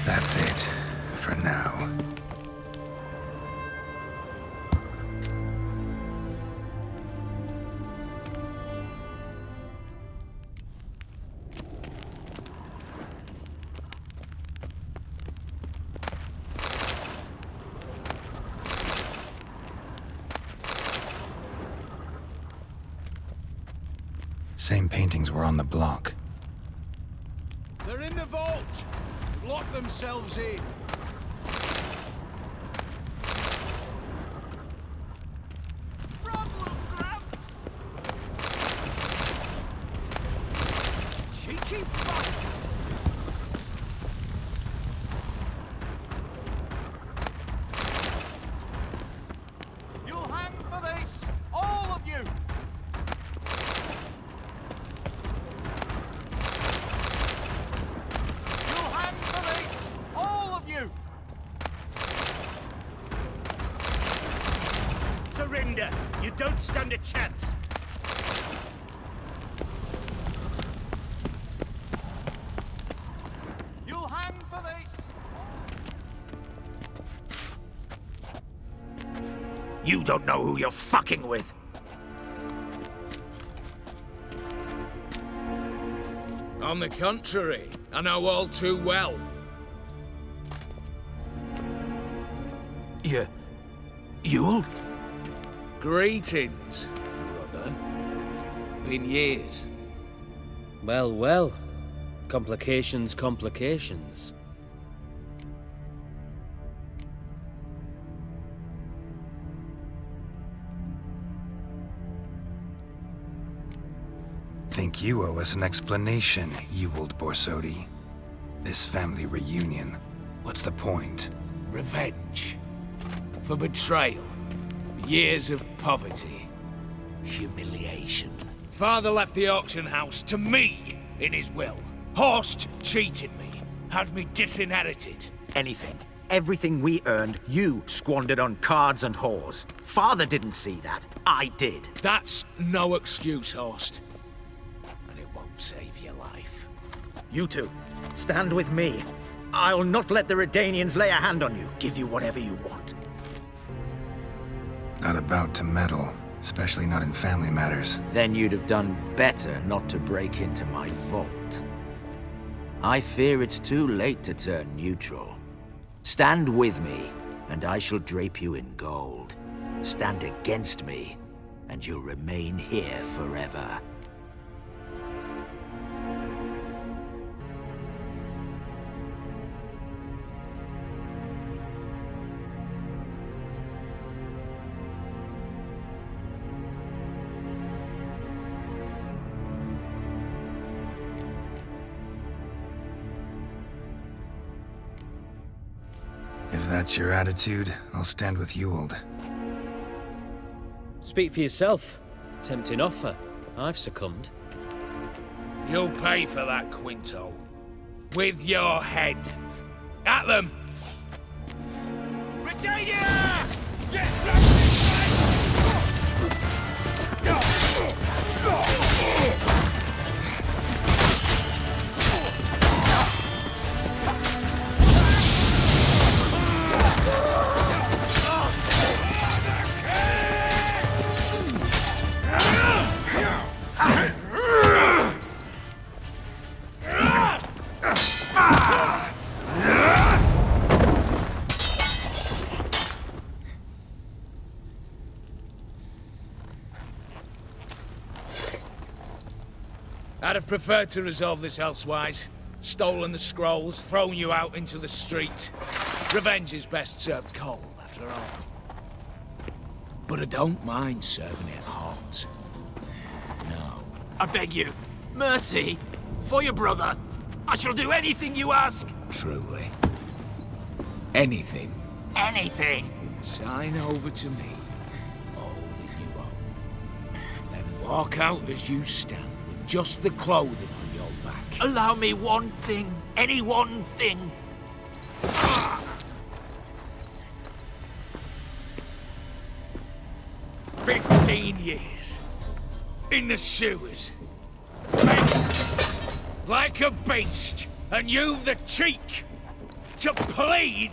A: That's it, for now. Same paintings were on the block.
B: They're in
H: the vault! Lock themselves in.
B: Run, little Gramps! Cheeky bastard! You'll hang for this, all of you! You'll hang for this, all of you!
F: Surrender! You don't stand a chance!
B: You'll hang for this!
G: You don't know who you're fucking with.
L: On the contrary, I know all too well.
G: Ewald?
L: Greetings, brother. Been years.
M: Well, well. Complications, complications.
A: Think you owe us an explanation, Ewald Borsodi. This family reunion, what's the point?
L: Revenge. For betrayal. Years of poverty. Humiliation. Father left the auction house to me in his will. Horst cheated me. Had me disinherited.
G: Anything. Everything we earned, you squandered on cards and whores. Father didn't see that. I did.
L: That's no excuse, Horst. And it won't save your life.
G: You two, stand with me. I'll not let the Redanians lay a hand on you. Give you whatever you want.
A: Not about to meddle, especially not in family matters.
G: Then you'd have done better not to break into my vault. I fear it's too late to turn neutral. Stand with me, and I shall drape you in gold. Stand against me, and you'll remain here forever.
A: If that's your attitude, I'll stand with Ewald.
M: Speak for yourself. Tempting offer. I've succumbed.
L: You'll pay for that, Quinto. With your head. At them!
B: Britannia! Get
L: I'd have preferred to resolve this elsewise. Stolen the scrolls, thrown you out into the street. Revenge is best served cold, after all. But I don't mind serving it hot. No.
G: I beg you, mercy, for your brother. I shall do anything you ask.
L: Truly. Anything.
G: Anything.
L: Sign over to me all that you own. Then walk out as you stand. Just the clothing on your back.
G: Allow me one thing. Any one thing.
L: 15 years. In the sewers. Begging. Like a beast. And you've the cheek to plead.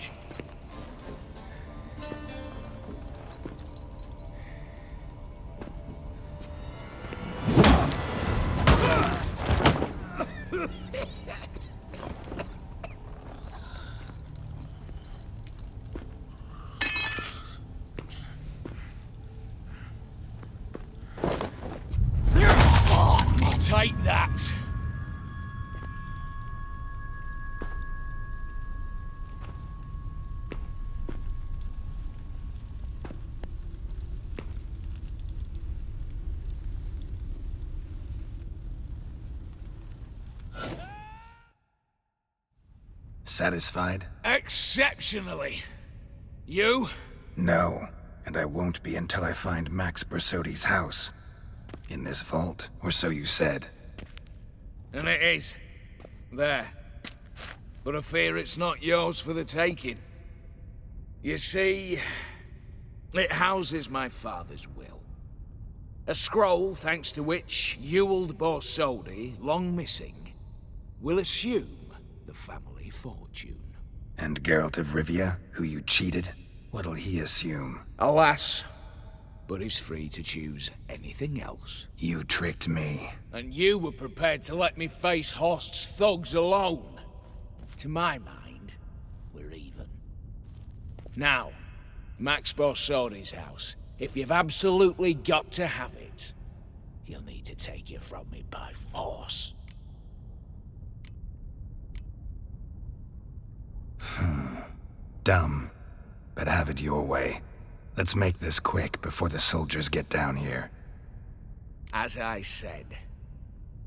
L: Take that.
A: Satisfied?
L: Exceptionally. You?
A: No, and I won't be until I find Max Bersodi's house. In this vault, or so you said.
L: And it is. There. But I fear it's not yours for the taking. You see, it houses my father's will. A scroll thanks to which Ewald Borsodi, long missing, will assume the family fortune.
A: And Geralt of Rivia, who you cheated, what'll he assume?
L: Alas, but he's free to choose anything else.
A: You tricked me.
L: And you were prepared to let me face Horst's thugs alone. To my mind, we're even. Now, Max Borsodi's house. If you've absolutely got to have it, you'll need to take it from me by force.
A: Dumb, but have it your way. Let's make this quick before the soldiers get down here.
L: As I said,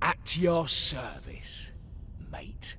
L: at your service, mate.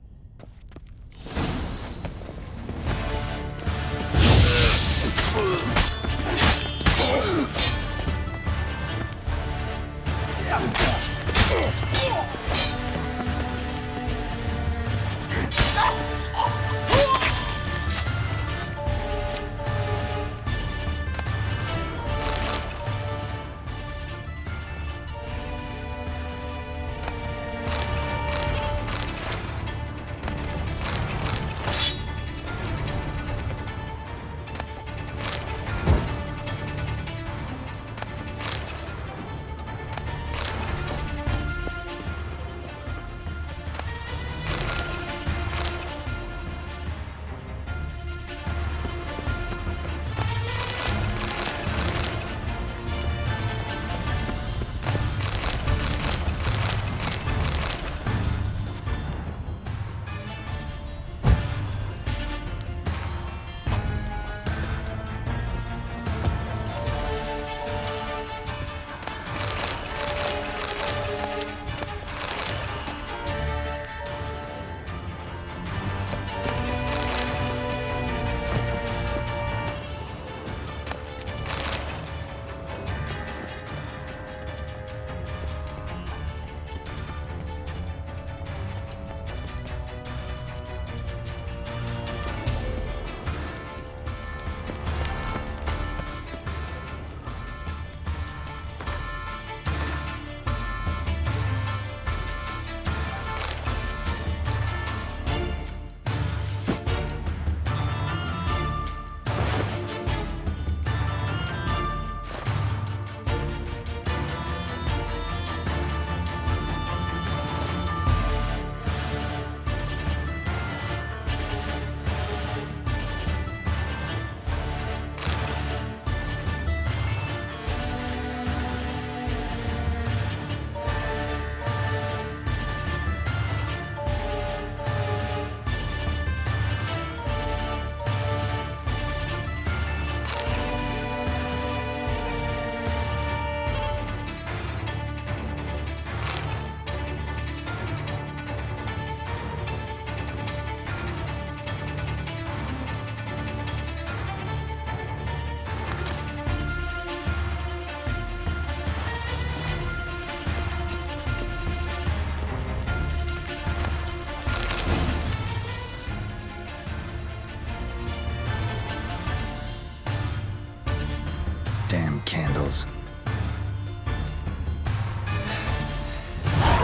A: Damn candles.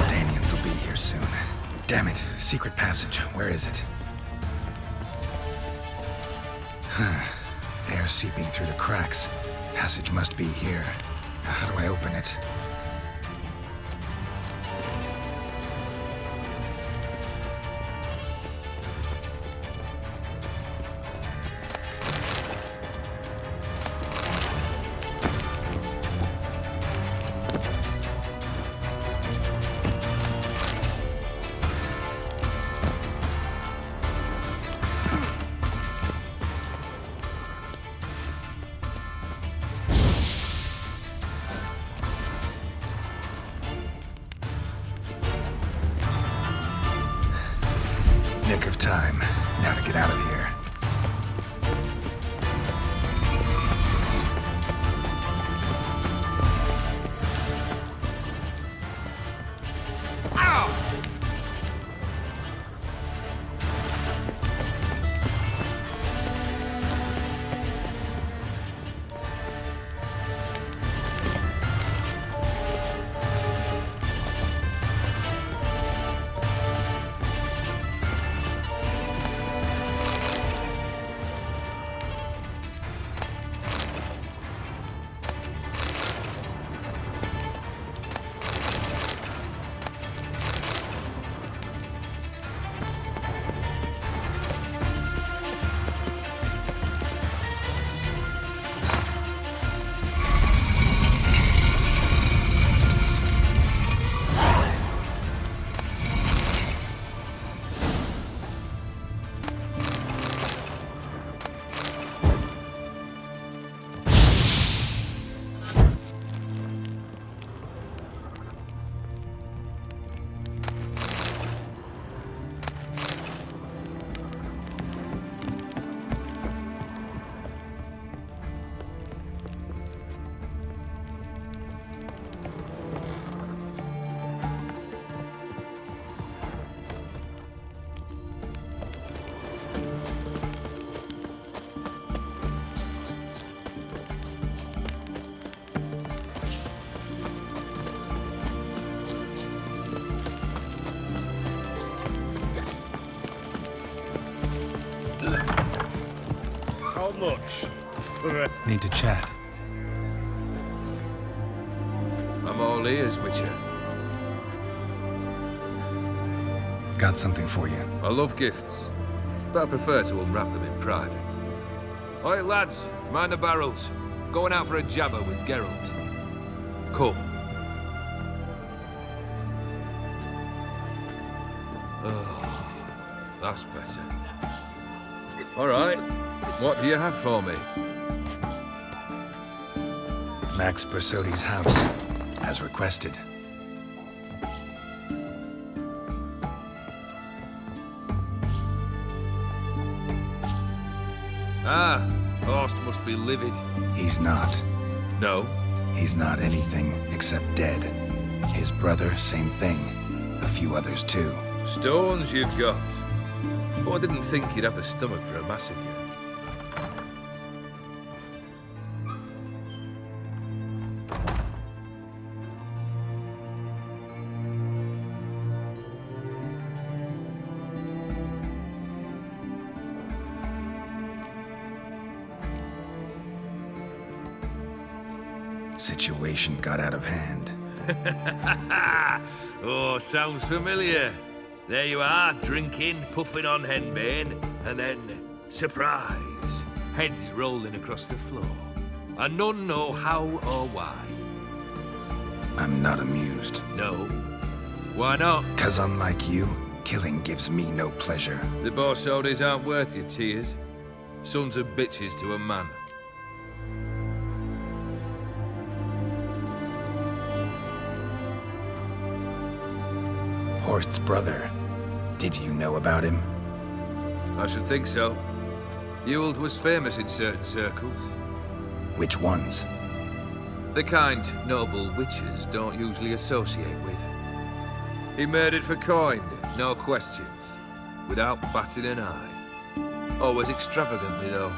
A: Danians will be here soon. Damn it. Secret passage. Where is it? Air seeping through the cracks. Passage must be here. Now, how do I open it? nick of time. Now to get out of here.
F: How much for a...
A: Need to chat.
L: I'm all ears, Witcher.
A: Got something for you.
L: I love gifts, but I prefer to unwrap them in private. Oi, lads, mind the barrels. Going out for a jabber with Geralt. Come. Oh, that's better. All right, what do you have for me?
A: Max Bersodi's house, as requested.
L: Ah, Horst must be livid.
A: He's not.
L: No?
A: He's not anything except dead. His brother, same thing. A few others too.
L: Stones you've got. Oh, I didn't think you'd have the stomach for a massacre.
A: Situation got out of hand.
Q: Oh, sounds familiar. There you are, drinking, puffing on henbane, and then, surprise, heads rolling across the floor. And none know how or why.
A: I'm not amused.
Q: No? Why not?
A: 'Cause unlike you, killing gives me no pleasure.
L: The Bersodis aren't worth your tears. Sons of bitches to a man.
A: Horst's brother. Did you know about him?
L: I should think so. Ewald was famous in certain circles.
A: Which ones?
L: The kind noble witches don't usually associate with. He murdered for coin, no questions, without batting an eye. Always extravagantly, though.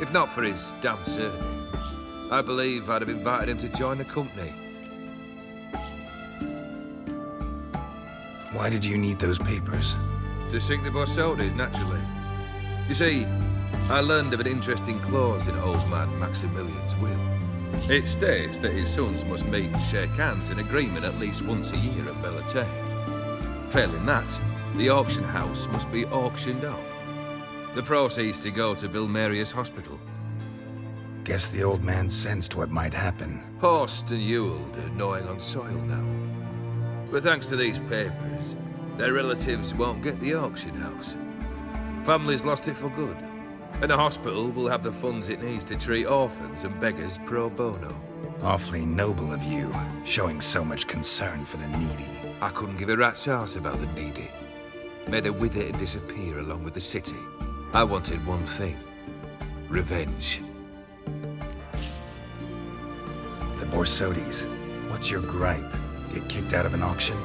L: If not for his damn surname, I believe I'd have invited him to join the company.
A: Why did you need those papers?
L: To sink the Bersodis, naturally. You see, I learned of an interesting clause in old man Maximilian's will. It states that his sons must meet and shake hands in agreement at least once a year at Bellatane. Failing that, the auction house must be auctioned off. The proceeds to go to Vilmeria's hospital.
A: Guess the old man sensed what might happen.
L: Horst and Ewald are gnawing on soil now. But thanks to these papers, their relatives won't get the auction house. Families lost it for good, and the hospital will have the funds it needs to treat orphans and beggars pro bono.
A: Awfully noble of you, showing so much concern for the needy.
L: I couldn't give a rat's ass about the needy.
Q: made her with it disappear along with the city. I wanted one thing. Revenge.
A: The Borsodis. What's your gripe? Get kicked out of an auction?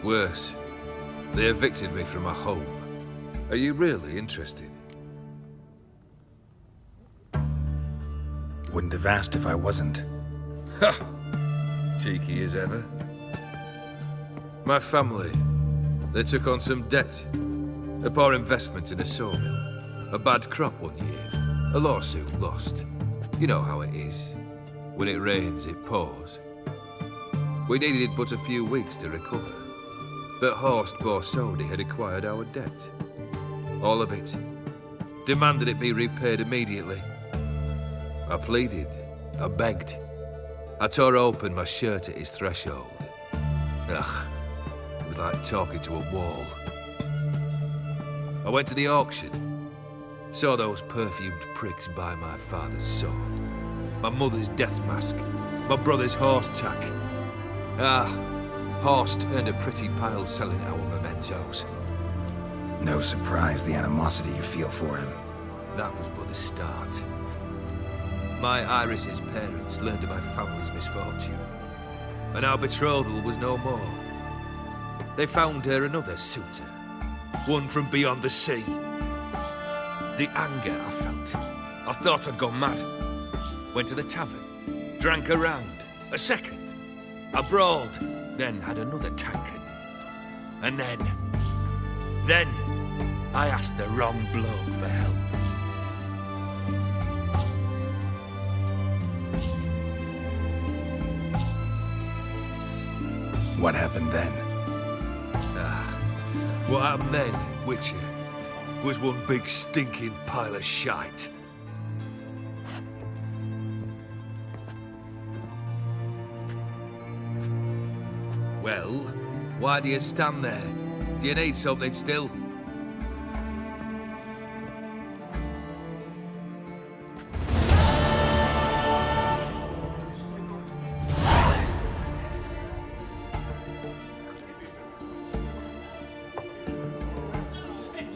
Q: Worse. They evicted me from my home. Are you really interested?
A: Wouldn't have asked if I wasn't.
Q: Ha! Cheeky as ever. My family, they took on some debt. A poor investment in a sawmill. A bad crop one year. A lawsuit lost. You know how it is. When it rains, it pours. We needed but a few weeks to recover. But Horst Borsodi had acquired our debt. All of it. Demanded it be repaid immediately. I pleaded. I begged. I tore open my shirt at his threshold. Ugh. It was like talking to a wall. I went to the auction. Saw those perfumed pricks buy my father's sword. My mother's death mask. My brother's horse tack. Ah, Horst earned a pretty pile selling our mementos.
A: No surprise the animosity you feel for him.
Q: That was but the start. My Iris's parents learned of my family's misfortune, and our betrothal was no more. They found her another suitor, one from beyond the sea. The anger I felt, I thought I'd gone mad. Went to the tavern, drank a round, a second. I brawled, then had another tankard. And then I asked the wrong bloke for help.
A: What happened then?
Q: What happened then, Witcher, was one big stinking pile of shite. Well, why do you stand there? Do you need something still?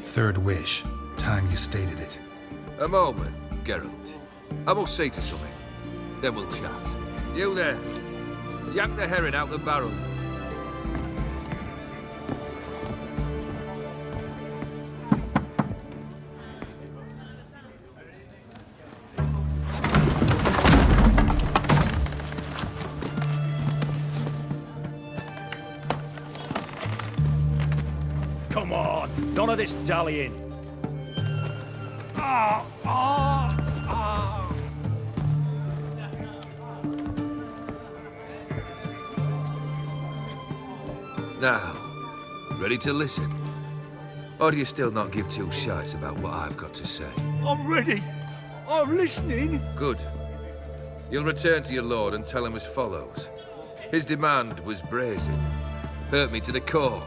A: Third wish. Time you stated it.
Q: A moment, Geralt. I must say to something. Then we'll chat. You there. Yank the herring out the barrel.
B: Come on, none of this dallying.
Q: Now, ready to listen? Or do you still not give two shites about what I've got to say?
B: I'm ready. I'm listening.
Q: Good. You'll return to your lord and tell him as follows. His demand was brazen. Hurt me to the core.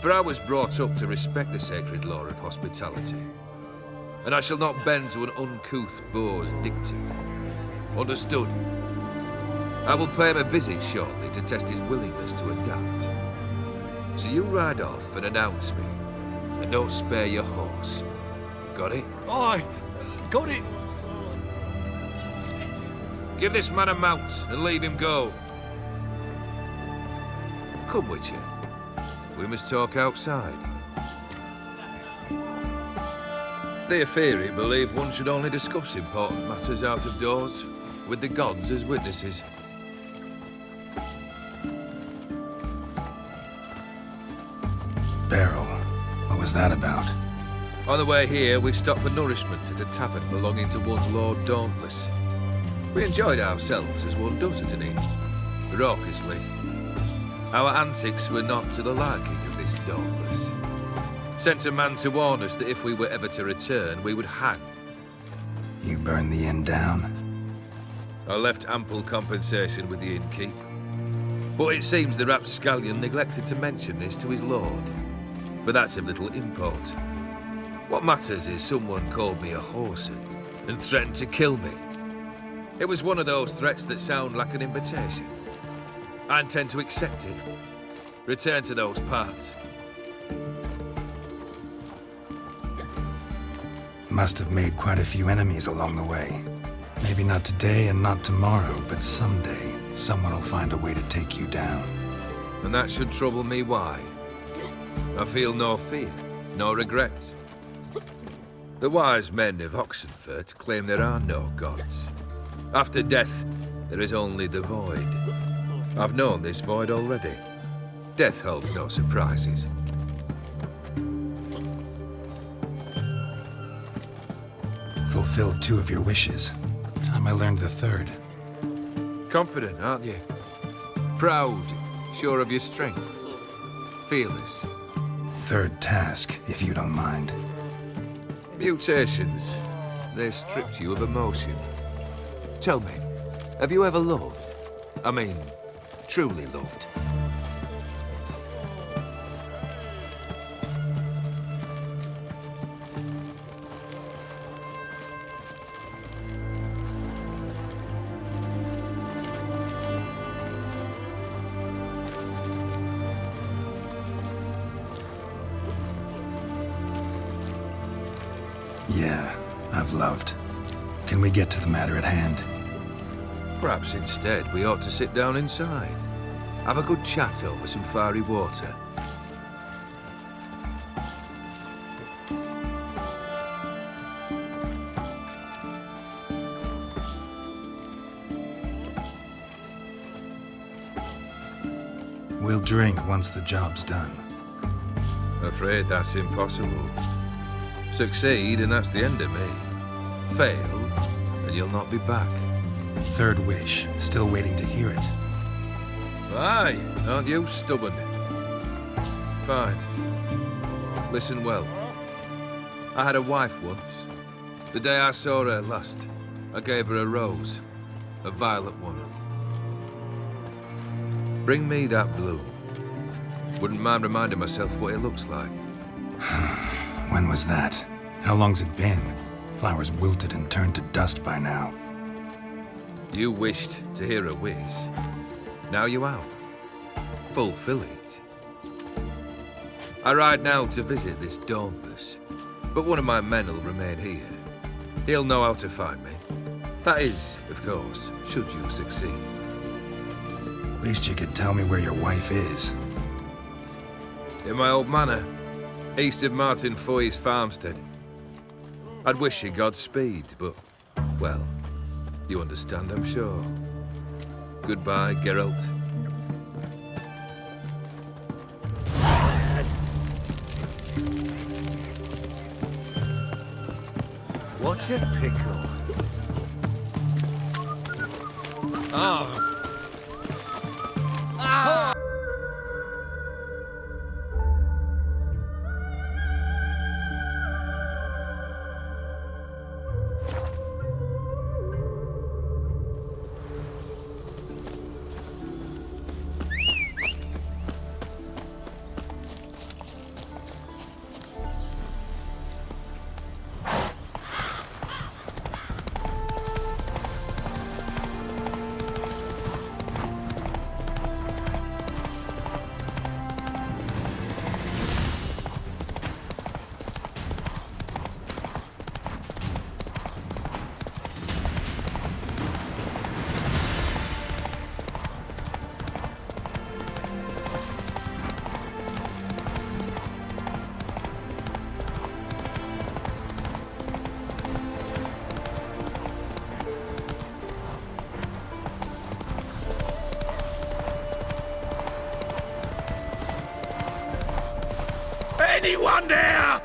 Q: For I was brought up to respect the sacred law of hospitality. And I shall not bend to an uncouth boor's dictum. Understood? I will pay him a visit shortly to test his willingness to adapt. So you ride off and announce me. And don't spare your horse. Got it?
B: Aye, got it.
Q: Give this man a mount and leave him go. Come, Witcher. We must talk outside. The Aphiri believe one should only discuss important matters out of doors, with the gods as witnesses.
A: Barrel. What was that about?
Q: On the way here, we stopped for nourishment at a tavern belonging to one Lord Dauntless. We enjoyed ourselves as one does at an inn, raucously. Our antics were not to the liking of this Dauntless. Sent a man to warn us that if we were ever to return, we would hang.
A: You burned the inn down?
Q: I left ample compensation with the innkeep. But it seems the rapscallion neglected to mention this to his lord. But that's of little import. What matters is someone called me a whoreson and threatened to kill me. It was one of those threats that sound like an invitation. I intend to accept it. Return to those parts.
A: Must have made quite a few enemies along the way. Maybe not today and not tomorrow, but someday, someone will find a way to take you down.
Q: And that should trouble me why? I feel no fear, no regret. The wise men of Oxenfurt claim there are no gods. After death, there is only the void. I've known this void already. Death holds no surprises.
A: Fulfilled 2 of your wishes. Time I learned the 3rd.
Q: Confident, aren't you? Proud, sure of your strengths. Fearless.
A: 3rd task, if you don't mind.
Q: Mutations. They stripped you of emotion. Tell me, have you ever loved? I mean, truly loved?
A: Yeah, I've loved. Can we get to the matter at hand?
Q: Perhaps instead we ought to sit down inside. Have a good chat over some fiery water.
A: We'll drink once the job's done.
Q: Afraid that's impossible. Succeed and that's the end of me. Fail and you'll not be back.
A: 3rd wish. Still waiting to hear it.
Q: Aye, aren't you stubborn? Fine. Listen well. I had a wife once. The day I saw her last, I gave her a rose. A violet one. Bring me that bloom. Wouldn't mind reminding myself what it looks like.
A: When was that? How long's it been? Flowers wilted and turned to dust by now.
Q: You wished to hear a wish. Now you have. Fulfill it. I ride now to visit this Dauntless, but one of my men will remain here. He'll know how to find me. That is, of course, should you succeed.
A: At least you could tell me where your wife is.
Q: In my old manor, east of Martin Foy's farmstead. I'd wish you Godspeed, but, well, you understand, I'm sure. Goodbye, Geralt.
M: What a pickle. Ah. Ah.
F: Anyone there?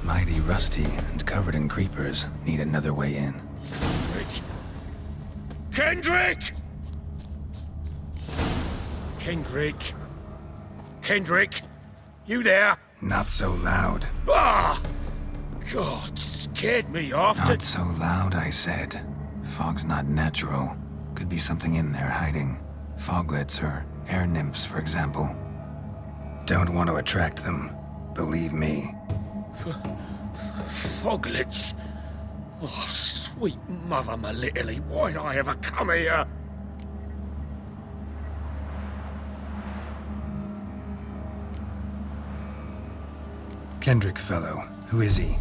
A: Mighty rusty and covered in creepers. Need another way in.
F: Kendrick! Kendrick? Kendrick? You there?
A: Not so loud.
F: Ah! God, scared me off.
A: Not so loud, I said. Fog's not natural. Could be something in there hiding. Foglets or air nymphs, for example. Don't want to attract them. Believe me.
F: Foglets? Oh, sweet mother Melitterly, why did I ever come here?
A: Kendrick fellow. Who is he?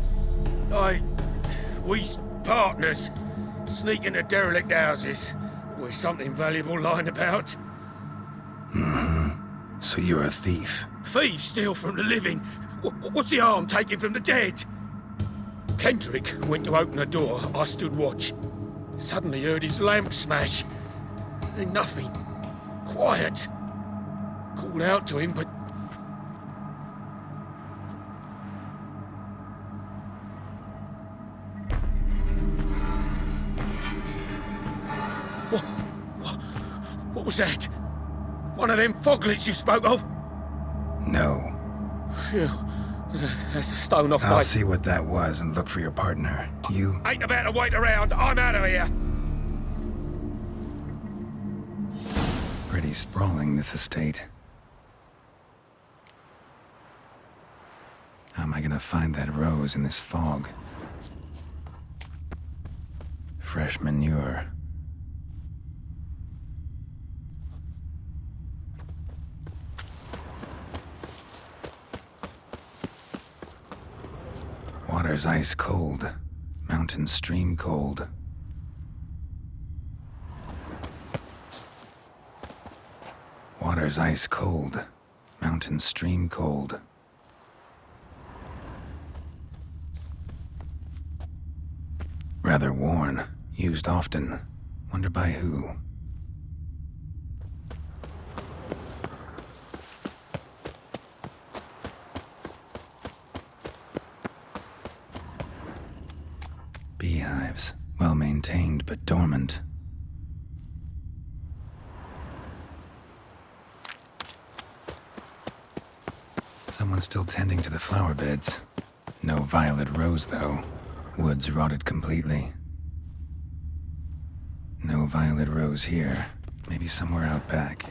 F: We's partners. Sneak into derelict houses with something valuable lying about.
A: Mm-hmm. So you're a thief.
F: Thieves steal from the living. What's the harm taking from the dead? Kendrick went to open a door. I stood watch. Suddenly heard his lamp smash. Then nothing. Quiet. Called out to him, but... What was that? One of them foglets you spoke of?
A: No.
F: Phew. That's a stone off
A: I'll see what that was and look for your partner. You...
F: Ain't about to wait around. I'm out of here.
A: Pretty sprawling, this estate. How am I gonna find that rose in this fog? Fresh manure. Water's ice cold. Mountain stream cold. Water's ice cold. Mountain stream cold. Rather worn. Used often. Wonder by who? Beehives. Well maintained, but dormant. Someone's still tending to the flower beds. No violet rose, though. Woods rotted completely. No violet rose here. Maybe somewhere out back.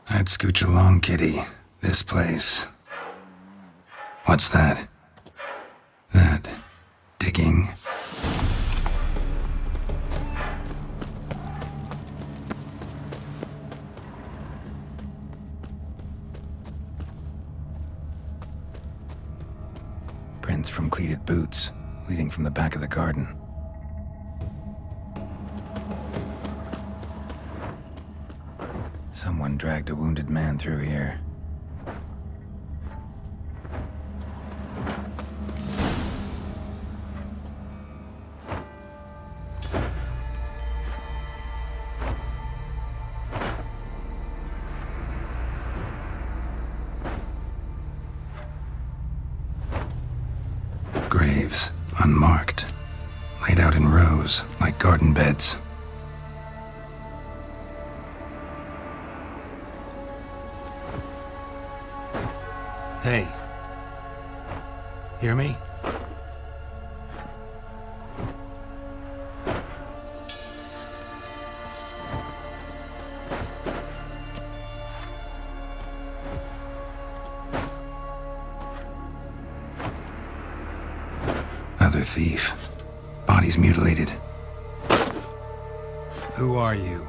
A: I'd scooch along, kitty. This place. What's that? That... digging? Prints from cleated boots, leading from the back of the garden. Someone dragged a wounded man through here. Graves, unmarked, laid out in rows like garden beds. Hey. Hear me? Other thief. Bodies mutilated. Who are you?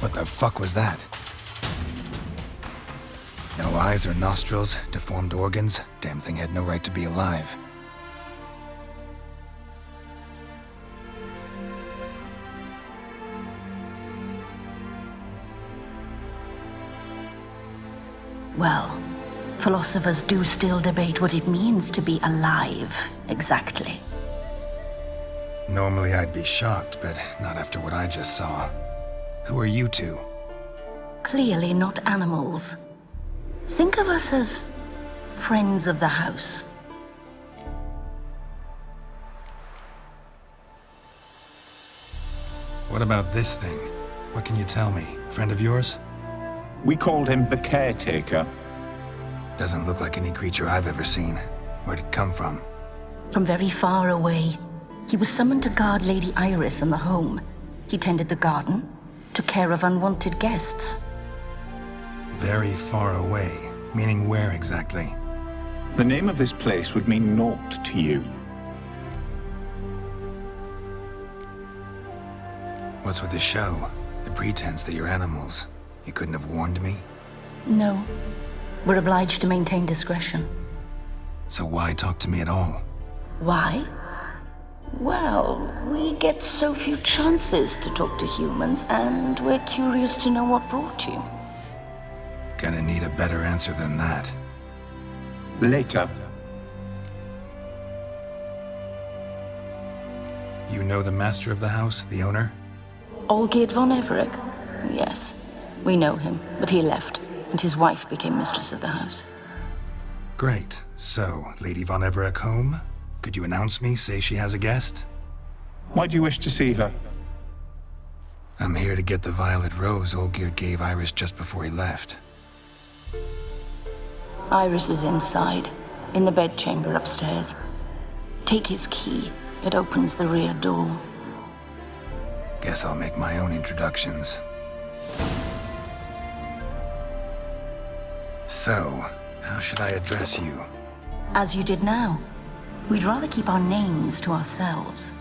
A: What the fuck was that? No eyes or nostrils, deformed organs. Damn thing had no right to be alive.
E: Well, philosophers do still debate what it means to be alive, exactly.
A: Normally I'd be shocked, but not after what I just saw. Who are you two?
E: Clearly not animals. Think of us as friends of the house.
A: What about this thing? What can you tell me? Friend of yours?
R: We called him the Caretaker.
A: Doesn't look like any creature I've ever seen. Where'd it come from?
E: From very far away. He was summoned to guard Lady Iris and the home. He tended the garden, took care of unwanted guests.
A: Very far away. Meaning where exactly?
R: The name of this place would mean naught to you.
A: What's with the show? The pretense that you're animals. You couldn't have warned me?
E: No. We're obliged to maintain discretion.
A: So why talk to me at all?
E: Why? Well, we get so few chances to talk to humans, and we're curious to know what brought you.
A: Gonna need a better answer than that.
R: Later.
A: You know the master of the house, the owner?
E: Olgierd von Everec? Yes. We know him, but he left, and his wife became mistress of the house.
A: Great. So, Lady von Everec home? Could you announce me, say she has a guest?
R: Why do you wish to see her?
A: I'm here to get the violet rose Olgierd gave Iris just before he left.
E: Iris is inside, in the bedchamber upstairs. Take his key. It opens the rear door.
A: Guess I'll make my own introductions. So, how should I address you?
E: As you did now. We'd rather keep our names to ourselves.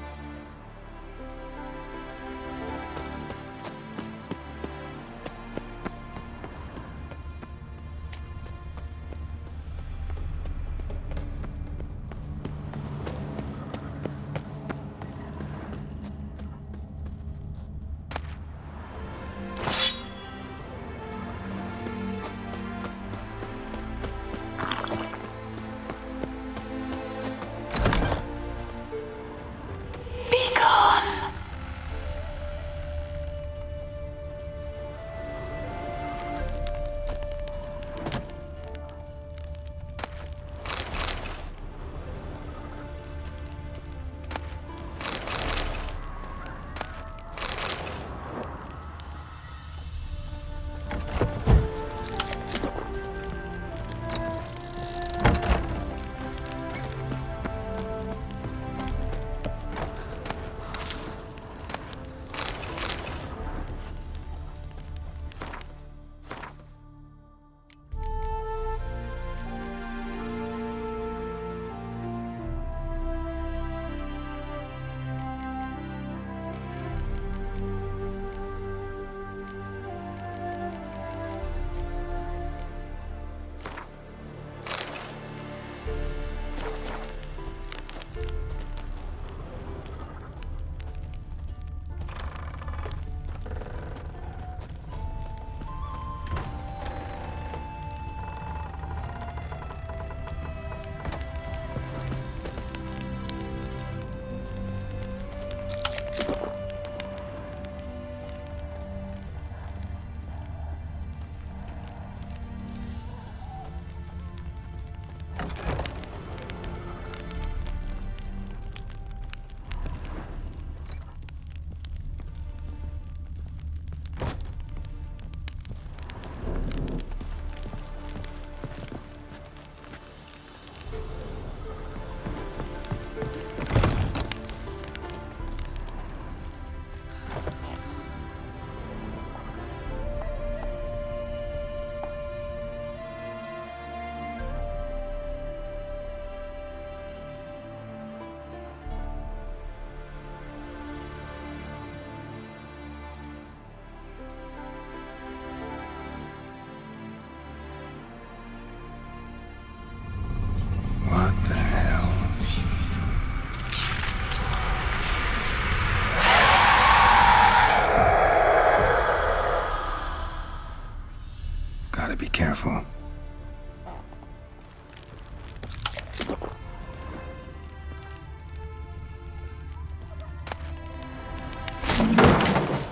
A: be careful.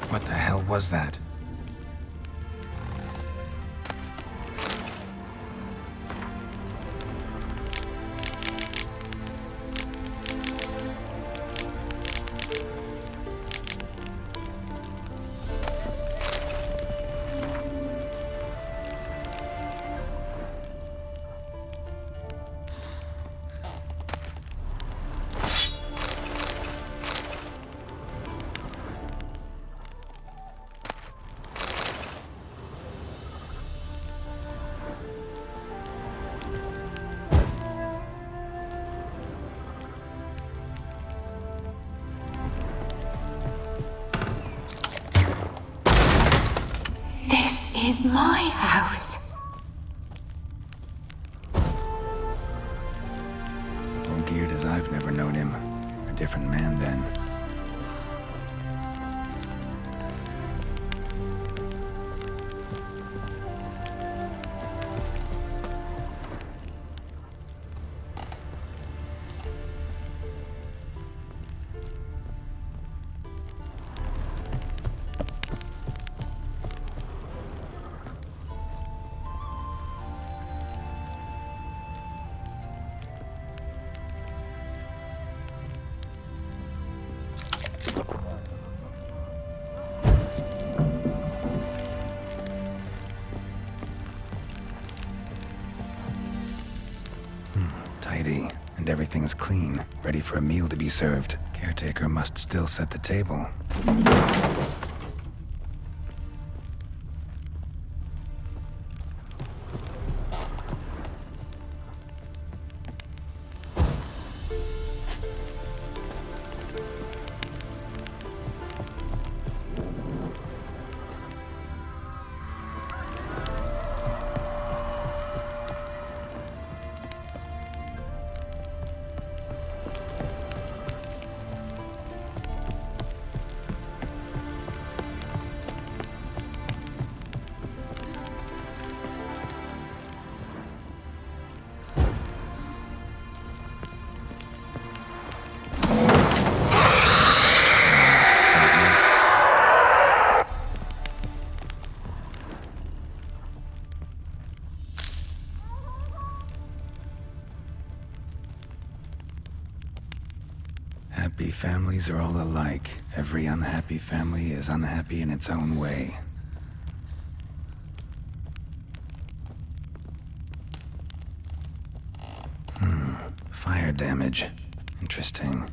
A: What the hell was that?
E: This is my house.
A: All geared as I've never known him. A different man then. Tidy, and everything's clean, ready for a meal to be served. Caretaker must still set the table. Happy families are all alike. Every unhappy family is unhappy in its own way. Fire damage. Interesting.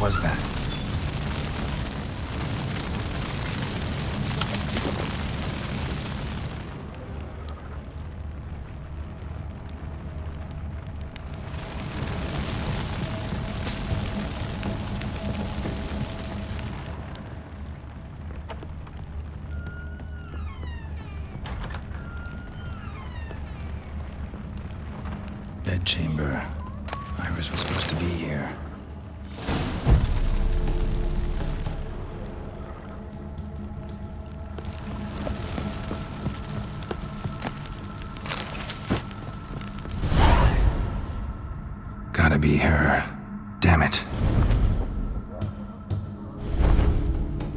A: was that? Chamber. Iris was supposed to be here. Gotta be her. Damn it.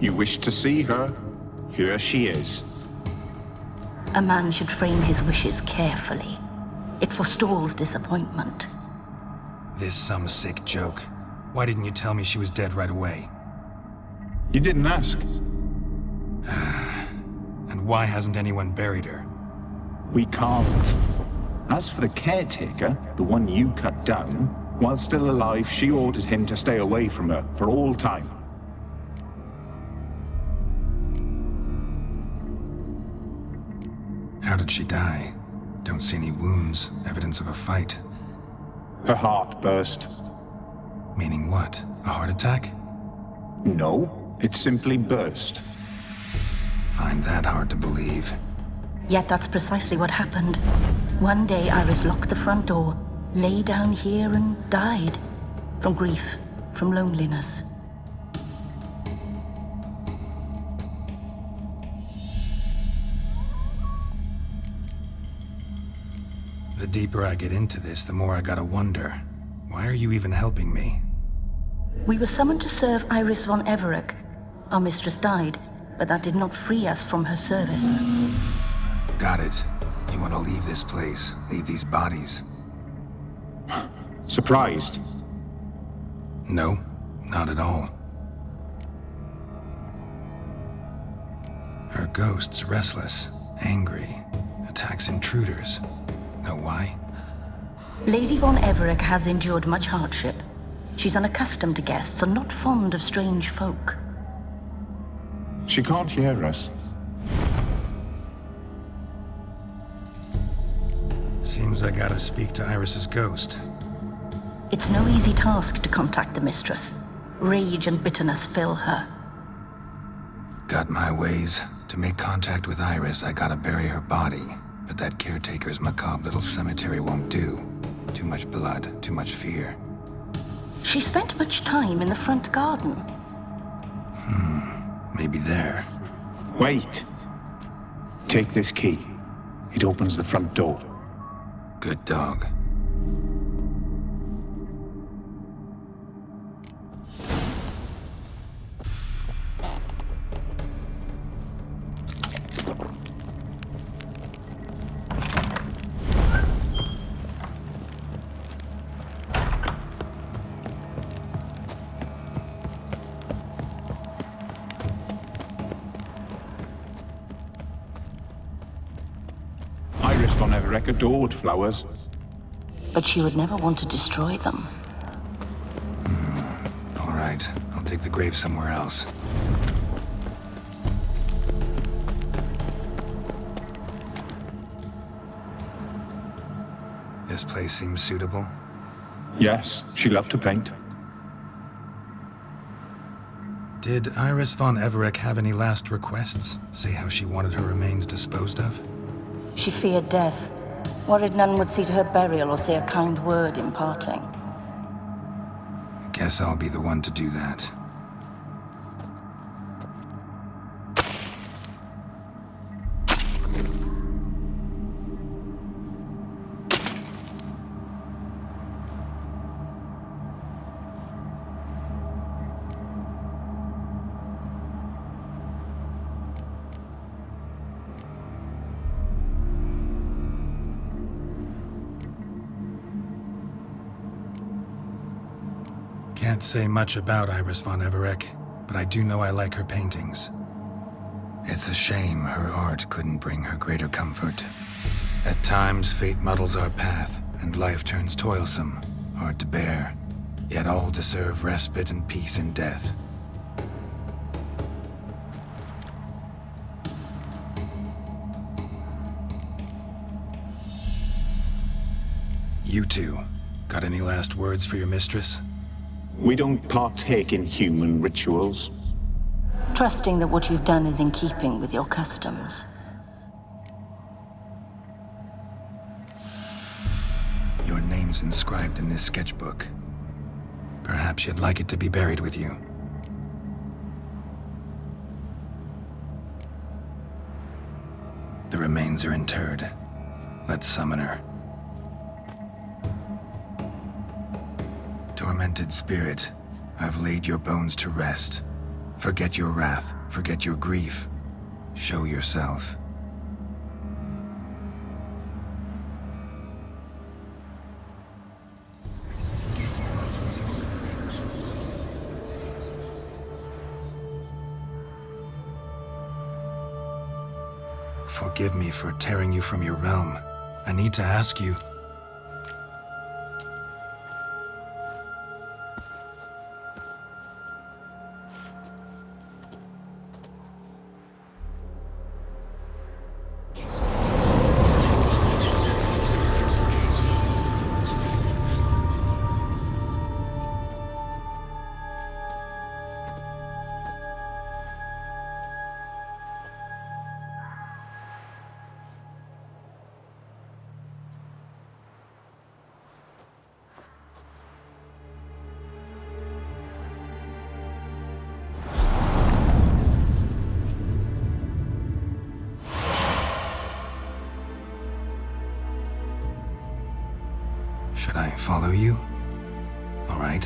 R: You wish to see her? Here she is.
E: A man should frame his wishes carefully. It forestalls disappointment.
A: This some sick joke. Why didn't you tell me she was dead right away?
R: You didn't ask.
A: And why hasn't anyone buried her?
R: We can't. As for the caretaker, the one you cut down, while still alive, she ordered him to stay away from her for all time.
A: How did she die? Don't see any wounds, evidence of a fight.
R: Her heart burst.
A: Meaning what? A heart attack?
R: No, it simply burst.
A: Find that hard to believe.
E: Yet that's precisely what happened. One day Iris locked the front door, lay down here and died. From grief, from loneliness.
A: The deeper I get into this, the more I gotta wonder. Why are you even helping me?
E: We were summoned to serve Iris von Everec. Our mistress died, but that did not free us from her service.
A: Got it. You want to leave this place, leave these bodies.
R: Surprised?
A: No, not at all. Her ghost's restless, angry, attacks intruders. Know why?
E: Lady von Everec has endured much hardship. She's unaccustomed to guests and not fond of strange folk.
R: She can't hear us.
A: Seems I gotta speak to Iris's ghost.
E: It's no easy task to contact the mistress. Rage and bitterness fill her.
A: Got my ways. To make contact with Iris, I gotta bury her body. But that caretaker's macabre little cemetery won't do. Too much blood, too much fear.
E: She spent much time in the front garden.
A: Maybe there.
R: Wait. Take this key. It opens the front door.
A: Good dog.
R: Adored flowers.
E: But she would never want to destroy them.
A: All right, I'll dig the grave somewhere else. This place seems suitable.
R: Yes, she loved to paint.
A: Did Iris von Everec have any last requests? Say how she wanted her remains disposed of?
E: She feared death. Worried none would see to her burial or say a kind word in parting.
A: Guess I'll be the one to do that. Can't say much about Iris von Everec, but I do know I like her paintings. It's a shame her art couldn't bring her greater comfort. At times, fate muddles our path, and life turns toilsome, hard to bear. Yet all deserve respite and peace in death. You two, got any last words for your mistress?
R: We don't partake in human rituals.
E: Trusting that what you've done is in keeping with your customs.
A: Your name's inscribed in this sketchbook. Perhaps you'd like it to be buried with you. The remains are interred. Let's summon her. Tormented spirit, I've laid your bones to rest. Forget your wrath, forget your grief. Show yourself. Forgive me for tearing you from your realm. I need to ask you. Should I follow you? All right.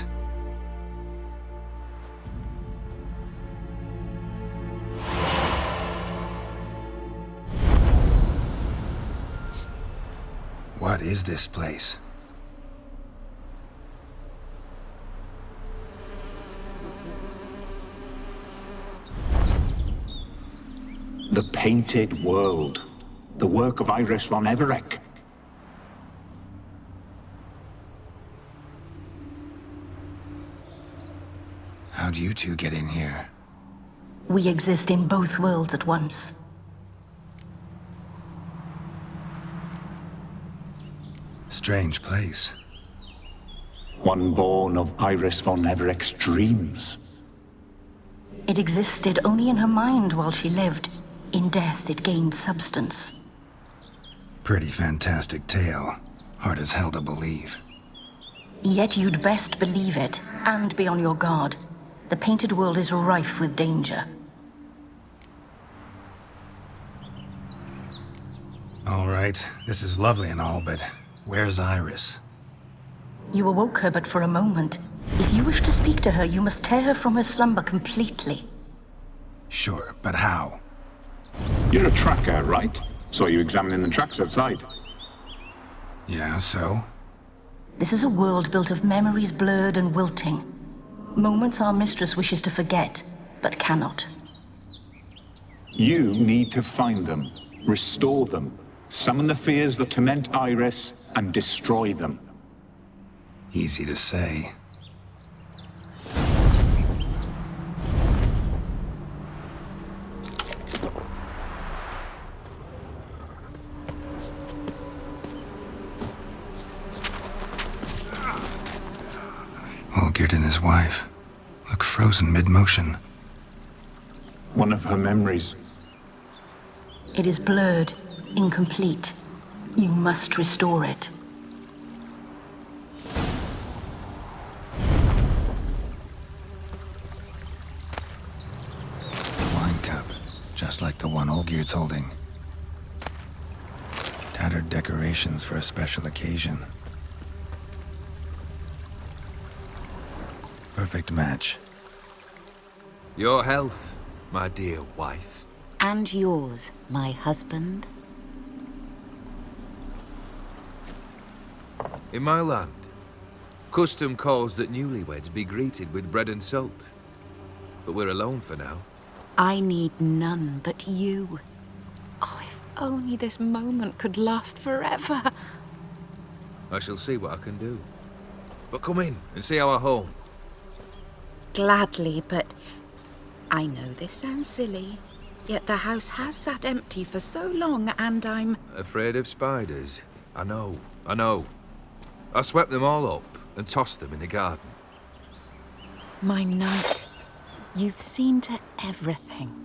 A: What is this place?
R: The Painted World. The work of Iris von Everec.
A: How'd you two get in here?
E: We exist in both worlds at once.
A: Strange place.
R: One born of Iris von Everec's dreams.
E: It existed only in her mind while she lived. In death, it gained substance.
A: Pretty fantastic tale. Hard as hell to believe.
E: Yet you'd best believe it, and be on your guard. The Painted World is rife with danger.
A: All right, this is lovely and all, but where's Iris?
E: You awoke her but for a moment. If you wish to speak to her, you must tear her from her slumber completely.
A: Sure, but how?
R: You're a tracker, right? Saw you examining the tracks outside.
A: Yeah, so?
E: This is a world built of memories blurred and wilting. Moments our mistress wishes to forget, but cannot.
R: You need to find them, restore them, summon the fears that torment Iris, and destroy them.
A: Easy to say. Olgierd and his wife look frozen mid-motion.
R: One of her memories.
E: It is blurred, incomplete. You must restore it.
A: Wine cup, just like the one Olgierd's holding. Tattered decorations for a special occasion. Perfect match.
Q: Your health, my dear wife.
D: And yours, my husband.
Q: In my land, custom calls that newlyweds be greeted with bread and salt. But we're alone for now.
D: I need none but you. Oh, if only this moment could last forever.
Q: I shall see what I can do. But come in and see our home.
D: Gladly, but I know this sounds silly, yet the house has sat empty for so long, and I'm...
Q: Afraid of spiders? I know. I swept them all up and tossed them in the garden.
D: My knight, you've seen to everything.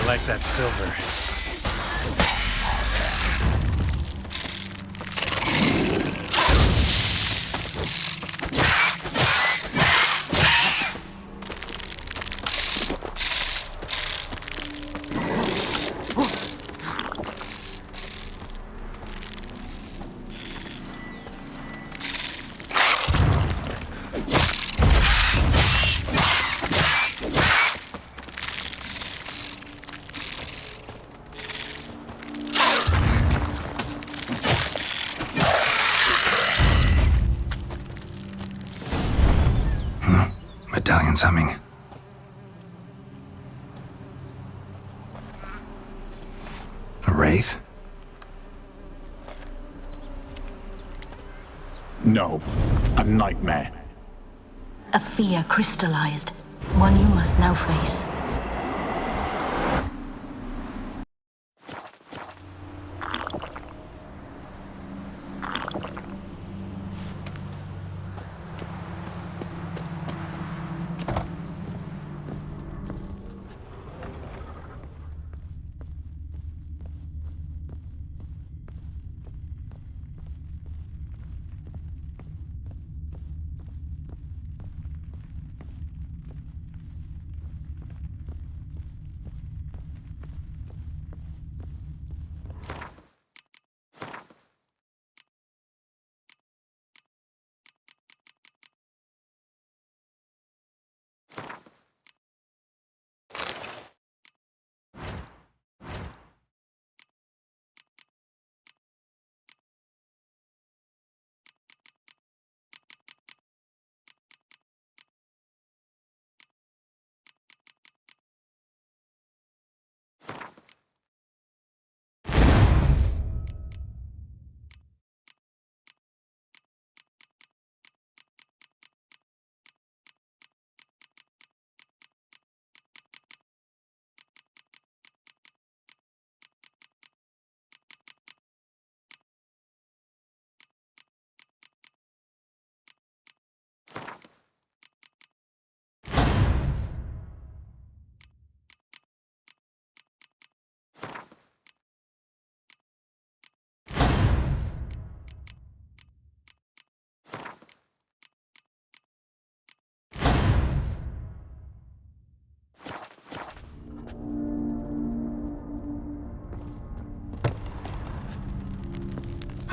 C: Like that silver.
A: Medallion's humming. A wraith?
R: No, a nightmare.
E: A fear crystallized, one you must now face.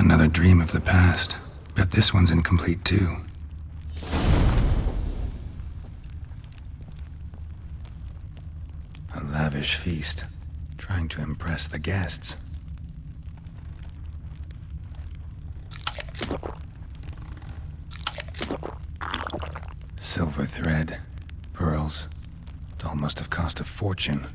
A: Another dream of the past, Bet this one's incomplete too. A lavish feast, trying to impress the guests. Silver thread, pearls. Doll must have cost a fortune.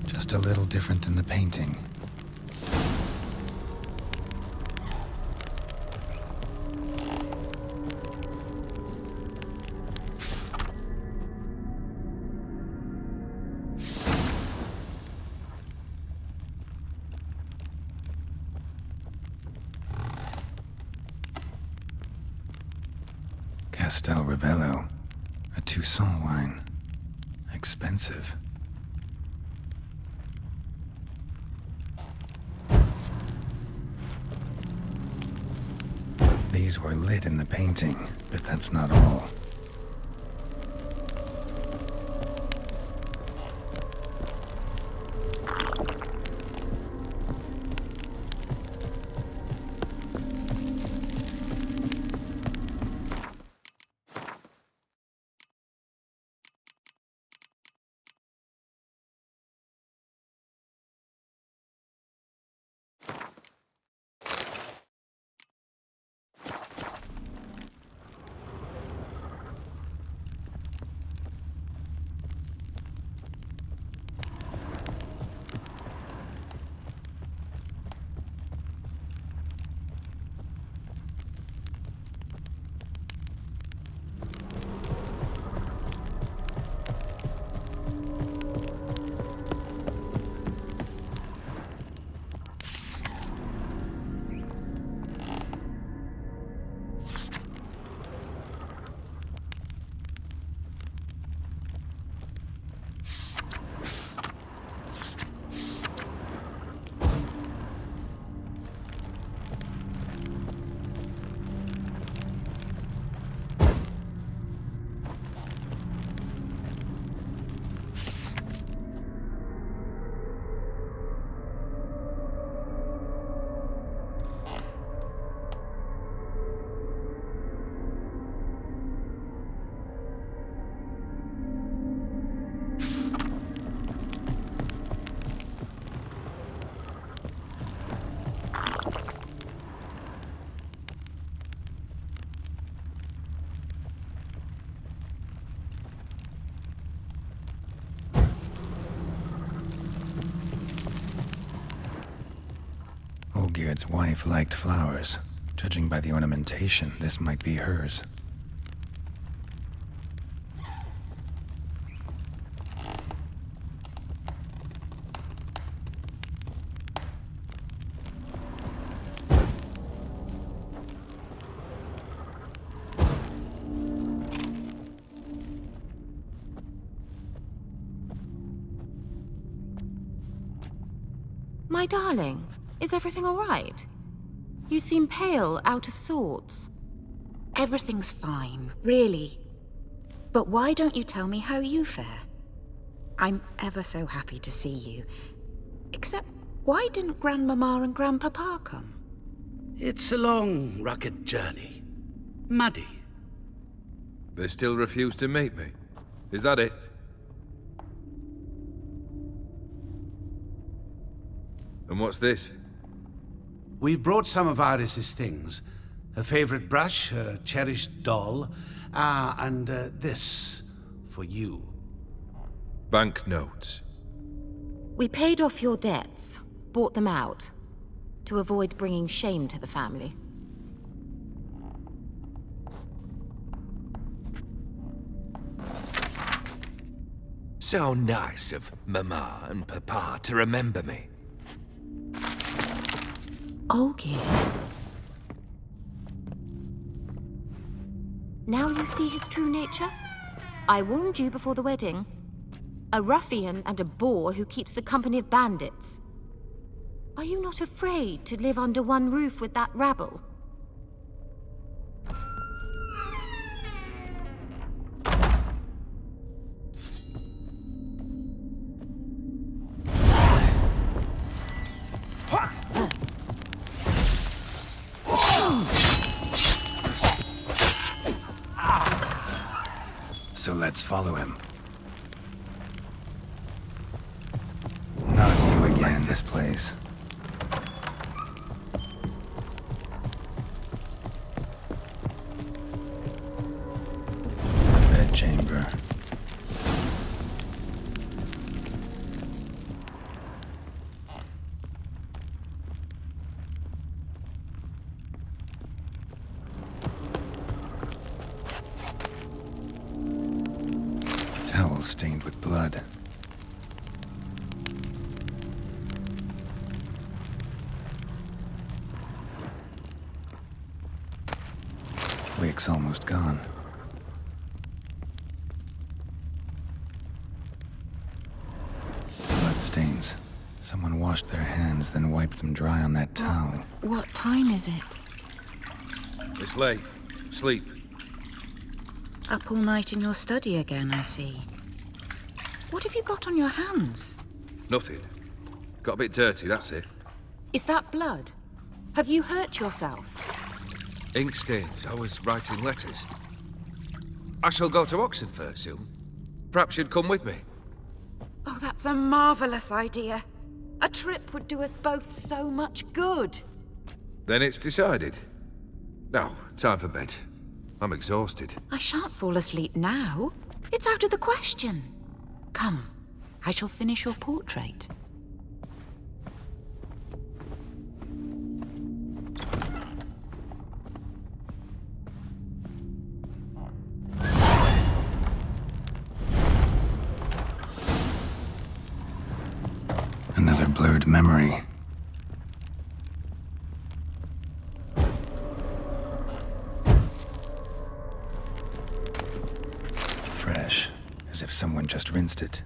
A: Just a little different than the painting. Castel Ravello, a Toussaint wine. Expensive. These were lit in the painting, but that's not all. Olgierd's wife liked flowers. Judging by the ornamentation, this might be hers.
J: My darling, is everything all right? You seem pale, out of sorts.
D: Everything's fine, really. But why don't you tell me how you fare? I'm ever so happy to see you. Except, why didn't Grandmama and Grandpapa come?
K: It's a long, rugged journey. Muddy.
Q: They still refuse to meet me. Is that it? And what's this?
K: We've brought some of Iris's things. Her favorite brush, her cherished doll, and this for you.
Q: Banknotes.
J: We paid off your debts, bought them out, to avoid bringing shame to the family.
Q: So nice of Mama and Papa to remember me.
J: Olgierd. Now you see his true nature? I warned you before the wedding. A ruffian and a boor who keeps the company of bandits. Are you not afraid to live under one roof with that rabble?
A: so let's follow him. Not you again, this place. Bedchamber. Towel stained with blood. Wick's almost gone. Bloodstains. Someone washed their hands, then wiped them dry on that towel.
D: What time is it?
Q: It's late. Sleep.
D: Up all night in your study again, I see. What have you got on your hands?
Q: Nothing. Got a bit dirty, that's it.
D: Is that blood? Have you hurt yourself?
Q: Ink stains. I was writing letters. I shall go to Oxenfurt soon. Perhaps you'd come with me.
D: Oh, that's a marvellous idea. A trip would do us both so much good.
Q: Then it's decided. Now, time for bed. I'm exhausted.
D: I shan't fall asleep now. It's out of the question. Come, I shall finish your portrait.
A: Another blurred memory. Fresh, as if someone just rinsed it.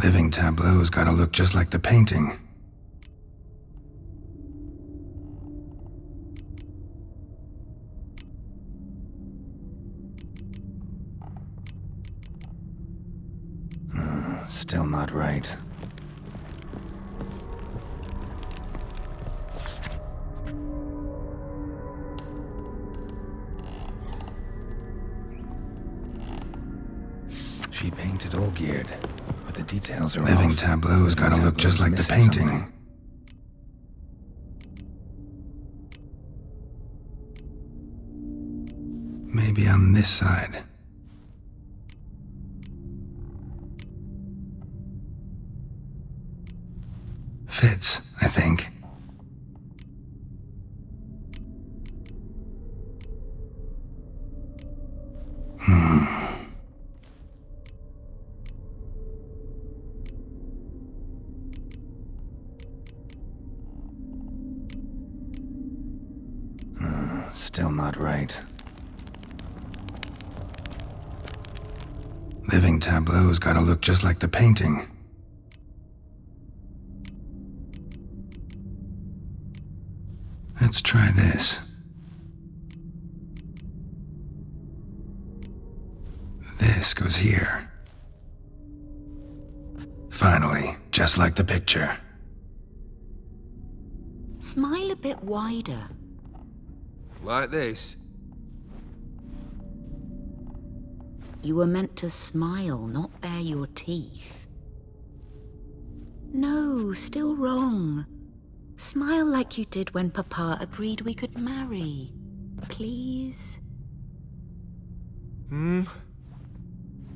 A: Living tableau's gotta look just like the painting. Still not right. She painted all geared, but the details are Living off. Tableau's gotta look just like the painting. Something. Maybe on this side. Fits, I think. Still not right. Living tableau's gotta look just like the painting. Let's try this. This goes here. Finally, just like the picture.
D: Smile a bit wider.
Q: Like this?
D: You were meant to smile, not bare your teeth. No, still wrong. Smile like you did when Papa agreed we could marry. Please?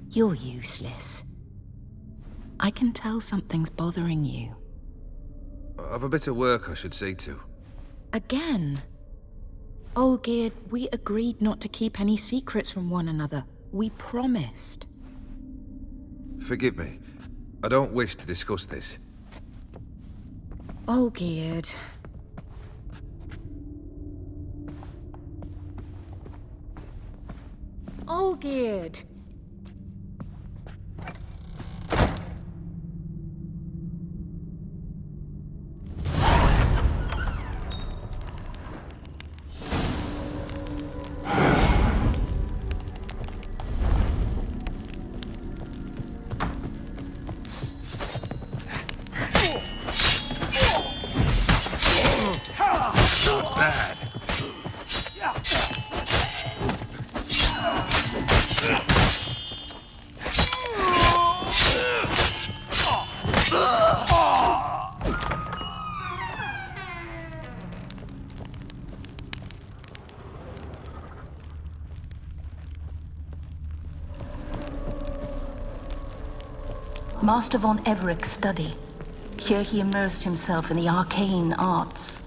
D: You're useless. I can tell something's bothering you.
Q: I've a bit of work I should see to.
D: Again? Olgierd, we agreed not to keep any secrets from one another. We promised.
Q: Forgive me. I don't wish to discuss this.
D: Olgierd. Olgierd.
E: Master von Everett's study. Here he immersed himself in the arcane arts.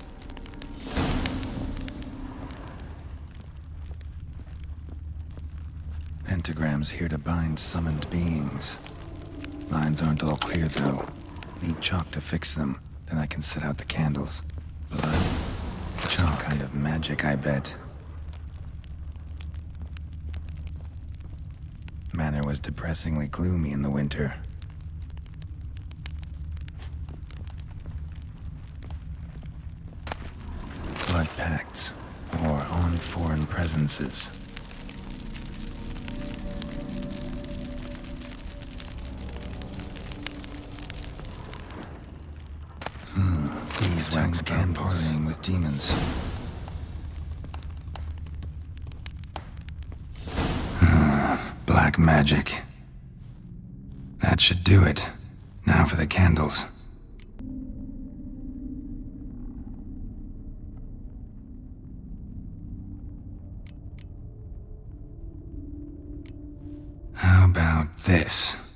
A: Pentagrams here to bind summoned beings. Lines aren't all clear, though. Need chalk to fix them, then I can set out the candles. Blood? Some kind of magic, I bet. Manor was depressingly gloomy in the winter. Blood pacts, or on foreign presences. These wax can parlaying with demons. Black magic. That should do it. Now for the candles. How about this?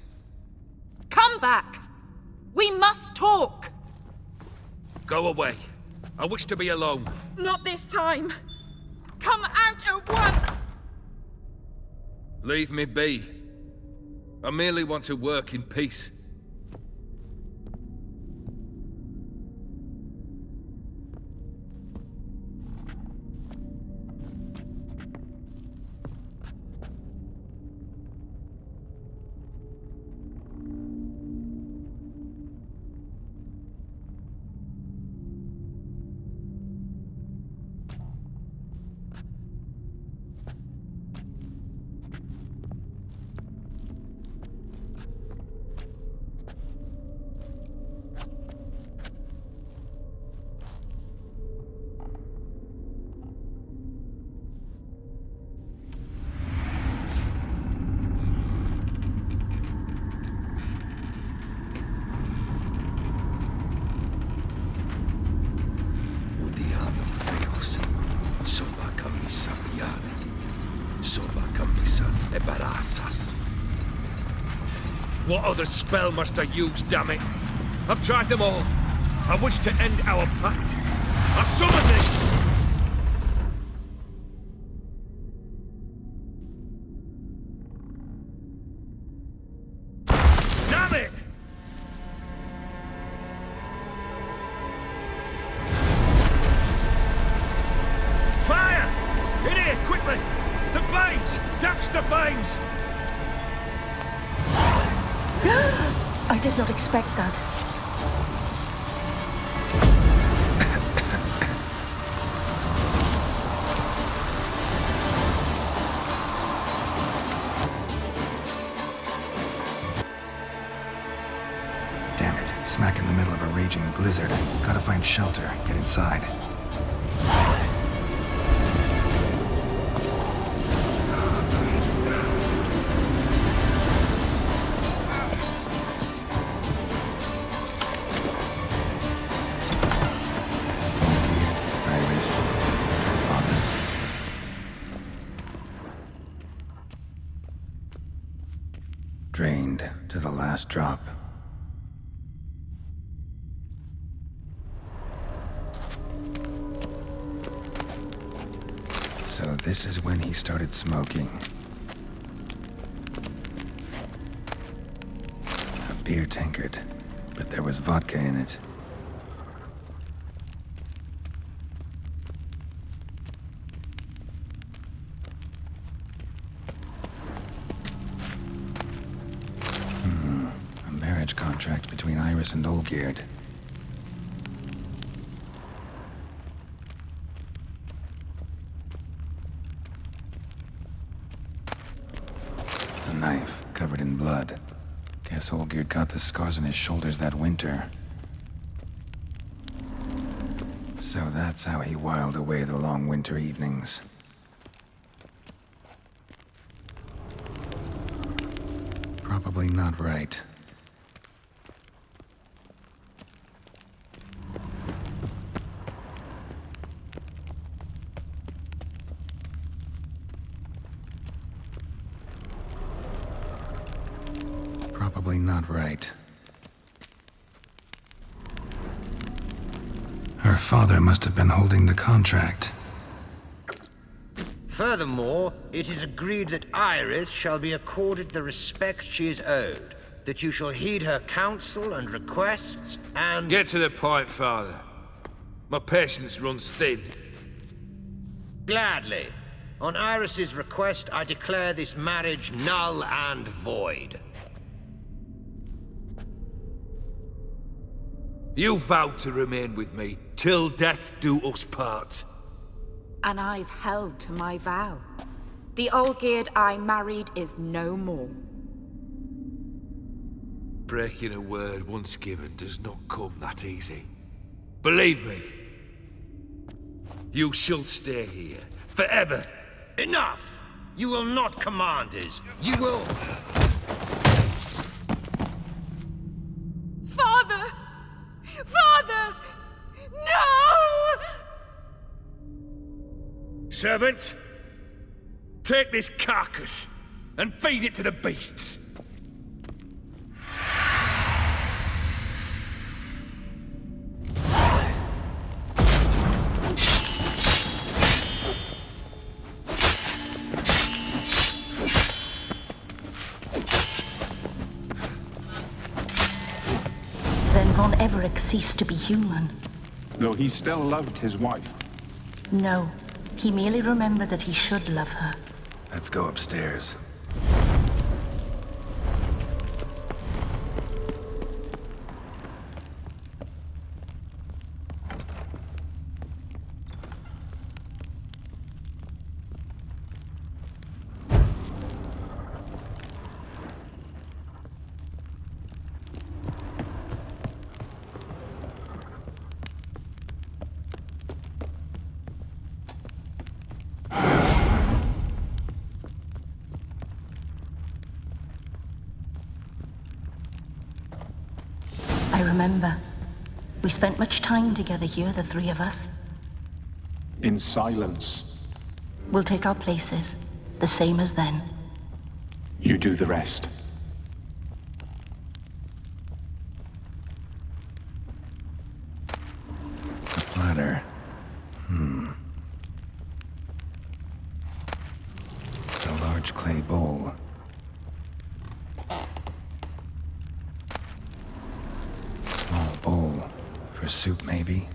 D: Come back! We must talk!
Q: Go away. I wish to be alone.
D: Not this time! Come out at once!
Q: Leave me be. I merely want to work in peace. What other spell must I use, damn it? I've tried them all. I wish to end our pact. I summon it! Damn it! Fire! In here, quickly! The flames! Douse the flames!
E: I did not expect that.
A: Damn it. Smack in the middle of a raging blizzard. Gotta find shelter. Get inside. Drained to the last drop. So this is when he started smoking. A beer tankard, but there was vodka in it. Contract between Iris and Olgierd. A knife covered in blood. Guess Olgierd got the scars on his shoulders that winter. So that's how he whiled away the long winter evenings. Probably not right. probably not right. Her father must have been holding the contract.
G: Furthermore, it is agreed that Iris shall be accorded the respect she is owed, that you shall heed her counsel and requests, and...
Q: Get to the point, Father. My patience runs thin.
G: Gladly. On Iris's request, I declare this marriage null and void.
Q: You vowed to remain with me till death do us part.
D: And I've held to my vow. The Olgierd I married is no more.
Q: Breaking a word once given does not come that easy. Believe me. You shall stay here, forever.
G: Enough! You will not command us. You will...
D: Father! Father! No!
Q: Servants, take this carcass and feed it to the beasts.
E: Then Von Everett ceased to be human.
R: Though he still loved his wife.
E: No, he merely remembered that he should love her.
A: Let's go upstairs.
E: I remember. We spent much time together here, the three of us.
R: In silence.
E: We'll take our places, the same as then.
R: You do the rest.
A: A platter. A large clay bowl. Bowl. For soup, maybe?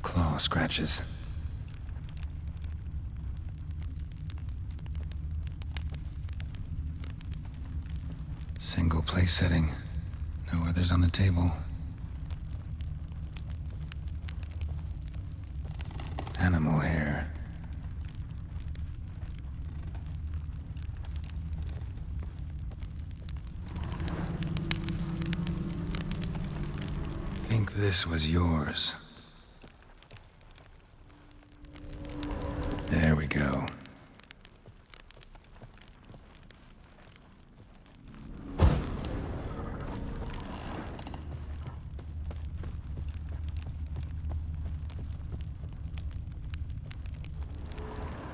A: Claw scratches. Single place setting. No others on the table. Animal hair. Think this was yours. There we go.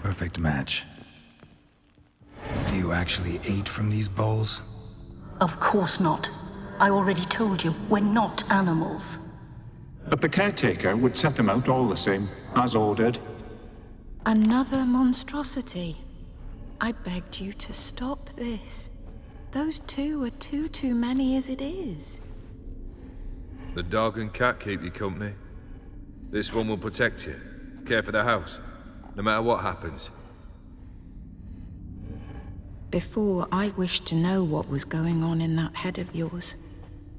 A: Perfect match. Do you actually eat from these bowls?
E: Of course not. I already told you, we're not animals.
R: But the caretaker would set them out all the same, as ordered.
D: Another monstrosity. I begged you to stop this. Those two are too many as it is.
Q: The dog and cat keep you company. This one will protect you, care for the house, no matter what happens.
D: Before, I wished to know what was going on in that head of yours.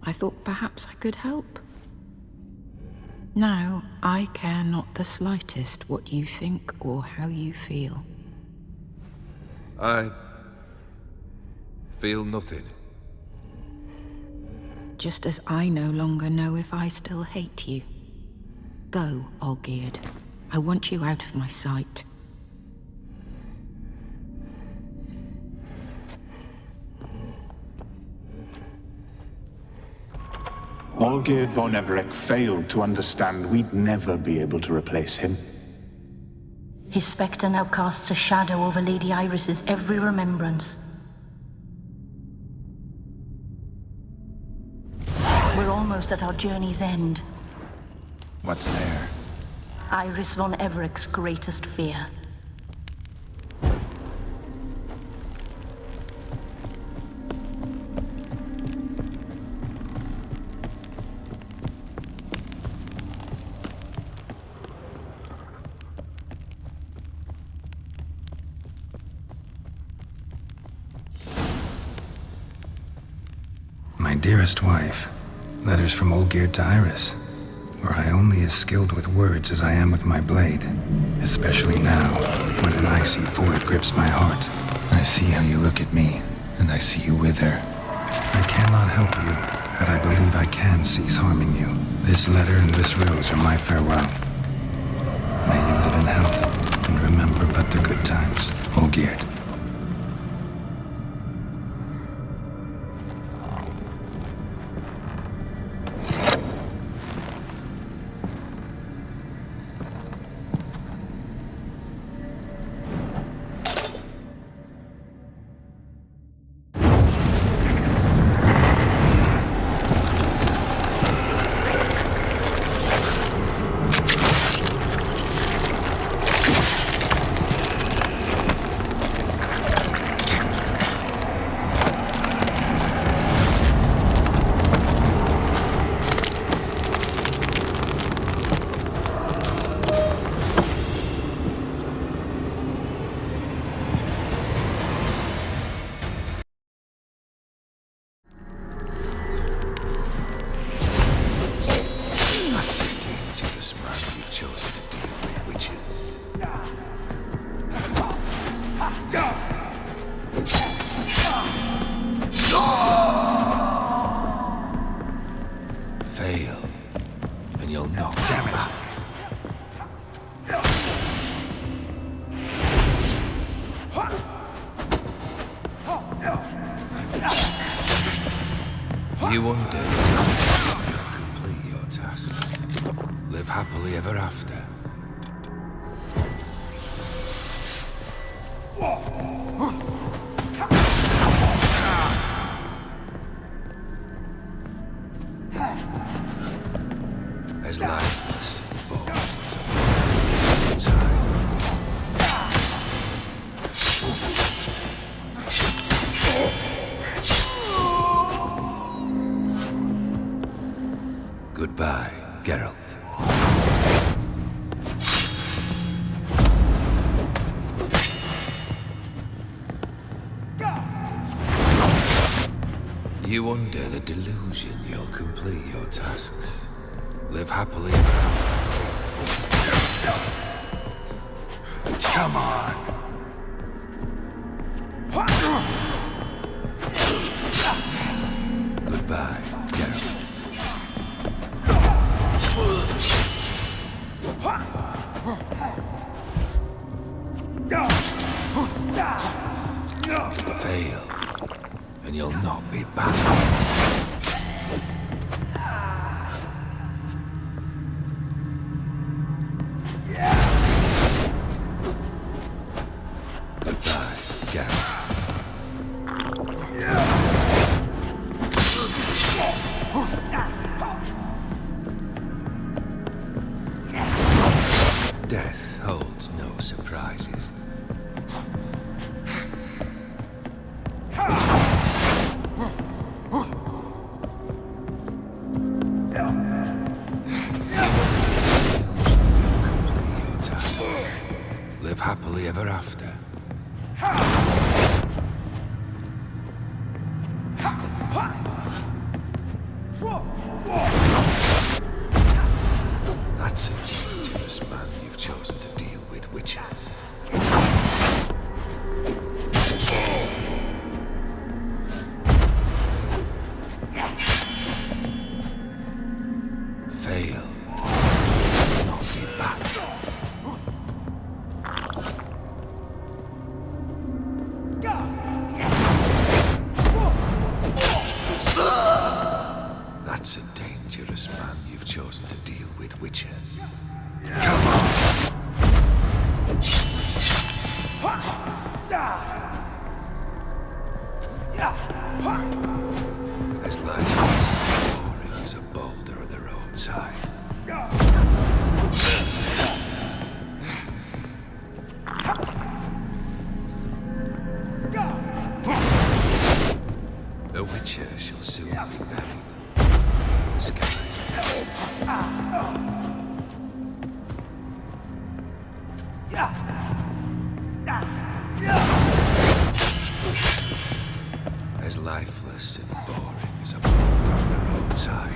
D: I thought perhaps I could help. Now, I care not the slightest what you think or how you feel.
Q: I feel nothing.
D: Just as I no longer know if I still hate you. Go, Olgierd. I want you out of my sight.
R: Olgierd von Everett failed to understand we'd never be able to replace him.
E: His spectre now casts a shadow over Lady Iris's every remembrance. almost at our journey's end.
A: What's there?
E: Iris von Everett's greatest fear.
A: My dearest wife, letters from Olgierd to Iris, were I only as skilled with words as I am with my blade, especially now, when an icy void grips my heart. I see how you look at me, and I see you wither. I cannot help you, but I believe I can cease harming you. This letter and this rose are my farewell. May you live in health, and remember but the good times, Olgierd.
Q: You wonder that you'll complete your tasks. Live happily ever after. As lifeless and bones of time. Goodbye, Geralt. You under the delusion you'll complete your tasks. Live happily ever after. Come on! Goodbye, Geralt. Fail, and you'll not be back. Goodbye, Gareth. Death holds no surprises. Live happily ever after. That's a dangerous man you've chosen to deal with, Witcher. Fail. Not be back. That's a dangerous man you've chosen to deal with, Witcher. Come on! As lifeless and boring as a boulder on the roadside.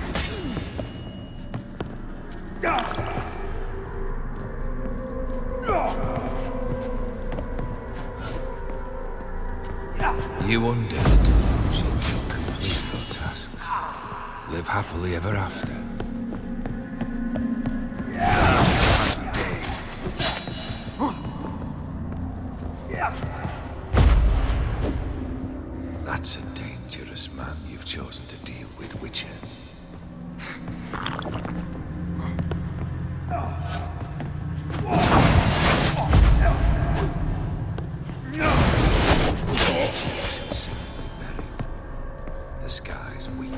Q: You undare the delusion you'll complete your tasks. Live happily ever after. That's a dangerous man you've chosen to deal with, Witcher. The skies weep.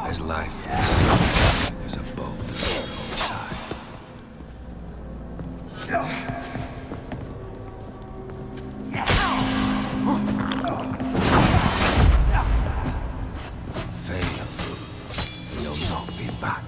Q: As lifeless as a boulder on the roadside. Fail, you'll not be back.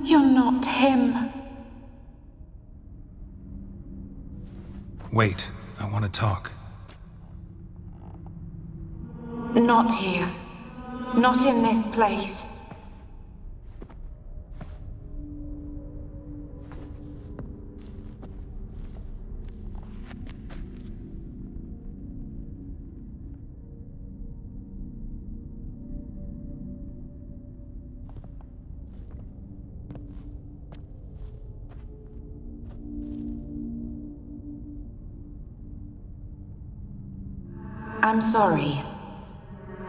D: You're not him.
A: Wait, I want to talk.
D: Not here. Not in this place. I'm sorry.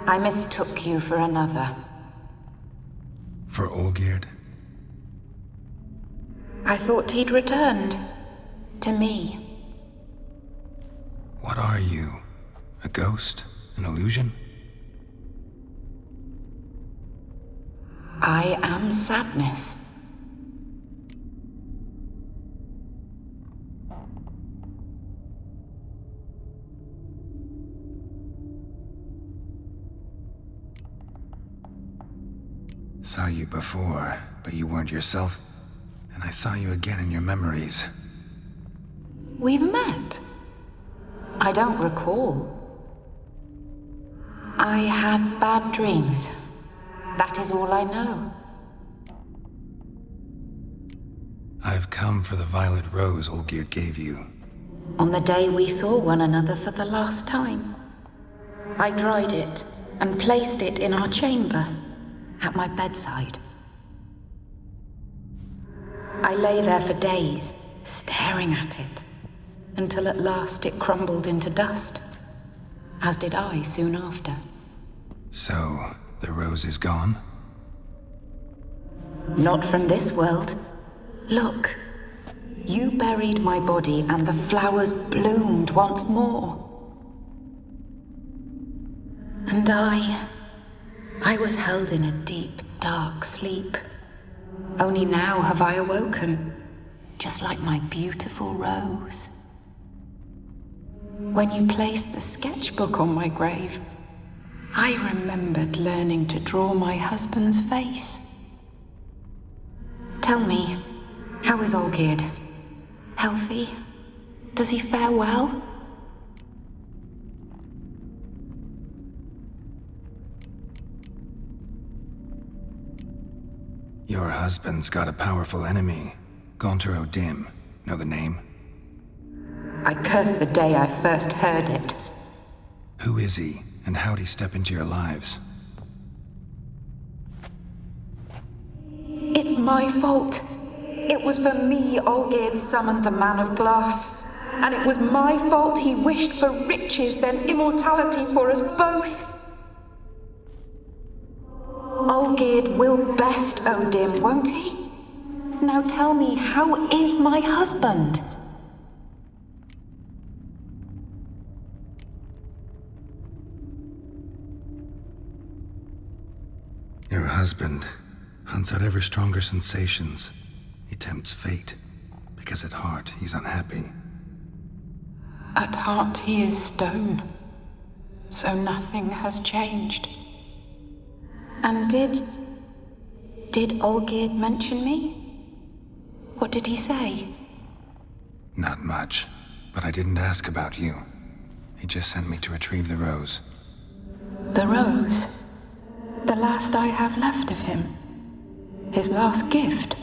D: I mistook you for another.
A: For Olgierd?
D: I thought he'd returned. To me.
A: What are you? A ghost? An illusion?
D: I am sadness.
A: Saw you before, but you weren't yourself. And I saw you again in your memories.
D: We've met. I don't recall. I had bad dreams. That is all I know.
A: I've come for the violet rose Olgierd gave you.
D: On the day we saw one another for the last time, I dried it and placed it in our chamber, at my bedside. I lay there for days, staring at it, until at last it crumbled into dust, as did I soon after.
A: So, the rose is gone?
D: Not from this world. Look, you buried my body and the flowers bloomed once more. And I was held in a deep, dark sleep. Only now have I awoken, just like my beautiful rose. When you placed the sketchbook on my grave, I remembered learning to draw my husband's face. Tell me, how is Olgierd? Healthy? Does he fare well?
A: Your husband's got a powerful enemy. Gaunter O'Dim. Know the name?
D: I curse the day I first heard it.
A: Who is he, and how'd he step into your lives?
D: It's my fault. It was for me Olgierd summoned the Man of Glass. and it was my fault he wished for riches then immortality for us both. Olgierd will best Odin, won't he? Now tell me, how is my husband?
A: Your husband hunts out ever stronger sensations. He tempts fate, because at heart he's unhappy.
D: At heart he is stone, so nothing has changed. And did Olgierd mention me? What did he say?
A: Not much, but I didn't ask about you. He just sent me to retrieve the rose.
D: The rose? The last I have left of him? His last gift?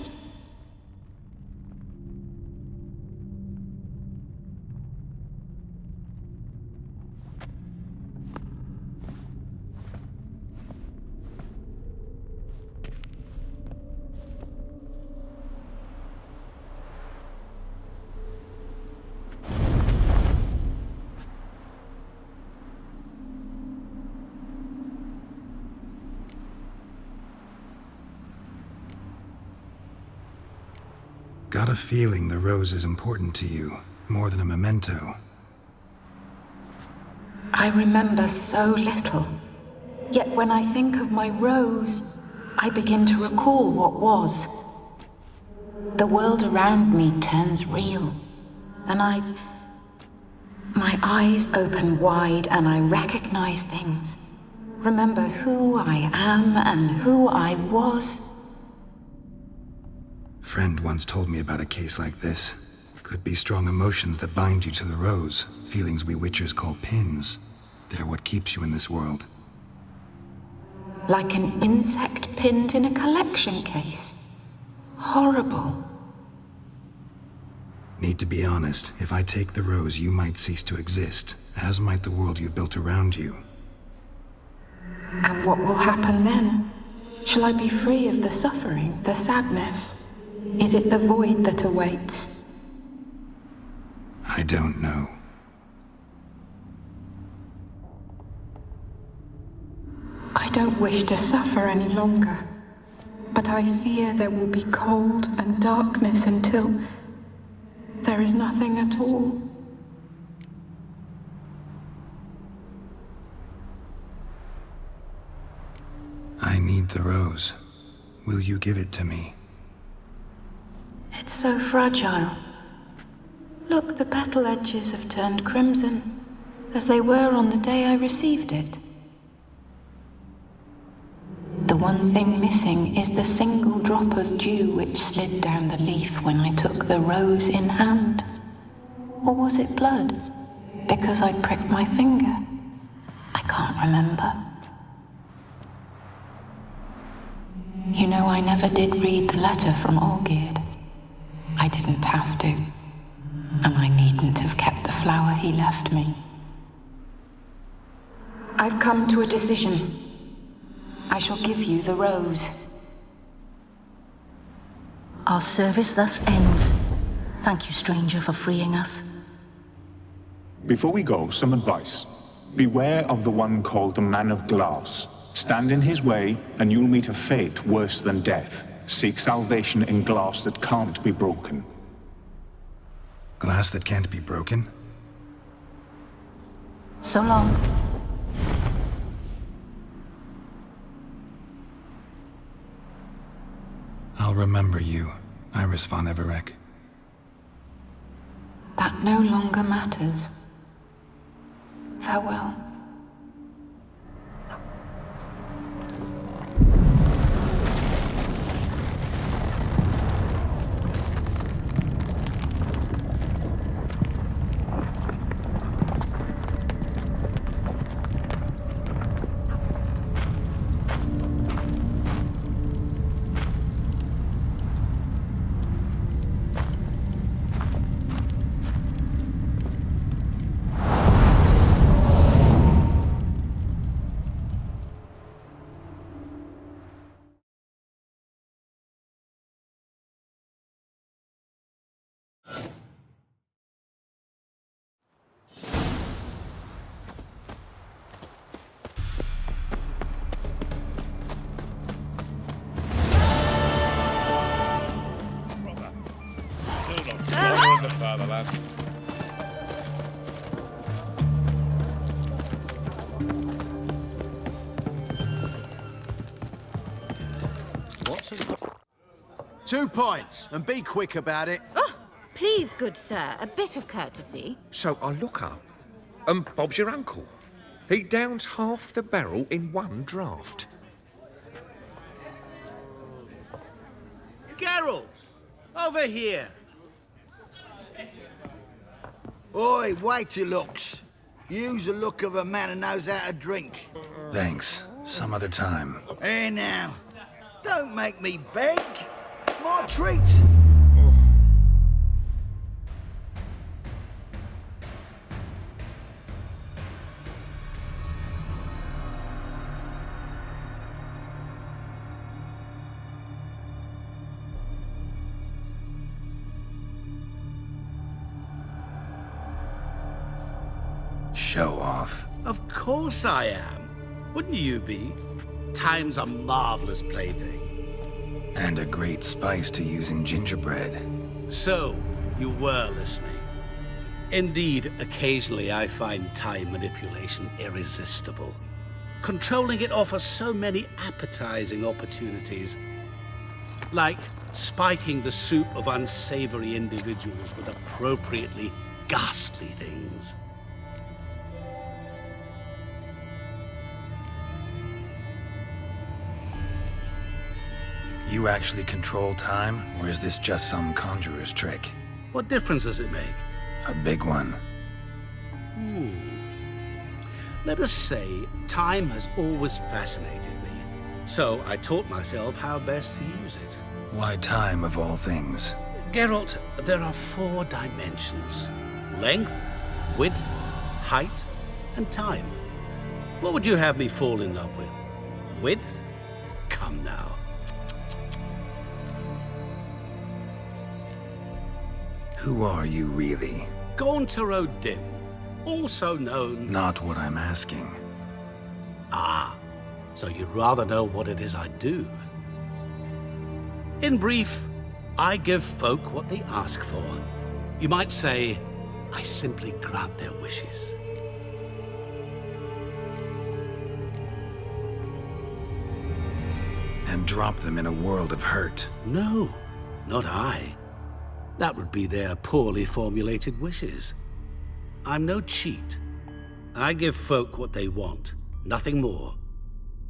A: Got a feeling the rose is important to you, more than a memento.
D: I remember so little. Yet when I think of my rose, I begin to recall what was. The world around me turns real, and my eyes open wide and I recognize things. Remember who I am and who I was.
A: Friend once told me about a case like this. Could be strong emotions that bind you to the rose, feelings we witchers call pins. They're what keeps you in this world.
D: Like an insect pinned in a collection case. Horrible.
A: Need to be honest, if I take the rose, you might cease to exist, as might the world you built around you.
D: And what will happen then? Shall I be free of the suffering, the sadness? Is it the void that awaits?
A: I don't know.
D: I don't wish to suffer any longer, but I fear there will be cold and darkness until there is nothing at all.
A: I need the rose. Will you give it to me?
D: It's so fragile. Look, the petal edges have turned crimson, as they were on the day I received it. The one thing missing is the single drop of dew which slid down the leaf when I took the rose in hand. Or was it blood? Because I pricked my finger? I can't remember. You know, I never did read the letter from Olgierd. I didn't have to, and I needn't have kept the flower he left me. I've come to a decision. I shall give you the rose.
E: Our service thus ends. Thank you, stranger, for freeing us.
R: Before we go, some advice. Beware of the one called the Man of Glass. Stand in his way, and you'll meet a fate worse than death. Seek salvation in glass that can't be broken.
A: Glass that can't be broken?
E: So long.
A: I'll remember you, Iris von Everec.
D: That no longer matters. Farewell.
T: lad.
H: What's it? 2 points, and be quick about it.
J: Oh, please, good sir, a bit of courtesy.
I: So I look up, and Bob's your uncle. He downs half the barrel in one draught.
K: Geralt! Over here!
U: Oi, wait your looks. Use the look of a man who knows how to drink.
A: Thanks. Some other time.
U: Here now. Don't make me beg. My treat.
A: Show off.
K: Of course I am. Wouldn't you be? Time's a marvelous plaything.
A: And a great spice to use in gingerbread.
K: So, you were listening. Indeed, occasionally I find time manipulation irresistible. Controlling it offers so many appetizing opportunities. Like spiking the soup of unsavory individuals with appropriately ghastly things.
A: You actually control time, or is this just some conjurer's trick?
K: What difference does it make?
A: A big one.
K: Let us say time has always fascinated me. So I taught myself how best to use it.
A: Why time, of all things?
K: Geralt, there are 4 dimensions. Length, width, height, and time. What would you have me fall in love with? Width? Come now.
A: Who are you, really?
K: Gauntero Dim, also known...
A: Not what I'm asking.
K: Ah, so you'd rather know what it is I do. In brief, I give folk what they ask for. You might say, I simply grant their wishes.
A: And drop them in a world of hurt.
K: No, not I. That would be their poorly formulated wishes. I'm no cheat. I give folk what they want, nothing more.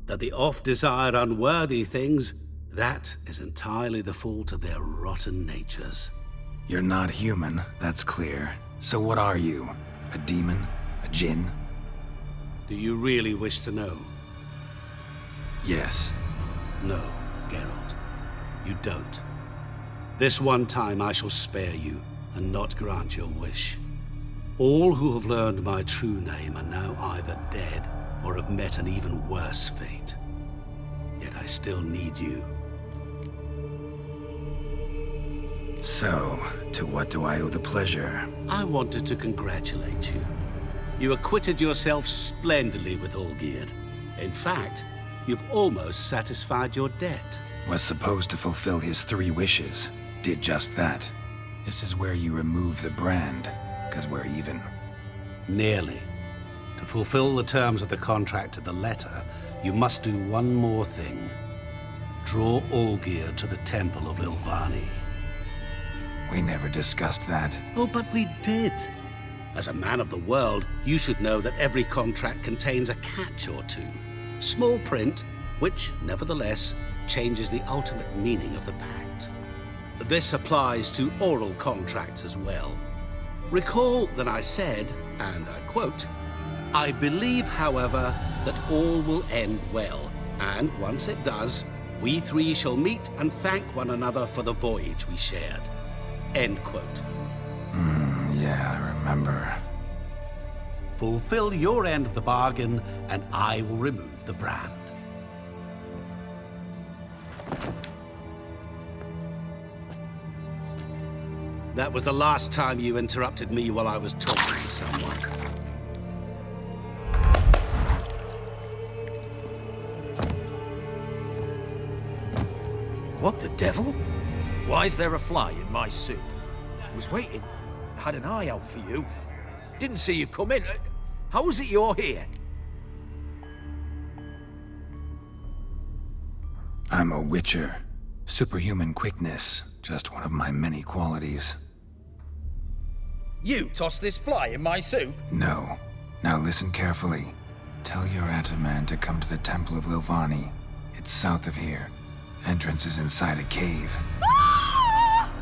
K: That they oft desire unworthy things, that is entirely the fault of their rotten natures.
A: You're not human, that's clear. So what are you? A demon? A djinn?
K: Do you really wish to know?
A: Yes.
K: No, Geralt. You don't. This one time I shall spare you and not grant your wish. All who have learned my true name are now either dead or have met an even worse fate. Yet I still need you.
A: So, to what do I owe the pleasure?
K: I wanted to congratulate you. You acquitted yourself splendidly with Olgierd. In fact, you've almost satisfied your debt.
A: Was supposed to fulfill his 3 wishes. Did just that. This is where you remove the brand, because we're even.
K: Nearly. To fulfill the terms of the contract to the letter, you must do one more thing. Draw Olgierd to the Temple of Lilvani.
A: We never discussed that.
K: Oh, but we did. As a man of the world, you should know that every contract contains a catch or two. Small print, which, nevertheless, changes the ultimate meaning of the pact. This applies to oral contracts as well. Recall that I said, and I quote, I believe, however, that all will end well, and once it does, we 3 shall meet and thank one another for the voyage we shared. End quote.
A: Yeah, I remember.
K: Fulfill your end of the bargain, and I will remove the brand. That was the last time you interrupted me while I was talking to someone.
G: What the devil? Why is there a fly in my soup? I was waiting. Had an eye out for you. Didn't see you come in. How is it you're here?
A: I'm a witcher. Superhuman quickness, just one of my many qualities.
P: You tossed this fly in my soup?
A: No. Now listen carefully. Tell your Ataman to come to the Temple of Lilvani. It's south of here. Entrance is inside a cave.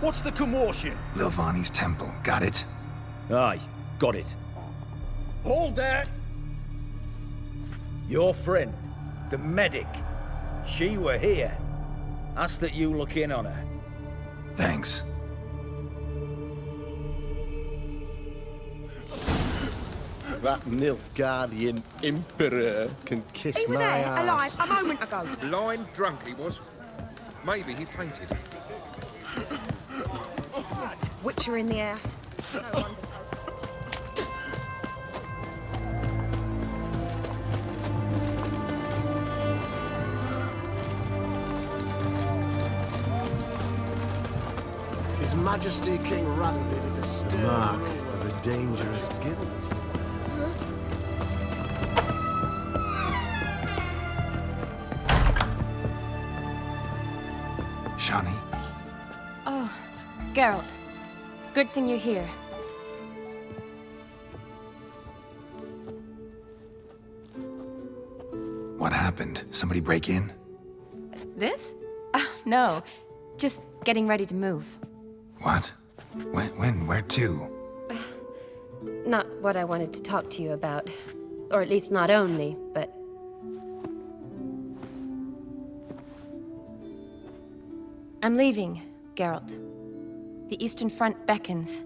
P: What's the commotion?
A: Lilvani's temple, got it?
P: Aye, got it. Hold there! Your friend, the medic, she were here. Asked that you look in on her.
A: Thanks.
O: That Nilfgaardian emperor can kiss my ass.
V: Alive, a moment ago.
I: Blind drunk he was. Maybe he fainted.
V: Witcher in the house. No wonder.
O: His Majesty King Radovid is a stern mark of a dangerous guild.
A: Shani?
W: Oh, Geralt. Good thing you're here.
A: What happened? Somebody break in?
W: This? No. Just getting ready to move.
A: What? When? Where to?
W: Not what I wanted to talk to you about. Or at least not only, but... I'm leaving, Geralt. The Eastern Front beckons.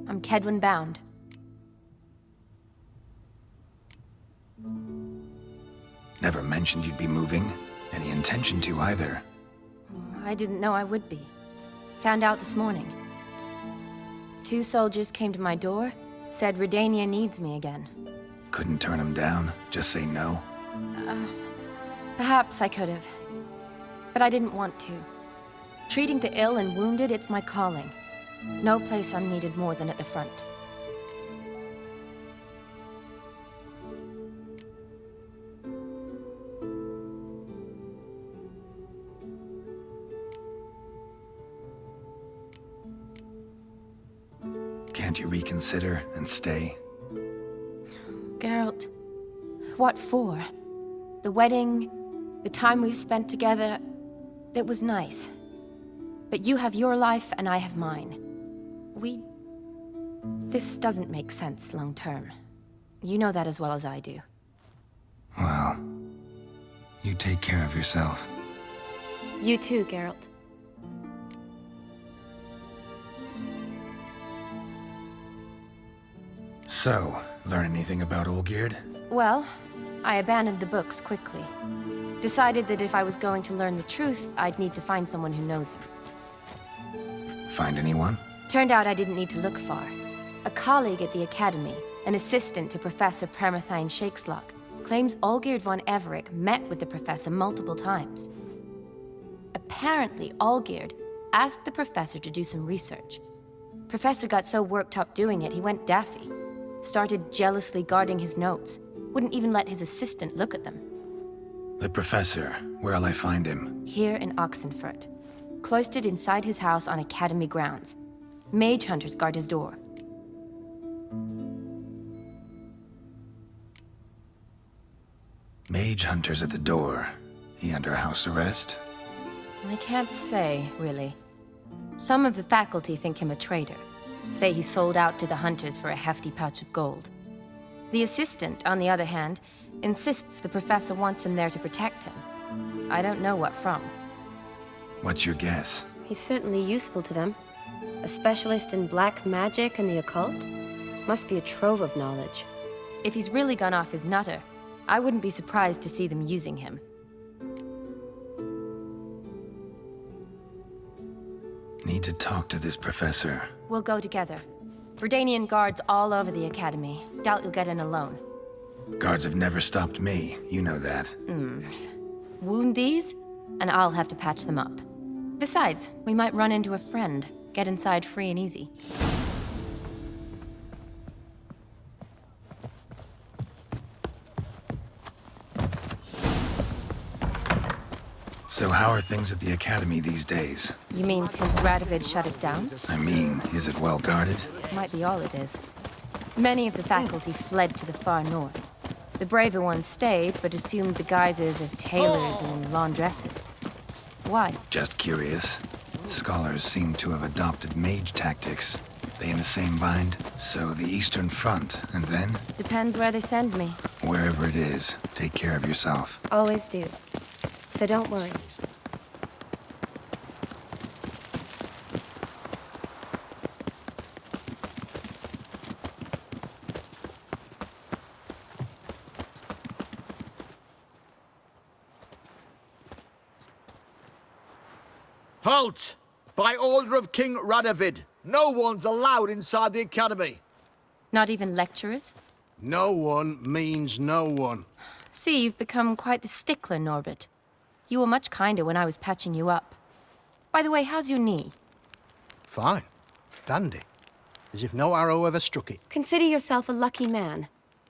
W: I'm Kedwin bound.
A: Never mentioned you'd be moving. Any intention to either.
W: I didn't know I would be. Found out this morning. 2 soldiers came to my door, said Redania needs me again.
A: Couldn't turn him down? Just say no?
W: Perhaps I could have. But I didn't want to. Treating the ill and wounded, it's my calling. No place I'm needed more than at the front.
A: Can't you reconsider and stay?
W: Geralt, what for? The wedding, the time we've spent together, it was nice. But you have your life and I have mine. This doesn't make sense long term. You know that as well as I do.
A: Well, you take care of yourself.
W: You too, Geralt.
A: So, learn anything about Olgierd?
W: Well, I abandoned the books quickly. Decided that if I was going to learn the truth, I'd need to find someone who knows him.
A: Find anyone?
W: Turned out I didn't need to look far. A colleague at the Academy, an assistant to Professor Permathine Shakeslock, claims Olgierd von Everec met with the professor multiple times. Apparently, Olgierd asked the professor to do some research. Professor got so worked up doing it, he went daffy. Started jealously guarding his notes. Wouldn't even let his assistant look at them.
A: The professor, where'll I find him?
W: Here in Oxenfurt. Cloistered inside his house on Academy grounds. Mage hunters guard his door.
A: Mage hunters at the door. He under house arrest?
W: I can't say, really. Some of the faculty think him a traitor. Say he sold out to the hunters for a hefty pouch of gold. The assistant, on the other hand, insists the professor wants him there to protect him. I don't know what from.
A: What's your guess?
W: He's certainly useful to them. A specialist in black magic and the occult? Must be a trove of knowledge. If he's really gone off his nutter, I wouldn't be surprised to see them using him.
A: Need to talk to this professor.
W: We'll go together. Redanian guards all over the Academy. Doubt you'll get in alone.
A: Guards have never stopped me, you know that.
W: Wound these, and I'll have to patch them up. Besides, we might run into a friend. Get inside free and easy.
A: So how are things at the Academy these days?
W: You mean since Radovid shut it down?
A: I mean, is it well guarded?
W: Might be all it is. Many of the faculty fled to the far north. The braver ones stayed, but assumed the guises of tailors and laundresses. Why?
A: Just curious. Scholars seem to have adopted mage tactics. They in the same bind? So the Eastern Front, and then?
W: Depends where they send me.
A: Wherever it is, take care of yourself.
W: Always do. So don't worry.
H: Halt! By order of King Radovid, no one's allowed inside the Academy.
W: Not even lecturers?
H: No one means no one.
W: See, you've become quite the stickler, Norbert. You were much kinder when I was patching you up. By the way, how's your knee?
H: Fine. Dandy. As if no arrow ever struck it.
W: Consider yourself a lucky man.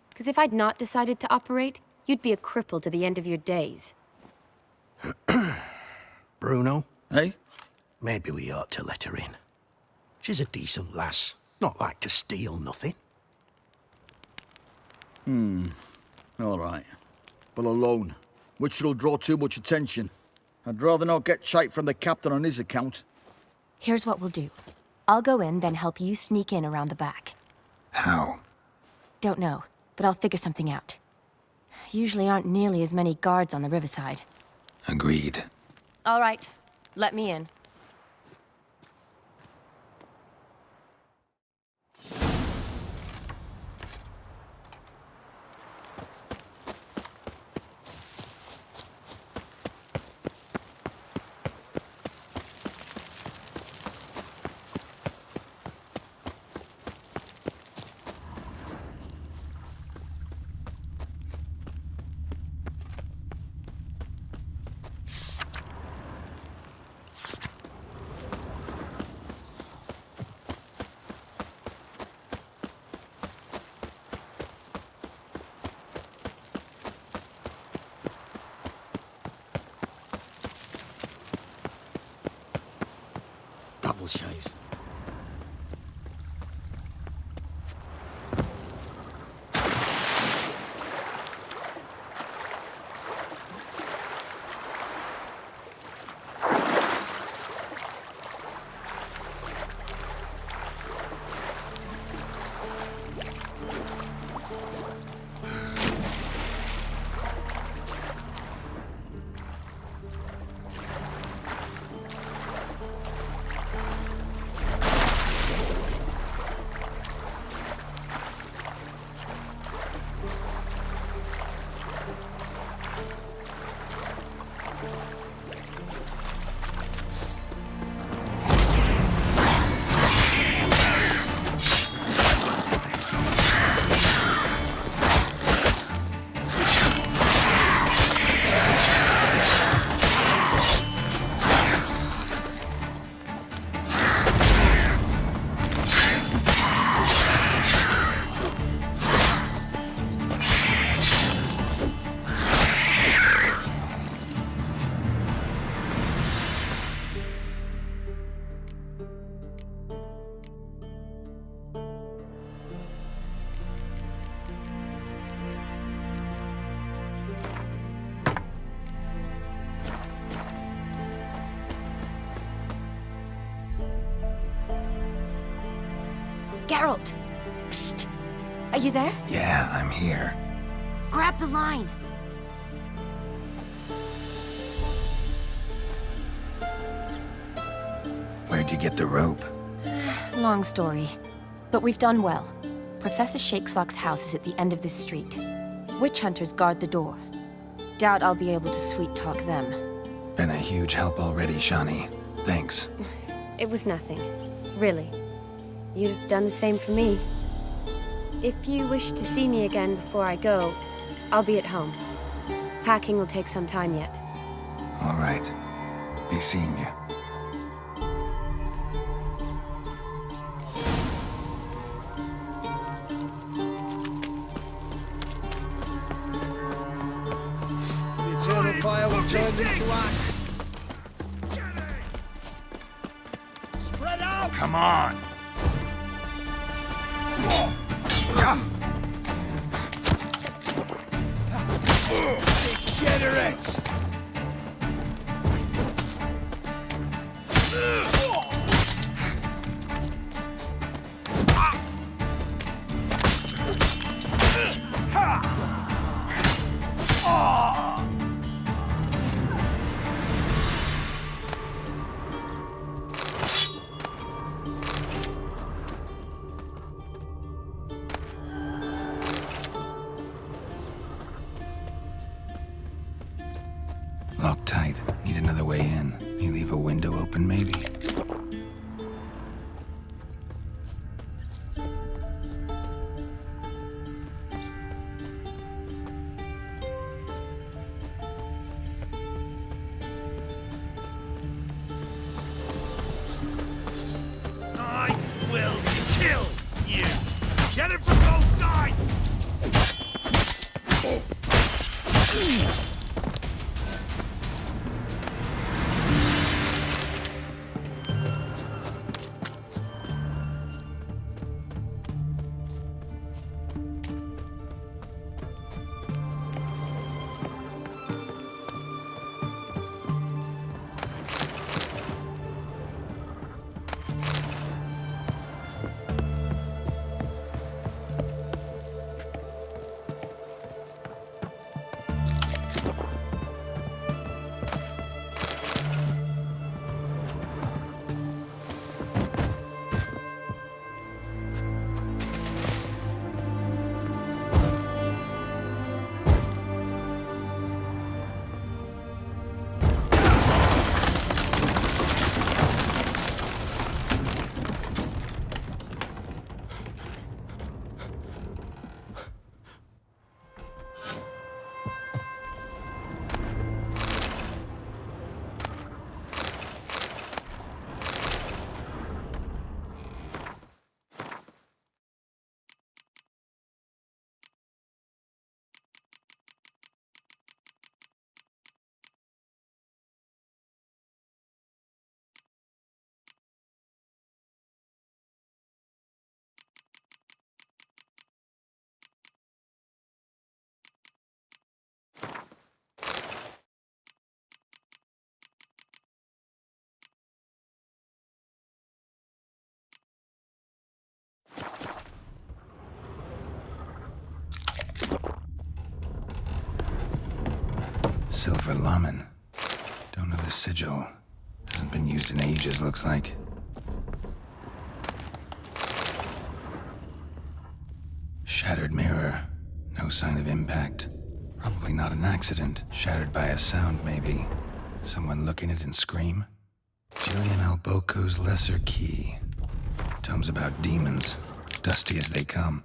W: Because if I'd not decided to operate, you'd be a cripple to the end of your days.
H: Bruno? Eh? Maybe we ought to let her in. She's a decent lass. Not like to steal nothing.
L: All right. But alone, which will draw too much attention. I'd rather not get shite from the captain on his account.
W: Here's what we'll do. I'll go in, then help you sneak in around the back.
A: How?
W: Don't know, but I'll figure something out. Usually aren't nearly as many guards on the riverside.
A: Agreed.
W: All right, let me in.
H: Double shays.
W: Geralt! Psst! Are you there?
A: Yeah, I'm here.
W: Grab the line!
A: Where'd you get the rope?
W: Long story. But we've done well. Professor Shakeslock's house is at the end of this street. Witch hunters guard the door. Doubt I'll be able to sweet-talk them.
A: Been a huge help already, Shani. Thanks.
W: It was nothing. Really. You'd have done the same for me. If you wish to see me again before I go, I'll be at home. Packing will take some time yet.
A: All right. Be seeing you.
H: The eternal fire will turn you to ash.
T: Come on!
U: Degenerate!
A: Locked tight. Need another way in. You leave a window open, maybe?
U: I will kill you! Get it from both sides!
A: Silver Lamen. Don't know the sigil. Hasn't been used in ages, looks like. Shattered mirror. No sign of impact. Probably not an accident. Shattered by a sound, maybe. Someone look in it and scream. Julian Alboco's Lesser Key. Tomes about demons. Dusty as they come.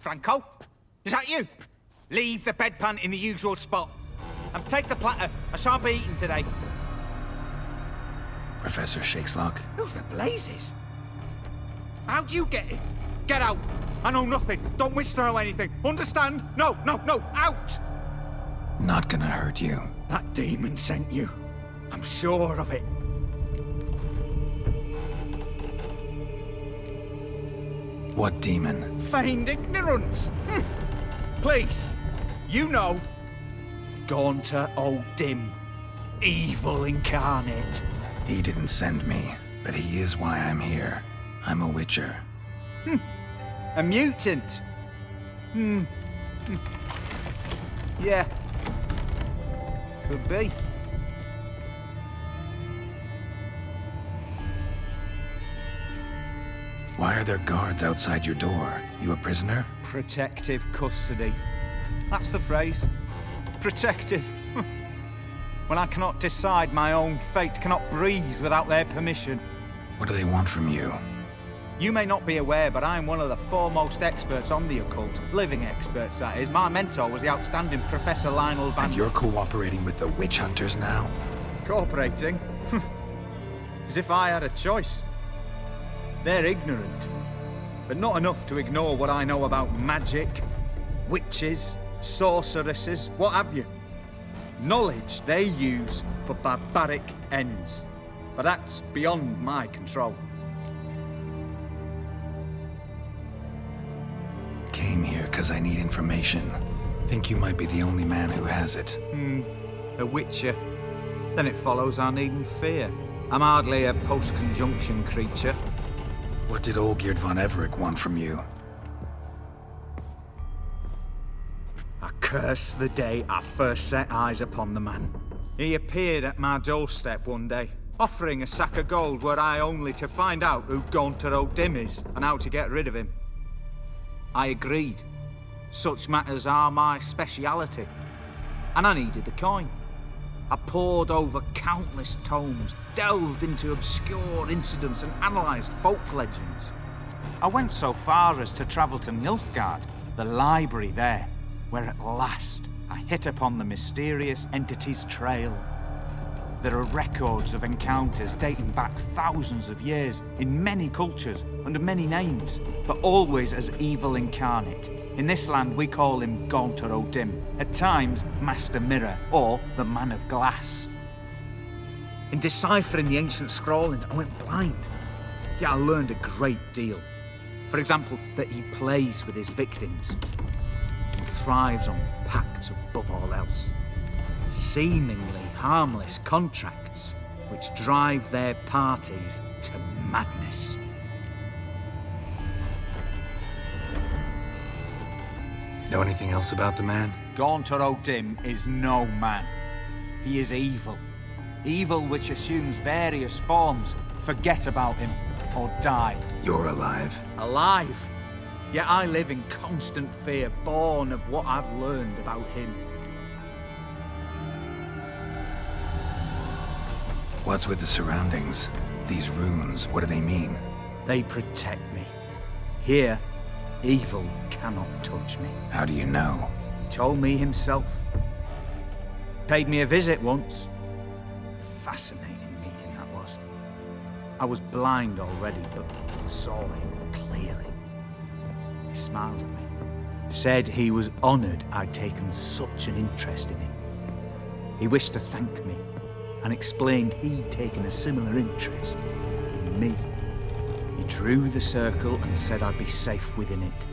B: Franco? Is that you? Leave the bedpan in the usual spot. And take the platter. I shan't be eating today.
A: Professor Shakeslock?
B: Who the blazes? How do you get in? Get out. I know nothing. Don't wish to know anything. Understand? No, out!
A: Not gonna hurt you.
B: That demon sent you. I'm sure of it.
A: What demon?
B: Feigned ignorance. Please, you know. Gaunter Old Dim. Evil incarnate.
A: He didn't send me, but he is why I'm here. I'm a witcher.
B: A mutant. Yeah. Could be.
A: Why are there guards outside your door? You a prisoner?
B: Protective custody. That's the phrase. Protective. When I cannot decide my own fate, cannot breathe without their permission.
A: What do they want from you?
B: You may not be aware, but I'm one of the foremost experts on the occult. Living experts, that is. My mentor was the outstanding Professor Lionel Van...
A: And you're cooperating with the witch hunters now?
B: Cooperating? As if I had a choice. They're ignorant, but not enough to ignore what I know about magic, witches, sorceresses, what have you. Knowledge they use for barbaric ends, but that's beyond my control.
A: Came here because I need information. Think you might be the only man who has it.
B: A witcher. Then it follows I needn't fear. I'm hardly a post-conjunction creature.
A: What did Olgierd von Everec want from you?
B: I curse the day I first set eyes upon the man. He appeared at my doorstep one day, offering a sack of gold were I only to find out who Gaunter O'Dim is and how to get rid of him. I agreed. Such matters are my speciality. And I needed the coin. I pored over countless tomes, delved into obscure incidents and analysed folk legends. I went so far as to travel to Nilfgaard, the library there, where at last I hit upon the mysterious entity's trail. There are records of encounters dating back thousands of years in many cultures under many names, but always as evil incarnate. In this land we call him Gaunter O'Dim, at times Master Mirror or the Man of Glass. In deciphering the ancient scrawlings I went blind, yet I learned a great deal. For example, that he plays with his victims and thrives on pacts above all else. Seemingly harmless contracts which drive their parties to madness.
A: Know anything else about the man?
B: Gaunter O'Dim is no man. He is evil. Evil which assumes various forms. Forget about him or die.
A: You're alive.
B: Alive? Yet I live in constant fear, born of what I've learned about him.
A: What's with the surroundings? These runes, what do they mean?
B: They protect me. Here, evil cannot touch me.
A: How do you know?
B: He told me himself. Paid me a visit once. Fascinating meeting that was. I was blind already, but saw him clearly. He smiled at me. Said he was honoured I'd taken such an interest in him. He wished to thank me and explained he'd taken a similar interest in me. He drew the circle and said I'd be safe within it.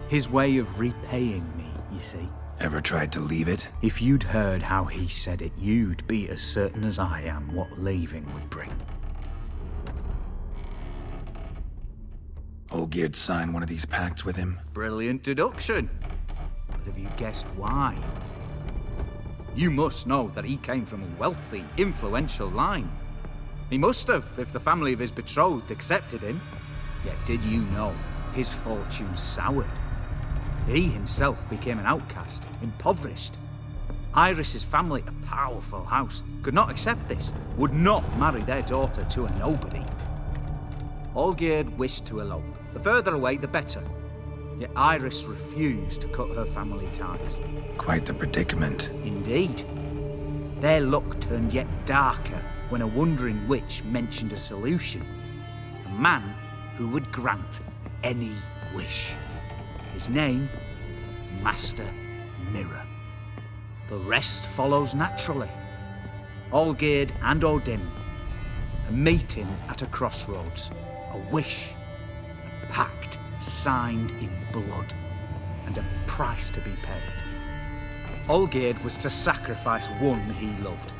B: His way of repaying me, you see.
A: Ever tried to leave it?
B: If you'd heard how he said it, you'd be as certain as I am what leaving would bring.
A: Olgierd signed one of these pacts with him?
B: Brilliant deduction. But have you guessed why? You must know that he came from a wealthy, influential line. He must have, if the family of his betrothed accepted him. Yet did you know his fortune soured? He himself became an outcast, impoverished. Iris's family, a powerful house, could not accept this, would not marry their daughter to a nobody. Olgierd wished to elope. The further away, the better. Yet Iris refused to cut her family ties.
A: Quite the predicament.
B: Indeed. Their luck turned yet darker when a wandering witch mentioned a solution. A man who would grant any wish. His name, Master Mirror. The rest follows naturally. Olgierd and O'Dim, a meeting at a crossroads, a wish, a pact signed in blood, and a price to be paid. Olgierd was to sacrifice one he loved.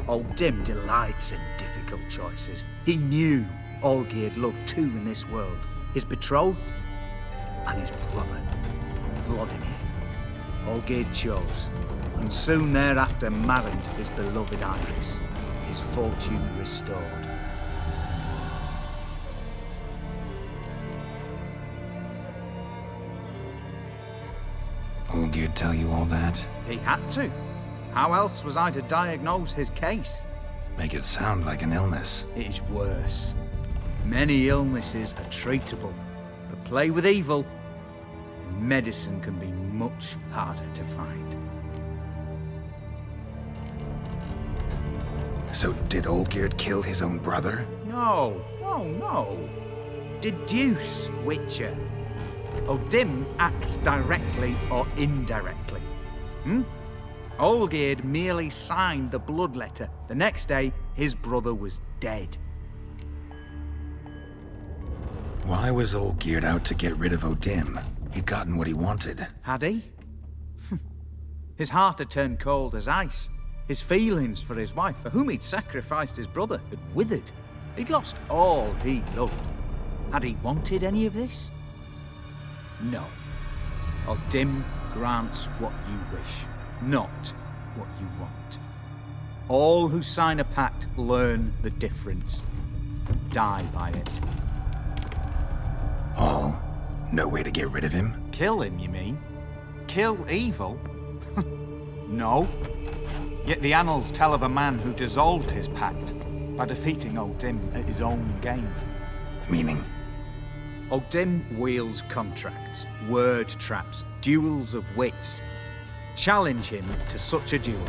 B: O'Dim delights in difficult choices. He knew Olgierd loved two in this world, his betrothed and his brother, Vladimir. Olgierd chose, and soon thereafter married his beloved Iris, his fortune restored.
A: Olgierd tell you all that?
B: He had to. How else was I to diagnose his case?
A: Make it sound like an illness.
B: It is worse. Many illnesses are treatable, but play with evil, and medicine can be much harder to find.
A: So did Olgierd kill his own brother?
B: No. Deduce, Witcher. Odim acts directly or indirectly. Olgierd merely signed the blood letter. The next day, his brother was dead.
A: Why was Olgierd out to get rid of Odim? He'd gotten what he wanted.
B: Had he? His heart had turned cold as ice. His feelings for his wife, for whom he'd sacrificed his brother, had withered. He'd lost all he loved. Had he wanted any of this? No. Odim grants what you wish, not what you want. All who sign a pact learn the difference and die by it.
A: All? No way to get rid of him?
B: Kill him, you mean? Kill evil? No. Yet the annals tell of a man who dissolved his pact by defeating Odim at his own game.
A: Meaning?
B: Odim wields contracts, word traps, duels of wits. Challenge him to such a duel.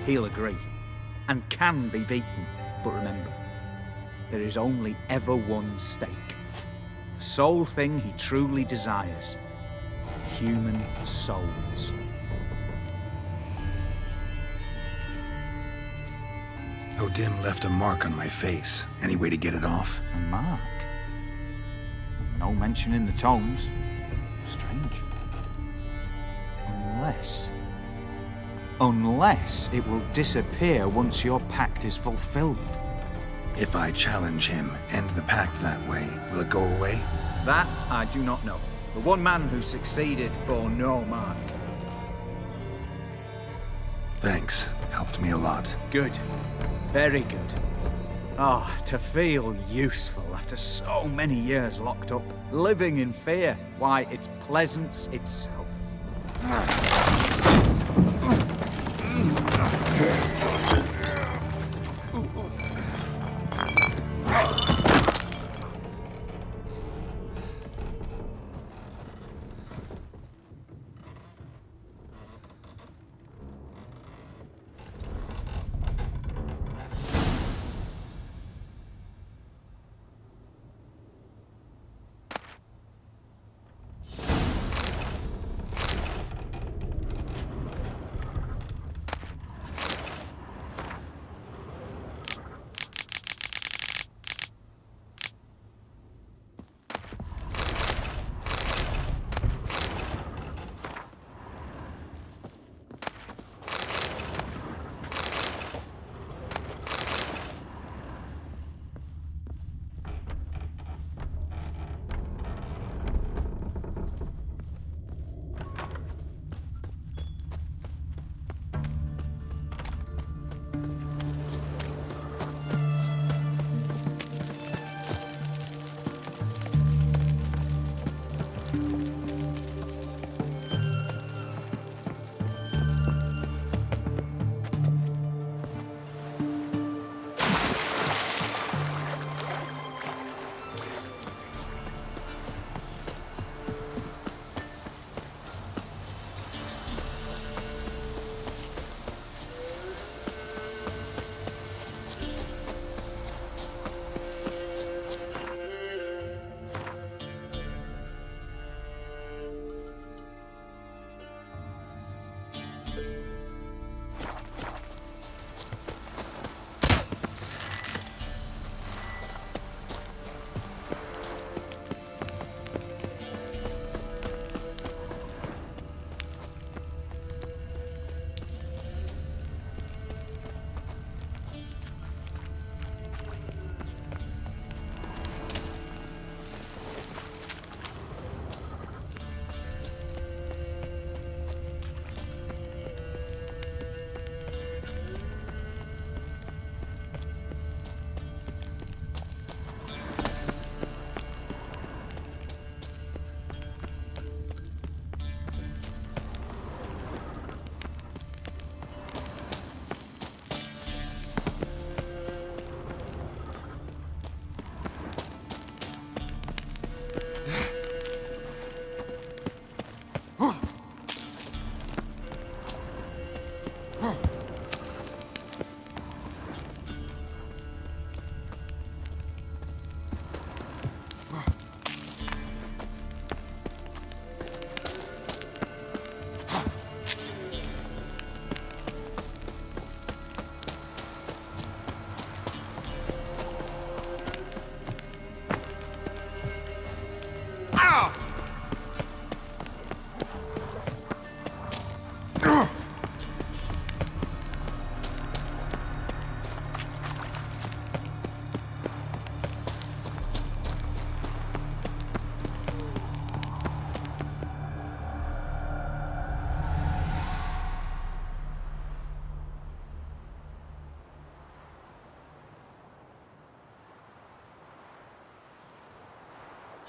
B: He'll agree, and can be beaten. But remember, there is only ever one stake. The sole thing he truly desires. Human souls.
A: Odim left a mark on my face. Any way to get it off?
B: A mark? No mention in the tomes. Strange. Unless it will disappear once your pact is fulfilled.
A: If I challenge him, end the pact that way, will it go away?
B: That I do not know. The one man who succeeded bore no mark.
A: Thanks. Helped me a lot.
B: Good. Very good. Oh, to feel useful after so many years locked up, living in fear. Why, it's pleasance itself.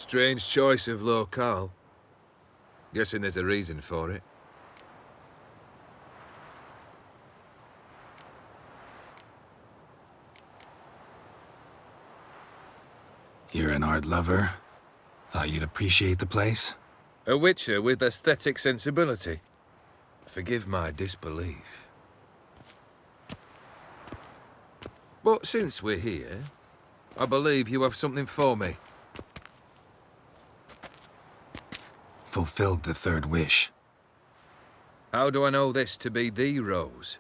Q: Strange choice of locale. Guessing there's a reason for it.
A: You're an art lover. Thought you'd appreciate the place?
Q: A witcher with aesthetic sensibility. Forgive my disbelief. But since we're here, I believe you have something for me.
A: Fulfilled the third wish.
Q: How do I know this to be the rose?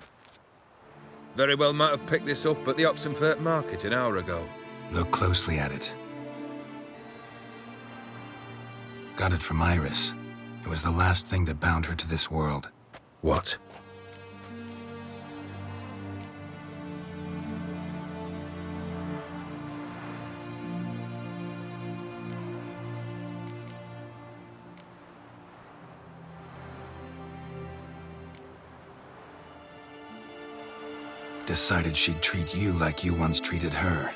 Q: Very well might have picked this up at the Oxenfurt market an hour ago.
A: Look closely at it. Got it from Iris. It was the last thing that bound her to this world.
Q: What?
A: Decided she'd treat you like you once treated her.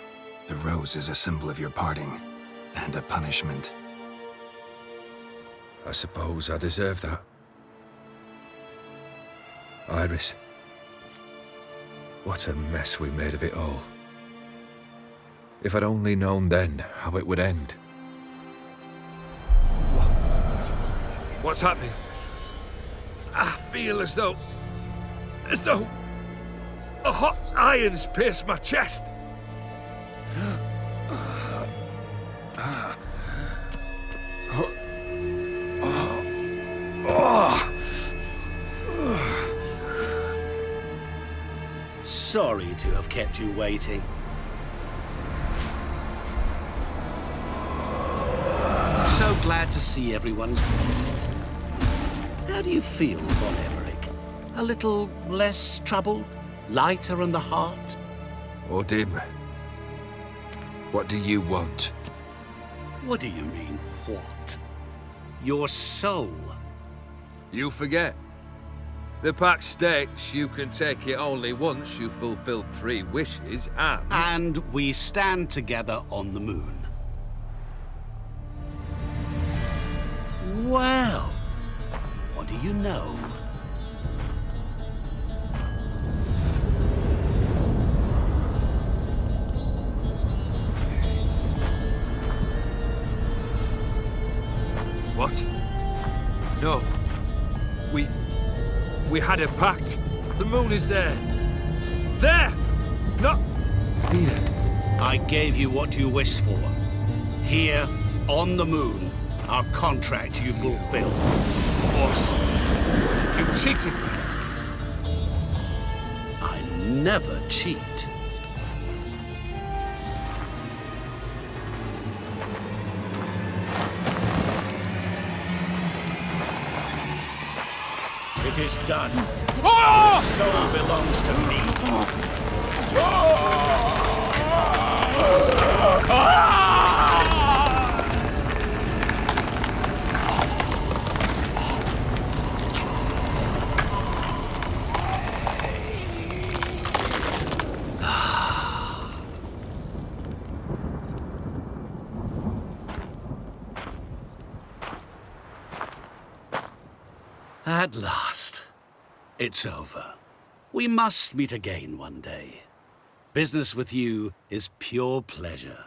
A: The rose is a symbol of your parting, and a punishment.
Q: I suppose I deserve that. Iris. What a mess we made of it all. If I'd only known then how it would end. What's happening? I feel as though a hot iron's pierced my chest.
K: Sorry to have kept you waiting. So glad to see everyone's moved. How do you feel, Von Emmerich? A little less troubled? Lighter in the heart?
Q: Or dim? What do you want?
K: What do you mean, what? Your soul.
Q: You forget. The pact states you can take it only once you've fulfilled 3 wishes and...
K: And we stand together on the moon. Well, what do you know?
Q: What? No. We had a pact. The moon is there. There! Not here.
K: I gave you what you wished for. Here, on the moon, our contract you fulfilled.
Q: Awesome. You cheated me.
K: I never cheat. It is done. The soul belongs to me. At last, it's over. We must meet again one day. Business with you is pure pleasure.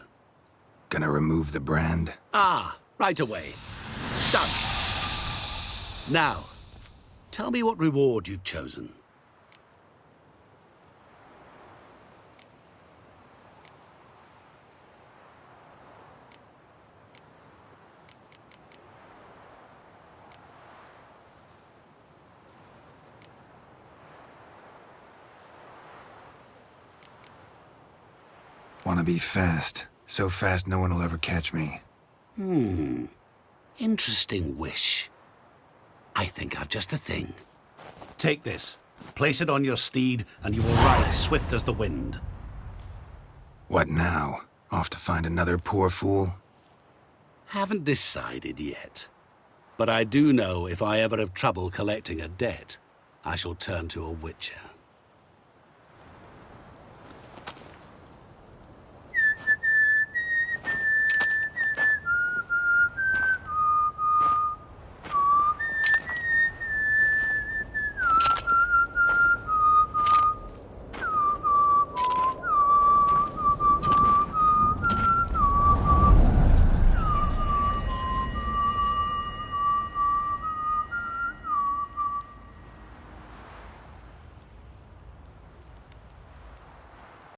A: Gonna remove the brand?
K: Ah, right away. Done. Now, tell me what reward you've chosen.
A: Wanna be fast. So fast no one will ever catch me.
K: Interesting wish. I think I've just the thing. Take this. Place it on your steed, and you will ride swift as the wind.
A: What now? Off to find another poor fool?
K: Haven't decided yet. But I do know if I ever have trouble collecting a debt, I shall turn to a witcher.